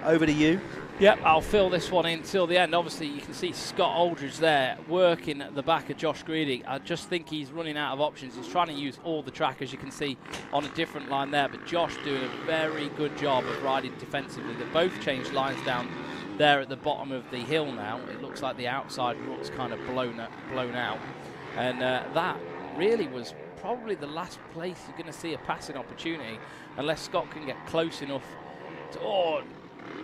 over to you. Yep, I'll fill this one in till the end. Obviously, you can see Scott Aldridge there working at the back of Josh Greedy. I just think he's running out of options. He's trying to use all the track, as you can see, on a different line there. But Josh doing a very good job of riding defensively. They both changed lines down there at the bottom of the hill now. It looks like the outside rut's kind of blown out. And that really was probably the last place you're going to see a passing opportunity, unless Scott can get close enough to... Oh,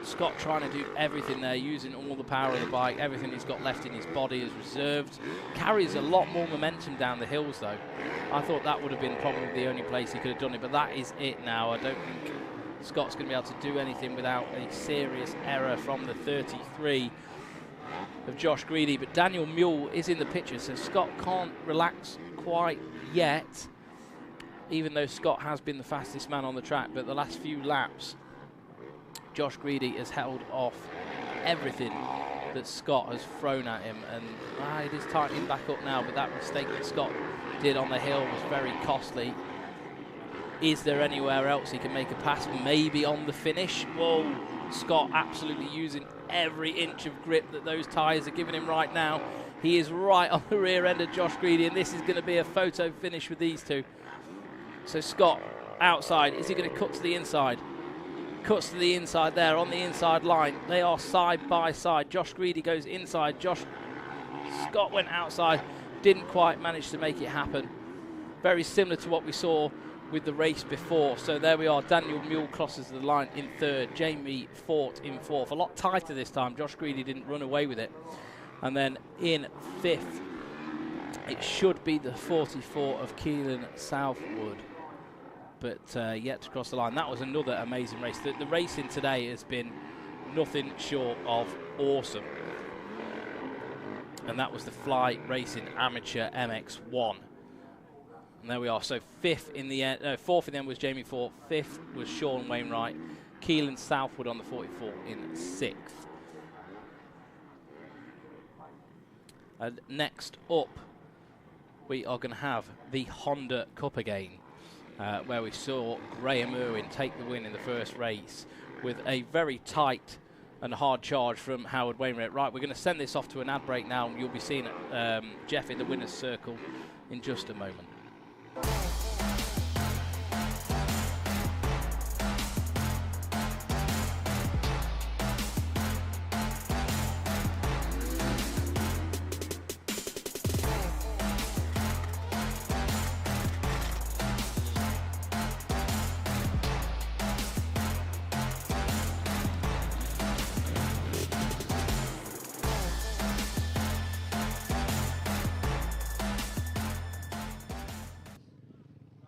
Scott trying to do everything there, using all the power of the bike. Everything he's got left in his body is reserved. Carries a lot more momentum down the hills, though. I thought that would have been probably the only place he could have done it, but that is it now. I don't think Scott's going to be able to do anything without a serious error from the 33 of Josh Greedy. But Daniel Mule is in the picture, so Scott can't relax quite yet, even though Scott has been the fastest man on the track. But the last few laps, Josh Greedy has held off everything that Scott has thrown at him, and it is tightening back up now, but that mistake that Scott did on the hill was very costly. Is there anywhere else he can make a pass? Maybe on the finish. Whoa, Scott absolutely using every inch of grip that those tyres are giving him right now. He is right on the rear end of Josh Greedy, and this is going to be a photo finish with these two. So Scott outside, is he going to cut to the inside? Cuts to the inside there, on the inside line. They are side by side. Josh Greedy goes inside. Scott went outside. Didn't quite manage to make it happen. Very similar to what we saw with the race before. So there we are. Daniel Mule crosses the line in 3rd. Jamie Fort in 4th. A lot tighter this time. Josh Greedy didn't run away with it. And then in 5th, it should be the 44 of Keelan Southwood, but yet to cross the line. That was another amazing race. The racing today has been nothing short of awesome. And that was the Fly Racing Amateur MX1. And there we are. So 5th in the end, 4th in the end was Jamie Fort. 5th was Sean Wainwright. Keelan Southwood on the 44 in 6th. And next up, we are going to have the Honda Cup again, where we saw Graham Irwin take the win in the first race with a very tight and hard charge from Howard Wainwright. Right, we're going to send this off to an ad break now, and you'll be seeing Jeff in the winner's circle in just a moment.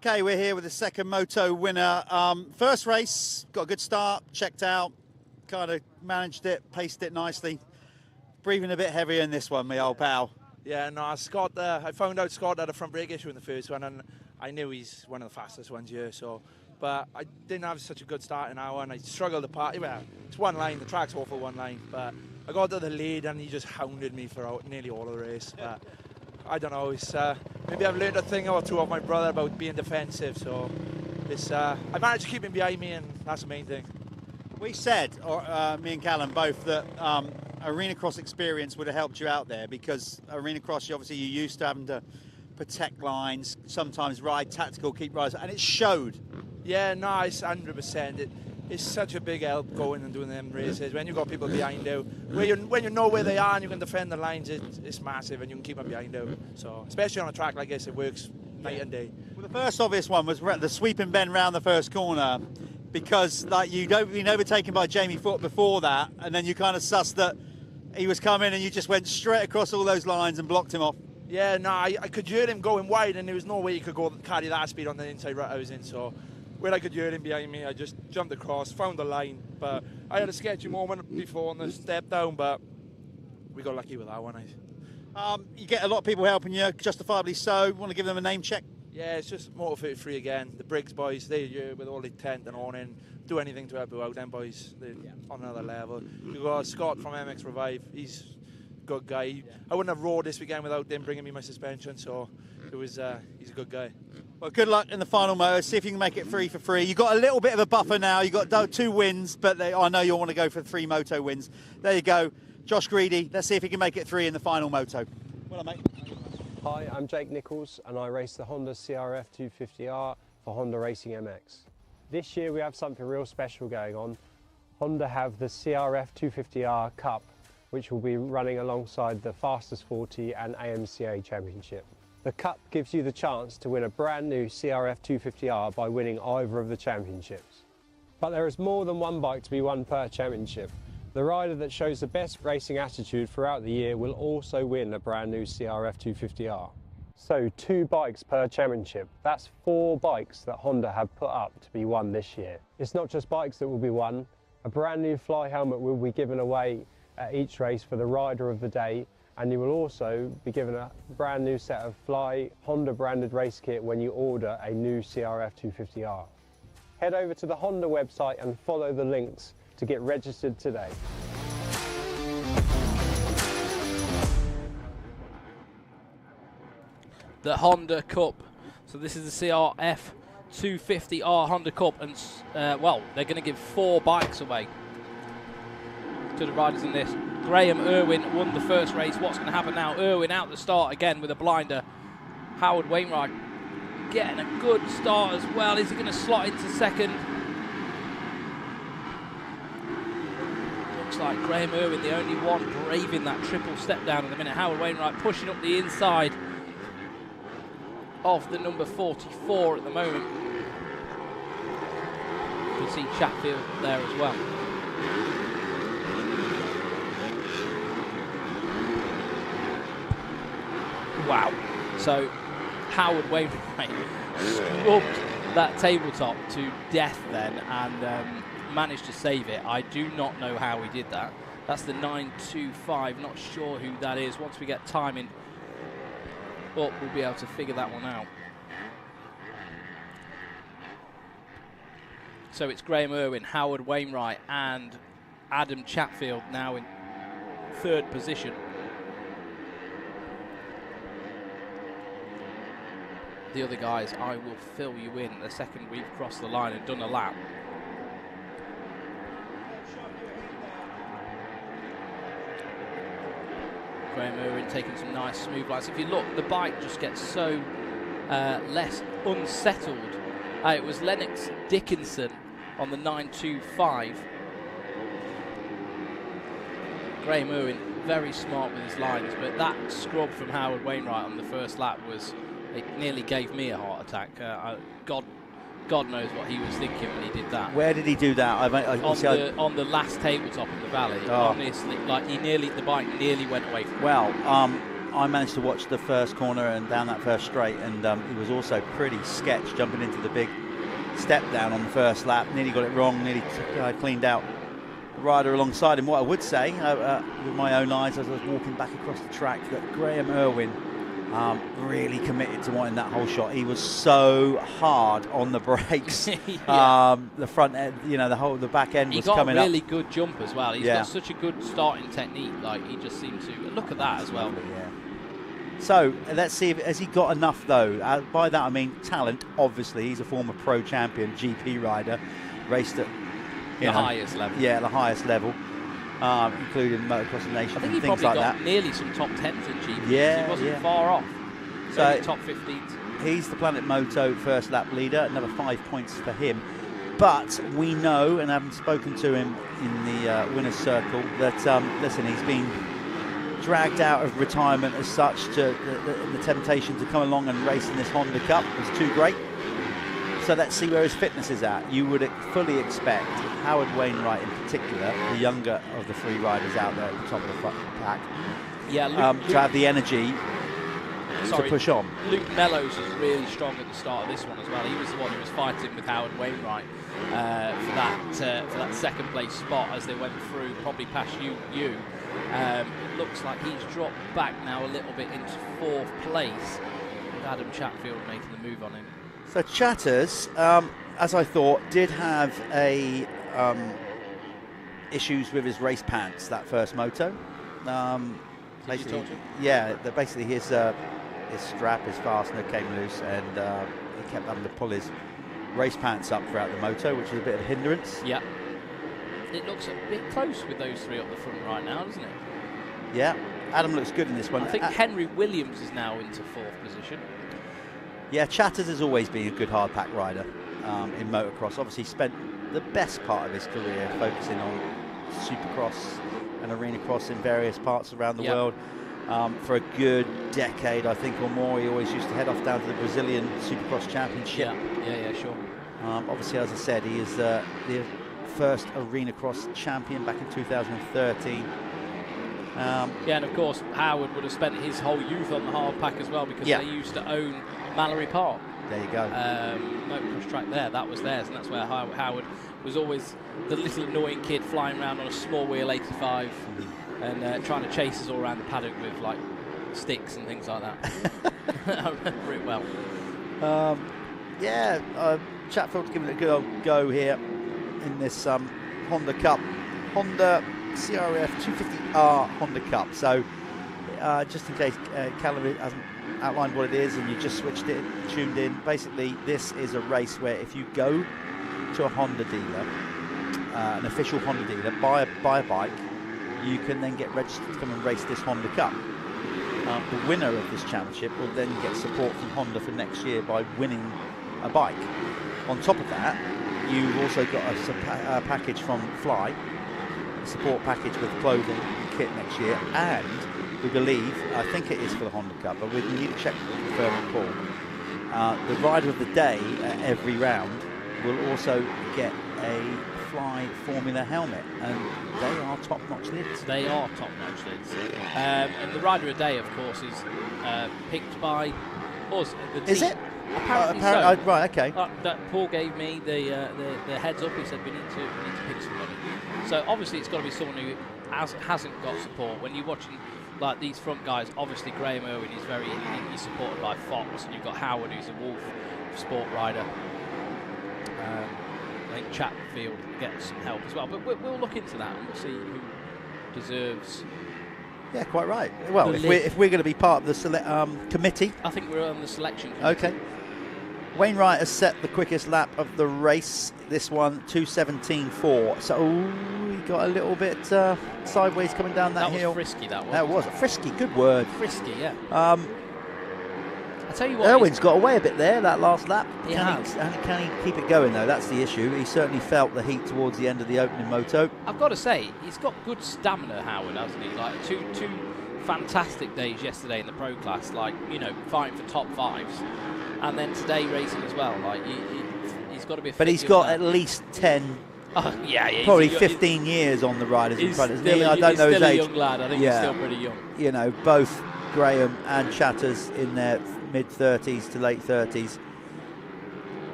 Okay, we're here with the second moto winner. First race, got a good start, checked out, kind of managed it, paced it nicely. Breathing a bit heavier in this one, my old pal. Yeah, no, Scott, I found out Scott had a front brake issue in the first one, and I knew he's one of the fastest ones here, so. But I didn't have such a good start in our one. I struggled to part. Well, it's one line, the track's all for one line, but I got to the lead and he just hounded me for nearly all of the race. But I don't know, it's, maybe I've learned a thing or two of my brother about being defensive, so it's, I managed to keep him behind me, and that's the main thing. We said, me and Callum both, that arena cross experience would have helped you out there, because arena cross, obviously you're used to having to protect lines, sometimes ride tactical, keep riders, and it showed. Yeah, no, it's 100%. It's such a big help going and doing them races when you've got people behind you. When you know where they are and you can defend the lines, it's massive, and you can keep them behind you. So, especially on a track like this, it works night and day. Well, the first obvious one was the sweep and bend round the first corner, because like you'd been overtaken by Jamie Foote before that, and then you kind of sussed that he was coming, and you just went straight across all those lines and blocked him off. Yeah, no, I could hear him going wide, and there was no way he could carry that speed on the inside rut I was in. So when I could hear him behind me, I just jumped across, found the line. But I had a sketchy moment before on the step down, but we got lucky with that one. You get a lot of people helping you, justifiably so. Want to give them a name check? Yeah, it's just Motul 33 again. The Briggs boys, they're here with all the tent and awning. Do anything to help you out, them boys. They're on another level. We've got Scott from MX Revive. He's good guy. I wouldn't have rode this weekend without them bringing me my suspension, so it was, he's a good guy. Well, good luck in the final moto. See if you can make it 3 for 3. You've got a little bit of a buffer now. You've got 2 wins, but I know you'll want to go for 3 moto wins. There you go. Josh Greedy, let's see if he can make it 3 in the final moto. Well done, mate. Hi, I'm Jake Nichols and I race the Honda CRF 250R for Honda Racing MX. This year we have something real special going on. Honda have the CRF 250R Cup, which will be running alongside the Fastest 40 and AMCA Championship. The Cup gives you the chance to win a brand new CRF 250R by winning either of the championships. But there is more than one bike to be won per championship. The rider that shows the best racing attitude throughout the year will also win a brand new CRF 250R. So 2 bikes per championship. That's 4 bikes that Honda have put up to be won this year. It's not just bikes that will be won. A brand new fly helmet will be given away at each race for the rider of the day, and you will also be given a brand new set of Fly Honda branded race kit when you order a new CRF 250R. Head over to the Honda website and follow the links to get registered today. The Honda Cup. So this is the CRF 250R Honda Cup, and well, they're going to give 4 bikes away to the riders in this. Graham Irwin won the first race. What's going to happen now? Irwin out the start again with a blinder. Howard Wainwright getting a good start as well. Is he going to slot into second? Looks like Graham Irwin, the only one braving that triple step down at the minute. Howard Wainwright pushing up the inside of the number 44 at the moment. You can see Chatfield there as well. Wow. So Howard Wainwright scrubbed that tabletop to death then and managed to save it. I do not know how he did that. That's the 925. Not sure who that is. Once we get timing up, we'll be able to figure that one out. So it's Graham Irwin, Howard Wainwright and Adam Chatfield now in 3rd position. The other guys, I will fill you in the second we've crossed the line and done a lap. Graham Irwin taking some nice smooth lines. If you look, the bike just gets so less unsettled. It was Lennox Dickinson on the 925. Graham Irwin very smart with his lines, but that scrub from Howard Wainwright on the first lap it nearly gave me a heart attack. God knows what he was thinking when he did that. Where did he do that? On the last tabletop in the valley. Oh. Honestly, like the bike nearly went away from him. Well, I managed to watch the first corner and down that first straight, and he was also pretty sketch jumping into the big step down on the first lap. Nearly got it wrong, nearly cleaned out the rider alongside him. What I would say, with my own eyes as I was walking back across the track, that Graham Irwin really committed to wanting that whole shot. He was so hard on the brakes. Yeah. The front end, the back end was coming up. He got a really good jump as well. He's got such a good starting technique. Like, he just seemed to look at that as well. Yeah. So let's see has he got enough though. By that I mean talent. Obviously, he's a former pro champion, GP rider, raced at the highest level. Yeah, the highest level. Including Motocross of Nations and things like that. I think he probably got nearly some top 10s in GP. Yeah, he wasn't far off. So top 15s. He's the Planet Moto first lap leader. Another 5 points for him. But we know, and having spoken to him in the winner's circle, that listen, he's been dragged out of retirement as such. To the temptation to come along and race in this Honda Cup was too great. So let's see where his fitness is at. You would fully expect Howard Wainwright in particular, the younger of the 3 riders out there at the top of the pack, to have the energy to push on. Luke Mellows was really strong at the start of this one as well. He was the one who was fighting with Howard Wainwright for that second place spot as they went through, probably past you. Looks like he's dropped back now a little bit into 4th place, with Adam Chatfield making the move on him. So Chatters, as I thought, did have issues with his race pants that first moto. basically, yeah, basically his strap, his fastener came loose, and he kept having to pull his race pants up throughout the moto, which was a bit of a hindrance. Yeah. It looks a bit close with those three up the front right now, doesn't it? Yeah. Adam looks good in this one. I think Henry Williams is now into 4th position. Yeah, Chatters has always been a good hard pack rider in motocross. Obviously spent the best part of his career focusing on supercross and arena cross in various parts around the world. For a good decade, I think, or more, he always used to head off down to the Brazilian Supercross Championship. Yeah, sure. Obviously, as I said, he is the first arena cross champion back in 2013. Yeah, and of course, Howard would have spent his whole youth on the hard pack as well, because they used to own Mallory Park. There you go. Motocross track there, that was theirs, and that's where Howard was always the little annoying kid flying around on a small wheel 85 and trying to chase us all around the paddock with like sticks and things like that. I remember it well. Chatfield's giving it a good old go here in this Honda Cup. Honda CRF 250R Honda Cup. So just in case Callum hasn't outlined what it is and you just tuned in, basically this is a race where if you go to a Honda dealer, an official Honda dealer, buy a bike, you can then get registered to come and race this Honda Cup. The winner of this championship will then get support from Honda for next year by winning a bike. On top of that, you've also got a package from Fly, a support package with clothing and kit next year, and we believe, I think it is for the Honda Cup, but we need to check with Paul. The rider of the day at every round will also get a Fly Formula helmet, and they are top-notch lids. They are top-notch lids. And the rider of the day, of course, is picked by us. The team. Is it? Apparently so. Right, okay. That Paul gave me the heads up. He said we need to pick somebody. So obviously it's got to be someone who hasn't got support. When you're watching like these front guys, obviously Graham Irwin is he's supported by Fox, and you've got Howard, who's a Wolf sport rider. I think Chatfield gets some help as well, but we'll look into that and we'll see who deserves. Yeah, quite right. Well, if we're going to be part of the committee, I think we're on the selection committee. Okay. Wainwright has set the quickest lap of the race. This one 2:17.4. So he got a little bit sideways coming down that hill. That was frisky. That was. That was frisky. Good word. Frisky, yeah. I tell you what, Irwin's got away a bit there that last lap. He has. Can he keep it going though? That's the issue. He certainly felt the heat towards the end of the opening moto. I've got to say, he's got good stamina, Howard, hasn't he? Like two fantastic days yesterday in the pro class, like, you know, fighting for top fives, and then today racing as well. Like he's got to be. But he's got at least 10. Probably 15 years on the riders in front of me. I don't know his age. He's still a young lad. I think he's still pretty young. You know, both Graham and Chatters in their mid-30s to late 30s.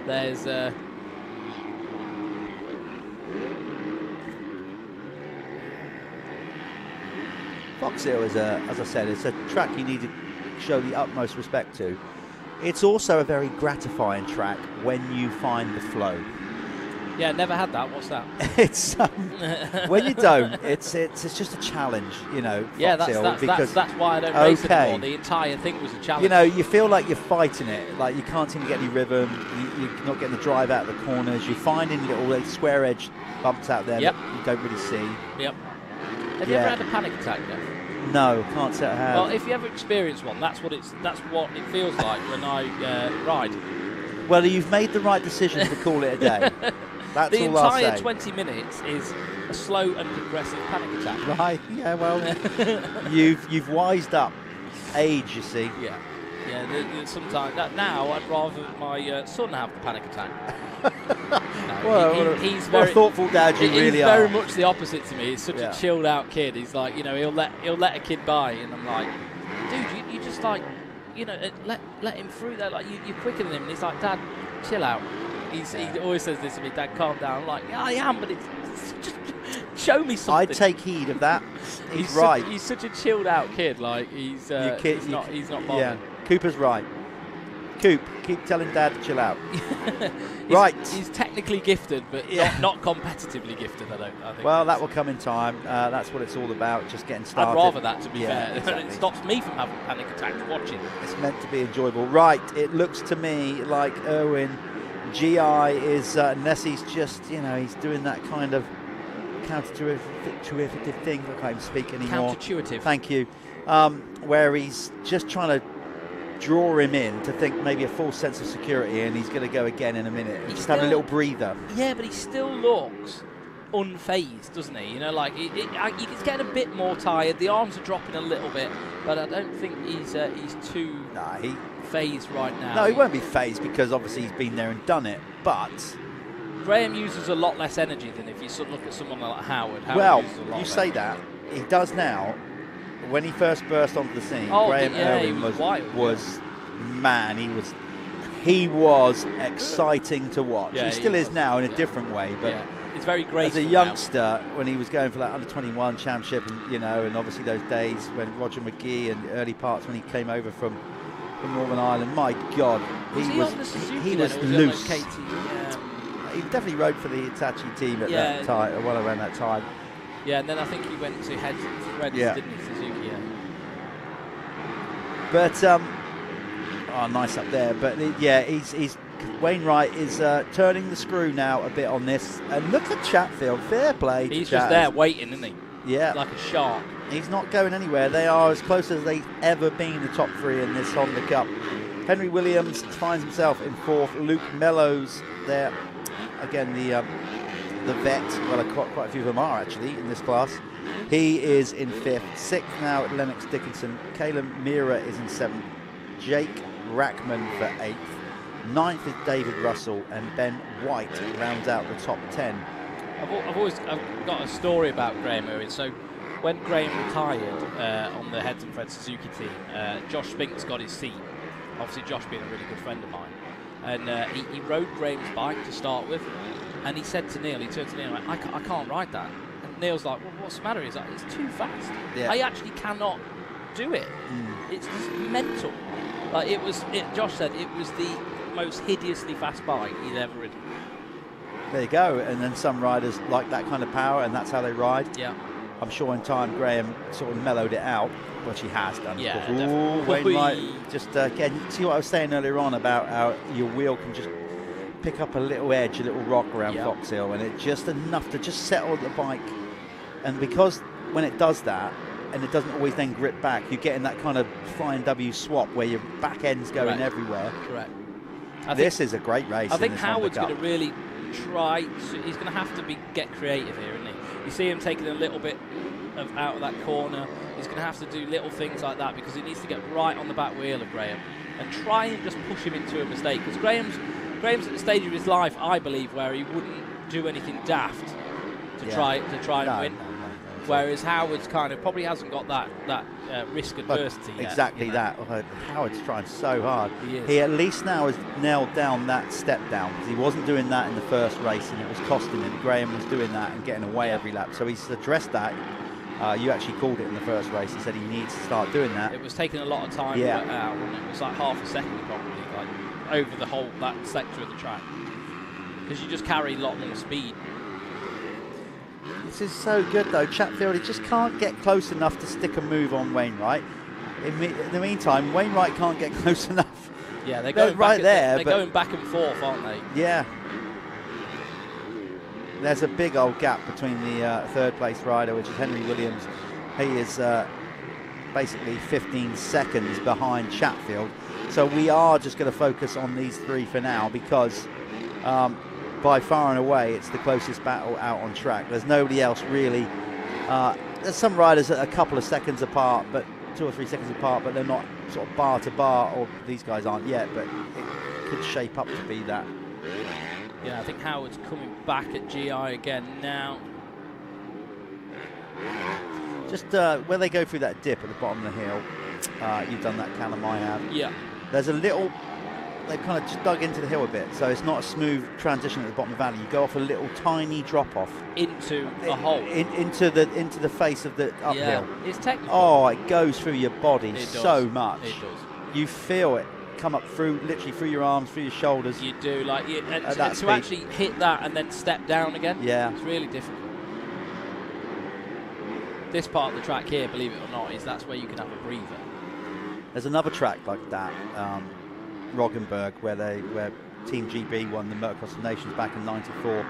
There's Foxhill is as I said, it's a track you need to show the utmost respect to. It's also a very gratifying track when you find the flow. Yeah, never had that. What's that? It's when you don't, it's just a challenge, you know. Yeah, Foxhill, that's why I don't race anymore. The entire thing was a challenge. You know, you feel like you're fighting it, like you can't seem to get any rhythm. You're not getting the drive out of the corners. You're finding little square edge bumps out there that you don't really see. Yep. Have you ever had a panic attack, Jeff? No, can't say I have. Well, if you ever experience one, that's what it feels like when I ride. Well, you've made the right decision to call it a day. That's the all I'll entire say. 20 minutes is a slow and progressive panic attack. Right, yeah, well, you've wised up. Age, you see. Yeah. Sometimes now I'd rather my son have the panic attack. He's very thoughtful dad you really are. He's very much the opposite to me. He's such a chilled out kid. He's like, you know, he'll let a kid by, and I'm like, dude, you just like, you know, let him through there. Like you're quicker than him. And he's like, Dad, chill out. He always says this to me, Dad, calm down. I'm like, yeah, I am, but it's just show me something. I'd take heed of that. He's right. He's such a chilled out kid. Like he's not bothered. Yeah, Cooper's right. keep telling Dad to chill out. Right. He's technically gifted, but not competitively gifted, I think. Well, that will come in time. That's what it's all about, just getting started. I'd rather that, to be fair. Exactly. It stops me from having panic attacks watching. It's meant to be enjoyable. Right, it looks to me like Erwin GI is, unless he's just, he's doing that kind of counterintuitive thing. I can't even speak anymore. Counterintuitive. Thank you. Where he's just trying to draw him in to think maybe a false sense of security, and he's going to go again in a minute. He's just having a little breather. Yeah, but he still looks unfazed, doesn't he? He's getting a bit more tired. The arms are dropping a little bit, but I don't think he's too phased right now. No, he won't be phased because obviously he's been there and done it, but Graham uses a lot less energy than if you sort of look at someone like Howard. Well, you say that. He does now. When he first burst onto the scene, Graham Erwin was he was exciting to watch. Yeah, he still is now in a different way, but it's very great. As a youngster, when he was going for that under-21 championship, and and obviously those days when Roger McGee and early parts when he came over from Northern Ireland, my God, he was loose. He definitely rode for the Hitachi team at that time, or well around that time. Yeah, and then I think he went to Reds, didn't he, Suzuki? Yeah. But nice up there. But he's Wainwright is turning the screw now a bit on this. And look at Chatfield, fair play. He's just there waiting, isn't he? Yeah, like a shark. He's not going anywhere. They are as close as they've ever been, the top three in this Honda Cup. Henry Williams finds himself in fourth. Luke Mellows there. Again, the vet, well, quite a few of them are actually in this class. He is in fifth. Sixth now at Lennox Dickinson. Caleb Mira is in seventh. Jake Rackman for eighth. Ninth is David Russell, and Ben White rounds out the top 10. I've got a story about Graham Erwin. So when Graham retired on the Heads and Fred Suzuki team, Josh Spinks got his seat. Obviously, Josh being a really good friend of mine. And he rode Graham's bike to start with. And he said to Neil, he turned to Neil and went, I can't ride that. And Neil's like, well, what's the matter? He's like, it's too fast. Yeah. I actually cannot do it. It's just mental. Like Josh said it was the most hideously fast bike he'd ever ridden. There you go. And then some riders like that kind of power, and that's how they ride. Yeah. I'm sure in time Graham sort of mellowed it out, which he has done. Yeah, Ooh, Wainwright, just again, see what I was saying earlier on about how your wheel can just pick up a little edge, a little rock around Foxhill, and it's just enough to just settle the bike. And because when it does that, and it doesn't always then grip back, you're getting that kind of flying W swap where your back end's going everywhere. Correct. This is a great race. I think Howard's going to really try. He's going to have to get creative here, isn't he? You see him taking a little bit out of that corner. He's going to have to do little things like that because he needs to get right on the back wheel of Graham and try and just push him into a mistake. Because Graham's at the stage of his life, I believe, where he wouldn't do anything daft to try and win. Whereas Howard's kind of probably hasn't got that risk adversity yet. Exactly that. Howard's trying so hard. He is. He at least now has nailed down that step down because he wasn't doing that in the first race and it was costing him. Graham was doing that and getting away every lap. So he's addressed that. You actually called it in the first race. He said he needs to start doing that. It was taking a lot of time to work out, and it was like half a second probably, like over the whole that sector of the track, because you just carry a lot more speed. This is so good though. Chatfield, he just can't get close enough to stick a move on Wainwright. In the meantime, Wainwright can't get close enough. Yeah, they're going right there. They're going back and forth, aren't they? Yeah. There's a big old gap between the third place rider, which is Henry Williams. He is basically 15 seconds behind Chatfield. So we are just going to focus on these three for now because by far and away it's the closest battle out on track. There's nobody else really. There's some riders that are a couple of seconds apart, but 2 or 3 seconds apart, but they're not sort of bar to bar, or these guys aren't yet, but it could shape up to be that. Yeah, I think Howard's coming back at GI again now. Just where they go through that dip at the bottom of the hill, you've done that, Callum, I have. Yeah. There's a little, they've kind of just dug into the hill a bit, so it's not a smooth transition at the bottom of the valley. You go off a little tiny drop off. Into a hole. Into the face of the uphill. Yeah, it's technical. Oh, it goes through your body It so does. much. It does. You feel it come up through, literally through your arms, through your shoulders. You do, like, and at that to speed. actually hit that and then step down again. Yeah. It's really difficult. This part of the track here, believe it or not, that's where you can have a breather. There's another track like that, Roggenburg, where Team GB won the Motocross of Nations back in '94.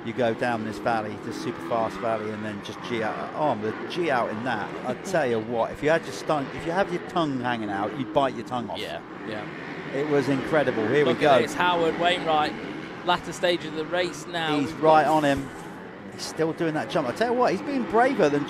You go down this valley, this super fast valley, and then just G out. Oh, the G out in that! I tell you what, if you have your tongue hanging out, you'd bite your tongue off. Yeah, yeah. It was incredible. Here Look we go. At this, Howard Wainwright, latter stage of the race now. He's right on him. He's still doing that jump. I tell you what, he's been braver than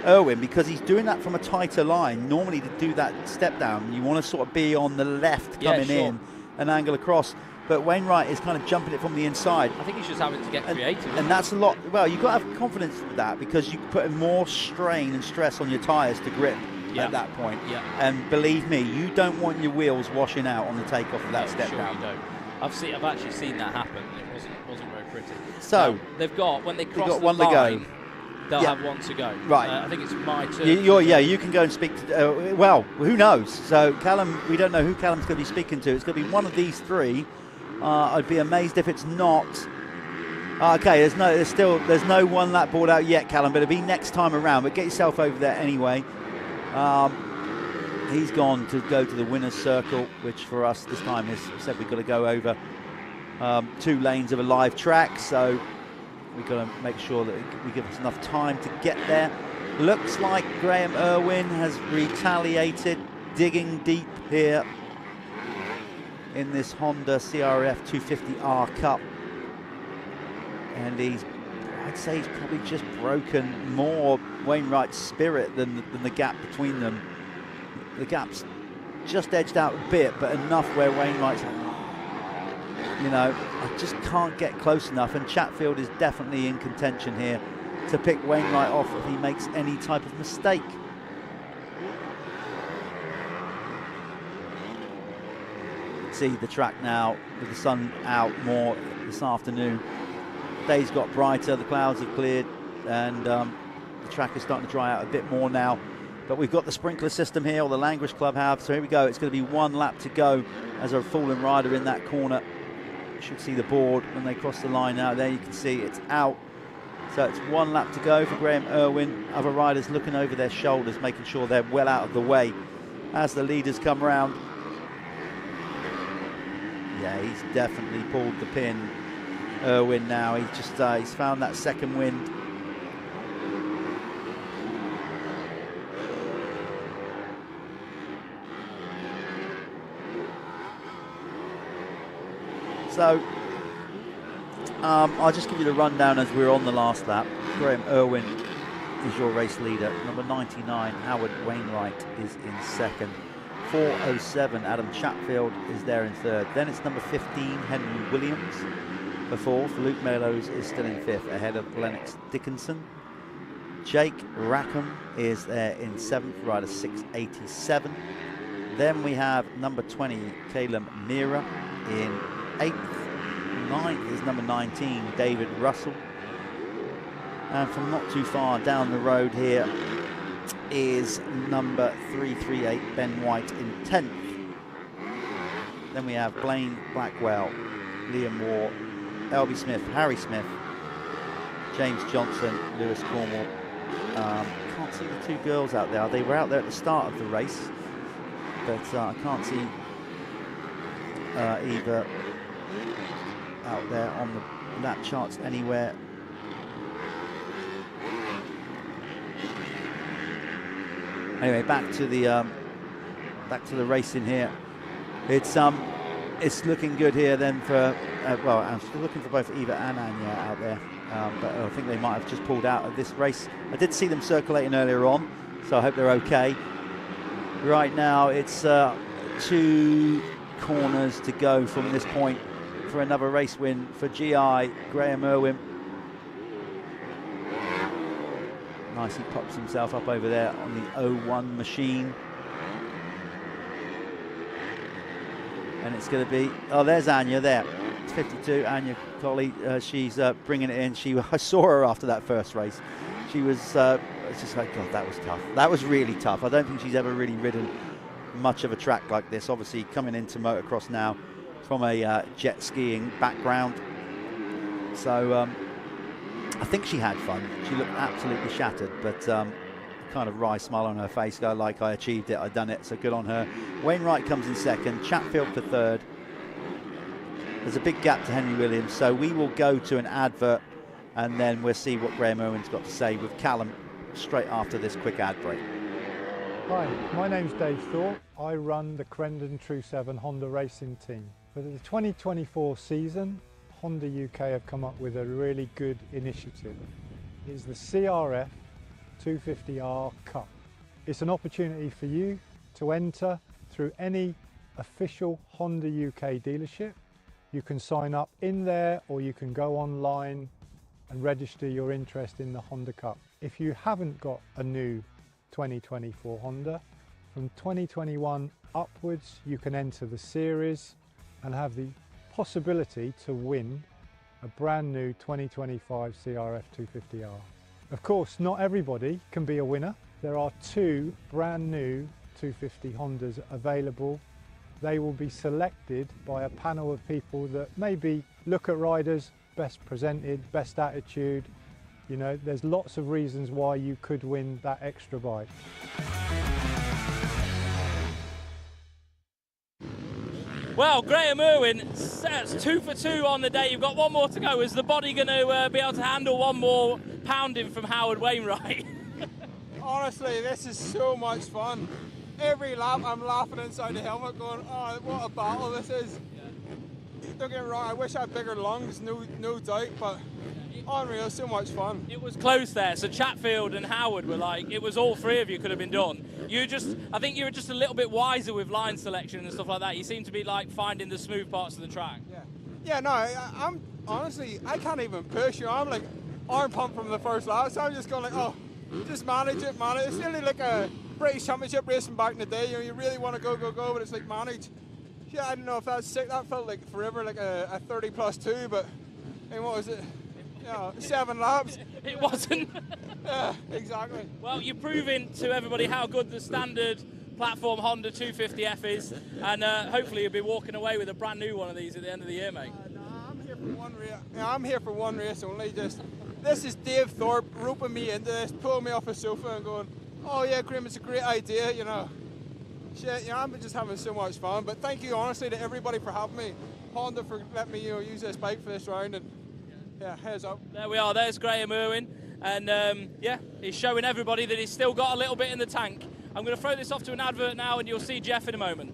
Irwin because he's doing that from a tighter line. Normally to do that step down, you want to sort of be on the left coming in and angle across. But Wainwright is kind of jumping it from the inside. I think he's just having to get creative. And that's a lot. Well, you've got to have confidence with that because you put more strain and stress on your tyres to grip at that point. Yeah. And believe me, you don't want your wheels washing out on the takeoff of that step down. You don't. I've actually seen that happen. It wasn't very pretty. So now, they've got, when they cross the one line, to go. They'll have one to go. Right. I think it's my turn. You can go and speak to, well, who knows? So Callum, we don't know who Callum's going to be speaking to. It's going to be one of these three. I'd be amazed if it's not. Okay, there's no one lap board out yet, Callum, but it'll be next time around. But get yourself over there anyway. He's gone to go to the winner's circle, which for us this time is said we've got to go over 2 lanes of a live track. So we've got to make sure that we give us enough time to get there. Looks like Graham Irwin has retaliated, digging deep here in this Honda CRF 250R Cup. And I'd say he's probably just broken more Wainwright's spirit than the gap between them. The gap's just edged out a bit, but enough where Wainwright's, I just can't get close enough. And Chatfield is definitely in contention here to pick Wainwright off if he makes any type of mistake. See the track now with the sun out more this afternoon. Day's got brighter, the clouds have cleared, and the track is starting to dry out a bit more now. But we've got the sprinkler system here, or the Language Club have. So here we go. It's going to be 1 lap to go as a fallen rider in that corner. You should see the board when they cross the line now. There you can see it's out. So it's 1 lap to go for Graham Irwin. Other riders looking over their shoulders, making sure they're well out of the way as the leaders come round. Yeah, he's definitely pulled the pin, Irwin now. He's found that second wind. So I'll just give you the rundown as we're on the last lap. Graham Irwin is your race leader. Number 99, Howard Wainwright, is in second. 4:07, Adam Chatfield is there in third. Then it's number 15, Henry Williams for fourth. Luke Mellows is still in fifth, ahead of Lennox Dickinson. Jake Rackham is there in seventh, rider 687. Then we have number 20, Caleb Mira in eighth. Ninth is number 19, David Russell. And from not too far down the road here is number 338, Ben White in 10th. Then we have Blaine Blackwell, Liam Moore, Elby Smith, Harry Smith, James Johnson, Lewis Cornwall. Can't see the 2 girls out there. They were out there at the start of the race, but I can't see either out there on the lap charts anywhere. Anyway, back to the racing here. It's looking good here then for well, I'm still looking for both Eva and Anya out there, but I think they might have just pulled out of this race. I did see them circulating earlier on, so I hope they're okay. Right now it's 2 corners to go from this point for another race win for GI, Graham Irwin. Nice, he pops himself up over there on the 01 machine. And it's going to be, oh, there's Anya there. It's 52, Anya Colley, she's bringing it in. I saw her after that first race. She was, it's just like, God, that was tough. That was really tough. I don't think she's ever really ridden much of a track like this. Obviously coming into motocross now from a jet skiing background. So I think she had fun. She looked absolutely shattered, but kind of wry smile on her face, go like, I achieved it, I've done it, so good on her. Wainwright comes in second, Chatfield for third. There's a big gap to Henry Williams, so we will go to an advert and then we'll see what Graham Owen's got to say with Callum straight after this quick ad break. Hi, my name's Dave Thorpe. I run the Crendon True 7 Honda racing team. For the 2024 season, Honda UK have come up with a really good initiative. It's the CRF 250R Cup. It's an opportunity for you to enter through any official Honda UK dealership. You can sign up in there, or you can go online and register your interest in the Honda Cup. If you haven't got a new 2024 Honda, from 2021 upwards you can enter the series and have the possibility to win a brand new 2025 CRF 250R. Of course, not everybody can be a winner. There are 2 brand new 250 Hondas available. They will be selected by a panel of people that maybe look at riders, best presented, best attitude. You know, there's lots of reasons why you could win that extra bike. Well, Graham Irwin, that's 2 for 2 on the day. You've got one more to go. Is the body going to be able to handle one more pounding from Howard Wainwright? Honestly, this is so much fun. Every lap I'm laughing inside the helmet going, oh, what a battle this is. Don't get me wrong, I wish I had bigger lungs, no doubt, but unreal, so much fun. It was close there, so Chatfield and Howard were like, it was all 3 of you could have been done. I think you were just a little bit wiser with line selection and stuff like that. You seem to be like finding the smooth parts of the track. Yeah, no, I'm honestly, I can't even push you. I'm like arm pump from the first lap, so I'm just going like, oh, just manage it. It's nearly like a British Championship racing back in the day. You know, you really want to go, but it's like manage. Yeah, I don't know if that's sick. That felt like forever, like a 30+2, but I mean, what was it? Yeah, 7 laps. It wasn't. Yeah, exactly. Well, you're proving to everybody how good the standard platform Honda 250F is, and hopefully you'll be walking away with a brand new one of these at the end of the year, mate. No, I'm here for one race. Yeah, I'm here for one race only. This is Dave Thorpe roping me into this, pulling me off a sofa and going, oh yeah, Graham, it's a great idea, you know. Shit, you know, I'm just having so much fun. But thank you, honestly, to everybody for having me. Honda for letting me, you know, use this bike for this round, and yeah, heads up. There we are. There's Graham Irwin, and yeah, he's showing everybody that he's still got a little bit in the tank. I'm going to throw this off to an advert now, and you'll see Jeff in a moment.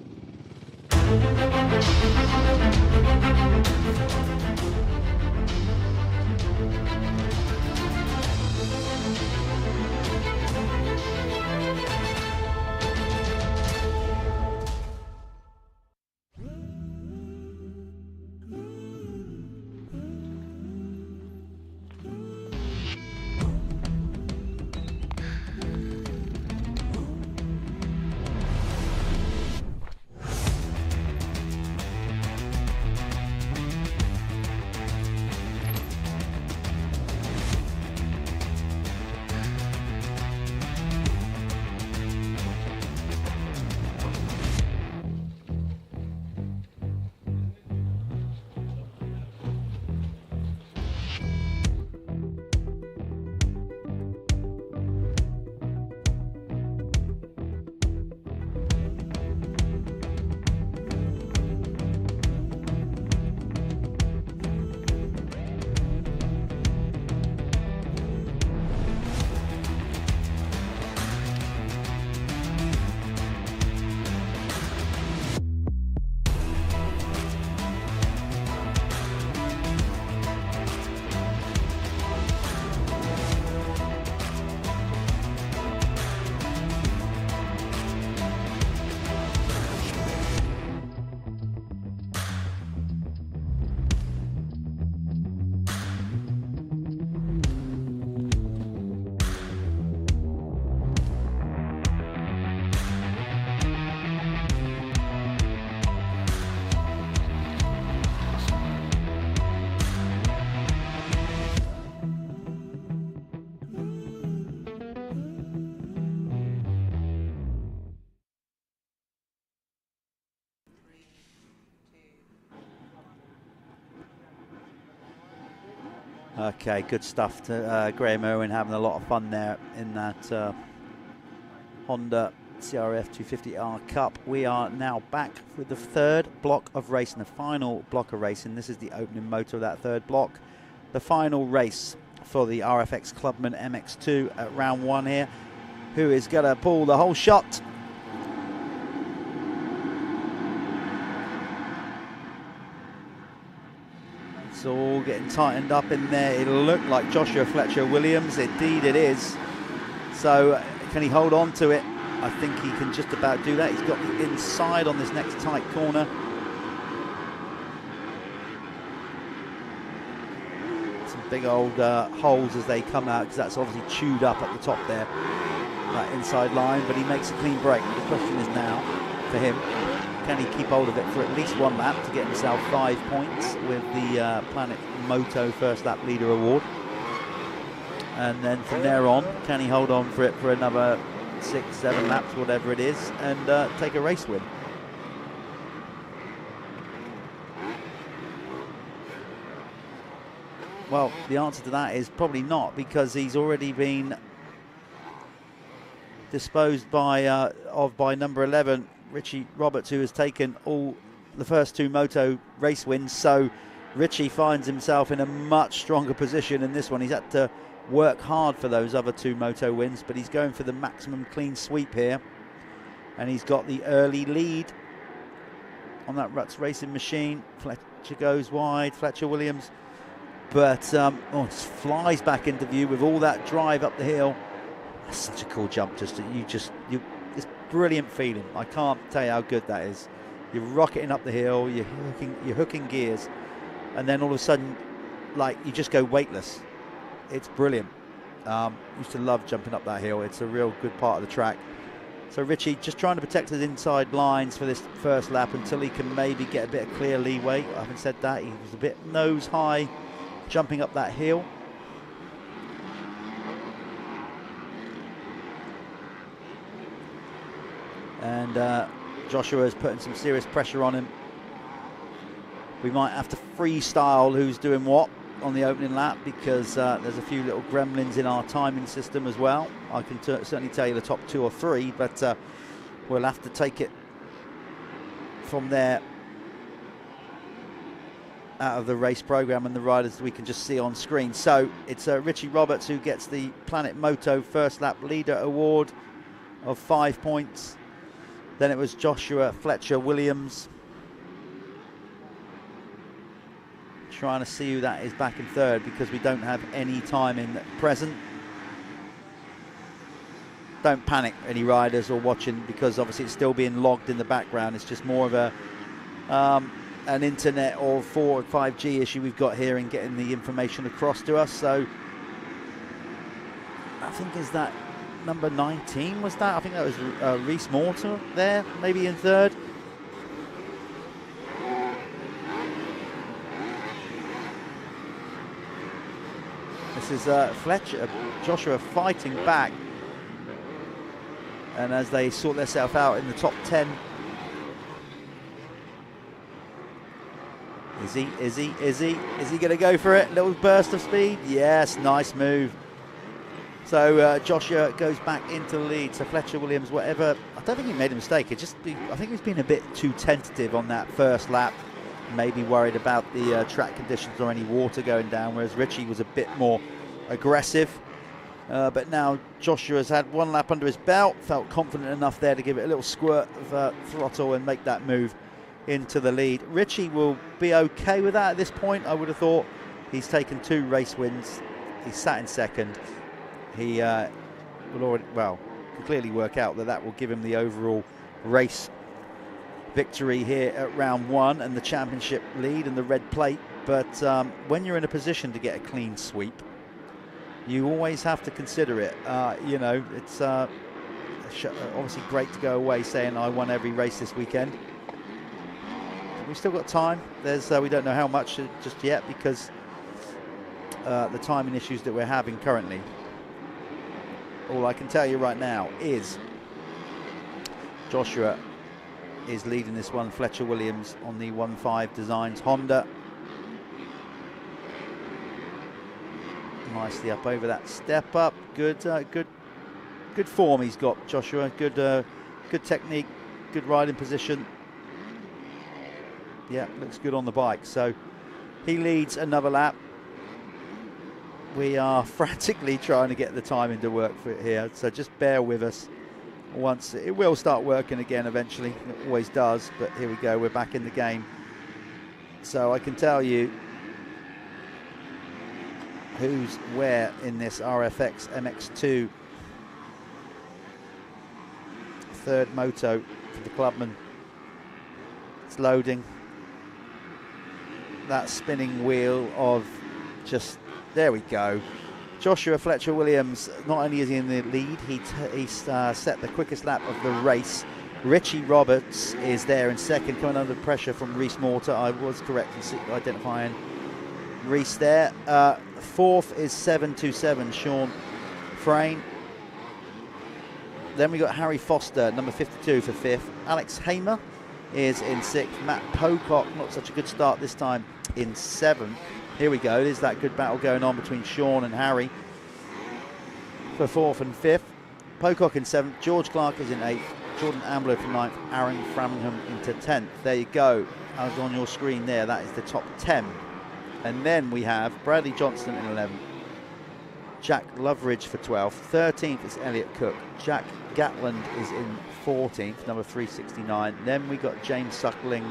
Okay, good stuff. To Graham Irwin having a lot of fun there in that Honda CRF 250R Cup. We are now back with the third block of racing, the final block of racing. This is the opening motor of that third block. The final race for the RFX Clubman MX2 at round 1 here. Who is going to pull the whole shot? It's all getting tightened up in there. It'll look like Joshua Fletcher Williams. Indeed it is. So can he hold on to it? I think he can just about do that. He's got the inside on this next tight corner. Some big old holes as they come out, because that's obviously chewed up at the top there, that inside line, but he makes a clean break. The question is now for him, can he keep hold of it for at least one lap to get himself 5 points with the Planet Moto First Lap Leader Award? And then from there on, can he hold on for it for another 6, 7 laps, whatever it is, and take a race win? Well, the answer to that is probably not, because he's already been disposed of by number 11, Richie Roberts, who has taken all the first 2 moto race wins. So Richie finds himself in a much stronger position in this one. He's had to work hard for those other 2 moto wins, but he's going for the maximum clean sweep here, and he's got the early lead on that Ruts Racing machine. Fletcher goes wide, Fletcher Williams, but just flies back into view with all that drive up the hill. That's such a cool jump. It's brilliant feeling. I can't tell you how good that is. You're rocketing up the hill, you're hooking gears, and then all of a sudden, like, you just go weightless. It's brilliant. Used to love jumping up that hill. It's a real good part of the track. So Richie just trying to protect his inside lines for this first lap until he can maybe get a bit of clear leeway. I haven't said that. He was a bit nose high jumping up that hill. And Joshua is putting some serious pressure on him. We might have to freestyle who's doing what on the opening lap, because there's a few little gremlins in our timing system as well. I can certainly tell you the top 2 or 3, but we'll have to take it from there out of the race program and the riders we can just see on screen. So it's Richie Roberts who gets the Planet Moto First Lap Leader Award of 5 points. Then it was Joshua Fletcher Williams. Trying to see who that is back in third, because we don't have any time in present. Don't panic, any riders or watching, because obviously it's still being logged in the background. It's just more of a an internet or 4 or 5G issue we've got here in getting the information across to us. So I think, is that number 19, was that? I think that was Reese Morton there, maybe in third. This is Fletcher, Joshua fighting back, and as they sort themselves out in the top 10. Is he going to go for it? Little burst of speed? Yes, nice move. So Joshua goes back into the lead. So Fletcher Williams, whatever, I don't think he made a mistake. I think he's been a bit too tentative on that first lap. Maybe worried about the track conditions or any water going down, whereas Richie was a bit more aggressive. But now Joshua has had 1 lap under his belt, felt confident enough there to give it a little squirt of throttle and make that move into the lead. Richie will be okay with that at this point, I would have thought. He's taken 2 race wins. He's sat in second. He will already, well, can clearly work out that will give him the overall race victory here at round 1 and the championship lead and the red plate. But when you're in a position to get a clean sweep, you always have to consider it. You know, it's obviously great to go away saying I won every race this weekend. We've still got time. There's we don't know how much just yet, because the timing issues that we're having currently. All I can tell you right now is Joshua is leading this one. Fletcher Williams on the 1.5 Designs Honda. nicely up over that step up. Good form he's got, Joshua. Good technique, good riding position. Yeah, looks good on the bike. So he leads another lap. We are frantically trying to get the timing to work for it here, so just bear with us. Once it will start working again eventually, it always does, but here we go, we're back in the game. So I can tell you who's where in this RFX MX2 third moto for the Clubman. It's loading. That spinning wheel of just, there we go. Joshua Fletcher-Williams, not only is he in the lead, he set the quickest lap of the race. Richie Roberts is there in second, coming under pressure from Reese Mortar. I was correct in identifying Reese there. Fourth is 727, Sean Frayne. Then we got Harry Foster, number 52 for fifth. Alex Hamer is in sixth. Matt Pocock, not such a good start this time, in seventh. Here we go, there's that good battle going on between Sean and Harry for fourth and fifth. Pocock in seventh, George Clark is in eighth, Jordan Ambler for ninth, Aaron Framingham into 10th. There you go, as on your screen there, that is the top 10. And then we have Bradley Johnston in 11th, Jack Loveridge for 12th, 13th is Elliot Cook, Jack Gatland is in 14th, number 369. Then we got James Suckling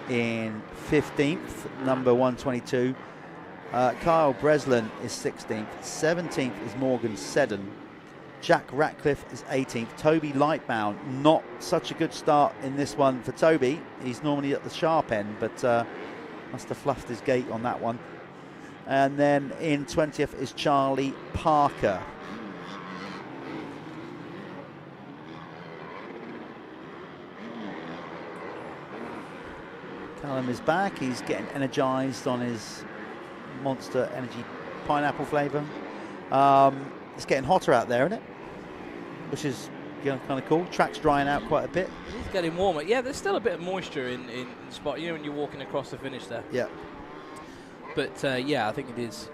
in 15th, number 122. Kyle Breslin is 16th, 17th is Morgan Seddon, Jack Ratcliffe is 18th, Toby Lightbound, not such a good start in this one for Toby. He's normally at the sharp end, but must have fluffed his gait on that one. And then in 20th is Charlie Parker. Callum is back, he's getting energized on his Monster Energy pineapple flavour. It's getting hotter out there, isn't it? Which is kind of cool. Track's drying out quite a bit. It's getting warmer. Yeah, there's still a bit of moisture in the spot, you know, when you're walking across the finish there. Yeah. But yeah, I think it's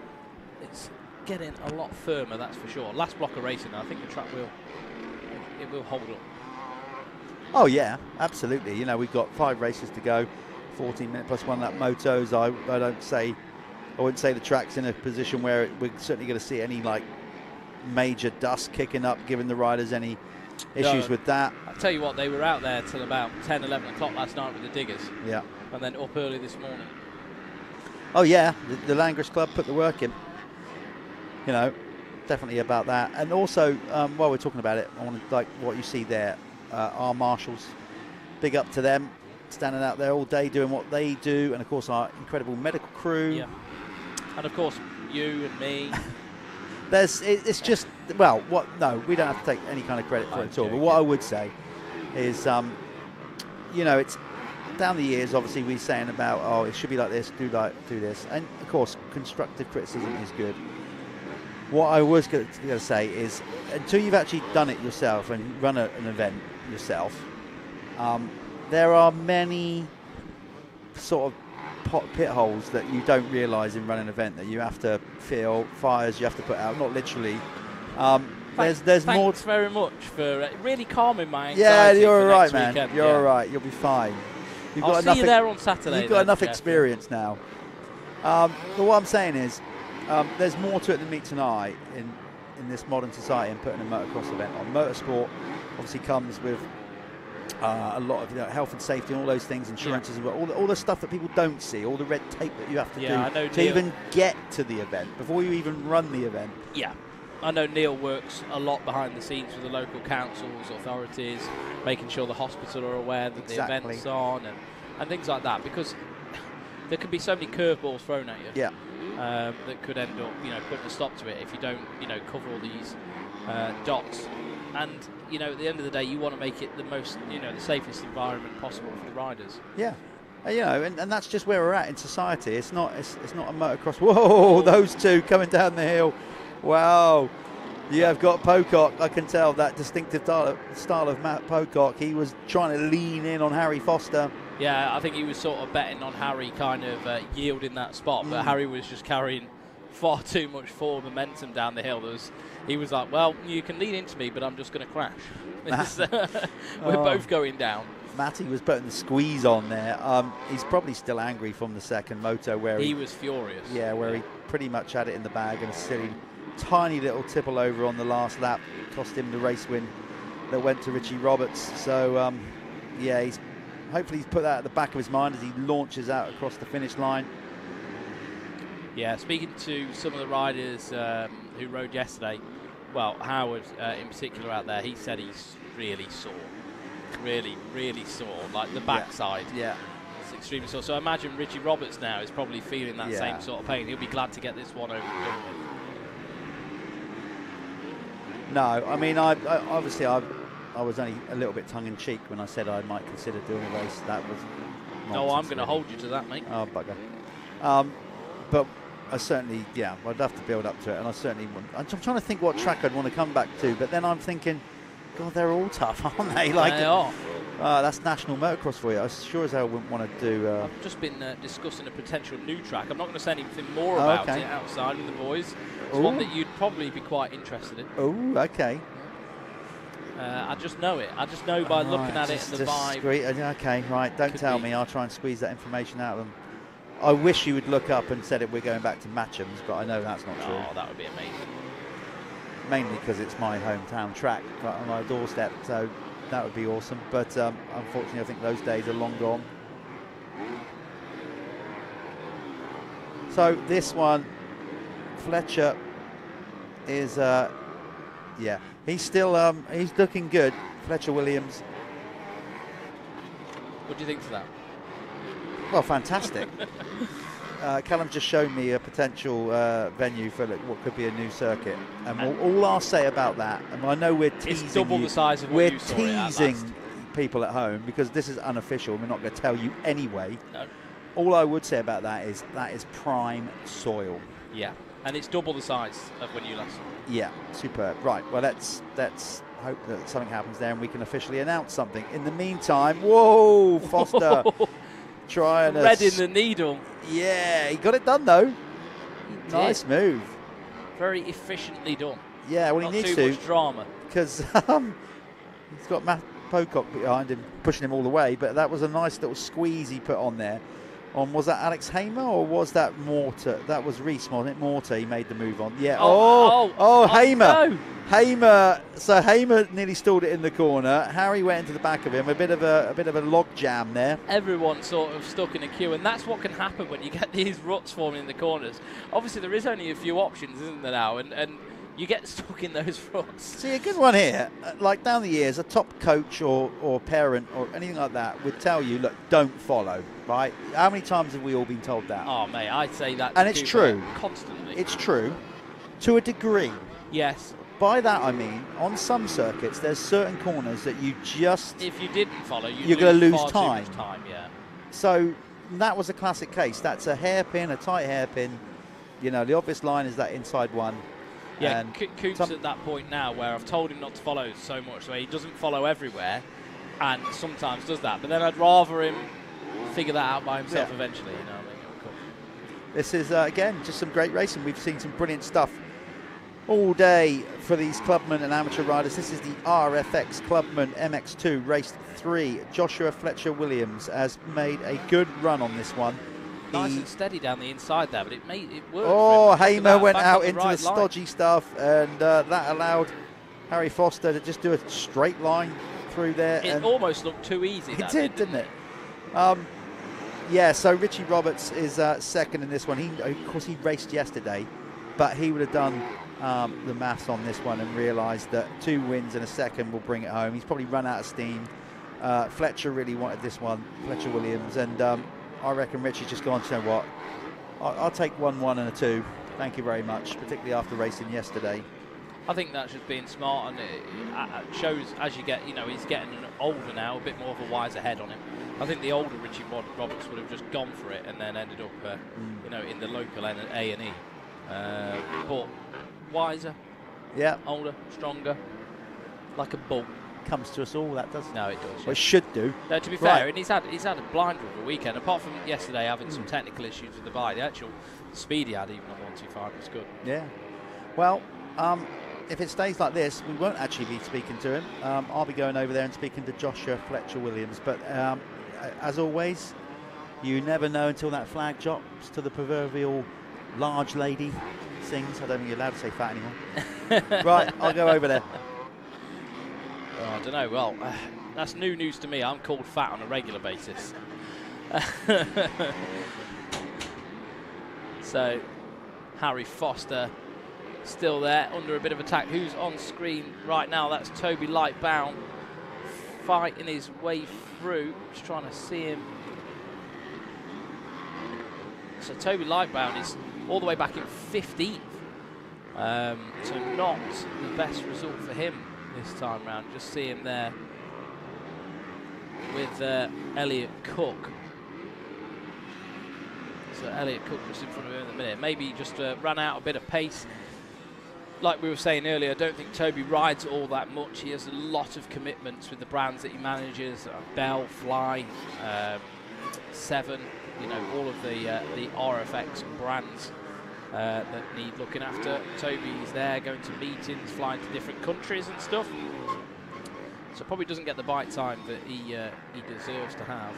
getting a lot firmer, that's for sure. Last block of racing, I think the track will hold up. Oh yeah, absolutely. You know, we've got 5 races to go, 14 minute plus 1 lap motos. I wouldn't say the track's in a position where we're certainly going to see any like major dust kicking up, giving the riders any issues with that. I'll tell you what, they were out there till about 10, 11 o'clock last night with the diggers. Yeah. And then up early this morning. Oh yeah, the Langris Club put the work in. You know, definitely about that. And also, while we're talking about it, I want to like what you see there. Our marshals, big up to them, standing out there all day doing what they do, and of course our incredible medical crew. Yeah. And of course you and me. It's just, well, no, we don't have to take any kind of credit for it at all. But what I would say is, you know, it's down the years, obviously we're saying about, oh, it should be like this, do this. And of course, constructive criticism is good. What I was going to say is, until you've actually done it yourself and run an event yourself, there are many sort of pit holes that you don't realise in running an event that you have to fill, fires you have to put out, not literally. There's more. Thanks very much for really calming my anxiety. Yeah, you're all right, man. Weekend. You're all right. You'll be fine. I'll see you there on Saturday. You've got enough experience now. But what I'm saying is, there's more to it than meets an eye in this modern society and putting a motocross event on. Motorsport obviously comes with a lot of health and safety and all those things, insurances, all the stuff that people don't see, all the red tape that you have to do to even get to the event before you even run the event. Yeah. I know Neil works a lot behind the scenes with the local councils, authorities, making sure the hospital are aware that the event's on and things like that, because there can be so many curveballs thrown at you. Yeah. That could end up, putting a stop to it if you don't, cover all these dots. And, at the end of the day, you want to make it the most, the safest environment possible for the riders. Yeah. And that's just where we're at in society. It's not a motocross. Whoa, those two coming down the hill. Wow. You have got Pocock. I can tell that distinctive style of Matt Pocock. He was trying to lean in on Harry Foster. Yeah, I think he was sort of betting on Harry kind of yielding that spot, but Harry was just carrying far too much forward momentum down the hill. He was like, well, you can lean into me, but I'm just going to crash. We're both going down. Matty was putting the squeeze on there. He's probably still angry from the second moto where he was furious. Yeah, where he pretty much had it in the bag, and a silly, tiny little tipple over on the last lap cost him the race win that went to Richie Roberts. So, yeah, hopefully he's put that at the back of his mind as he launches out across the finish line. Yeah, speaking to some of the riders who rode yesterday, well, Howard in particular out there, he said he's really sore. Really, really sore, like the backside. Yeah. It's extremely sore. So I imagine Richie Roberts now is probably feeling that same sort of pain. He'll be glad to get this one over and done with. No, I mean, I obviously I was only a little bit tongue-in-cheek when I said I might consider doing a race. That was no, I'm going to hold you to that, mate. Oh, bugger. But I certainly, I'd love to build up to it, and I certainly wouldn't. I'm trying to think what track I'd want to come back to, but then I'm thinking, God, they're all tough, aren't they? Like, they are. That's national motocross for you. I sure as hell wouldn't want to do... I've just been discussing a potential new track. I'm not going to say anything more about it outside with the boys. It's one that you'd probably be quite interested in. Oh, okay. I just know it. I just know by looking at it and the vibe. Okay, right. Don't tell me. I'll try and squeeze that information out of them. I wish you would look up and said we're going back to Matchams, but I know that's not true. Oh, that would be amazing. Mainly because it's my hometown track right on my doorstep, so that would be awesome. But unfortunately, I think those days are long gone. So this one, Fletcher is, he's still, he's looking good. Fletcher Williams. What do you think for that? Well, fantastic. Callum just showed me a potential venue for what could be a new circuit, and all I'll say about that, and I know we're teasing, it's double the size of what we're you saw teasing people at home because this is unofficial. We're not going to tell you anyway. No. All I would say about that is prime soil. Yeah, and it's double the size of when you last saw it. Yeah, superb. Right. Well, let's hope that something happens there and we can officially announce something. In the meantime, whoa, Foster. Trying to threading the needle. Yeah, he got it done though. Nice move. Very efficiently done. Yeah, well, Not he needs too to. much drama. Because he's got Matt Pocock behind him, pushing him all the way. But that was a nice little squeeze he put on there. Was that Alex Hamer or was that Mortar? That was Reese, wasn't it? Mortar, he made the move on. Yeah. Hamer. No. Hamer. So Hamer nearly stalled it in the corner. Harry went into the back of him. A bit of a log jam there. Everyone sort of stuck in a queue, and that's what can happen when you get these ruts forming in the corners. Obviously, there is only a few options, isn't there now? And you get stuck in those ruts. See, a good one here, like down the years, a top coach or parent or anything like that would tell you, look, don't follow, right? How many times have we all been told that? Oh, mate, I'd say that. And it's true. Constantly. It's true, to a degree. Yes. By that I mean, on some circuits, there's certain corners that you just... If you didn't follow, you're going to lose time. Yeah. So that was a classic case. That's a hairpin, a tight hairpin. You know, the obvious line is that inside one. Yeah, Coop's at that point now where I've told him not to follow so much, so he doesn't follow everywhere, and sometimes does that. But then I'd rather him figure that out by himself eventually. You know what I mean? Cool. This is again just some great racing. We've seen some brilliant stuff all day for these clubman and amateur riders. This is the RFX Clubman MX2 race 3. Joshua Fletcher Williams has made a good run on this one. Nice and steady down the inside there, but it worked. Oh, Hamer went out into the stodgy stuff, and that allowed Harry Foster to just do a straight line through there. It almost looked too easy. It did, didn't it? Yeah, so Richie Roberts is second in this one. Of course, he raced yesterday, but he would have done the maths on this one and realised that 2 wins and a second will bring it home. He's probably run out of steam. Fletcher really wanted this one, Fletcher Williams, and I reckon Richie's just gone, you know what, I'll take 1-1 and a 2. Thank you very much, particularly after racing yesterday. I think that's just being smart, and it shows as you get, you know, he's getting older now, a bit more of a wiser head on him. I think the older Richie Roberts would have just gone for it and then ended up, you know, in the local A&E. But wiser, yeah, older, stronger, like a bull. comes to us all, that doesn't. No, it does. Well, it should do. No, to be Right. fair, and he's had a blinder of a weekend. Apart from yesterday having some technical issues with the bike, the actual speed he had even on 125 was good. Yeah. Well, if it stays like this, we won't actually be speaking to him. I'll be going over there and speaking to Joshua Fletcher-Williams. But as always, you never know until that flag drops to the proverbial large lady sings. I don't think you're allowed to say fat anymore. Right, I'll go over there. Oh, I don't know. Well, that's new news to me. I'm called fat on a regular basis. So, Harry Foster still there, under a bit of attack. Who's on screen right now? That's Toby Lightbound fighting his way through. Just trying to see him. So Toby Lightbound is all the way back in 15th. So not the best result for him this time round. Just see him there with Elliot Cook. So Elliot Cook just in front of him in a minute. Maybe just ran out a bit of pace. Like we were saying earlier, I don't think Toby rides all that much. He has a lot of commitments with the brands that he manages. Bell, Fly, Seven, you know, all of the RFX brands that need looking after. Toby's there, going to meetings, flying to different countries and stuff. So probably doesn't get the bike time that he deserves to have.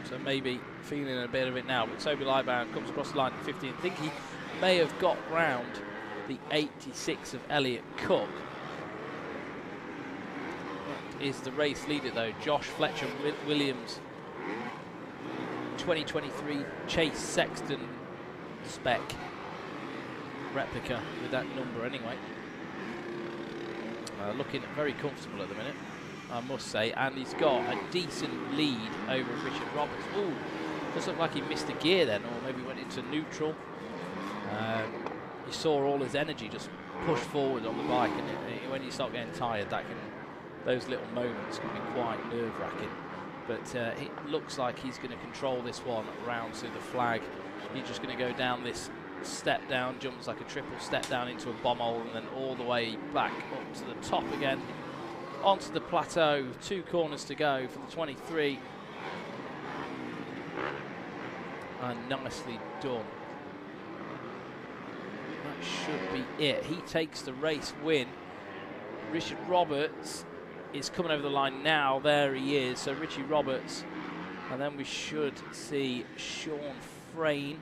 So maybe feeling a bit of it now. But Toby Lightbound comes across the line at 15. I think he may have got round the 86 of Elliot Cook. That is the race leader though, Josh Fletcher-Williams. 2023 Chase Sexton spec replica with that number anyway. Looking very comfortable at the minute, I must say, and he's got a decent lead over Richard Roberts. Ooh, does look like he missed a gear then, or maybe went into neutral. You saw all his energy just push forward on the bike, and when you start getting tired, those little moments can be quite nerve-wracking. But it looks like he's going to control this one round to the flag. He's just going to go down this step down, jumps like a triple step down into a bomb hole, and then all the way back up to the top again, onto the plateau. 2 corners to go for the 23. And nicely done. That should be it. He takes the race win. Richard Roberts is coming over the line now. There he is. So Richie Roberts. And then we should see Sean Frayne.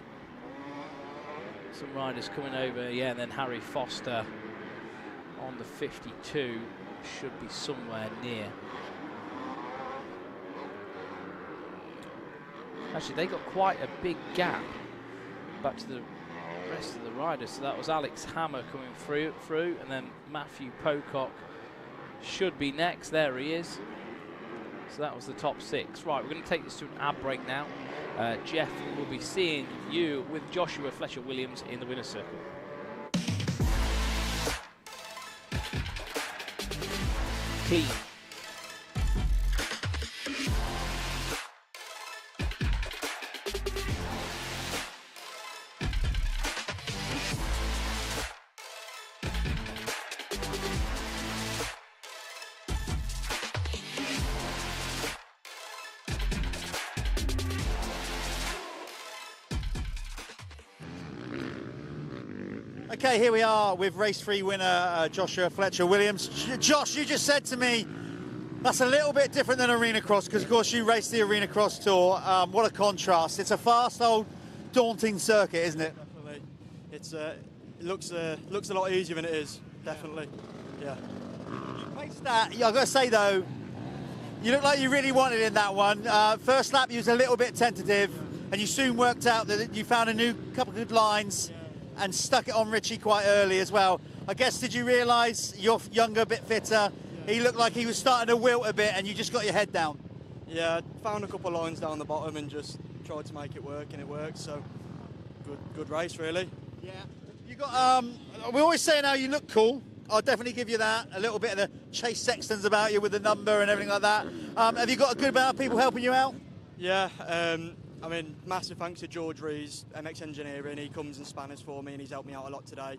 Some riders coming over. Yeah, and then Harry Foster on the 52 should be somewhere near. Actually, they got quite a big gap back to the rest of the riders. So that was Alex Hammer coming through, and then Matthew Pocock should be next. There he is. So that was the top 6. Right, we're going to take this to an ad break now. Jeff will be seeing you with Joshua Fletcher-Williams in the winner's circle. Clean. Okay, here we are with race 3 winner Joshua Fletcher-Williams. Josh, you just said to me that's a little bit different than Arena Cross, because of course you raced the Arena Cross Tour. What a contrast. It's a fast, old, daunting circuit, isn't it? Definitely. It's it looks a lot easier than it is, definitely. Yeah. I've got to say though, you look like you really wanted in that one. First lap you was a little bit tentative, and you soon worked out that you found a couple of good lines and stuck it on Richie quite early as well. I guess, did you realise you're younger, a bit fitter? He looked like he was starting to wilt a bit, and you just got your head down. Yeah, I found a couple of lines down the bottom and just tried to make it work, and it worked. So good race, really. Yeah. You got. We always say now you look cool. I'll definitely give you that. A little bit of the Chase Sextons about you with the number and everything like that. Have you got a good amount of people helping you out? Yeah. I mean, massive thanks to George Rees, MX Engineering. He comes and spanners for me, and he's helped me out a lot today.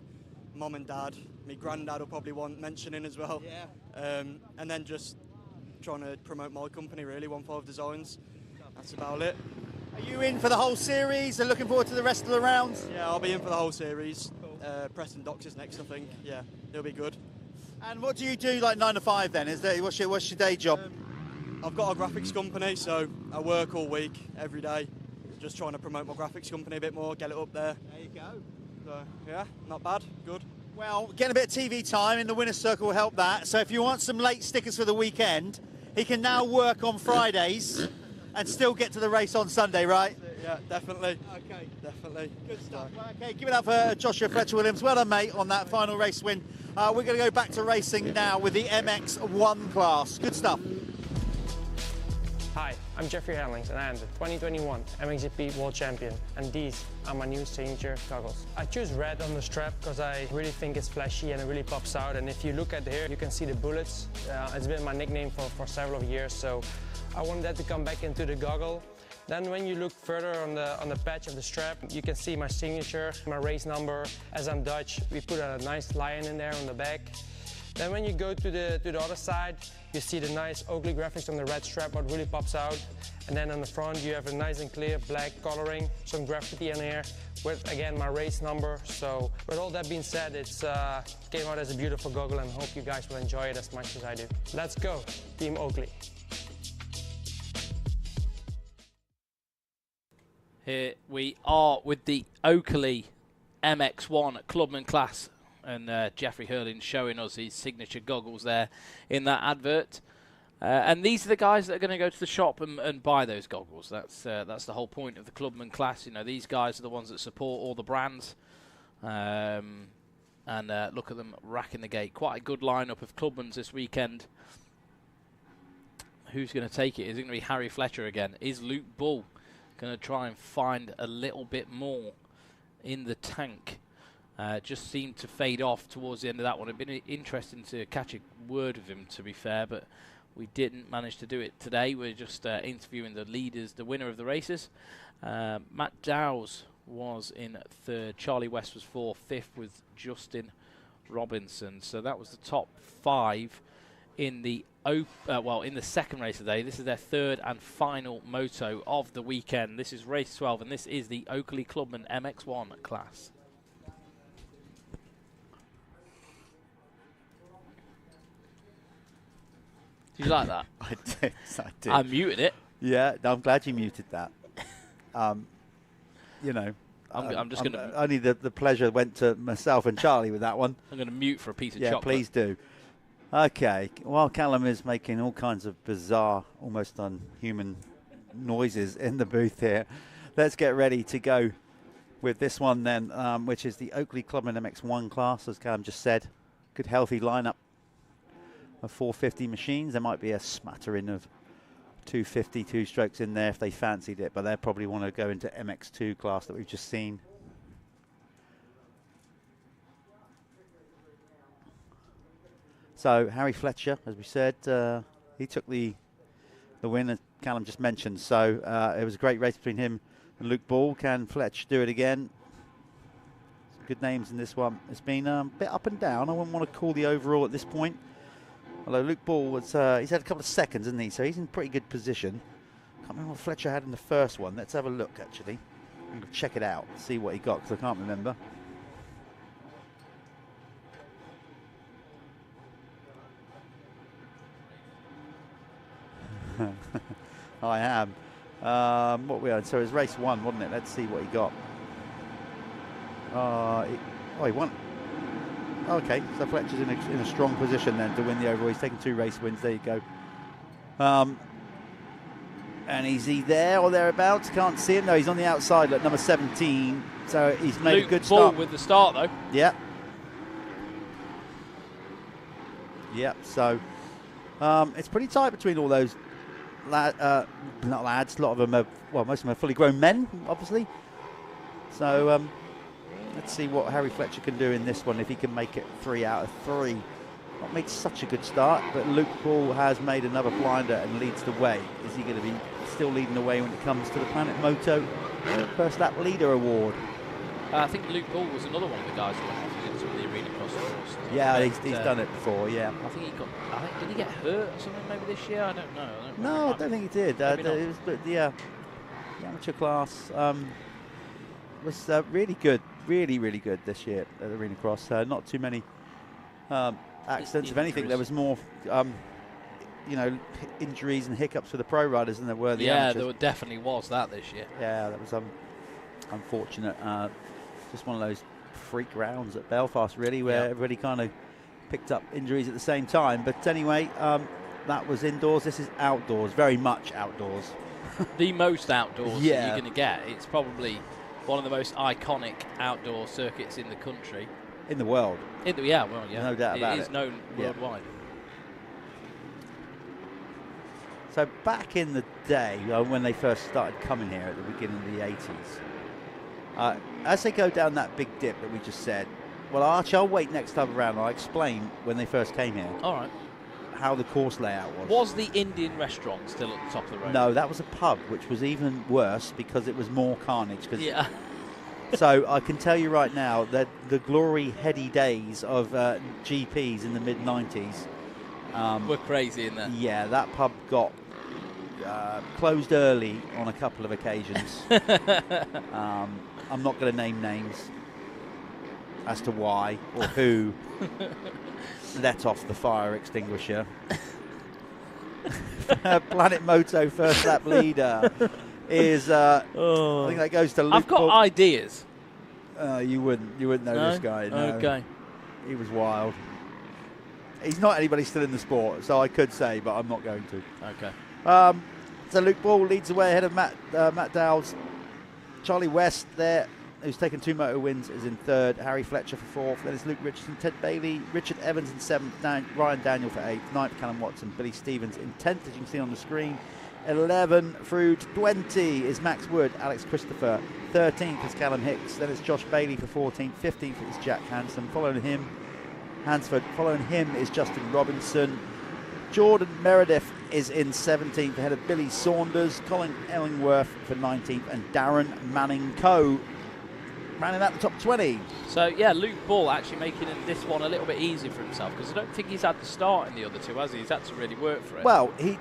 mum and dad. My granddad will probably want mentioning as well. Yeah. And then just trying to promote my company, really, 15 Designs. That's about it. Are you in for the whole series and looking forward to the rest of the rounds? Yeah, I'll be in for the whole series. Preston Docks is next, I think. Yeah, it'll be good. And what do you do, like 9 to 5 then? What's your day job? I've got a graphics company, so I work all week, every day, just trying to promote my graphics company a bit more, get it up there. There you go. So, yeah, not bad, good. Well, getting a bit of TV time in the winner's circle will help that. So if you want some late stickers for the weekend, he can now work on Fridays and still get to the race on Sunday, right? Yeah, definitely. Okay. Definitely. Good stuff. Okay, give it up for Joshua Fletcher-Williams. Well done, mate, on that final race win. We're going to go back to racing now with the MX1 class. Good stuff. Hi, I'm Jeffrey Handlings and I am the 2021 MXGP World Champion, and these are my new signature goggles. I choose red on the strap because I really think it's flashy and it really pops out, and if you look at here you can see the bullets. It's been my nickname for several years, so I wanted that to come back into the goggle. Then when you look further on the patch of the strap, you can see my signature, my race number. As I'm Dutch, we put a nice lion in there on the back. Then when you go to the other side, you see the nice Oakley graphics on the red strap, what really pops out. And then on the front, you have a nice and clear black coloring, some graffiti in here, with again my race number. So with all that being said, it came out as a beautiful goggle, and hope you guys will enjoy it as much as I do. Let's go, Team Oakley. Here we are with the Oakley MX1 Clubman class, and Jeffrey Hurling showing us his signature goggles there in that advert. And these are the guys that are going to go to the shop and buy those goggles. That's the whole point of the Clubman class. You know, these guys are the ones that support all the brands. And look at them racking the gate. Quite a good lineup of Clubmans this weekend. Who's going to take it? Is it going to be Harry Fletcher again? Is Luke Bull going to try and find a little bit more in the tank? Just seemed to fade off towards the end of that one. It'd been interesting to catch a word of him, to be fair, but we didn't manage to do it today. We're just interviewing the leaders, the winner of the races. Matt Dowes was in third. Charlie West was fourth. Fifth was Justin Robinson. So that was the top five in the in the second race of the day. This is their third and final moto of the weekend. This is race 12, and this is the Oakley Clubman MX1 class. Did you like that? I did. I did. I muted it. Yeah, I'm glad you muted that. You know, I'm just going to... Only the pleasure went to myself and Charlie with that one. I'm going to mute for a piece of chocolate. Yeah, please do. Okay, while Callum is making all kinds of bizarre, almost unhuman noises in the booth here, let's get ready to go with this one then, which is the Oakley Clubman MX1 class, as Callum just said. Good healthy lineup of 450 machines. There might be a smattering of 250 two-strokes in there if they fancied it, but they'll probably want to go into MX2 class that we've just seen. So Harry Fletcher, as we said, he took the win, as Callum just mentioned. So it was a great race between him and Luke Ball. Can Fletch do it again? Some good names in this one. It's been a bit up and down. I wouldn't want to call the overall at this point. Although Luke Ball was, he's had a couple of seconds, hasn't he? So he's in pretty good position. Can't remember what Fletcher had in the first one. Let's have a look, actually. I'm going to check it out, see what he got, because I can't remember. I am. What we had? So it was race one, wasn't it? Let's see what he got. He won. Okay, so Fletcher's in a strong position then to win the overall. He's taken 2 race wins. There you go. And is he there or thereabouts? Can't see him. No, he's on the outside, like number 17. So he's made a good start. with the start, though. Yeah. Yep. So it's pretty tight between all those. Not lads. A lot of them are. Well, most of them are fully grown men, obviously. So. Let's see what Harry Fletcher can do in this one, if he can make it 3 out of 3. Not made such a good start, but Luke Ball has made another blinder and leads the way. Is he going to be still leading the way when it comes to the Planet Moto First Lap Leader Award? I think Luke Ball was another one of the guys who went into the arena almost. Yeah, But, he's done it before. Yeah. I think did he get hurt or something maybe this year? I don't know. No, I don't think he did. Maybe not. It was, but the amateur class was really good, really good this year at Arena Cross. Not too many accidents. If anything, there was more, injuries and hiccups for the pro riders than there were the amateurs. There definitely was that this year. Yeah, that was unfortunate. Just one of those freak rounds at Belfast, really, where everybody kind of picked up injuries at the same time. But anyway, that was indoors. This is outdoors, very much outdoors. The most outdoors that Yeah. you're going to get. It's probably one of the most iconic outdoor circuits in the country. In the world. No doubt about it is known worldwide. So back in the day, when they first started coming here at the beginning of the 80s, as they go down that big dip that we just said, well, Archie, I'll wait next time around. I'll explain when they first came here. All right. How the course layout was. Was the Indian restaurant still at the top of the road? No, that was a pub, which was even worse because it was more carnage. Yeah. So I can tell you right now that the glory heady days of GPs in the mid-90s were crazy in there. Yeah, that pub got closed early on a couple of occasions. I'm not going to name names as to why or who let off the fire extinguisher. Planet Moto first lap leader is I think that goes to Luke. I've got ideas. You wouldn't know this guy. No. Okay. He was wild. He's not anybody still in the sport, so I could say, but I'm not going to. Okay. So Luke Ball leads away ahead of Matt Dowles. Charlie West there, who's taken 2 moto wins, is in 3rd. Harry Fletcher for 4th. Then it's Luke Richardson, Ted Bailey, Richard Evans in 7th. Ryan Daniel for 8th. 9th, Callum Watson. Billy Stevens in 10th, as you can see on the screen. 11 through to 20 is Max Wood, Alex Christopher. 13th is Callum Hicks. Then it's Josh Bailey for 14th. 15th is Jack Hansen. Following him is Justin Robinson. Jordan Meredith is in 17th ahead of Billy Saunders. Colin Ellingworth for 19th. And Darren Manning-Coe rounding out the top 20. So, yeah, Luke Ball actually making this one a little bit easier for himself because I don't think he's had the start in the other two, has he? He's had to really work for it. Well, he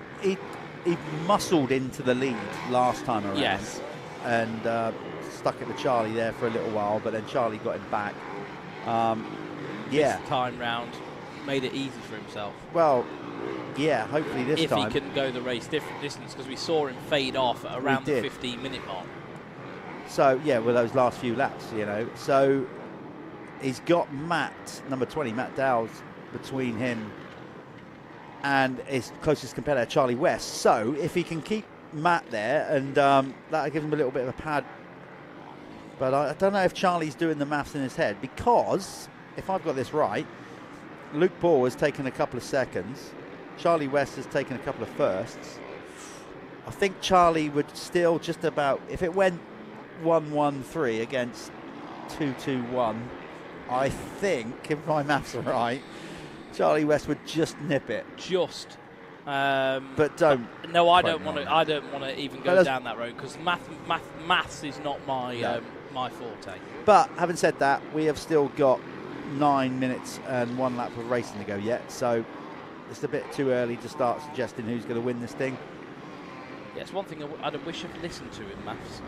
muscled into the lead last time around. Yes. And stuck it with Charlie there for a little while, but then Charlie got him back. This time round made it easy for himself. Well, yeah, hopefully this time. If he can go the race different distance, because we saw him fade off at around the 15-minute mark. So, yeah, with those last few laps, So he's got number 20, Matt Dowles, between him and his closest competitor, Charlie West. So if he can keep Matt there, and that'll give him a little bit of a pad. But I don't know if Charlie's doing the maths in his head, because if I've got this right, Luke Ball has taken a couple of seconds. Charlie West has taken a couple of firsts. I think Charlie would still just about, if it went 1-1-3 against 2-2-1, I think, if my maths are right, Charlie West would just nip it. Just. But don't. No, I don't want to. I don't want to even go down that road because maths is not my my forte. But having said that, we have still got 9 minutes and 1 lap of racing to go yet, so it's a bit too early to start suggesting who's going to win this thing. Yeah, it's one thing I'd wish I'd listened to in maths.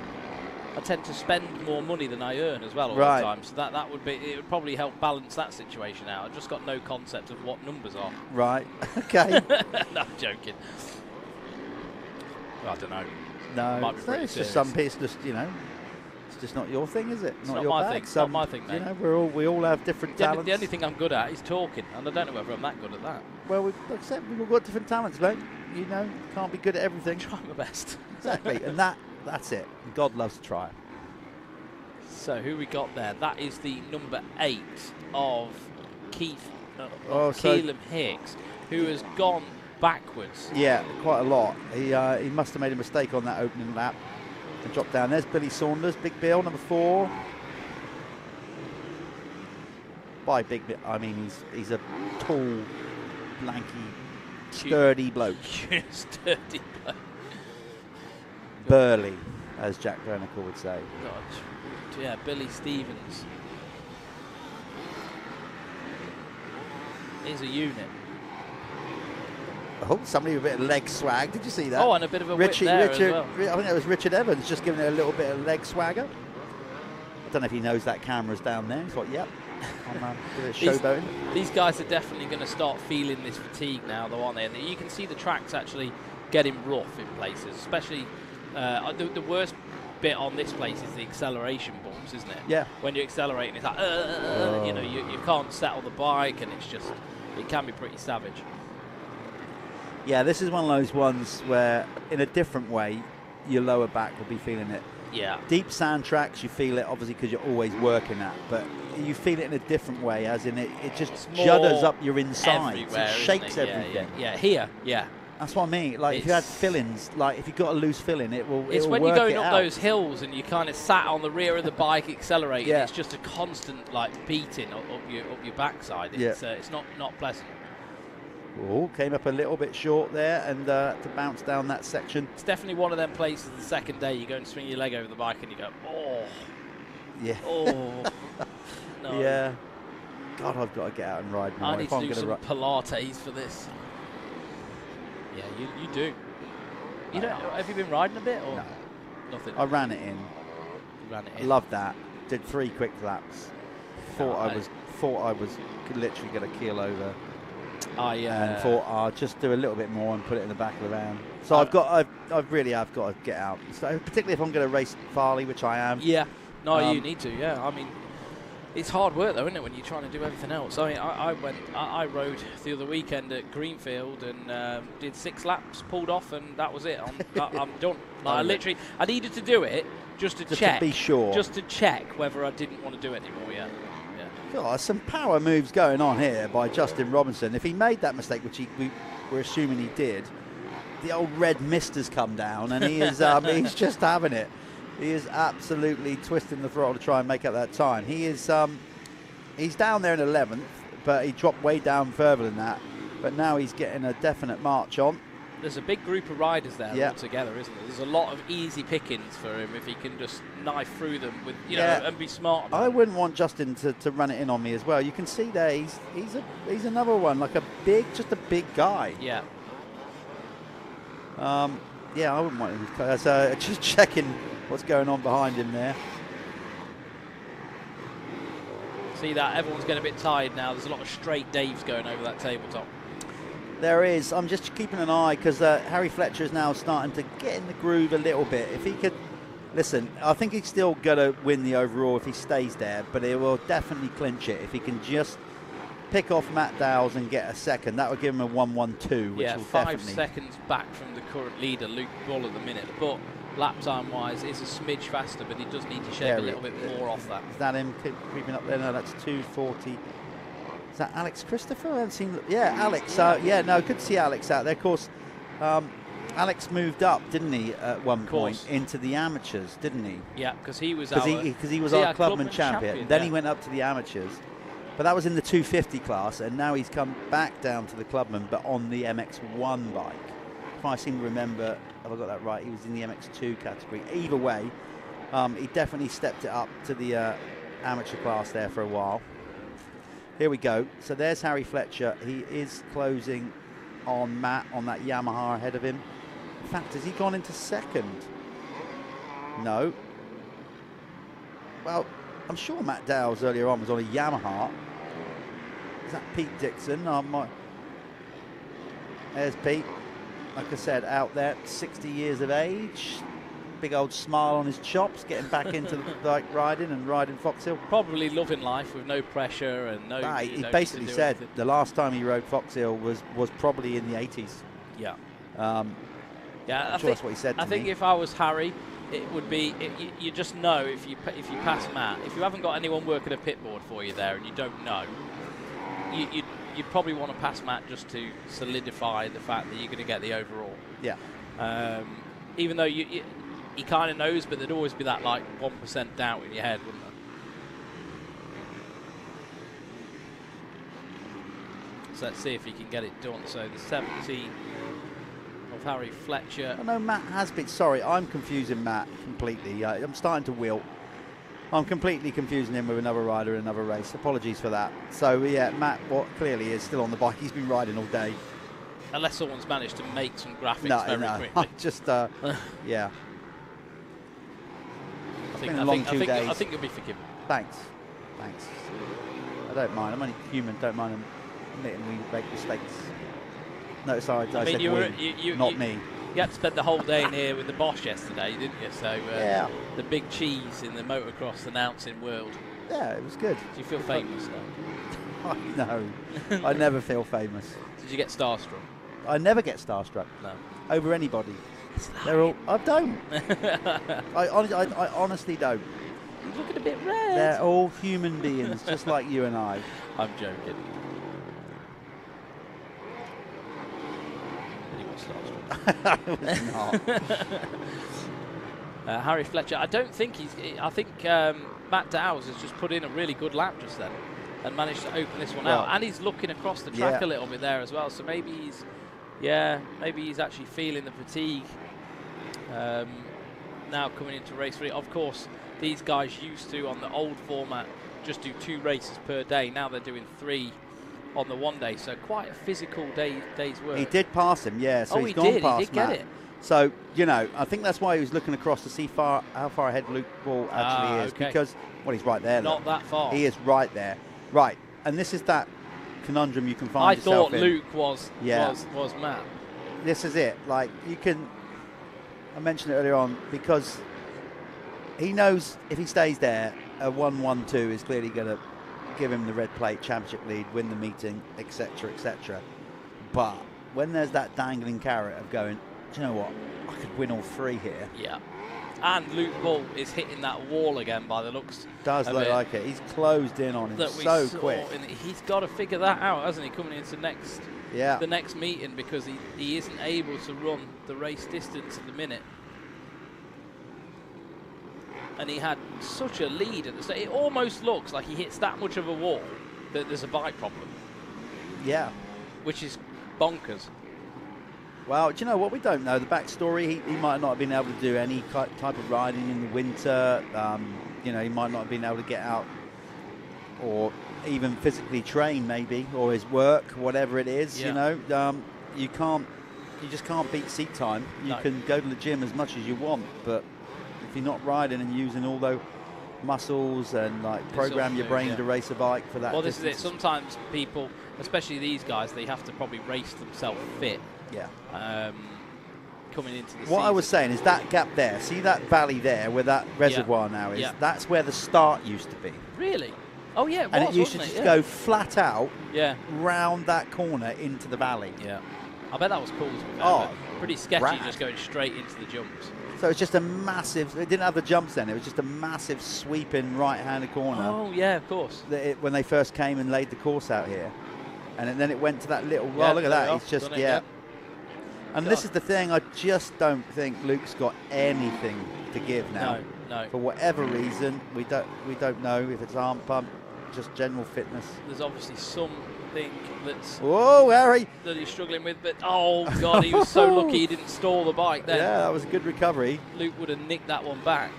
I tend to spend more money than I earn as well all the time, so that would be, it would probably help balance that situation out. I've just got no concept of what numbers are. Right. Okay. No, I'm joking. I don't know. No, it's just some piece. Just it's just not your thing, is it? It's not your my bag. thing. It's not my thing, mate. We all have different talents. The only thing I'm good at is talking, and I don't know whether I'm that good at that. Well, like I said, we've all got different talents, mate. Can't be good at everything. Try my best. Exactly, and that's it. God loves to try. So who we got there? That is the number 8 of Keelan Hicks, who has gone backwards. Yeah, quite a lot. He must have made a mistake on that opening lap and dropped down. There's Billy Saunders, Big Bill, number 4. By Big Bill, I mean he's a tall, lanky, sturdy bloke. Sturdy bloke. Burly, as Jack Vernicle would say. God. Yeah, Billy Stevens. is a unit. Oh, somebody with a bit of leg swag. Did you see that? Oh, and a bit of a whip there as well. I think it was Richard Evans just giving it a little bit of leg swagger. I don't know if he knows that camera's down there. He's like, yep. I'm showboating. These guys are definitely going to start feeling this fatigue now, though, aren't they? And you can see the tracks actually getting rough in places, especially the worst bit on this place is the acceleration bumps, isn't it? Yeah. When you're accelerating, it's like, you know, you can't settle the bike, and it's just, it can be pretty savage. Yeah, this is one of those ones where, in a different way, your lower back will be feeling it. Yeah. Deep sand tracks, you feel it, obviously, because you're always working at, but you feel it in a different way, as in it just judders up your insides. It shakes everything. Yeah, here, yeah. That's what I mean. Like, if you had fillings, like if you've got a loose filling, it will. It's will when work you're going it up out. those hills and you kind of sat on the rear of the bike accelerating. Yeah. It's just a constant like beating up your backside. It's not pleasant. Oh, came up a little bit short there, and to bounce down that section. It's definitely one of them places. The second day, you go and swing your leg over the bike, and you go, oh, yeah, oh, no. Yeah. God, I've got to get out and ride more. I need to do some Pilates for this. Yeah, you do. You don't. Have you been riding a bit or no. Nothing? I ran it in. You ran it in. Loved that. Did 3 quick laps. Thought I was literally going to keel over. And thought I'll just do a little bit more and put it in the back of the van. So I really have got to get out. So particularly if I'm going to race Farley, which I am. Yeah. No, you need to. Yeah. I mean, it's hard work though, isn't it, when you're trying to do everything else? I mean, I rode the other weekend at Greenfield and did 6 laps, pulled off, and that was it. I'm done. Like, I needed to do it just to check. To be sure. Just to check whether I didn't want to do it anymore. Yeah. God, some power moves going on here by Justin Robinson. If he made that mistake, which we're assuming he did, the old red mist has come down, and he is he's just having it. He is absolutely twisting the throttle to try and make up that time. He is he's down there in 11th, but he dropped way down further than that. But now he's getting a definite march on. There's a big group of riders there all together, isn't there? There's a lot of easy pickings for him if he can just knife through them with, you know, and be smart. I wouldn't want Justin to run it in on me as well. You can see there he's another one, like just a big guy. Yeah. Yeah, I wouldn't want him. So just checking what's going on behind him there. See that everyone's getting a bit tired now. There's a lot of straight Daves going over that tabletop. There is. I'm just keeping an eye because Harry Fletcher is now starting to get in the groove a little bit. If he could, listen, I think he's still going to win the overall if he stays there, but he will definitely clinch it if he can just pick off Matt Dowles and get a second. That would give him a 1:12, which will 5 definitely. seconds back from the current leader, Luke Bull, at the minute. But lap time wise, is a smidge faster, but he does need to shave a little bit more off that. Is that him creeping up there? No, that's 2:40. Is that Alex Christopher? I haven't seen. Yeah, Alex. No, good to see Alex out there. Of course, Alex moved up, didn't he, at one point into the amateurs, didn't he? Yeah, because he was our Clubman champion. Then he went up to the amateurs, but that was in the 250 class, and now he's come back down to the Clubman, but on the MX1 bike. If I seem to remember, have I got that right? He was in the MX2 category. Either way, he definitely stepped it up to the amateur class there for a while. Here we go. So there's Harry Fletcher. He is closing on Matt on that Yamaha ahead of him. In fact, has he gone into second? No. Well, I'm sure Matt Dowles earlier on was on a Yamaha. Is that Pete Dixon? There's Pete. Like I said, out there, 60 years of age. Big old smile on his chops, getting back into the bike riding and riding Foxhill. Probably loving life with no pressure and no. He basically said the last time he rode Foxhill was probably in the 80s. Yeah. I'm sure that's what he said to me. I think if I was Harry, it would be you just know if you pass Matt. If you haven't got anyone working a pit board for you there and you don't know, you'd probably want to pass Matt just to solidify the fact that you're going to get the overall. Yeah. Even though he kind of knows, but there'd always be that like 1% doubt in your head, wouldn't there? So let's see if he can get it done. So the 17 of Harry Fletcher. Oh, no, Matt has been. Sorry, I'm confusing Matt completely. I'm starting to wilt. I'm completely confusing him with another rider in another race. Apologies for that. So, yeah, Matt, what clearly is still on the bike. He's been riding all day. Unless someone's managed to make some graphics very quickly. I just, yeah. I think you'll be forgiven. Thanks. I don't mind. I'm only human. Don't mind admitting we make mistakes. Notice I said we, not me. You had to spend the whole day in here with the Bosch yesterday, didn't you? So yeah. The big cheese in the motocross announcing world. Yeah, it was good. Do you feel famous though? No, I never feel famous. Did you get starstruck? I never get starstruck. No. Over anybody. They're all. I don't. I honestly don't. You're looking a bit red. They're all human beings, just like you and I. I'm joking. I was not. Harry Fletcher, I don't think I think Matt Dowes has just put in a really good lap just then and managed to open this one out. And he's looking across the track a little bit there as well. So maybe he's actually feeling the fatigue now coming into race 3. Of course, these guys used to, on the old format, just do 2 races per day. Now they're doing 3 on the one day, so quite a physical day's work. He did pass him, yeah. So he's gone past he did Matt. Get it. So, you know, I think that's why he was looking across to see how far ahead Luke Ball actually is. Okay. Because, well, he's right there. Not that far. He is right there. Right. And this is that conundrum you can find yourself in. I thought Luke was Matt. This is it. Like, you can... I mentioned it earlier on, because he knows if he stays there, a 1-1-2 is clearly going to give him the red plate, championship lead, win the meeting, etc., etc. But when there's that dangling carrot of going, do you know what, I could win all 3 here. Yeah. And Luke Bull is hitting that wall again by the looks. Does look like it. He's closed in on him so quick. He's got to figure that out, hasn't he, coming into the next meeting, because he isn't able to run the race distance at the minute. And he had such a lead at the start. It almost looks like he hits that much of a wall that there's a bike problem. Yeah. Which is bonkers. Well, do you know what? We don't know the backstory. He might not have been able to do any type of riding in the winter. You know, he might not have been able to get out or even physically train, maybe, or his work, whatever it is. Yeah. You know, you just can't beat seat time. You can go to the gym as much as you want, but if you're not riding and using all those muscles and like program your brain to race a bike for that. Well, this is it. Sometimes people, especially these guys, they have to probably race themselves fit. Yeah. Coming into the what season. I was saying is that gap there. See that valley there where that reservoir now is? Yeah. That's where the start used to be. Really? Oh yeah, and it used to just go flat out. Yeah. Round that corner into the valley. Yeah. I bet that was cool. Pretty sketchy, just going straight into the jumps. So it's just a massive. It didn't have the jumps then. It was just a massive sweeping right-handed corner. Oh yeah, of course. When they first came and laid the course out here, and then it went to that little. Well, look at that. It's just And this is the thing. I just don't think Luke's got anything to give now. No. For whatever reason, we don't know if it's arm pump, just general fitness. There's obviously something that's. Whoa, Harry! That he's struggling with, but oh god, he was so lucky he didn't stall the bike then. Yeah, that was a good recovery. Luke would have nicked that one back.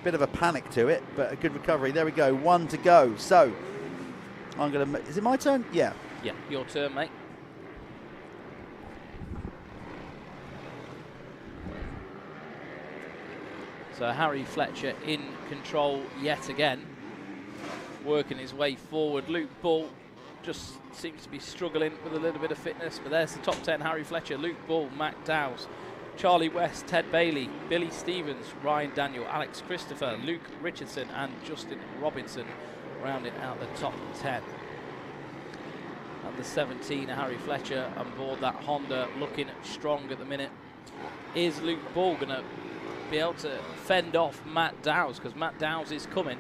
Bit of a panic to it, but a good recovery. There we go. 1 to go. So I'm gonna. Is it my turn? Yeah. Yeah, your turn, mate. So Harry Fletcher in control yet again, working his way forward. Luke Bull just seems to be struggling with a little bit of fitness, but there's the top 10. Harry Fletcher, Luke Bull, Matt Dowes, Charlie West, Ted Bailey, Billy Stevens, Ryan Daniel, Alex Christopher, Luke Richardson and Justin Robinson rounding out the top 10. And the 17, Harry Fletcher on board that Honda, looking strong at the minute. Is Luke Bull going to be able to fend off Matt Dowes, because Matt Dowes is coming,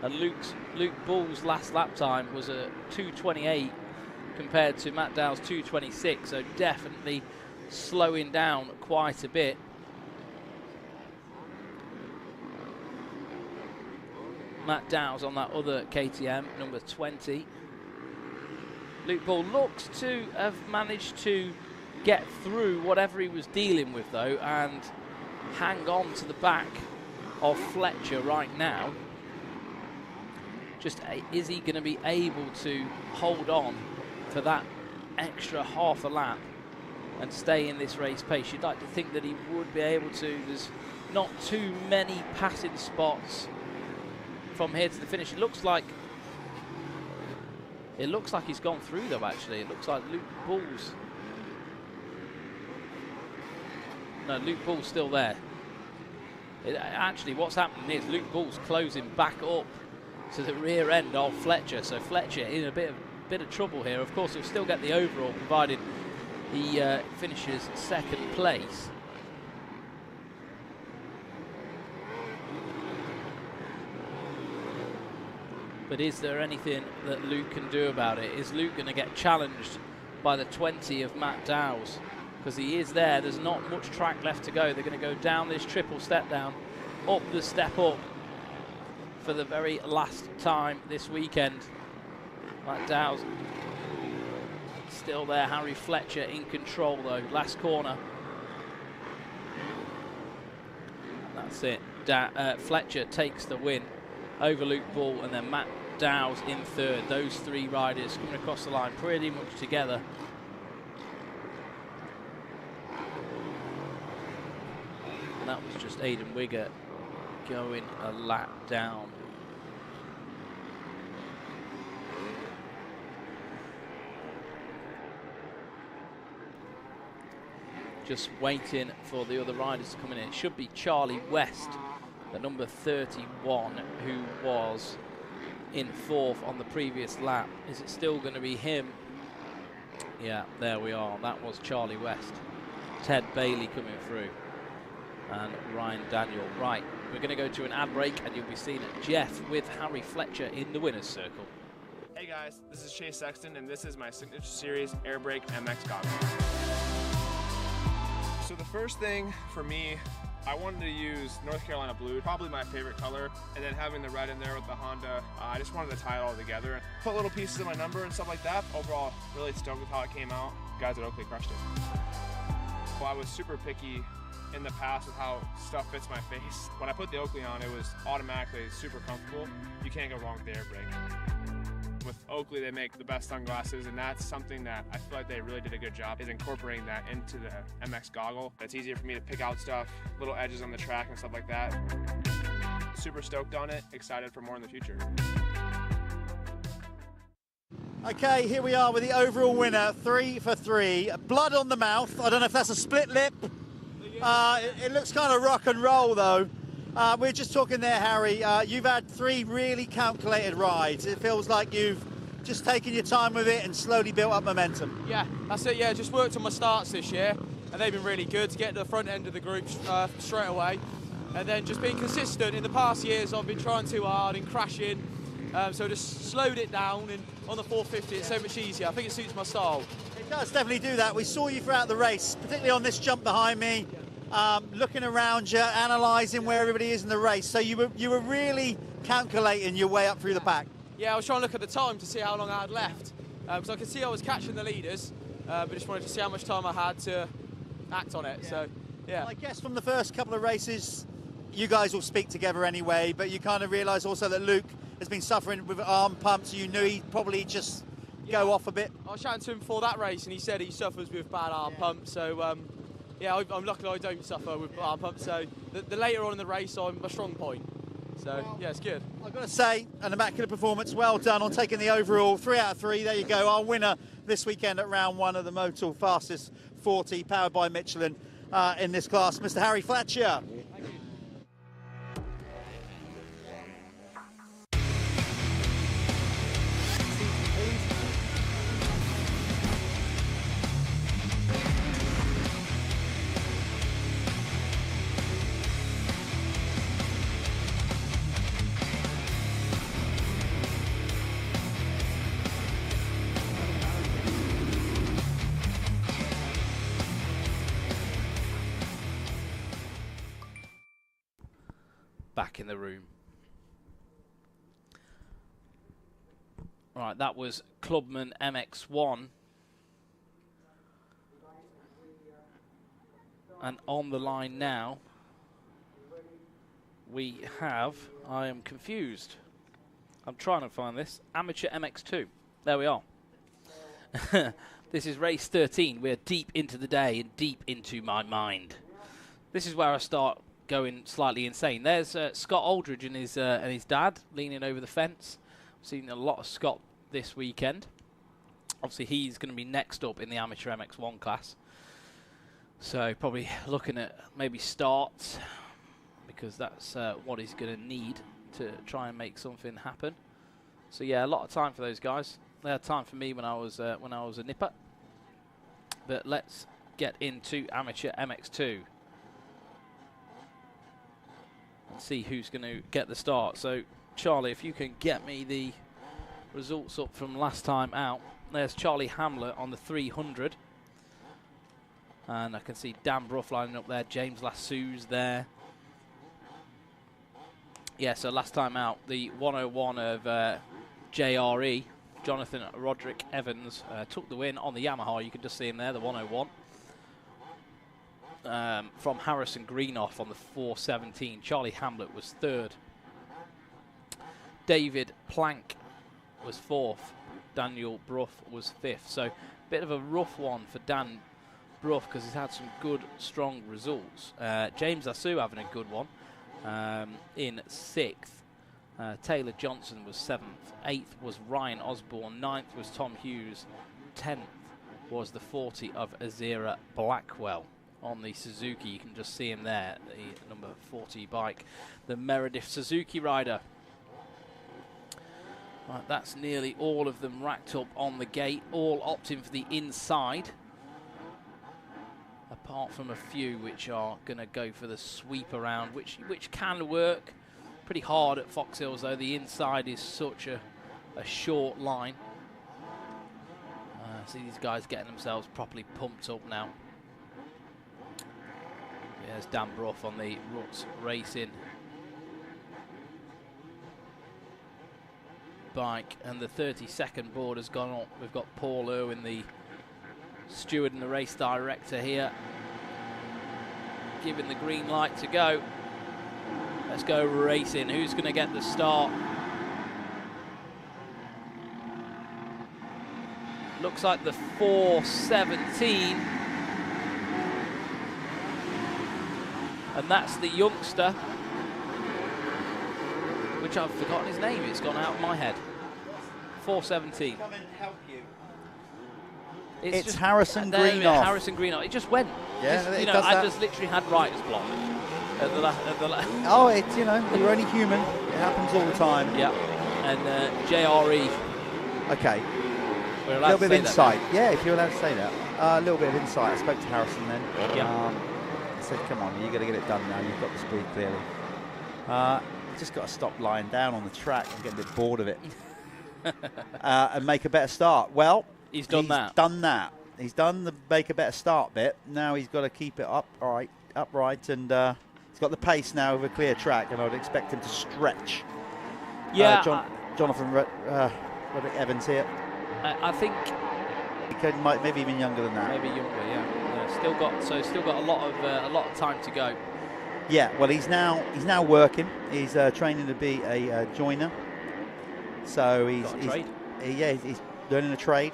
and Luke Bull's last lap time was a 2:28 compared to Matt Dowes' 2:26, so definitely slowing down quite a bit. Matt Dowes on that other KTM, number 20. Luke Bull looks to have managed to get through whatever he was dealing with though, and hang on to the back of Fletcher right now. just is he going to be able to hold on for that extra half a lap and stay in this race pace? You'd like to think that he would be able to. There's not too many passing spots from here to the finish. It looks like he's gone through though, actually. It looks like Luke Bull's still there. Actually, what's happening is Luke Bull's closing back up to the rear end of Fletcher. So Fletcher in a bit of trouble here. Of course, he'll still get the overall, provided he finishes second place. But is there anything that Luke can do about it? Is Luke going to get challenged by the 20 of Matt Dow's? Because he is there. There's not much track left to go. They're going to go down this triple step down, up the step up for the very last time this weekend. Matt Dow's still there. Harry Fletcher in control though. Last corner. That's it. Fletcher takes the win over Luke Bull, and then Matt Dow's in third. Those three riders coming across the line pretty much together. And that was just Aidan Wigger going a lap down. Just waiting for the other riders to come in. It should be Charlie West, the number 31, who was in fourth on the previous lap. Is it still going to be him? Yeah, there we are. That was Charlie West. Ted Bailey coming through. And Ryan Daniel. Right, we're going to go to an ad break, and you'll be seeing Jeff with Harry Fletcher in the winner's circle. Hey guys, this is Chase Sexton, and this is my signature series Air Brake MX goggles. So the first thing for me, I wanted to use North Carolina blue, probably my favorite color, and then having the red in there with the Honda, I just wanted to tie it all together. Put little pieces of my number and stuff like that. Overall, really stoked with how it came out. Guys at Oakley crushed it. Well, I was super picky in the past with how stuff fits my face. When I put the Oakley on, it was automatically super comfortable. You can't go wrong with the air brake. With Oakley, they make the best sunglasses, and that's something that I feel like they really did a good job, is incorporating that into the MX goggle. It's easier for me to pick out stuff, little edges on the track and stuff like that. Super stoked on it, excited for more in the future. Okay, here we are with the overall winner, 3 for 3. Blood on the mouth. I don't know if that's a split lip. It looks kind of rock and roll though. We're just talking there, Harry. You've had 3 really calculated rides. It feels like you've just taken your time with it and slowly built up momentum. Yeah, that's it. Yeah, just worked on my starts this year, and they've been really good to get to the front end of the group straight away. And then just being consistent. In the past years, I've been trying too hard and crashing. So just slowed it down, and on the 450, it's so much easier. I think it suits my style. It does definitely do that. We saw you throughout the race, particularly on this jump behind me. Looking around you, analysing where everybody is in the race. So you were really calculating your way up through the pack. Yeah, I was trying to look at the time to see how long I had left. Because I could see I was catching the leaders, but just wanted to see how much time I had to act on it. Yeah. So, yeah. Well, I guess from the first couple of races, you guys will speak together anyway, but you kind of realise also that Luke has been suffering with arm pumps. You knew he'd probably just go off a bit. I was chatting to him before that race, and he said he suffers with bad arm pumps. So, yeah, I'm lucky I don't suffer with arm pumps, so the later on in the race, I'm a strong point. So, well, yeah, it's good. I've got to say, an immaculate performance. Well done on taking the overall 3 out of 3. There you go, our winner this weekend at round 1 of the Motul Fastest 40, powered by Michelin in this class, Mr. Harry Fletcher. Back in the room. Right, that was Clubman MX1. And on the line now, we have, I am confused. I'm trying to find this. Amateur MX2. There we are. This is race 13. We're deep into the day and deep into my mind. This is where I start going slightly insane. There's Scott Aldridge and his dad leaning over the fence. I've seen a lot of Scott this weekend. Obviously, he's going to be next up in the Amateur MX1 class. So probably looking at maybe starts, because that's what he's going to need to try and make something happen. So yeah, a lot of time for those guys. They had time for me when I was a nipper. But let's get into Amateur MX2 and see who's going to get the start. So Charlie, if you can get me the results up from last time out. There's Charlie Hamlet on the 300. And I can see Dan Bruff lining up there. James Lassou's there. Yeah, so last time out, the 101 of JRE, Jonathan Roderick Evans, took the win on the Yamaha. You can just see him there, the 101. From Harrison Greenoff on the 417. Charlie Hamlet was third. David Plank was fourth. Daniel Bruff was fifth. So, bit of a rough one for Dan Bruff because he's had some good, strong results. James Lassou having a good one in sixth. Taylor Johnson was seventh. Eighth was Ryan Osborne. Ninth was Tom Hughes. 10th was the 40 of Azira Blackwell on the Suzuki. You can just see him there, the number 40 bike. The Meredith Suzuki rider. Right, that's nearly all of them racked up on the gate, all opting for the inside. Apart from a few which are going to go for the sweep around, which can work. Pretty hard at Foxhill, though. The inside is such a short line. See these guys getting themselves properly pumped up now. There's Dan Bruff on the Ruts Racing bike, and the 30-second board has gone up. We've got Paul Irwin, the steward and the race director here, giving the green light to go. Let's go racing. Who's going to get the start? Looks like the 417. And that's the youngster, which I've forgotten his name. It's gone out of my head. 417. Come and help you. It's just Harrison Greenoff. Harrison Greenoff. It just went. Yeah, just, it know, does I that. just literally had writer's block. Oh, it's, you're only human. It happens all the time. Yeah. And JRE. Okay. We're A allowed little bit to of say insight. Yeah, if you're allowed to say that. A little bit of insight. I spoke to Harrison then. Yeah. I said, come on, you've got to get it done now. You've got the speed clearly. Just got to stop lying down on the track. I'm getting a bit bored of it. And make a better start. Well, he's done that. Done that. He's done the make a better start bit. Now he's got to keep it upright, and he's got the pace now of a clear track, and I would expect him to stretch. Yeah. Jonathan Roderick Evans here. I think he could, maybe even younger than that. Maybe younger, yeah. Still got a lot of time to go. Yeah. Well, he's now working. He's training to be a joiner. So he's learning a trade.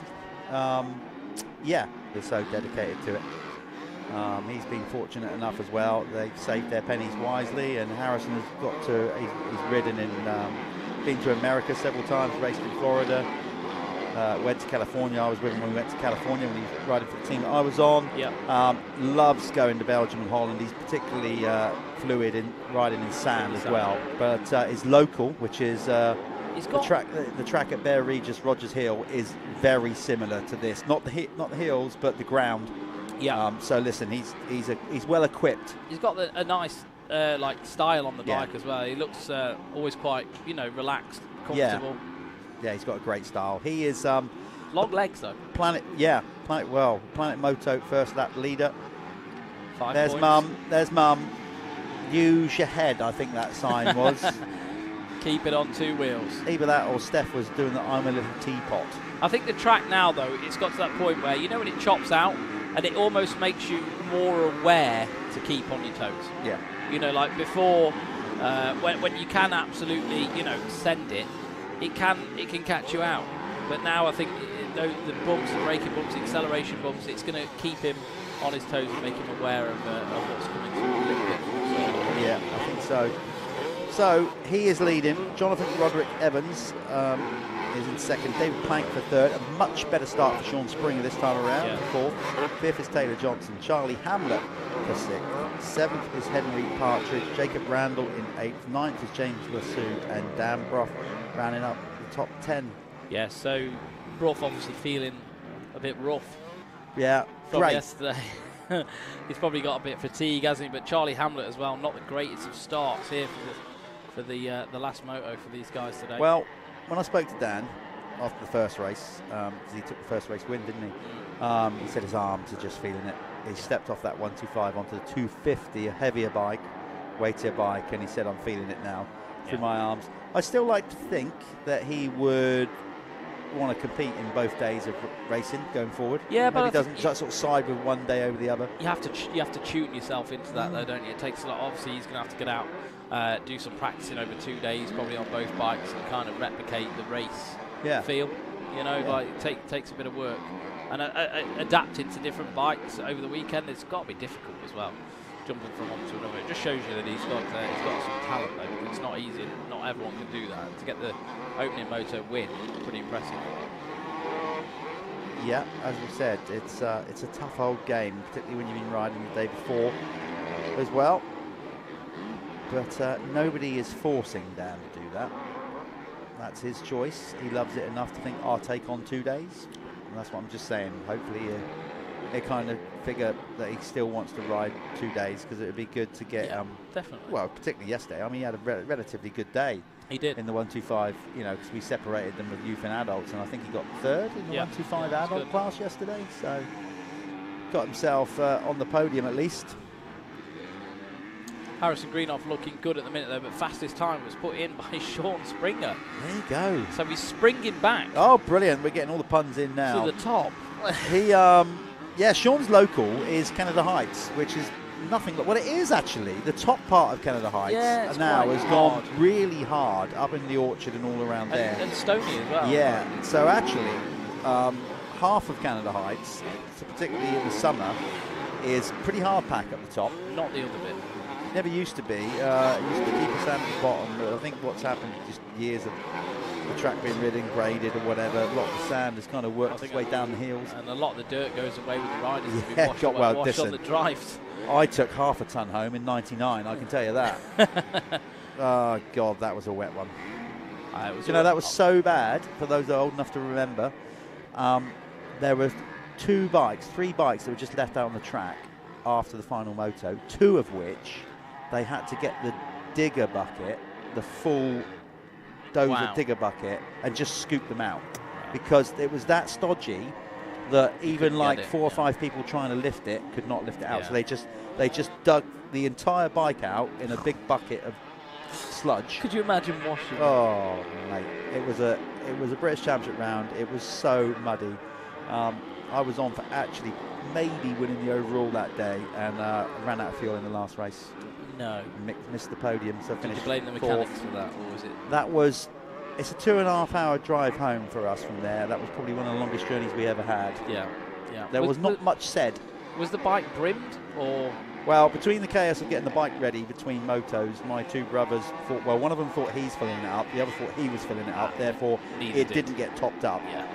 Yeah, they're so dedicated to it. He's been fortunate enough as well. They've saved their pennies wisely, and Harrison has got to. He's ridden in, been to America several times, raced in Florida. Went to California. I was with him when we went to California when he was riding for the team that I was on. Yeah. Loves going to Belgium and Holland. He's particularly fluid in riding in sand as well. But is local, which is the track at Bear Regis Rogers Hill is very similar to this. Not the hills, but the ground. Yeah. So listen, he's well equipped. He's got a nice style on the bike as well. He looks always quite relaxed, comfortable. Yeah, he's got a great style. He is long legs though. Planet Moto first lap leader. 5 There's points. There's Mum. Use your head, I think that sign was. Keep it on 2 wheels. Either that or Steph was doing the I'm a little teapot. I think the track now though, it's got to that point where when it chops out and it almost makes you more aware to keep on your toes. Yeah. Like before when you can absolutely send it, it can catch you out. But now I think the bumps, the braking bumps, the acceleration bumps, it's going to keep him on his toes and make him aware of what's coming through a little bit. Yeah, I think so. So he is leading. Jonathan Roderick Evans is in second. David Plank for third. A much better start for Sean Springer this time around. Fourth. Fifth is Taylor Johnson. Charlie Hamlet for sixth. Seventh is Henry Partridge. Jacob Randall in eighth. Ninth is James Lassoud. And Dan Brough rounding up the top 10. Yeah, so Brough obviously feeling a bit rough. Yeah, from great. yesterday. He's probably got a bit of fatigue, hasn't he? But Charlie Hamlet as well, not the greatest of starts here for the last moto for these guys today. Well, when I spoke to Dan after the first race, because he took the first race win, didn't he? He said his arms are just feeling it. He stepped off that 125 onto the 250, a heavier bike, weightier bike, and he said, I'm feeling it now through my arms. I still like to think that he would want to compete in both days of racing going forward. Yeah, maybe but he doesn't sort of side with one day over the other. You have to tune yourself into that, though, don't you? It takes a lot. Obviously, he's going to have to get out, do some practicing over 2 days, probably on both bikes, and kind of replicate the race feel. You know, like it takes a bit of work, and adapting to different bikes over the weekend. It's got to be difficult as well, jumping from one to another. It just shows you that he's got some talent, though, because it's not easy. Not everyone can do that. To get the opening moto win, pretty impressive. Yeah, as we said, it's a tough old game, particularly when you've been riding the day before as well. But nobody is forcing Dan to do that. That's his choice. He loves it enough to think, I'll take on 2 days. And that's what I'm just saying. Hopefully they kind of figure that he still wants to ride 2 days, because it would be good to get, definitely. Well, particularly yesterday. I mean, he had a relatively good day. He did. In the 125, you know, because we separated them with youth and adults, and I think he got third in the 125 adult class yesterday. So got himself on the podium at least. Harrison Greenoff looking good at the minute, though, but fastest time was put in by Sean Springer. There you go. So he's springing back. Oh, brilliant. We're getting all the puns in now. To the top. He, yeah, Sean's local is Canada Heights, which is nothing but, well, it is actually. The top part of Canada Heights now has gone really hard up in the orchard and all around there. And Stony as well. Yeah, so actually, half of Canada Heights, so particularly in the summer, is pretty hard pack up the top. Not the other bit. Never used to be. It used to keep us down at the bottom, but I think what's happened is just years of the track being ridden, graded or whatever. A lot of the sand has kind of worked its way down the hills. And a lot of the dirt goes away with the riders. Yeah, washed on the drives. I took half a ton home in '99, I can tell you that. Oh, God, that was a wet one. You know, that was so bad, for those that are old enough to remember. There were three bikes that were just left out on the track after the final moto, two of which they had to get the digger bucket, the full dozer digger bucket, and just scoop them out, because it was that stodgy that even like 4 or 5 people trying to lift it could not lift it out. So they just dug the entire bike out in a big bucket of sludge. Could you imagine washing it? Oh, mate, it was a British Championship round. It was so muddy. I was on for actually maybe winning the overall that day, and ran out of fuel in the last race. No. Missed the podium, so Did finished you blame the mechanics for that, or was it? It's a 2.5 hour drive home for us from there. That was probably one of the longest journeys we ever had. Yeah. There was not much said. Was the bike brimmed, or? Well, between the chaos of getting the bike ready between motos, my two brothers thought, well, one of them thought he's filling it up, the other thought he was filling it up, therefore it didn't get topped up. Yeah.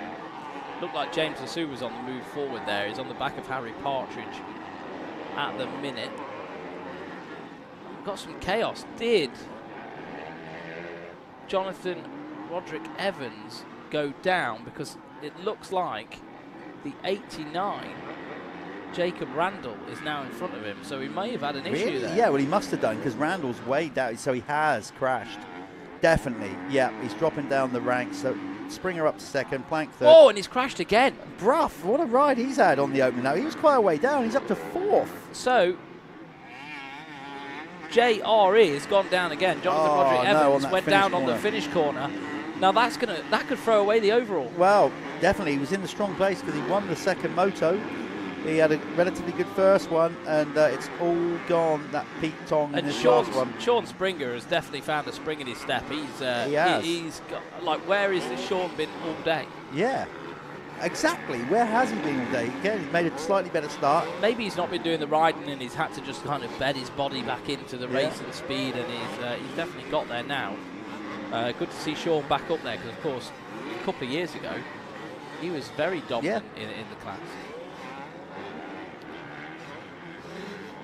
Looked like James Lassoud was on the move forward there. He's on the back of Harry Partridge at the minute. Got some chaos. Did Jonathan Roderick Evans go down? Because it looks like the 89 Jacob Randall is now in front of him, so he may have had an issue there. Yeah, well, he must have done, because Randall's way down, so he has crashed. Definitely, yeah, he's dropping down the ranks. So Springer up to second, Plank third. Oh, and he's crashed again. Brough, what a ride he's had on the opening now. He was quite a way down. He's up to 4th. So JRE has gone down again. Jonathan Roderick Evans went down on the finish corner. Now that could throw away the overall. Well, definitely he was in the strong place, because he won the second moto He had a relatively good first one, and it's all gone, that peak tong in this last one. Sean Springer has definitely found a spring in his step. He has. He's got, like, where is this Sean been all day? Yeah, exactly. Where has he been all day? Again, he's made a slightly better start. Maybe he's not been doing the riding, and he's had to just kind of bed his body back into the racing speed, and he's definitely got there now. Good to see Sean back up there, because, of course, a couple of years ago, he was very dominant in the class.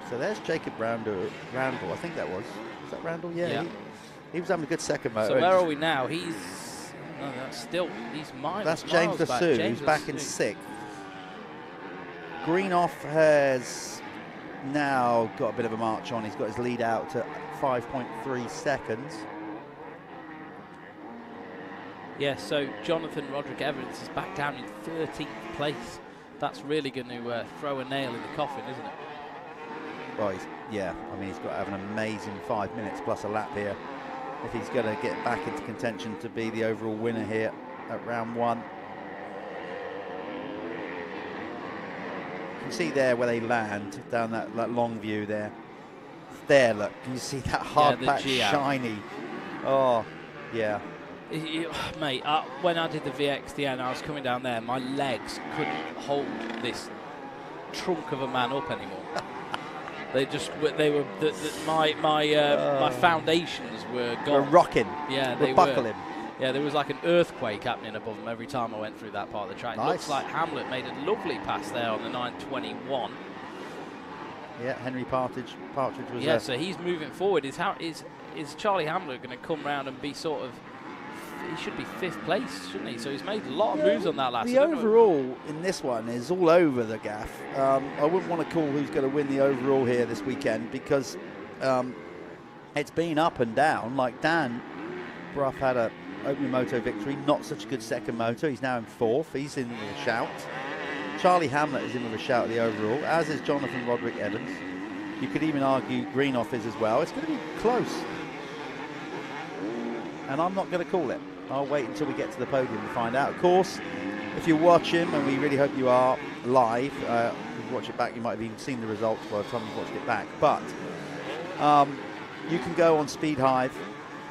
So there's Jacob Randall, I think that was. Is that Randall? Yeah. He was having a good second motor. So where are we now? He's miles. That's James Dasu, who's back in 6th. Greenoff has now got a bit of a march on. He's got his lead out to 5.3 seconds. Yeah, so Jonathan Roderick Evans is back down in 13th place. That's really going to throw a nail in the coffin, isn't it? Well, I mean, he's got to have an amazing 5 minutes plus a lap here if he's going to get back into contention to be the overall winner here at round 1. You can see there where they land, down that long view there. There, look, can you see that hard pack shiny? Oh, yeah. Mate, when I did the VXDN, I was coming down there, my legs couldn't hold this trunk of a man up anymore. My foundations were gone. Were rocking. Yeah, they were buckling. Yeah, there was like an earthquake happening above them every time I went through that part of the track. Nice. Looks like Hamlet made a lovely pass there on the 921. Yeah, Henry Partridge was there. Yeah, so he's moving forward. Is Charlie Hamlet going to come round and be sort of, he should be 5th place, shouldn't he? So he's made a lot of moves on that last. The overall in this one is all over the gaff. I wouldn't want to call who's going to win the overall here this weekend, because it's been up and down. Like Dan Brough had a opening moto victory, not such a good second moto. He's now in 4th. He's in with a shout. Charlie Hamlet is in with a shout at the overall, as is Jonathan Roderick Evans. You could even argue Greenoff is as well. It's going to be close. And I'm not going to call it. I'll wait until we get to the podium to find out. Of course, if you're watching, and we really hope you are live, if you watch it back, you might have even seen the results by the time you've watched it back. But you can go on Speed Hive,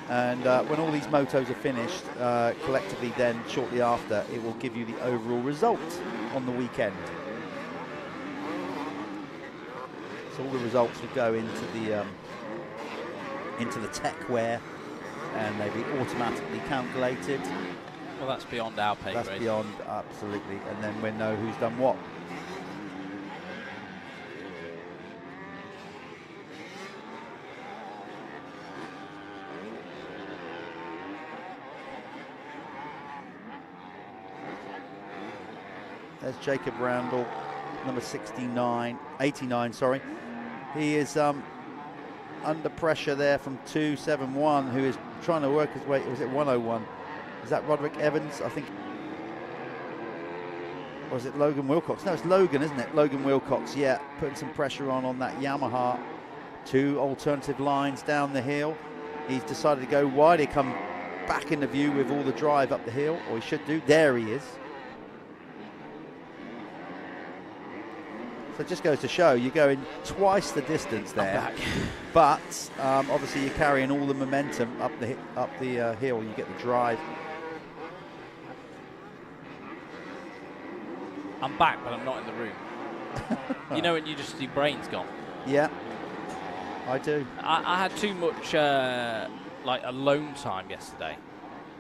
and when all these motos are finished, collectively then, shortly after, it will give you the overall result on the weekend. So all the results will go into the techware, and they'll be automatically calculated. Well, that's beyond our pay grade. That's beyond, absolutely. And then we know who's done what. There's Jacob Randall, number 89, sorry. He is under pressure there from 271, who is trying to work his way. Was it 101? Is that Roderick Evans? I think. Or is it Logan Wilcox? No, it's Logan, isn't it? Logan Wilcox, yeah, putting some pressure on that Yamaha. 2 alternative lines down the hill. He's decided to go wide. He come back into view with all the drive up the hill, or he should do. There he is. So it just goes to show you're going twice the distance there, but obviously you're carrying all the momentum up the hill. You get the drive. I'm back, but I'm not in the room. You know when you just, your brain's gone. Yeah, I do. I had too much like alone time yesterday.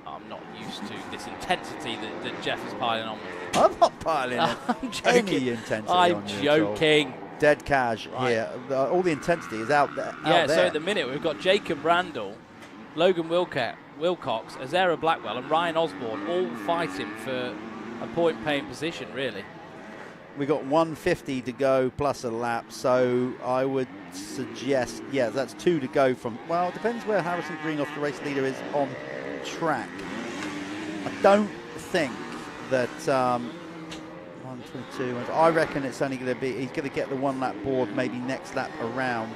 I'm not used to this intensity that Jeff is piling on with. I'm not piling it. I'm joking. Any intensity I'm on you joking. Dead cash here. All the intensity is out there. Yeah, so at the minute we've got Jacob Randall, Logan Wilcox, Azera Blackwell and Ryan Osborne all fighting for a point-paying position, really. We got 150 to go plus a lap, so I would suggest, yeah, that's 2 to go from, well, it depends where Harrison Greenoff, the race leader, is on track. I don't think that 122, I reckon it's only going to be, he's going to get the 1 lap board maybe next lap around.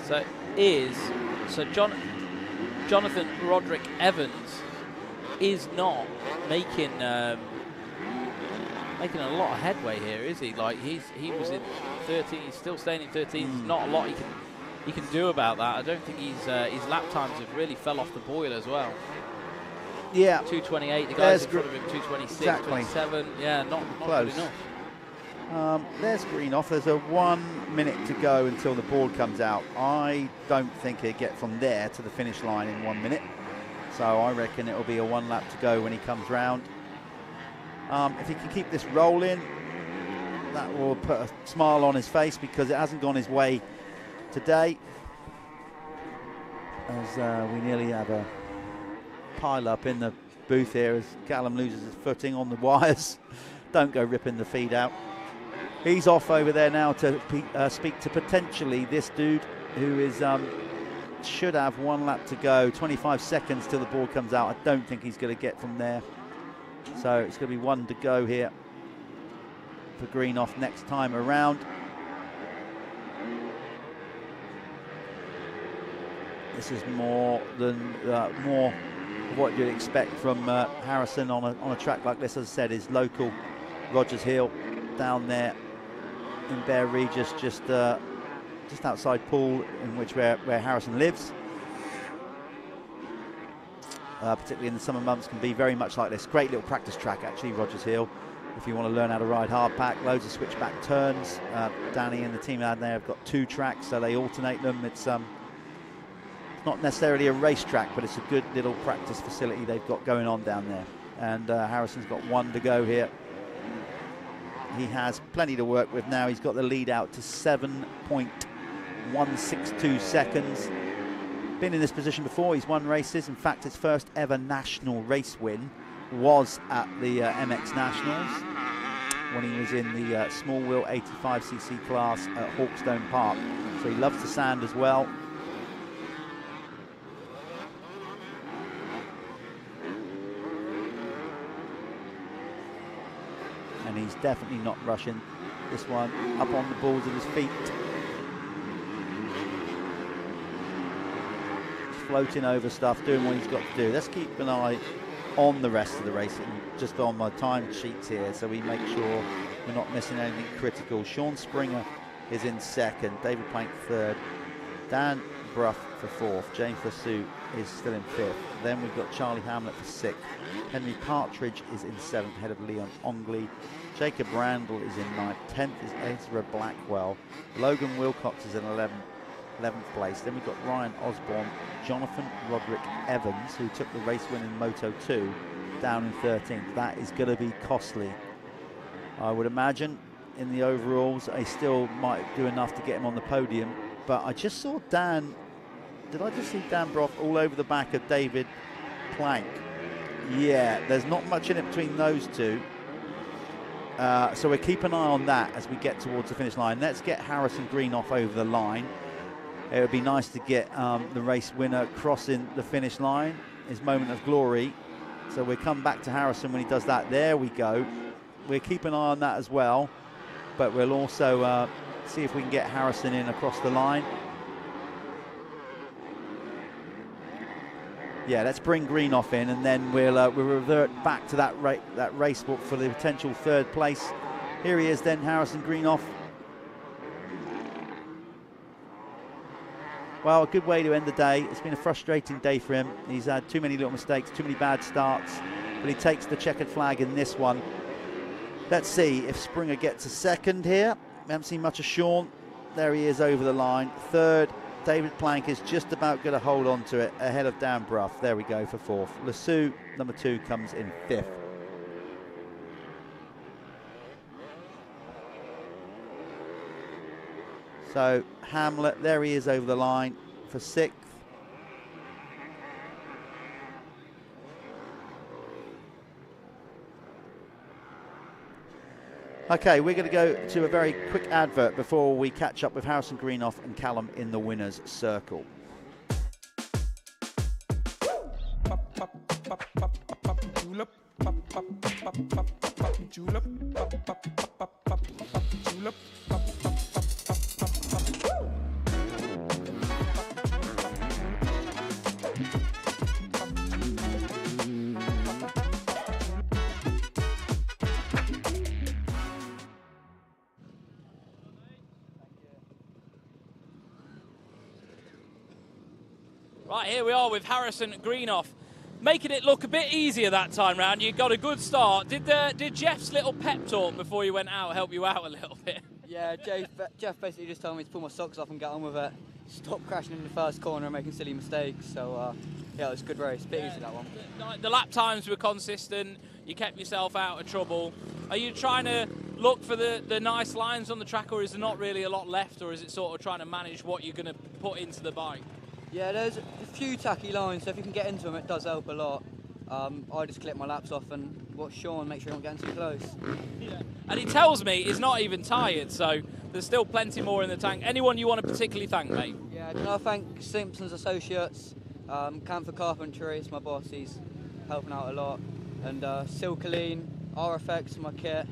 So Jonathan Roderick Evans is not making making a lot of headway here, is he? Like he was in 13, he's still staying in 13. There's not a lot he can do about that. I don't think his lap times have really fell off the boil as well. Yeah. 2:28. The guys in front of him 2:26, exactly. 27. Yeah, not close. good enough. There's Greenoff. There's a 1 minute to go until the board comes out. I don't think he'll get from there to the finish line in 1 minute. So I reckon it'll be a 1 lap to go when he comes round. If he can keep this rolling, that will put a smile on his face because it hasn't gone his way today. As we nearly have a pile up in the booth here as Callum loses his footing on the wires. Don't go ripping the feed out. He's off over there now to speak to potentially this dude who is should have 1 lap to go, 25 seconds till the board comes out. I don't think he's going to get from there. So it's going to be 1 to go here for Greenoff next time around. This is more than more of what you'd expect from Harrison on a track like this. As I said, is local Rogers Hill down there in Bear Regis, just outside Poole, in where Harrison lives. Particularly in the summer months, can be very much like this. Great little practice track, actually, Rogers Hill, if you want to learn how to ride hardpack. Loads of switchback turns. Danny and the team out there have got 2 tracks, so they alternate them. It's not necessarily a racetrack, but it's a good little practice facility they've got going on down there. And Harrison's got 1 to go here. He has plenty to work with now. He's got the lead out to 7.162 seconds. Been in this position before. He's won races. In fact, his first ever national race win was at the MX Nationals when he was in the small wheel 85cc class at Hawkstone Park. So he loves the sand as well. And he's definitely not rushing this one. Up on the balls of his feet. Floating over stuff, doing what he's got to do. Let's keep an eye on the rest of the racing, just on my time sheets here, so we make sure we're not missing anything critical. Sean Springer is in 2nd, David Plank 3rd, Dan Bruff for 4th, James Lassou is still in 5th. Then we've got Charlie Hamlet for 6th. Henry Partridge is in 7th, ahead of Leon Ongley. Jacob Randall is in 9th. 10th is Ezra Blackwell. Logan Wilcox is in 11th place. Then we've got Ryan Osborne, Jonathan Roderick Evans, who took the race win in Moto 2, down in 13th. That is going to be costly, I would imagine. In the overalls, they still might do enough to get him on the podium. But I just saw Dan, did I just see Dan Broff all over the back of David Plank? Yeah, there's not much in it between those two. So we'll keep an eye on that as we get towards the finish line. Let's get Harrison Greenoff over the line. It would be nice to get the race winner crossing the finish line, his moment of glory. So we'll come back to Harrison when he does that. There we go. We'll keep an eye on that as well. But we'll also see if we can get Harrison in across the line. Yeah, let's bring Greenoff in, and then we'll revert back to that race for the potential 3rd place. Here he is then, Harrison Greenoff. Well, a good way to end the day. It's been a frustrating day for him. He's had too many little mistakes, too many bad starts, but he takes the checkered flag in this one. Let's see if Springer gets a 2nd here. We haven't seen much of Sean. There he is over the line. 3rd, David Plank is just about going to hold on to it, ahead of Dan Bruff. There we go for 4th. Lassou, number 2, comes in 5th. So Hamlet, there he is over the line for 6th. Okay, we're going to go to a very quick advert before we catch up with Harrison Greenoff and Callum in the winner's circle. Right, here we are with Harrison Greenoff, making it look a bit easier that time round. You got a good start. Did Jeff's little pep talk before you went out help you out a little bit? Yeah, Jeff basically just told me to pull my socks off and get on with it. Stop crashing in the first corner and making silly mistakes. So yeah, it was a good race. Bit easy, that one. The lap times were consistent. You kept yourself out of trouble. Are you trying to look for the nice lines on the track, or is there not really a lot left, or is it sort of trying to manage what you're going to put into the bike? Yeah, there's a few tacky lines, so if you can get into them, it does help a lot. I just clip my laps off and watch Sean, make sure I'm getting too close. Yeah. And he tells me he's not even tired, so there's still plenty more in the tank. Anyone you want to particularly thank, mate? Yeah, can I thank Simpson's Associates, Camphor Carpentry, it's my boss, he's helping out a lot, and Silkaleen, RFX, my kit,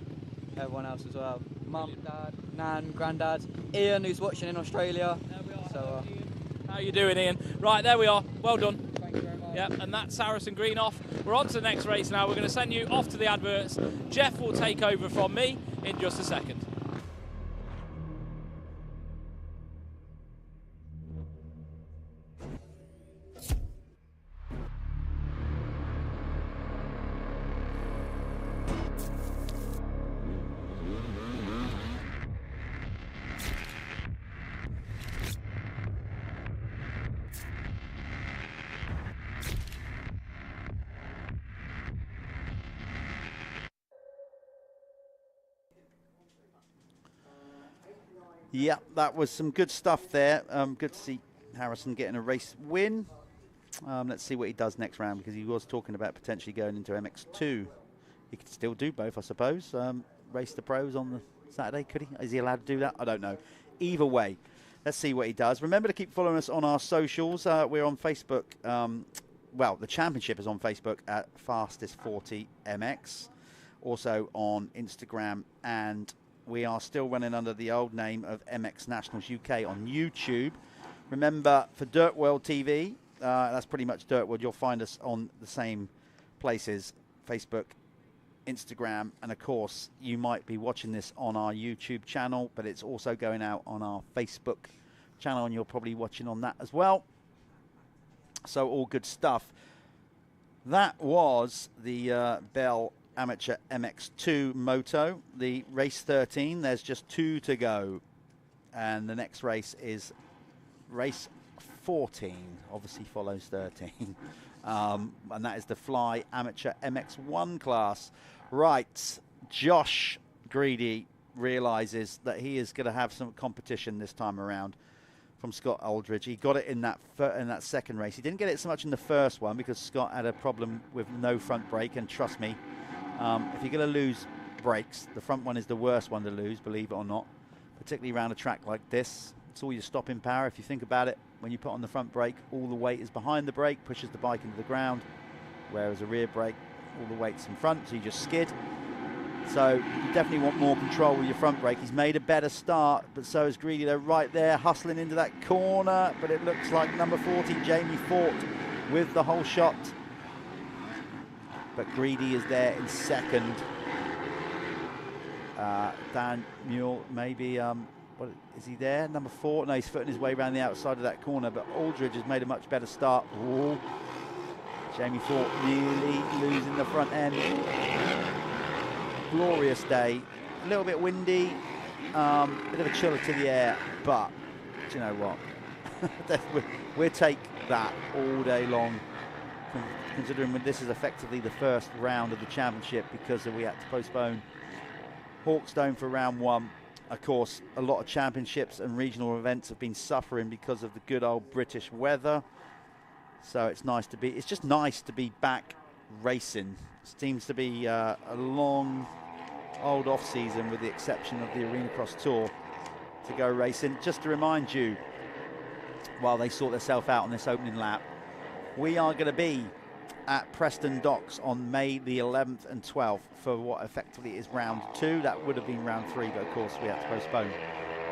everyone else as well. Mum, Dad, Nan, Grandad, Ian, who's watching in Australia. There we are. So, how you doing, Ian? Right, there we are. Well done. Thank you very much. Yep, and that's Harrison Greenoff. We're on to the next race now. We're going to send you off to the adverts. Jeff will take over from me in just a second. Yep, that was some good stuff there. Good to see Harrison getting a race win. Let's see what he does next round, because he was talking about potentially going into MX2. He could still do both, I suppose. Race the pros on the Saturday, could he? Is he allowed to do that? I don't know. Either way, let's see what he does. Remember to keep following us on our socials. We're on Facebook. Well, the championship is on Facebook at Fastest 40 MX. Also on Instagram, and we are still running under the old name of MX Nationals UK on YouTube. Remember, for DirtWorld-TV, that's pretty much DirtWorld, you'll find us on the same places, Facebook, Instagram, and of course, you might be watching this on our YouTube channel, but it's also going out on our Facebook channel, and you're probably watching on that as well. So all good stuff. That was the Bell Amateur MX2 Moto, the race 13. There's just 2 to go, and the next race is race 14, obviously follows 13, and that is the Fly Amateur MX1 class. Right, Josh Greedy realizes that he is going to have some competition this time around from Scott Aldridge. He got it in that second race. He didn't get it so much in the first one because Scott had a problem with no front brake, and trust me, if you're going to lose brakes, the front one is the worst one to lose, believe it or not, particularly around a track like this. It's all your stopping power. If you think about it, when you put on the front brake, all the weight is behind the brake, pushes the bike into the ground, whereas a rear brake, all the weight's in front, so you just skid. So you definitely want more control with your front brake. He's made a better start, but so is Greedy. They're right there, hustling into that corner, but it looks like number 40, Jamie Fort, with the whole shot. But Greedy is there in second. Dan Mule, maybe, what is he there? Number 4? No, he's footing his way around the outside of that corner, but Aldridge has made a much better start. Ooh. Jamie Fort nearly losing the front end. Glorious day. A little bit windy, bit of a chiller to the air, but do you know what? We'll take that all day long, considering this is effectively the first round of the championship, because we had to postpone Hawkstone for round 1. Of course, a lot of championships and regional events have been suffering because of the good old British weather. So it's just nice to be back racing. It seems to be a long old off season, with the exception of the Arena Cross Tour, to go racing. Just to remind you, while they sort themselves out on this opening lap, we are going to be at Preston Docks on May the 11th and 12th for what effectively is round 2. That would have been round 3, but of course we had to postpone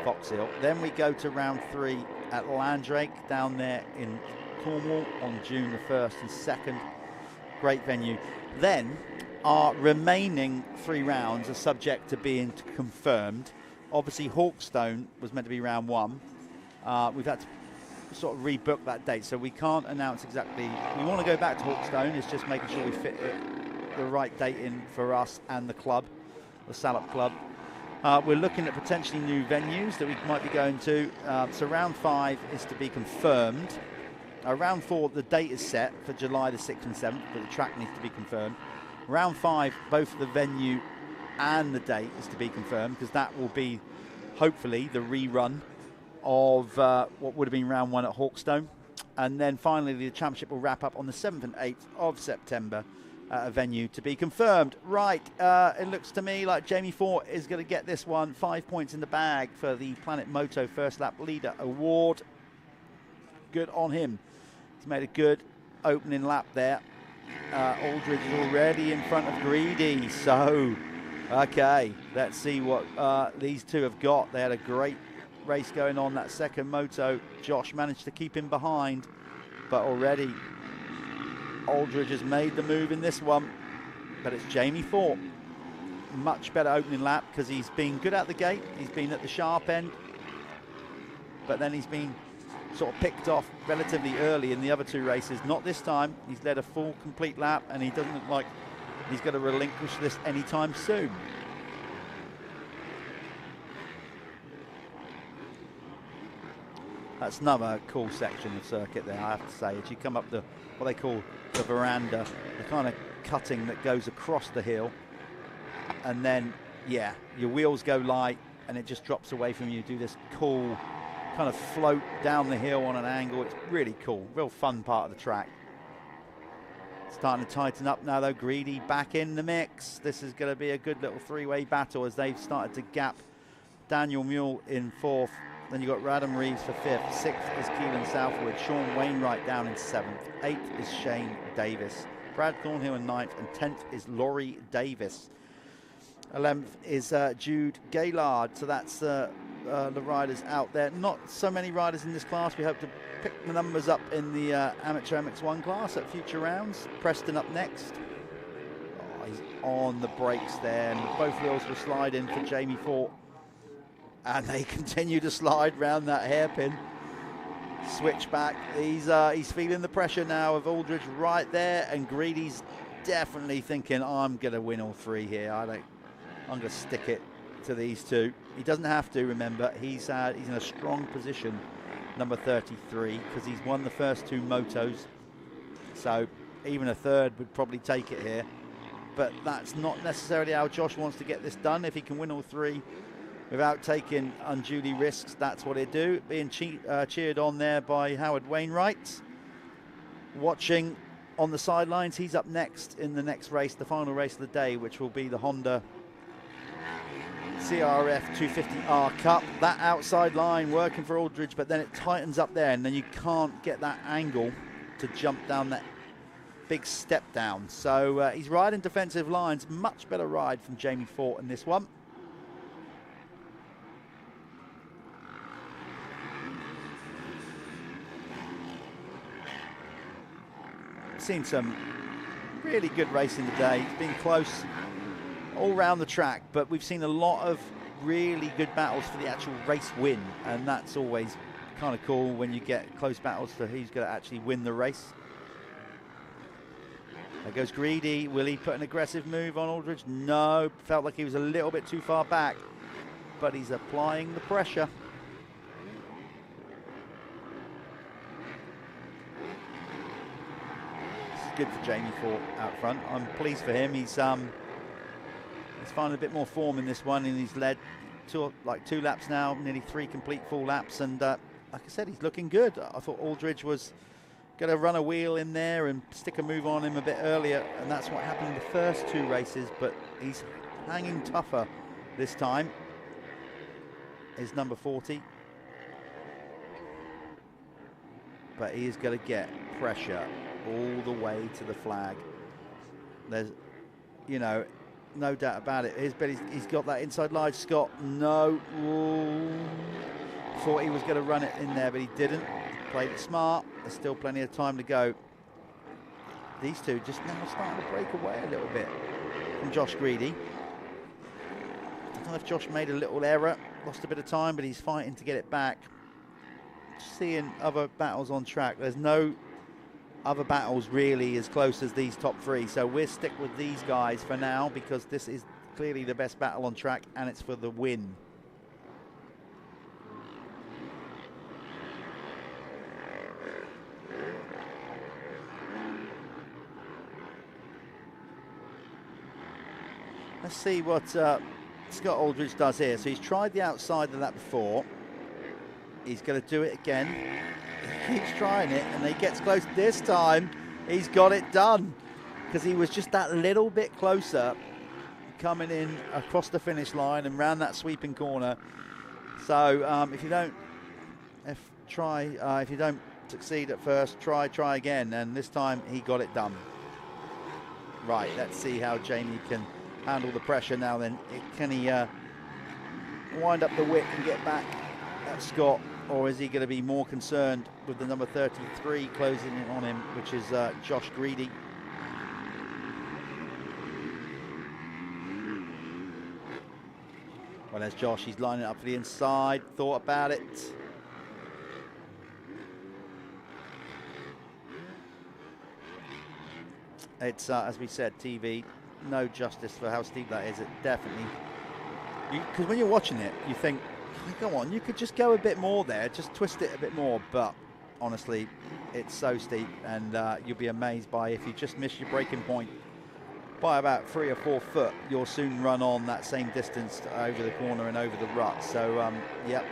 Foxhill. Then we go to round 3 at Landrake down there in Cornwall on June the 1st and 2nd. Great venue. Then our remaining 3 rounds are subject to being confirmed. Obviously Hawkstone was meant to be round 1. We've had to sort of rebooked that date, so we can't announce exactly. We want to go back to Hawkstone. It's just making sure we fit the right date in for us and the club, the Salop Club. We're looking at potentially new venues that we might be going to. So round 5 is to be confirmed. Round 4, the date is set for July the 6th and 7th, but the track needs to be confirmed. Round 5, both the venue and the date is to be confirmed, because that will be hopefully the rerun of what would have been round 1 at Hawkstone. And then finally the championship will wrap up on the 7th and 8th of September at a venue to be confirmed. Right, it looks to me like Jamie Fort is going to get this one. 5 points in the bag for the Planet Moto First Lap Leader Award. Good on him. He's made a good opening lap there. Aldridge is already in front of Greedy, so okay, let's see what these two have got. They had a great race going on that second moto. Josh managed to keep him behind, but already Aldridge has made the move in this one. But it's Jamie Fort. Much better opening lap, because he's been good at the gate. He's been at the sharp end, but then he's been sort of picked off relatively early in the other 2 races. Not this time. He's led a full complete lap, and he doesn't look like he's going to relinquish this anytime soon. That's another cool section of circuit there, I have to say. As you come up the what they call the veranda, the kind of cutting that goes across the hill, and then yeah, your wheels go light and it just drops away from you. Do this cool kind of float down the hill on an angle. It's really cool, real fun part of the track. Starting to tighten up now though. Greedy back in the mix. This is going to be a good little 3-way battle as they've started to gap Daniel Mule in 4th. Then you've got Radham Reeves for 5th. 6th is Keelan Southwood. Sean Wainwright down in 7th. 8th is Shane Davis. Brad Thornhill in 9th. And 10th is Laurie Davis. 11th is Jude Gaylard. So that's the riders out there. Not so many riders in this class. We hope to pick the numbers up in the Amateur MX1 class at future rounds. Preston up next. Oh, he's on the brakes there, and both wheels will slide in for Jamie Fort. And they continue to slide round that hairpin. Switch back. He's feeling the pressure now of Aldridge right there, and Greedy's definitely thinking, I'm going to win all 3 here. I'm going to stick it to these 2. He doesn't have to, remember. He's in a strong position, number 33, because he's won the first 2 motos. So even a 3rd would probably take it here. But that's not necessarily how Josh wants to get this done. If he can win all 3 without taking unduly risks, that's what he'd do. Being cheered on there by Howard Wainwright. Watching on the sidelines, he's up next in the next race, the final race of the day, which will be the Honda CRF 250R Cup. That outside line working for Aldridge, but then it tightens up there, and then you can't get that angle to jump down that big step down. So he's riding defensive lines. Much better ride from Jamie Fort in this one. Seen some really good racing today. It's been close all around the track, but we've seen a lot of really good battles for the actual race win, and that's always kind of cool when you get close battles for who's going to actually win the race. There goes Greedy. Will he put an aggressive move on Aldridge? No, felt like he was a little bit too far back, but he's applying the pressure. Good for Jamie Fort out front. I'm pleased for him. He's finding a bit more form in this one, and he's led 2 laps now, nearly 3 complete full laps, and like I said, he's looking good. I thought Aldridge was going to run a wheel in there and stick a move on him a bit earlier, and that's what happened in the first 2 races, but he's hanging tougher this time. Is number 40, but he is going to get pressure all the way to the flag. There's, you know, no doubt about it. He's got that inside line. Scott, no. Ooh. Thought he was going to run it in there, but he didn't. Played it smart. There's still plenty of time to go. These 2 just now starting to break away a little bit from Josh Greedy. I don't know if Josh made a little error, lost a bit of time, but he's fighting to get it back. seeing other battles on track. There's no other battles really as close as these top 3. So we'll stick with these guys for now because this is clearly the best battle on track and it's for the win. Let's see what Scott Aldridge does here. So he's tried the outside of that before. He's going to do it again. He keeps trying it and he gets close. This time he's got it done because he was just that little bit closer coming in across the finish line and round that sweeping corner. So if you don't succeed at first, try again. And this time he got it done. Right, let's see how Jamie can handle the pressure now then. Can he wind up the whip and get back at Scott, or is he going to be more concerned with the number 33 closing in on him, which is Josh Greedy? Well, there's Josh. He's lining up for the inside. Thought about it. It's, as we said, TV. No justice for how steep that is. It definitely, because when you're watching it, you think, go on, you could just go a bit more there, just twist it a bit more. But honestly, it's so steep, and you'll be amazed by if you just miss your braking point by about 3 or 4 foot, you'll soon run on that same distance over the corner and over the rut. So, yep,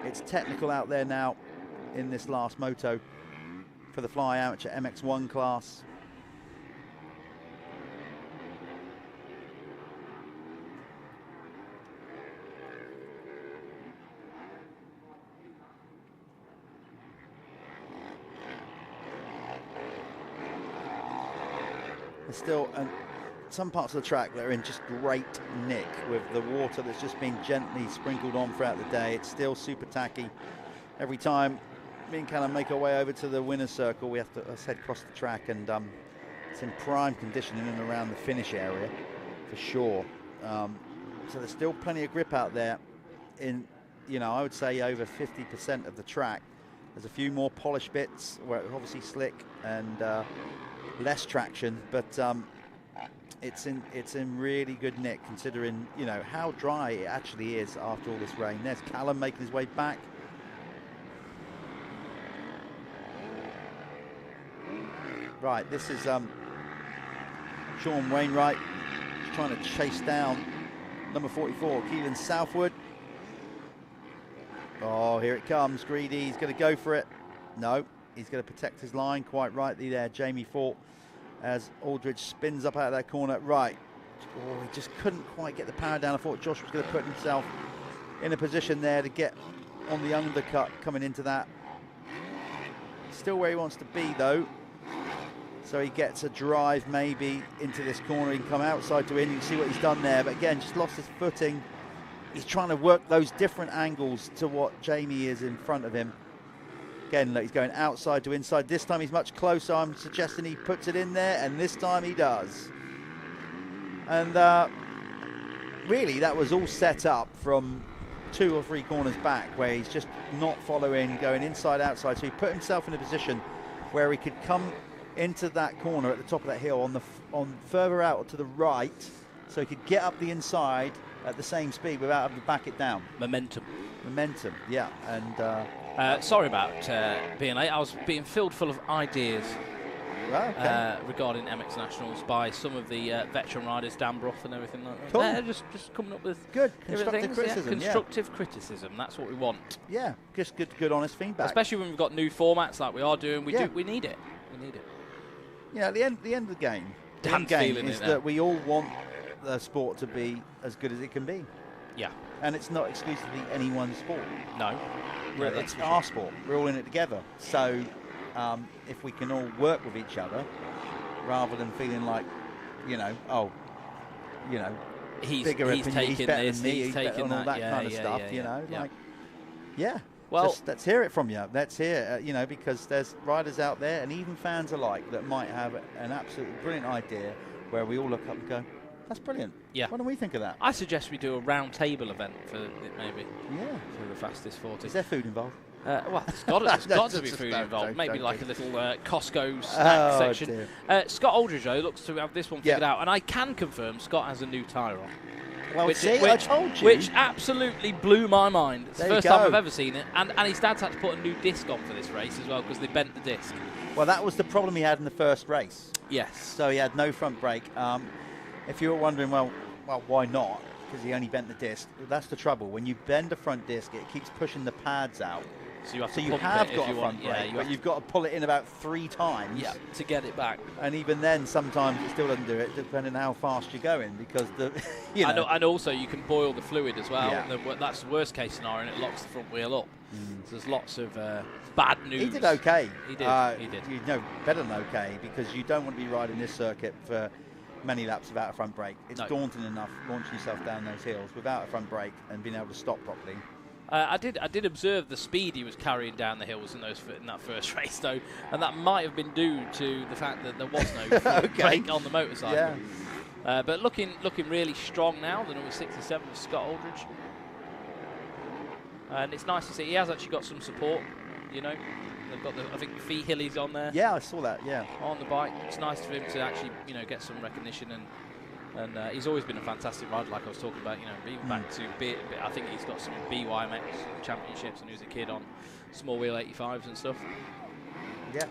it's technical out there now in this last moto for the Fly Amateur MX1 class. There's still some parts of the track that are in just great nick with the water that's just been gently sprinkled on throughout the day. It's still super tacky. Every time me and Callum make our way over to the winner's circle, we have to head across the track, and it's in prime condition in and around the finish area for sure. So there's still plenty of grip out there in, I would say over 50% of the track. There's a few more polished bits where it's obviously slick and less traction, but it's in really good nick considering how dry it actually is after all this rain. There's Callum making his way back. Right, this is Sean Wainwright trying to chase down number 44, Keelan Southwood. Oh, here it comes, Greedy. He's going to go for it. No, he's going to protect his line quite rightly there. Jamie fought as Aldridge spins up out of that corner. Right. Oh, he just couldn't quite get the power down. I thought Josh was going to put himself in a position there to get on the undercut coming into that. Still where he wants to be, though. So he gets a drive maybe into this corner. He can come outside to in. You can see what he's done there. But again, just lost his footing. He's trying to work those different angles to what Jamie is in front of him. Again, look, he's going outside to inside. This time he's much closer. I'm suggesting he puts it in there, and this time he does. And really, that was all set up from 2 or 3 corners back, where he's just not following, going inside, outside. So he put himself in a position where he could come into that corner at the top of that hill on further out to the right, so he could get up the inside at the same speed without having to back it down. Momentum, yeah. And sorry about being late. I was being filled full of ideas regarding MX Nationals by some of the veteran riders, Dan Brough and everything like that. Cool. They're just coming up with good constructive criticism. Yeah, constructive criticism. That's what we want. Yeah, just good honest feedback. Especially when we've got new formats like we are doing. We need it. We need it. Yeah, at the end of the game, is that we all want the sport to be as good as it can be. Yeah. And it's not exclusively anyone's sport. No. It's our sport. We're all in it together. So if we can all work with each other rather than feeling like, he's bigger he's taking he's better this, than me, he's taking that, all that kind of stuff, Well, just let's hear it from you. Let's hear, because there's riders out there and even fans alike that might have an absolutely brilliant idea where we all look up and go, that's brilliant. Yeah. Why don't we think of that? I suggest we do a round table event for it, maybe. Yeah. For the Fastest 40. Is there food involved? Well, there's got to be food involved. Maybe like a little Costco snack section. Scott Aldridge, though, looks to have this one figured out. And I can confirm Scott has a new tyre on. Well, I told you. Which absolutely blew my mind. It's the There you first time go. I've ever seen it. And his dad's had to put a new disc on for this race as well because they bent the disc. Well, that was the problem he had in the first race. Yes. So he had no front brake. If you were wondering, well, why not? Because he only bent the disc. That's the trouble. When you bend the front disc, it keeps pushing the pads out. So you have So to you pump have it got if a you front want. brake, Yeah, but you've got to pull it in about 3 times. Yeah, to get it back. And even then, sometimes it still doesn't do it, depending on how fast you're going, because the, you know. And also you can boil the fluid as well. Yeah. That's the worst case scenario, and it locks the front wheel up. So there's lots of bad news. He did okay. He did. He did. You know, better than okay, because you don't want to be riding this circuit for many laps without a front brake. It's daunting enough launching yourself down those hills without a front brake and being able to stop properly. I did observe the speed he was carrying down the hills in that first race, though, and that might have been due to the fact that there was no front brake on the motorcycle. Yeah. But looking really strong now, the number 67 of Scott Aldridge. And it's nice to see he has actually got some support, you know. They've got I think Fee Hilly's on there. Yeah, I saw that, yeah. On the bike. It's nice for him to actually, you know, get some recognition, and he's always been a fantastic rider, like I was talking about, you know, even back to I think he's got some BYMX championships when he was a kid on small wheel 85s and stuff. Yeah.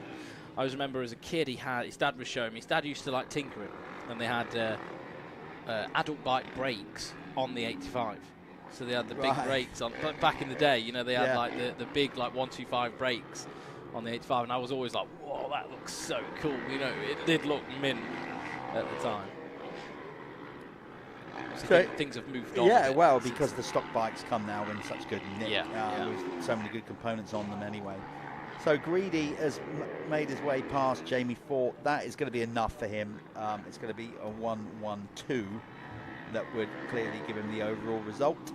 I always remember as a kid, his dad was showing me, his dad used to like tinkering, and they had adult bike brakes on the 85. So they had the big brakes on, but back in the day, you know, they had like the big like 125 brakes on the 85, and I was always like, whoa, that looks so cool, you know, it did look mint at the time. So things have moved on. Yeah, well, because the stock bikes come now in such good nick, Yeah. with so many good components on them anyway. So Greedy has made his way past Jamie Fort. That is going to be enough for him. It's going to be a 1-1-2 that would clearly give him the overall result.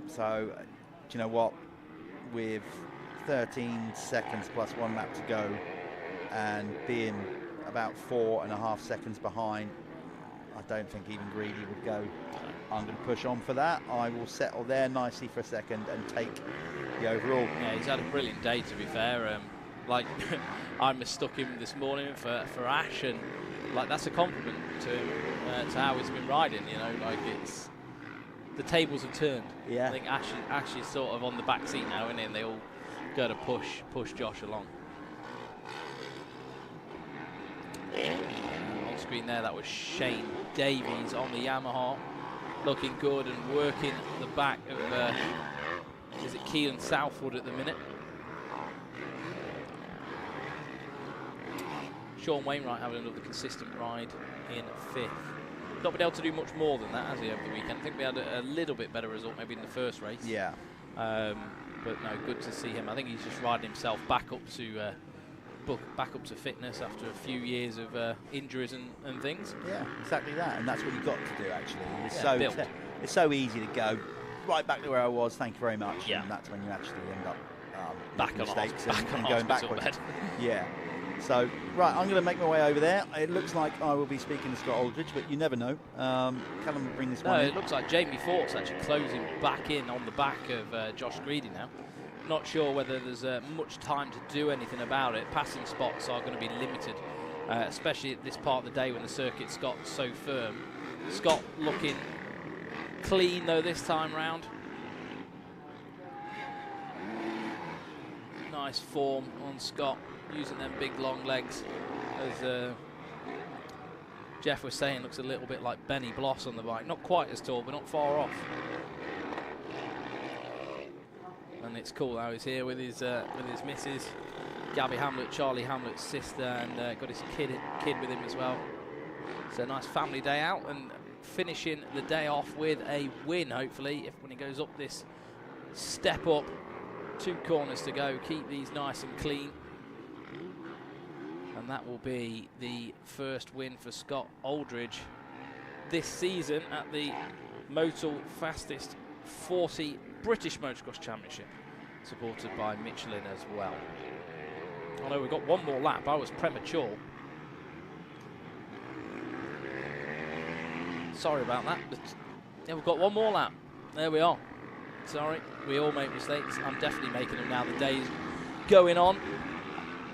So, do you know what? With 13 seconds plus 1 lap to go and being about 4.5 seconds behind, I don't think even Greedy would go. I'm going to push on for that. I will settle there nicely for a second and take the overall. Yeah, he's had a brilliant day, to be fair. Like, I mistook him this morning for Ash, and like that's a compliment to him, to how he's been riding. You know, like it's the tables have turned. Yeah. I think Ash is sort of on the back seat now, isn't he? And they all go to push Josh along. On screen there, that was Shane Davies on the Yamaha, looking good and working the back of is it Keelan Southwood at the minute. Sean Wainwright having another consistent ride in 5th. Not been able to do much more than that, has he, over the weekend? I think we had a little bit better result maybe in the first race. Yeah. But no, good to see him. I think he's just riding himself back up to fitness after a few years of injuries and things. Yeah, exactly that, and that's what you've got to do actually. Yeah, it's so easy to go right back to where I was, thank you very much, yeah. And that's when you actually end up back on mistakes back and on going hospital backwards. bed. Yeah. So, right, I'm going to make my way over there. It looks like I will be speaking to Scott Aldridge, but you never know. Callum bring this one in. It looks like Jamie Fort's actually closing back in on the back of Josh Greedy now. Not sure whether there's much time to do anything about it. Passing spots are going to be limited, especially at this part of the day when the circuit's got so firm. Scott looking clean though this time round. Nice form on Scott, using them big long legs. As Jeff was saying, looks a little bit like Benny Bloss on the bike. Not quite as tall, but not far off. And it's cool how he's here with his missus, Gabby Hamlet, Charlie Hamlet's sister, and got his kid with him as well. It's a nice family day out, and finishing the day off with a win, hopefully, when he goes up this step up. 2 corners to go, keep these nice and clean. And that will be the first win for Scott Aldridge this season at the Motul Fastest 40 British Motocross Championship, supported by Michelin as well. I know we've got one more lap. I was premature. Sorry about that, but yeah, we've got one more lap. There we are. Sorry, we all make mistakes. I'm definitely making them now. The day's going on.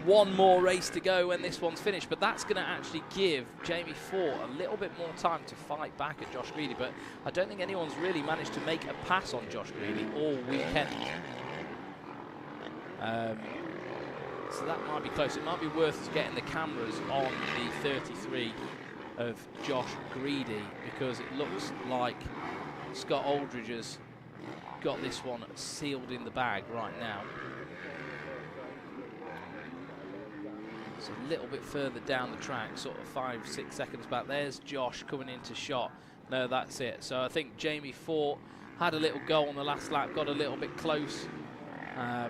One more race to go when this one's finished, but that's going to actually give Jamie Fort a little bit more time to fight back at Josh Greedy, but I don't think anyone's really managed to make a pass on Josh Greedy all weekend. So that might be close. It might be worth getting the cameras on the 33 of Josh Greedy, because it looks like Scott Aldridge has got this one sealed in the bag right now. It's a little bit further down the track, sort of 5-6 seconds back. There's Josh coming into shot. No, that's it. So I think Jamie Fort had a little go on the last lap, got a little bit close,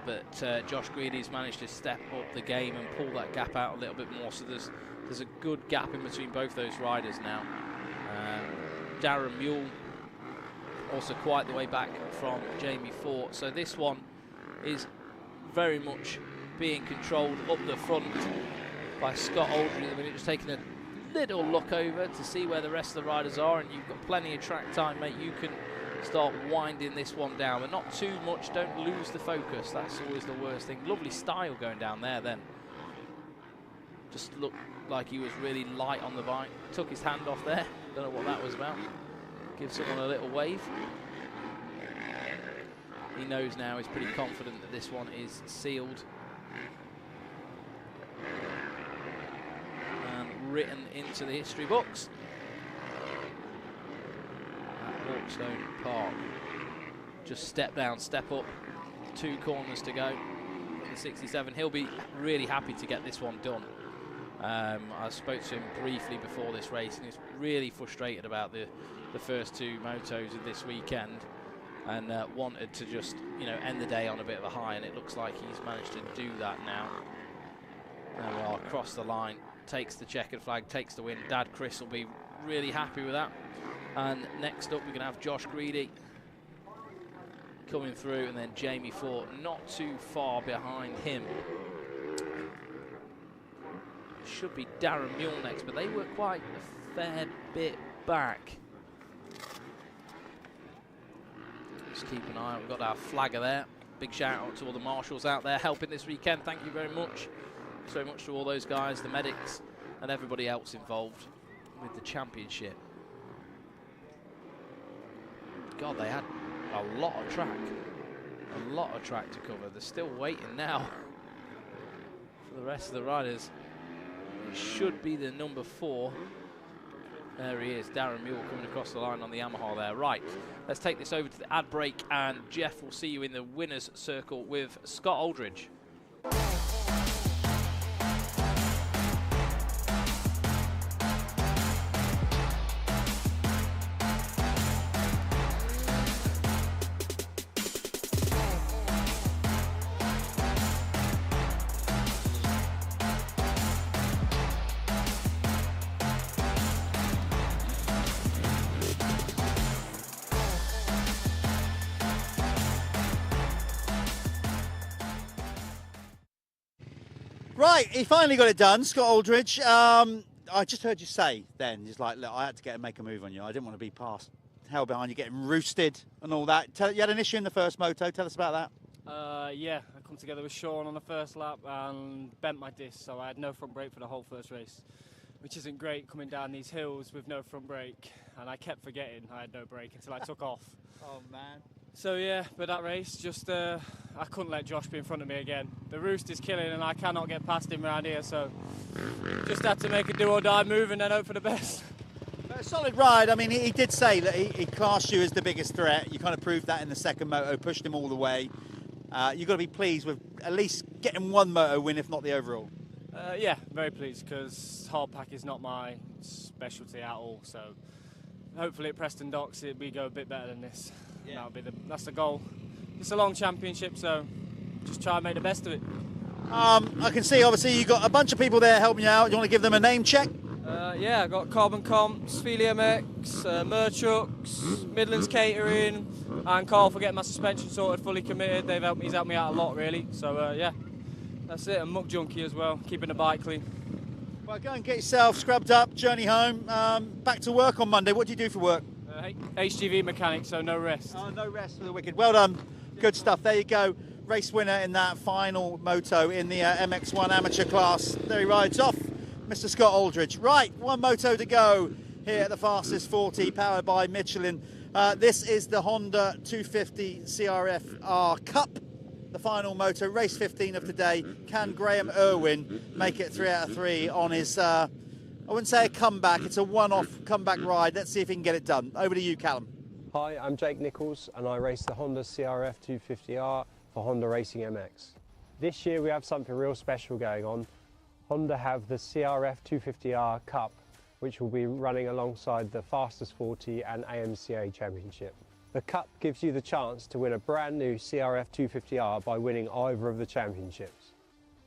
but Josh Greedy's managed to step up the game and pull that gap out a little bit more. So there's a good gap in between both those riders now. Darren Mule also quite the way back from Jamie Fort. So this one is very much being controlled up the front by Scott Aldridge at the minute, just taking a little look over to see where the rest of the riders are, and you've got plenty of track time, mate. You can start winding this one down, but not too much. Don't lose the focus. That's always the worst thing. Lovely style going down there then. Just looked like he was really light on the bike. Took his hand off there. Don't know what that was about. Give someone a little wave. He knows now, he's pretty confident that this one is sealed and written into the history books at Hawkstone Park. Just step down, step up, 2 corners to go. The 67, he'll be really happy to get this one done. I spoke to him briefly before this race, and he's really frustrated about the first 2 motos of this weekend, and wanted to just, you know, end the day on a bit of a high, and it looks like he's managed to do that now. There we are, across the line, takes the checkered flag, takes the win. Dad Chris will be really happy with that. And next up we're going to have Josh Greedy coming through, and then Jamie Fort not too far behind him. Should be Darren Mule next, but they were quite a fair bit back. Just keep an eye out. We've got our flagger there. Big shout out to all the marshals out there helping this weekend. Thank you very much. So much to all those guys, the medics, and everybody else involved with the championship. God, they had a lot of track. A lot of track to cover. They're still waiting now for the rest of the riders. It should be the number 4. There he is, Darren Mule coming across the line on the Yamaha there. Right, let's take this over to the ad break, and Jeff will see you in the winner's circle with Scott Aldridge. Right, he finally got it done, Scott Aldridge. I just heard you say then, he's like, look, I had to make a move on you. I didn't want to be past, held behind you, getting roosted and all that. You had an issue in the first moto. Tell us about that. Yeah, I come together with Sean on the first lap and bent my disc, so I had no front brake for the whole first race, which isn't great coming down these hills with no front brake. And I kept forgetting I had no brake until I took off. Oh, man. So yeah, but that race, just I couldn't let Josh be in front of me again. The roost is killing and I cannot get past him around here, so just had to make a do or die move and then hope for the best. A solid ride. I mean, he did say that he classed you as the biggest threat. You kind of proved that in the second moto, pushed him all the way. You've got to be pleased with at least getting one moto win, if not the overall. Yeah, very pleased, because hard pack is not my specialty at all, so hopefully at Preston Docks we go a bit better than this. Yeah. That's the goal. It's a long championship, so just try and make the best of it. I can see, obviously, you've got a bunch of people there helping you out. You want to give them a name check? Yeah, I've got Carbon Comps, Feely MX, Merchucks, Midlands Catering, and Carl for getting my suspension sorted, fully committed. He's helped me out a lot, really. So, yeah, that's it. And Muck Junkie as well, keeping the bike clean. Well, go and get yourself scrubbed up, journey home, back to work on Monday. What do you do for work? HGV mechanic, so no rest. Oh, no rest for the wicked. Well done. Good stuff. There you go. Race winner in that final moto in the MX1 amateur class. There he rides off, Mr. Scott Aldridge. Right, one moto to go here at the Fastest 40, powered by Michelin. This is the Honda 250 CRF-R Cup, the final moto, race 15 of today. Can Graham Irwin make it 3 out of 3 on his, I wouldn't say a comeback, it's a one-off comeback ride. Let's see if he can get it done. Over to you, Callum. Hi, I'm Jake Nichols and I race the Honda CRF 250R for Honda Racing MX. This year we have something real special going on. Honda have the CRF 250R Cup, which will be running alongside the Fastest 40 and AMCA Championship. The Cup gives you the chance to win a brand new CRF 250R by winning either of the championships.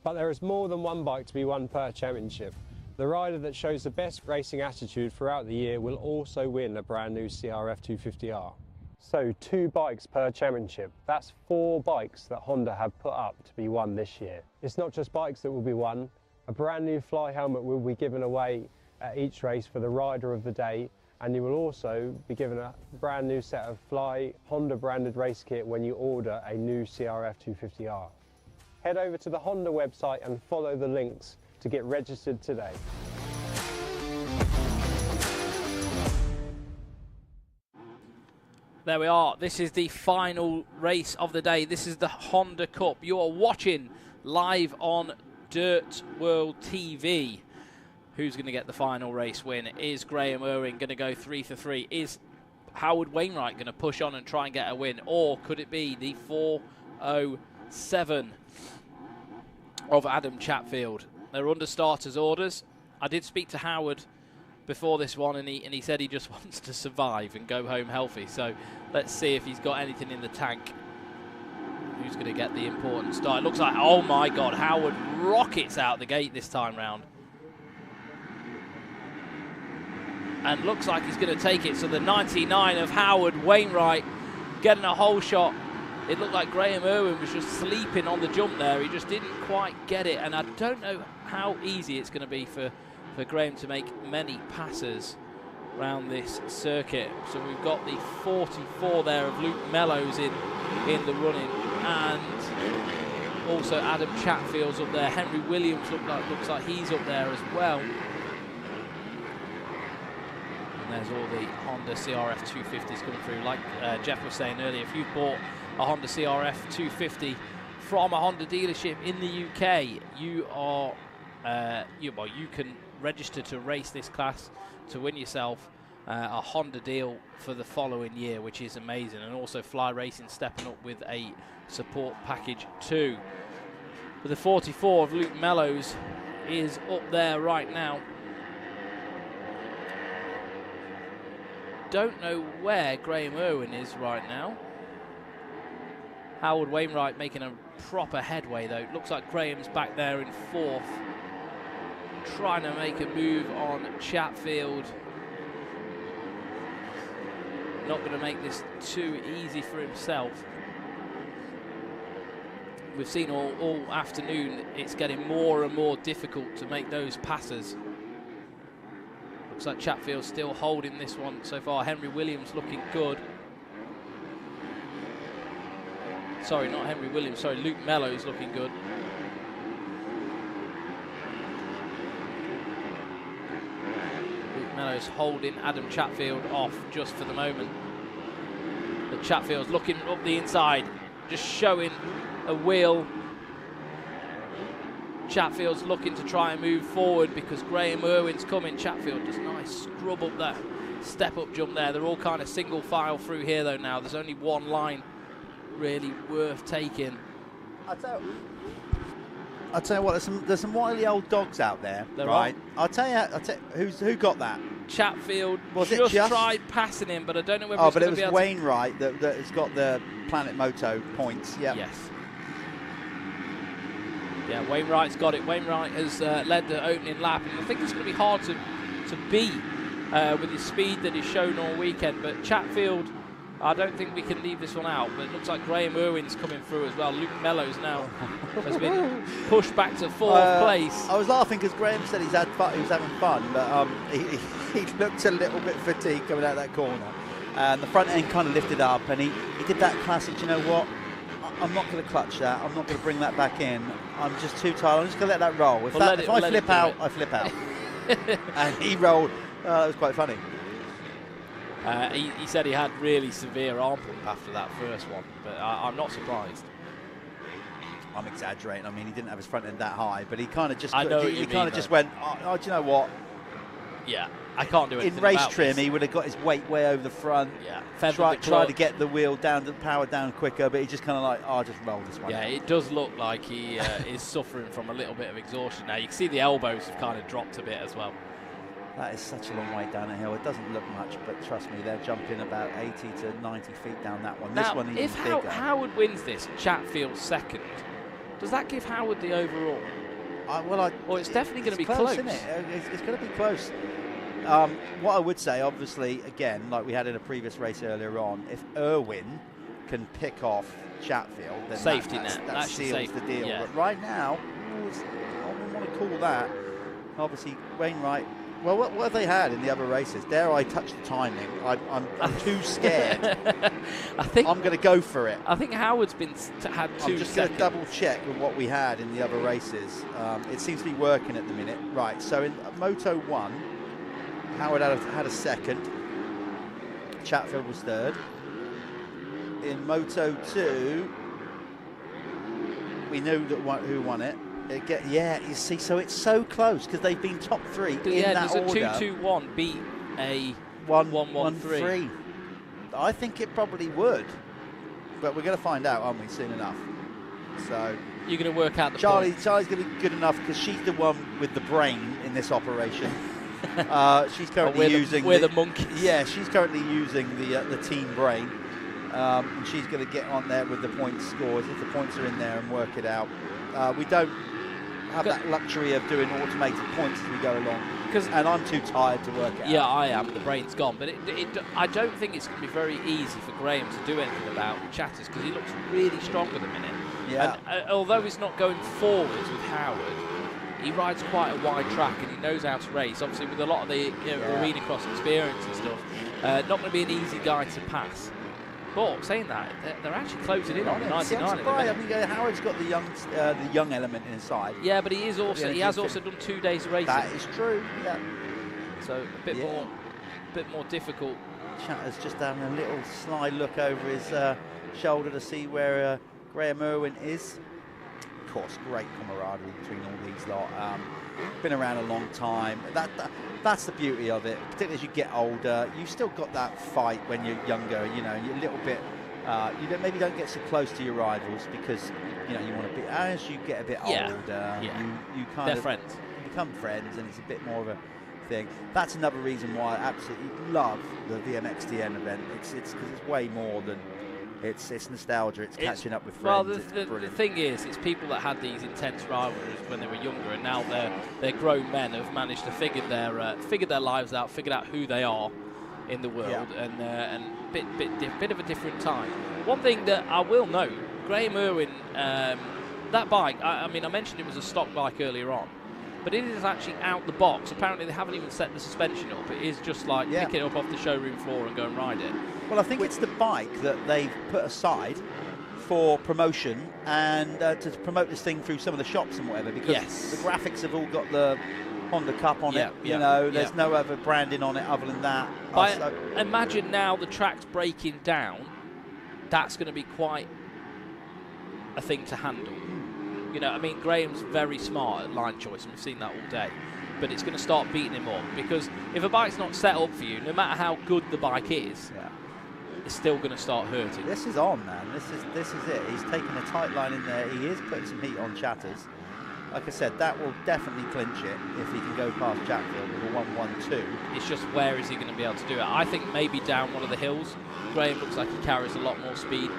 But there is more than one bike to be won per championship. The rider that shows the best racing attitude throughout the year will also win a brand new CRF 250R. So 2 bikes per championship. That's 4 bikes that Honda have put up to be won this year. It's not just bikes that will be won. A brand new fly helmet will be given away at each race for the rider of the day, and you will also be given a brand new set of Fly Honda branded race kit when you order a new CRF 250R. Head over to the Honda website and follow the links to get registered today. There we are. This is the final race of the day. This is the Honda Cup. You are watching live on DirtWorld-TV. Who's going to get the final race win? Is Graham Irwin going to go 3 for 3? Is Howard Wainwright going to push on and try and get a win? Or could it be the 4:07 of Adam Chatfield? They're under starters orders. I did speak to Howard before this one, and he said he just wants to survive and go home healthy. So let's see if he's got anything in the tank. Who's going to get the important start? It looks like, oh my God, Howard rockets out the gate this time round. And looks like he's going to take it. So the 99 of Howard Wainwright getting a whole shot. It looked like Graham Irwin was just sleeping on the jump there. He just didn't quite get it. And I don't know how easy it's going to be for Graham to make many passes around this circuit. So we've got the 44 there of Luke Mellows in the running, and also Adam Chatfield's up there. Henry Williams looks like he's up there as well. And there's all the Honda CRF 250s coming through. Like Jeff was saying earlier, if you've bought a Honda CRF 250 from a Honda dealership in the UK, you are you can register to race this class to win yourself a Honda deal for the following year, which is amazing. And also Fly Racing stepping up with a support package too. But the 44 of Luke Mellows is up there right now. Don't know where Graham Irwin is right now. Howard Wainwright making a proper headway though. It looks like Graham's back there in 4th, trying to make a move on Chatfield. Not going to make this too easy for himself. We've seen all afternoon it's getting more and more difficult to make those passes. Looks like Chatfield's still holding this one so far. Henry Williams looking good. Sorry, not Henry Williams, sorry, Luke Mellows looking good. Luke Mellows holding Adam Chatfield off just for the moment. But Chatfield's looking up the inside, just showing a wheel. Chatfield's looking to try and move forward because Graham Irwin's coming. Chatfield does a nice scrub up that step-up jump there. They're all kind of single file through here though now. There's only one line really worth taking. I'll tell you what, there's some wily old dogs out there, There right? are. I'll tell you who got that? Chatfield Was it just just tried passing him, but I don't know whether Oh, he's but it going was to be able Wainwright that has got the Planet Moto points. Yeah. Yes. Yeah, Wainwright's got it. Wainwright has led the opening lap, and I think it's going to be hard to beat with his speed that he's shown all weekend. But Chatfield, I don't think we can leave this one out. But it looks like Graham Irwin's coming through as well. Luke Mellows now has been pushed back to 4th place. I was laughing because Graham said he was having fun, but he looked a little bit fatigued coming out of that corner. and the front end kind of lifted up, and he did that classic, you know what, I'm not going to clutch that, I'm not going to bring that back in, I'm just too tired, I'm just going to let that roll. If I flip out, I flip out. And he rolled. It was quite funny. He said he had really severe arm pump after that first one, but I'm not surprised. I'm exaggerating. I mean, he didn't have his front end that high, but he kind of just just went, oh, do you know what? Yeah, I can't do it. In race trim, he would have got his weight way over the front. Yeah, tried to get the wheel down, the power down quicker, but he just kind of like, oh, I'll just roll this one. Yeah, it does look like he is suffering from a little bit of exhaustion now. You can see the elbows have kind of dropped a bit as well. That is such a long way down a hill. It doesn't look much, but trust me, they're jumping about 80 to 90 feet down that one. Now, this one even bigger. If Howard wins this, Chatfield's second, does that give Howard the overall? Well, it's definitely going to be close. Isn't it? It's going to be close. What I would say, obviously, again, like we had in a previous race earlier on, if Irwin can pick off Chatfield, then that seals the deal. Yeah. But right now, I wouldn't want to call that. Obviously, Wainwright. Well, what have they had in the other races? Dare I touch the timing? I'm too scared. I'm going to go for it. I think Howard's had two. I'm just going to double check with what we had in the other races. It seems to be working at the minute. Right, so in Moto 1, Howard had a second. Chatfield was third. In Moto 2, we knew who won it. You see, so it's so close because they've been top three in that order. Does a 2-2-1 beat a 1-1-1-3? I think it probably would, but we're going to find out, aren't we, soon enough? So you're going to work out the Charlie's going to be good enough because she's the one with the brain in this operation. She's currently using the monkeys. Yeah, she's currently using the team brain. And she's going to get on there with the point scores if the points are in there and work it out. We don't have that luxury of doing automated points as we go along, and I'm too tired to work it out. Yeah, I am. The brain's gone, but I don't think it's going to be very easy for Graham to do anything about Chatters because he looks really strong at the minute. Yeah. And, although he's not going forwards with Howard, he rides quite a wide track and he knows how to race. Obviously, with a lot of the arena cross experience and stuff, not going to be an easy guy to pass. But saying that, they're actually closing in on the 99. I mean, Howard's got the young element inside. Yeah, but he is also he has also done 2 days racing. That is true. Yeah. So a bit more difficult. Chatter's just having a little sly look over his shoulder to see where Graham Irwin is. Of course, great camaraderie between all these lot. Been around a long time. That's the beauty of it. Particularly as you get older, you've still got that fight when you're younger. You know, you're a little bit. Maybe don't get so close to your rivals because you want to be. As you get a bit older, you kind of friends. Become friends, and it's a bit more of a thing. That's another reason why I absolutely love the VMXDN event. It's because it's way more than. It's nostalgia. It's catching up with friends. Well, the thing is, it's people that had these intense rivalries when they were younger, and now they're grown men have managed to figure their lives out, figured out who they are in the world, and bit of a different time. One thing that I will note, Graham Irwin, that bike. I mean, I mentioned it was a stock bike earlier on, but it is actually out the box. Apparently, they haven't even set the suspension up. It is just like pick it up off the showroom floor and go and ride it. Well, I think it's the bike that they've put aside for promotion and to promote this thing through some of the shops and whatever, because the graphics have all got the Honda Cup on it. There's no other branding on it other than that. Imagine now the track's breaking down. That's going to be quite a thing to handle. I mean, Graham's very smart at line choice, and we've seen that all day. But it's going to start beating him up, because if a bike's not set up for you, no matter how good the bike is, it's still going to start hurting. This is on, man. This is it. He's taking a tight line in there. He is putting some heat on Chatters. Like I said, that will definitely clinch it if he can go past Chatfield with a 1-1-2. It's just where is he going to be able to do it? I think maybe down one of the hills. Graham looks like he carries a lot more speed.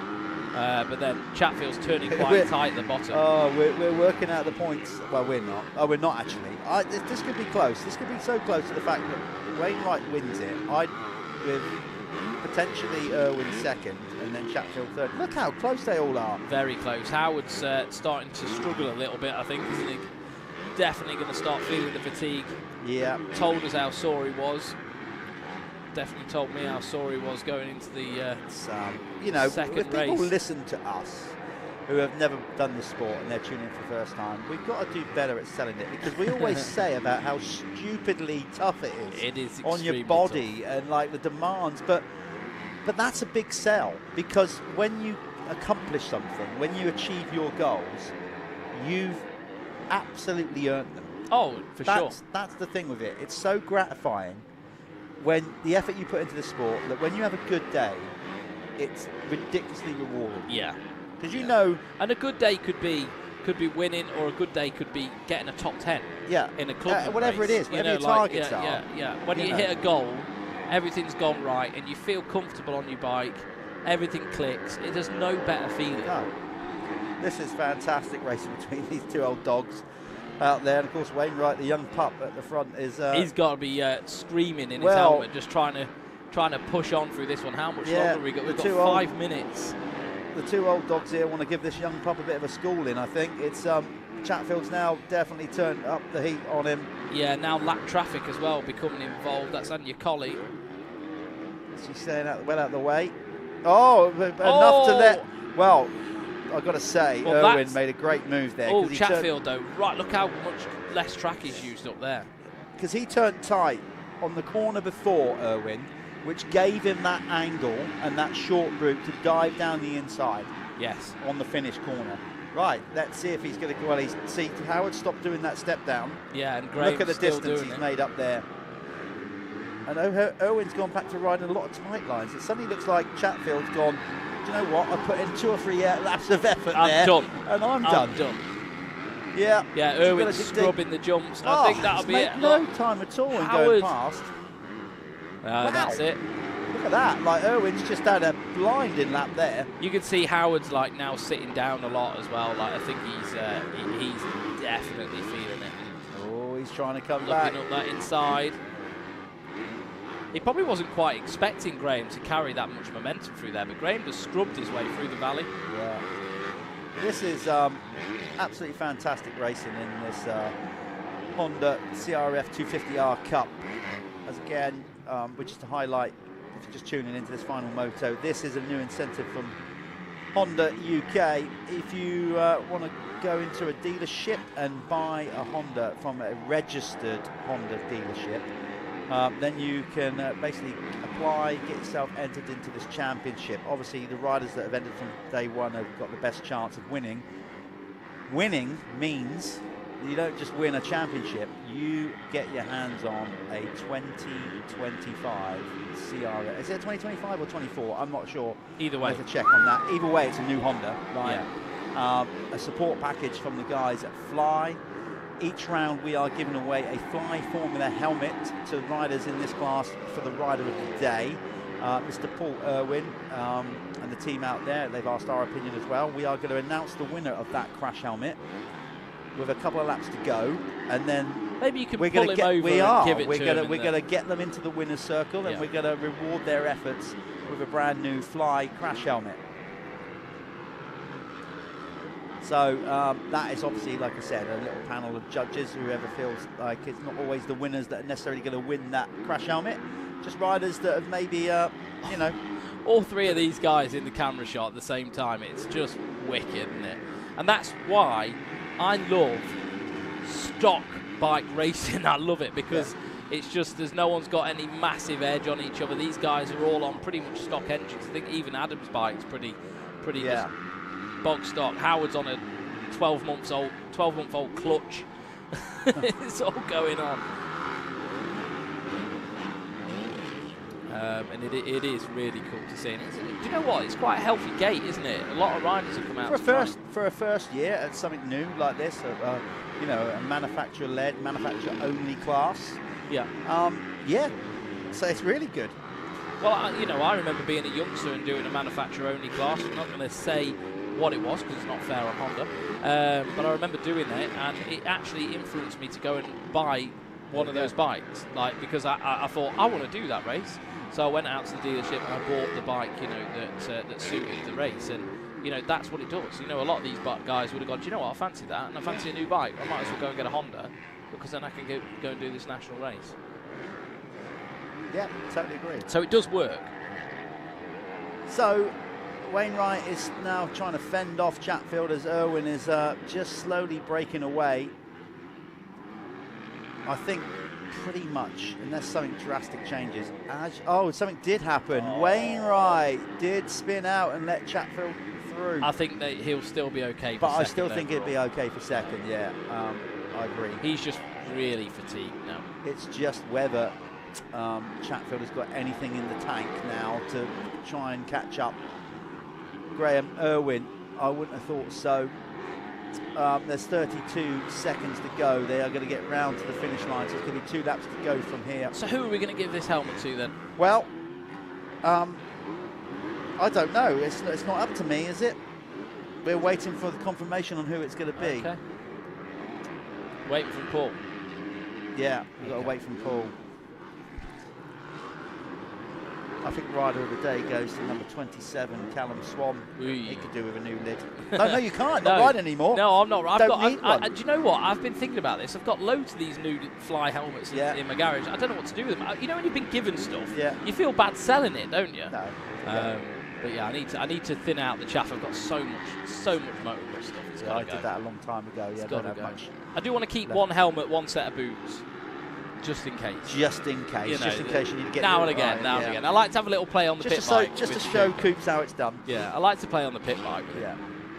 But then Chatfield's turning quite tight at the bottom. Oh, we're working out the points. Well, we're not. Oh, we're not actually. This could be close. This could be so close to the fact that Wainwright wins it. With potentially Irwin second and then Chatfield third. Look how close they all are. Very close. Howard's starting to struggle a little bit, I think, isn't he? Definitely going to start feeling the fatigue. Yeah. Told us how sore he was. definitely told me how sore he was going into the you know, second if people race. listen to us who have never done this sport and they're tuning in for the first time, we've got to do better at selling it, because we always say about how stupidly tough it is. It is on your extremely body and like the demands, but that's a big sell, because when you accomplish something, when you achieve your goals, you've absolutely earned them. Oh, for sure. That's the thing with it. It's so gratifying when the effort you put into the sport, that when you have a good day, it's ridiculously rewarding. Yeah. Because you know, and a good day could be winning, or a good day could be getting a top 10. Yeah. In a club, whatever race. it is, whatever You know, your targets are. Yeah. When you hit a goal, everything's gone right, and you feel comfortable on your bike. Everything clicks. There's no better feeling. No. This is fantastic racing between these two old dogs out there, and of course Wainwright, the young pup at the front, is. He's got to be screaming in his helmet, just trying to push on through this one. How much longer have we got? We've got 5 minutes. The two old dogs here want to give this young pup a bit of a schooling, I think. It's Chatfield's now definitely turned up the heat on him. Yeah, now lap traffic as well becoming involved. That's on your collie. She's staying well out of the way. Oh, enough to let. Well, I've got to say, Irwin made a great move there. Oh, Chatfield though. Right, look how much less track he's used up there. Because he turned tight on the corner before Irwin, which gave him that angle and that short route to dive down the inside. Yes. On the finish corner. Right, let's see if he's going to. Well, see, Howard stopped doing that step down. Yeah, and Graham's look at the still distance doing he's it. made up there. And Irwin's gone back to riding a lot of tight lines. It suddenly looks like Chatfield's gone, do you know what? I put in 2 or 3 laps of effort there. I'm done. And I'm done. Yeah. Yeah, Irwin's scrubbing the jumps. I think that'll be it. No time at all in going past. Wow. That's it. Look at that. Like, Irwin's just had a blinding lap there. You can see Howard's like now sitting down a lot as well. Like, I think he's definitely feeling it. Oh, he's trying to come back. Looking up that inside. He probably wasn't quite expecting Graham to carry that much momentum through there, but Graham just scrubbed his way through the valley. Yeah. This is absolutely fantastic racing in this Honda CRF 250R Cup. As again, which is to highlight, if you're just tuning into this final moto, this is a new incentive from Honda UK. If you want to go into a dealership and buy a Honda from a registered Honda dealership, then you can basically apply, get yourself entered into this championship. Obviously, the riders that have entered from day one have got the best chance of winning. Winning means you don't just win a championship, you get your hands on a 2025 CRF. Is it 2025 or 24? I'm not sure. Either way. I have to check on that. Either way, it's a new Honda. Right? Yeah. A support package from the guys at Fly. Each round we are giving away a Fly Formula helmet to riders in this class for the rider of the day. Mr. Paul Irwin and the team out there, they've asked our opinion as well. We are going to announce the winner of that crash helmet with a couple of laps to go, and then maybe you can pull him over and give it to him. We're going to get them into the winner's circle, and we're going to reward their efforts with a brand new Fly crash helmet. So that is obviously, like I said, a little panel of judges. Whoever feels like it's not always the winners that are necessarily going to win that crash helmet, just riders that have maybe, you know. All 3 of these guys in the camera shot at the same time, it's just wicked, isn't it? And that's why I love stock bike racing. I love it because it's just, there's no one's got any massive edge on each other. These guys are all on pretty much stock engines. I think even Adam's bike's pretty just bog stock. Howard's on a 12-month-old clutch. It's all going on. And it is really cool to see. And do you know what? It's quite a healthy gate, isn't it? A lot of riders have come out for a first year at something new like this. You know, a manufacturer-led, manufacturer-only class. Yeah. Yeah. So it's really good. Well, you know, I remember being a youngster and doing a manufacturer-only class. I'm not going to say what it was because it's not fair on Honda. But I remember doing it, and it actually influenced me to go and buy one of those bikes, like, because I thought I want to do that race. So I went out to the dealership and I bought the bike, you know, that suited the race, and you know that's what it does. You know, a lot of these guys would have gone, do you know what, I fancy that, and I fancy a new bike. I might as well go and get a Honda because then I can go and do this national race. Yeah, totally agree. So it does work. So Wainwright is now trying to fend off Chatfield as Irwin is just slowly breaking away. I think pretty much, unless something drastic changes. Oh, something did happen. Oh. Wainwright did spin out and let Chatfield through. I think that he'll still be okay for but second. I still think it'd be okay for second, yeah. I agree. He's just really fatigued now. It's just whether Chatfield has got anything in the tank now to try and catch up. Graham Irwin, I wouldn't have thought so. There's 32 seconds to go. They are going to get round to the finish line, so it's going to be 2 laps to go from here. So who are we going to give this helmet to then? Well, I don't know. It's not up to me, is it? We're waiting for the confirmation on who it's going to be. Okay. Waiting for Paul. Yeah, we've got to wait from Paul. I think rider of the day goes to number 27, Callum Swan. He could do with a new lid. No, you can't. Not ride anymore. No, I'm not right. Do you know what? I've been thinking about this. I've got loads of these new fly helmets in my garage. I don't know what to do with them. You know when you've been given stuff, you feel bad selling it, don't you? No. But yeah, I need to thin out the chaff. I've got so much motorcycle stuff. I did that a long time ago. Yeah, don't have much. I do want to keep one helmet, one set of boots. Just in case. Just in case. You know, just in case you need to get now and again. Now and again. I like to have a little play on the pit bike. Just to show Coops how it's done. Yeah, I like to play on the pit bike. Yeah,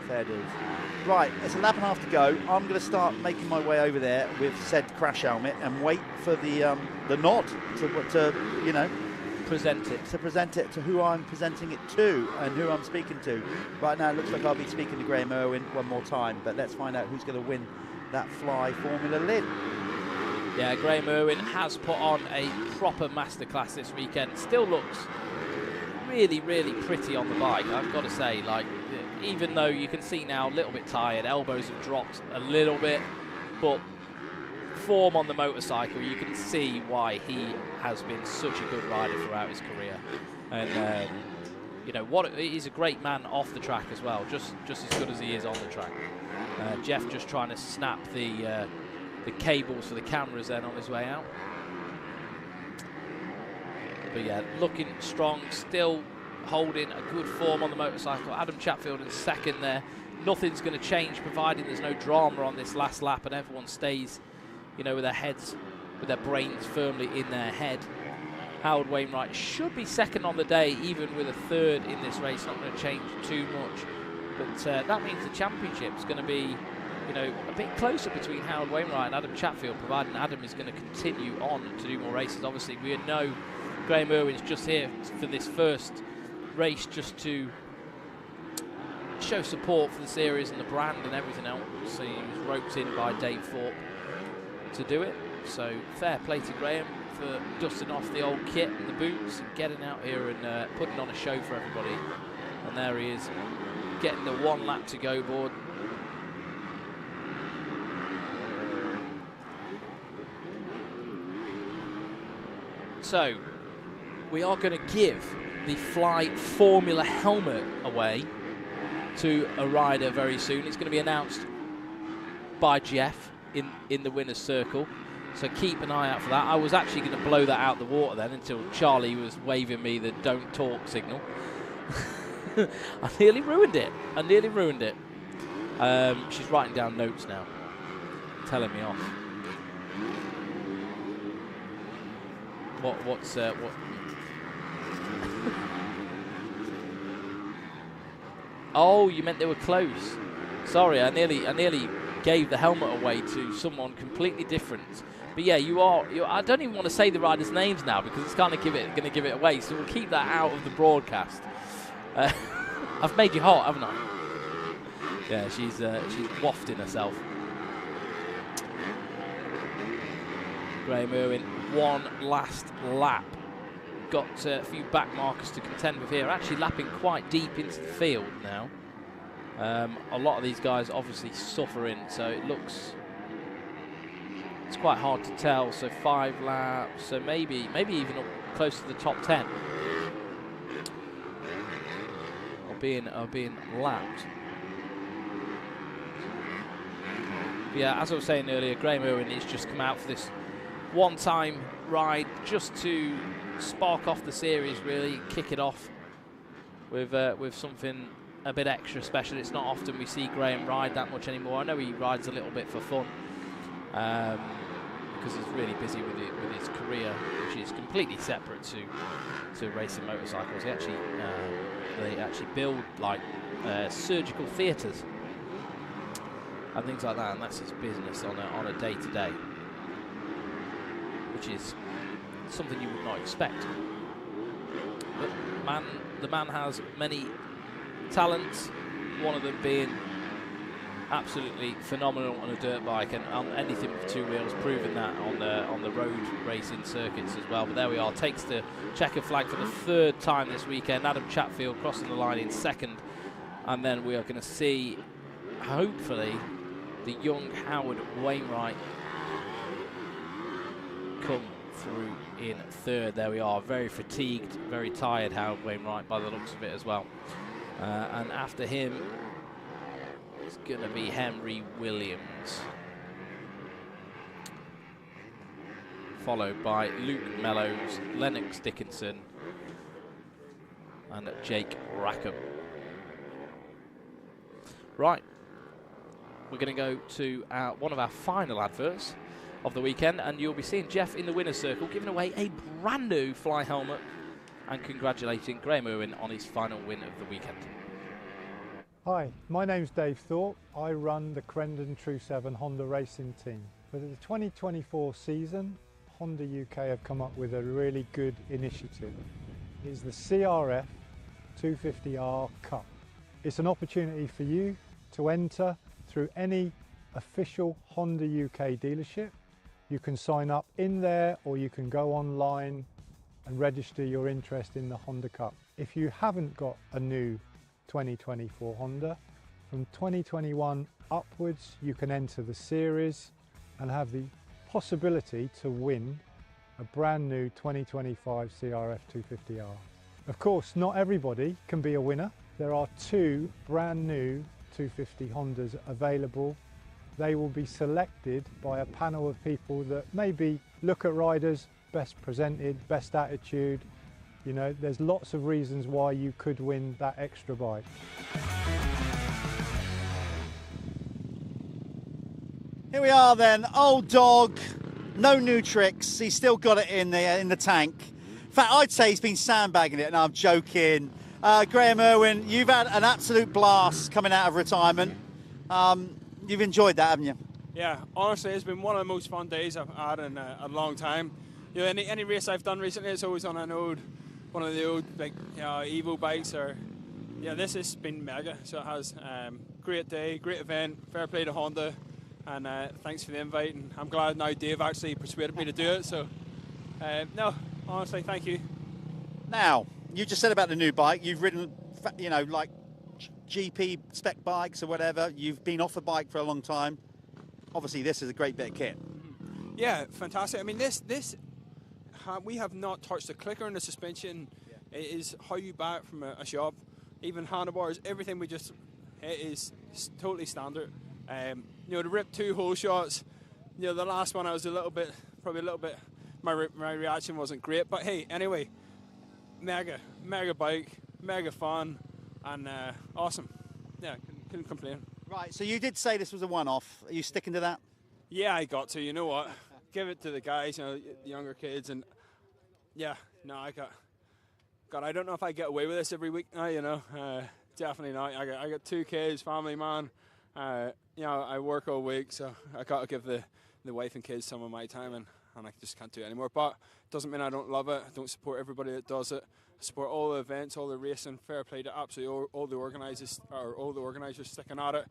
fair dues. Right, it's a lap and a half to go. I'm going to start making my way over there with said crash helmet and wait for the nod to you know, present it. To present it to who I'm presenting it to and who I'm speaking to. Right now, it looks like I'll be speaking to Graham Irwin one more time, but let's find out who's going to win that Fly Formula lid. Yeah, Graham Irwin has put on a proper masterclass this weekend. Still looks really, really pretty on the bike, I've got to say. Like, even though you can see now a little bit tired, elbows have dropped a little bit, but form on the motorcycle, you can see why he has been such a good rider throughout his career. And you know what? He's a great man off the track as well, just as good as he is on the track. Jeff just trying to snap the cables for the cameras then on his way out. But yeah, looking strong, still holding a good form on the motorcycle. Adam Chatfield in second there. Nothing's going to change providing there's no drama on this last lap and everyone stays, you know, with their heads, with their brains firmly in their head. Howard Wainwright should be second on the day, even with a third in this race. Not going to change too much. But that means the championship's going to be, you know, a bit closer between Howard Wainwright and Adam Chatfield, providing Adam is going to continue on to do more races. Obviously, we know Graham Irwin's just here for this first race just to show support for the series and the brand and everything else. So he was roped in by Dave Thorpe to do it. So fair play to Graham for dusting off the old kit and the boots and getting out here and putting on a show for everybody. And there he is, getting the 1 lap to go board. So, we are going to give the Fly Formula helmet away to a rider very soon. It's going to be announced by Jeff in the winner's circle. So keep an eye out for that. I was actually going to blow that out the water then until Charlie was waving me the don't talk signal. I nearly ruined it. She's writing down notes now, telling me off. What? Oh, you meant they were close. Sorry, I nearly gave the helmet away to someone completely different. But yeah, you are. I don't even want to say the riders' names now because it's kind of going to give it away. So we'll keep that out of the broadcast. I've made you hot, haven't I? Yeah, she's wafting herself. Graham Irwin, one last lap. Got a few back markers to contend with here. Actually lapping quite deep into the field now. A lot of these guys obviously suffering, so it's quite hard to tell. So 5 laps, so maybe even up close to the top 10. Are being lapped. But yeah, as I was saying earlier, Graham Irwin has just come out for this one-time ride just to spark off the series, really, kick it off with something a bit extra special. It's not often we see Graham ride that much anymore. I know he rides a little bit for fun because he's really busy with his career, which is completely separate to racing motorcycles. They actually build like surgical theatres and things like that, and that's his business on a day-to-day, which is something you would not expect. But the man has many talents, one of them being absolutely phenomenal on a dirt bike and on anything with two wheels, proving that on the road racing circuits as well. But there we are, takes the checker flag for the third time this weekend. Adam Chatfield crossing the line in second, and then we are going to see, hopefully, the young Howard Wainwright come through in third. There we are, very fatigued, very tired Howard Wainwright by the looks of it as well. And after him, it's going to be Henry Williams, followed by Luke Mellows, Lennox Dickinson, and Jake Rackham. Right, we're going to go to one of our final adverts of the weekend, and you'll be seeing Jeff in the winner's circle giving away a brand new fly helmet and congratulating Graham Irwin on his final win of the weekend. Hi, my name's Dave Thorpe. I run the Crendon True 7 Honda racing team. For the 2024 season, Honda UK have come up with a really good initiative. It's the CRF 250R Cup. It's an opportunity for you to enter through any official Honda UK dealership. You can sign up in there, or you can go online and register your interest in the Honda Cup. If you haven't got a new 2024 Honda, from 2021 upwards you can enter the series and have the possibility to win a brand new 2025 CRF 250R. Of course, not everybody can be a winner. There are two brand new 250 Hondas available. They will be selected by a panel of people that maybe look at riders, best presented, best attitude. You know, there's lots of reasons why you could win that extra bike. Here we are then, old dog, no new tricks. He's still got it in the tank. In fact, I'd say he's been sandbagging it, and I'm joking. Graham Irwin, you've had an absolute blast coming out of retirement. You've enjoyed that, haven't you? Yeah, honestly, it's been one of the most fun days I've had in a long time. You know, any race I've done recently, it's always on one of the old big Evo bikes, or this has been mega. So it has. Great day, great event, fair play to Honda, and thanks for the invite. And I'm glad now Dave actually persuaded me to do it. So no, honestly, thank you. Now, you just said about the new bike. You've ridden, you know, like GP spec bikes or whatever. You've been off a bike for a long time. Obviously, this is a great bit of kit. Yeah, fantastic. I mean, we have not touched the clicker in the suspension. Yeah. It is how you buy it from a shop. Even handlebars, everything it is totally standard. You know, the Rip 2 hole shots, you know, the last one I was probably a little bit, my reaction wasn't great, but hey, anyway, mega bike, mega fun, and awesome. Yeah, couldn't complain. Right, so you did say this was a one-off. Are you sticking to that? Yeah, I got to. You know what? Give it to the guys, you know, the younger kids, and yeah, no, I don't know if I get away with this every week now, you know. Definitely not. I got 2 kids, family man. You know, I work all week, so I got to give the wife and kids some of my time, and I just can't do it anymore. But it doesn't mean I don't love it. I don't support everybody that does it. I support all the events, all the racing. Fair play to absolutely all the organisers sticking at it.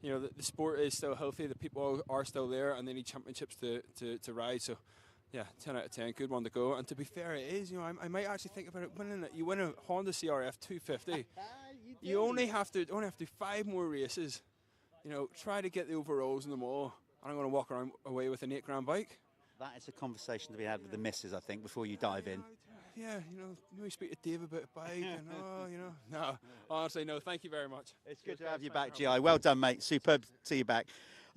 You know, the sport is still healthy. The people are still there, and they need championships to ride. So, yeah, 10 out of 10, good one to go. And to be fair, it is. You know, I might actually think about it winning it. You win a Honda CRF 250. you only have to do 5 more races. You know, try to get the overalls in them all. And I'm going to walk away with an $8 grand bike. That is a conversation to be had with the missus, I think, before you dive in. Yeah, you know, maybe speak to Dave about a bike and, you know. No, honestly, no, thank you very much. It's good to have you back, G.I. Well done, mate. Superb to see you back.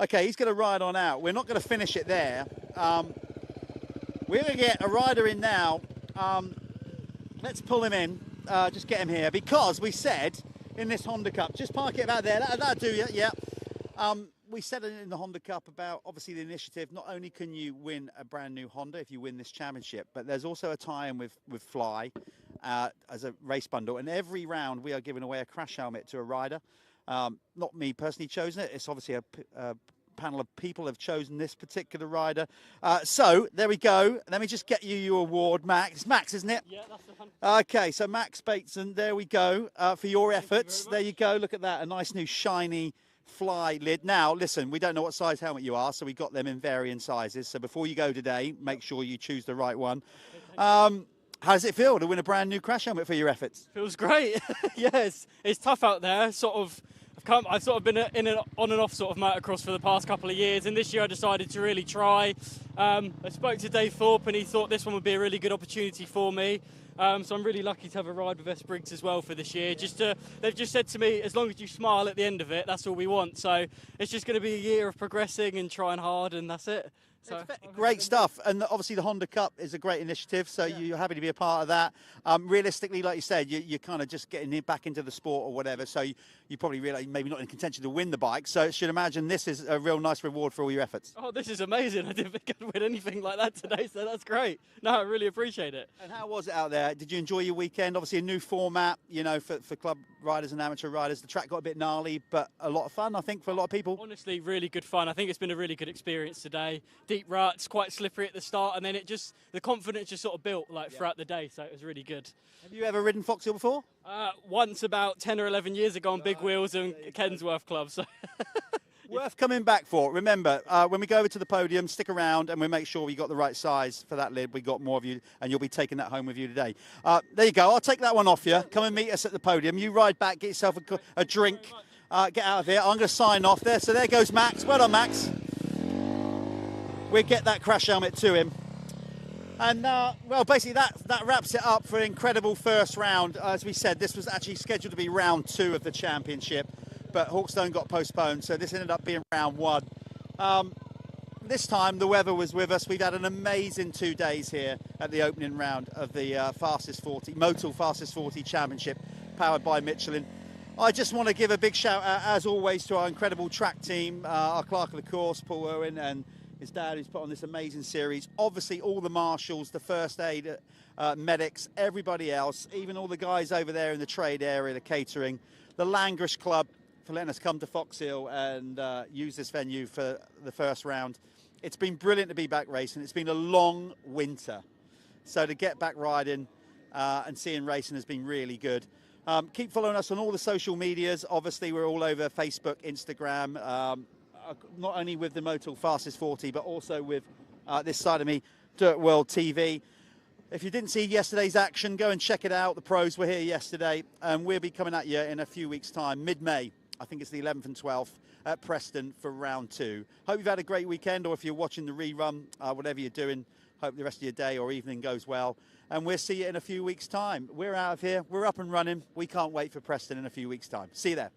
Okay, he's going to ride on out. We're not going to finish it there. We're going to get a rider in now Let's pull him in, just get him here, because we said in this Honda Cup, just park it about there, that'll do you, yeah. We said in the Honda Cup about, obviously, the initiative. Not only can you win a brand new Honda if you win this championship, but there's also a tie-in with Fly as a race bundle. And every round we are giving away a crash helmet to a rider. Not me personally chosen it. It's obviously a panel of people have chosen this particular rider. So there we go. Let me just get you your award, Max. It's Max, isn't it? Yeah, that's the one. Okay, so Max Bateson, there we go, for your efforts. There you go. Look at that, a nice new shiny Fly lid. Now, listen, we don't know what size helmet you are, so we got them in varying sizes. So before you go today, make sure you choose the right one. How does it feel to win a brand new crash helmet for your efforts? Feels great. Yes, it's tough out there. I've sort of been in an on and off sort of motocross for the past couple of years, and this year I decided to really try. I spoke to Dave Thorpe, and he thought this one would be a really good opportunity for me. So I'm really lucky to have a ride with S. Briggs as well for this year. They've just said to me, as long as you smile at the end of it, that's all we want. So it's just going to be a year of progressing and trying hard, and that's it. So great stuff. And obviously the Honda Cup is a great initiative, so you're happy to be a part of that. Realistically, like you said, you're kind of just getting back into the sport or whatever, so you probably realise maybe not in contention to win the bike. So I should imagine this is a real nice reward for all your efforts. Oh, this is amazing. I didn't think I'd win anything like that today, so that's great. No, I really appreciate it. And how was it out there? Did you enjoy your weekend? Obviously a new format, for club riders and amateur riders. The track got a bit gnarly, but a lot of fun, I think, for a lot of people. Honestly, really good fun. I think it's been a really good experience today. Deep ruts, quite slippery at the start, and then the confidence just sort of built throughout the day, so it was really good. Have you ever ridden Foxhill before? Once about 10 or 11 years ago on big wheels and Kensworth Club. So. Worth coming back for. Remember, when we go over to the podium, stick around and we'll make sure we got the right size for that lid. We got more of you, and you'll be taking that home with you today. There you go. I'll take that one off you. Come and meet us at the podium. You ride back, get yourself a drink, get out of here. I'm going to sign off there. So there goes Max. Well done, Max. We'll get that crash helmet to him. And, well, basically that wraps it up for an incredible first round. As we said, this was actually scheduled to be round 2 of the championship, but Hawkstone got postponed, so this ended up being round 1. This time the weather was with us. We've had an amazing 2 days here at the opening round of the Motul Fastest 40 Championship, powered by Michelin. I just want to give a big shout out, as always, to our incredible track team, our clerk of the course, Paul Owen, and his dad, who's put on this amazing series. Obviously, all the marshals, the first aid medics, everybody else, even all the guys over there in the trade area, the catering, the Langrish Club for letting us come to Foxhill and use this venue for the first round. It's been brilliant to be back racing. It's been a long winter. So to get back riding and seeing racing has been really good. Keep following us on all the social medias. Obviously, we're all over Facebook, Instagram, not only with the Motul Fastest 40, but also with this side of me, DirtWorld-TV. If you didn't see yesterday's action, go and check it out. The pros were here yesterday, and we'll be coming at you in a few weeks' time, mid-May. I think it's the 11th and 12th at Preston for round 2. Hope you've had a great weekend, or if you're watching the rerun, whatever you're doing, hope the rest of your day or evening goes well. And we'll see you in a few weeks' time. We're out of here. We're up and running. We can't wait for Preston in a few weeks' time. See you there.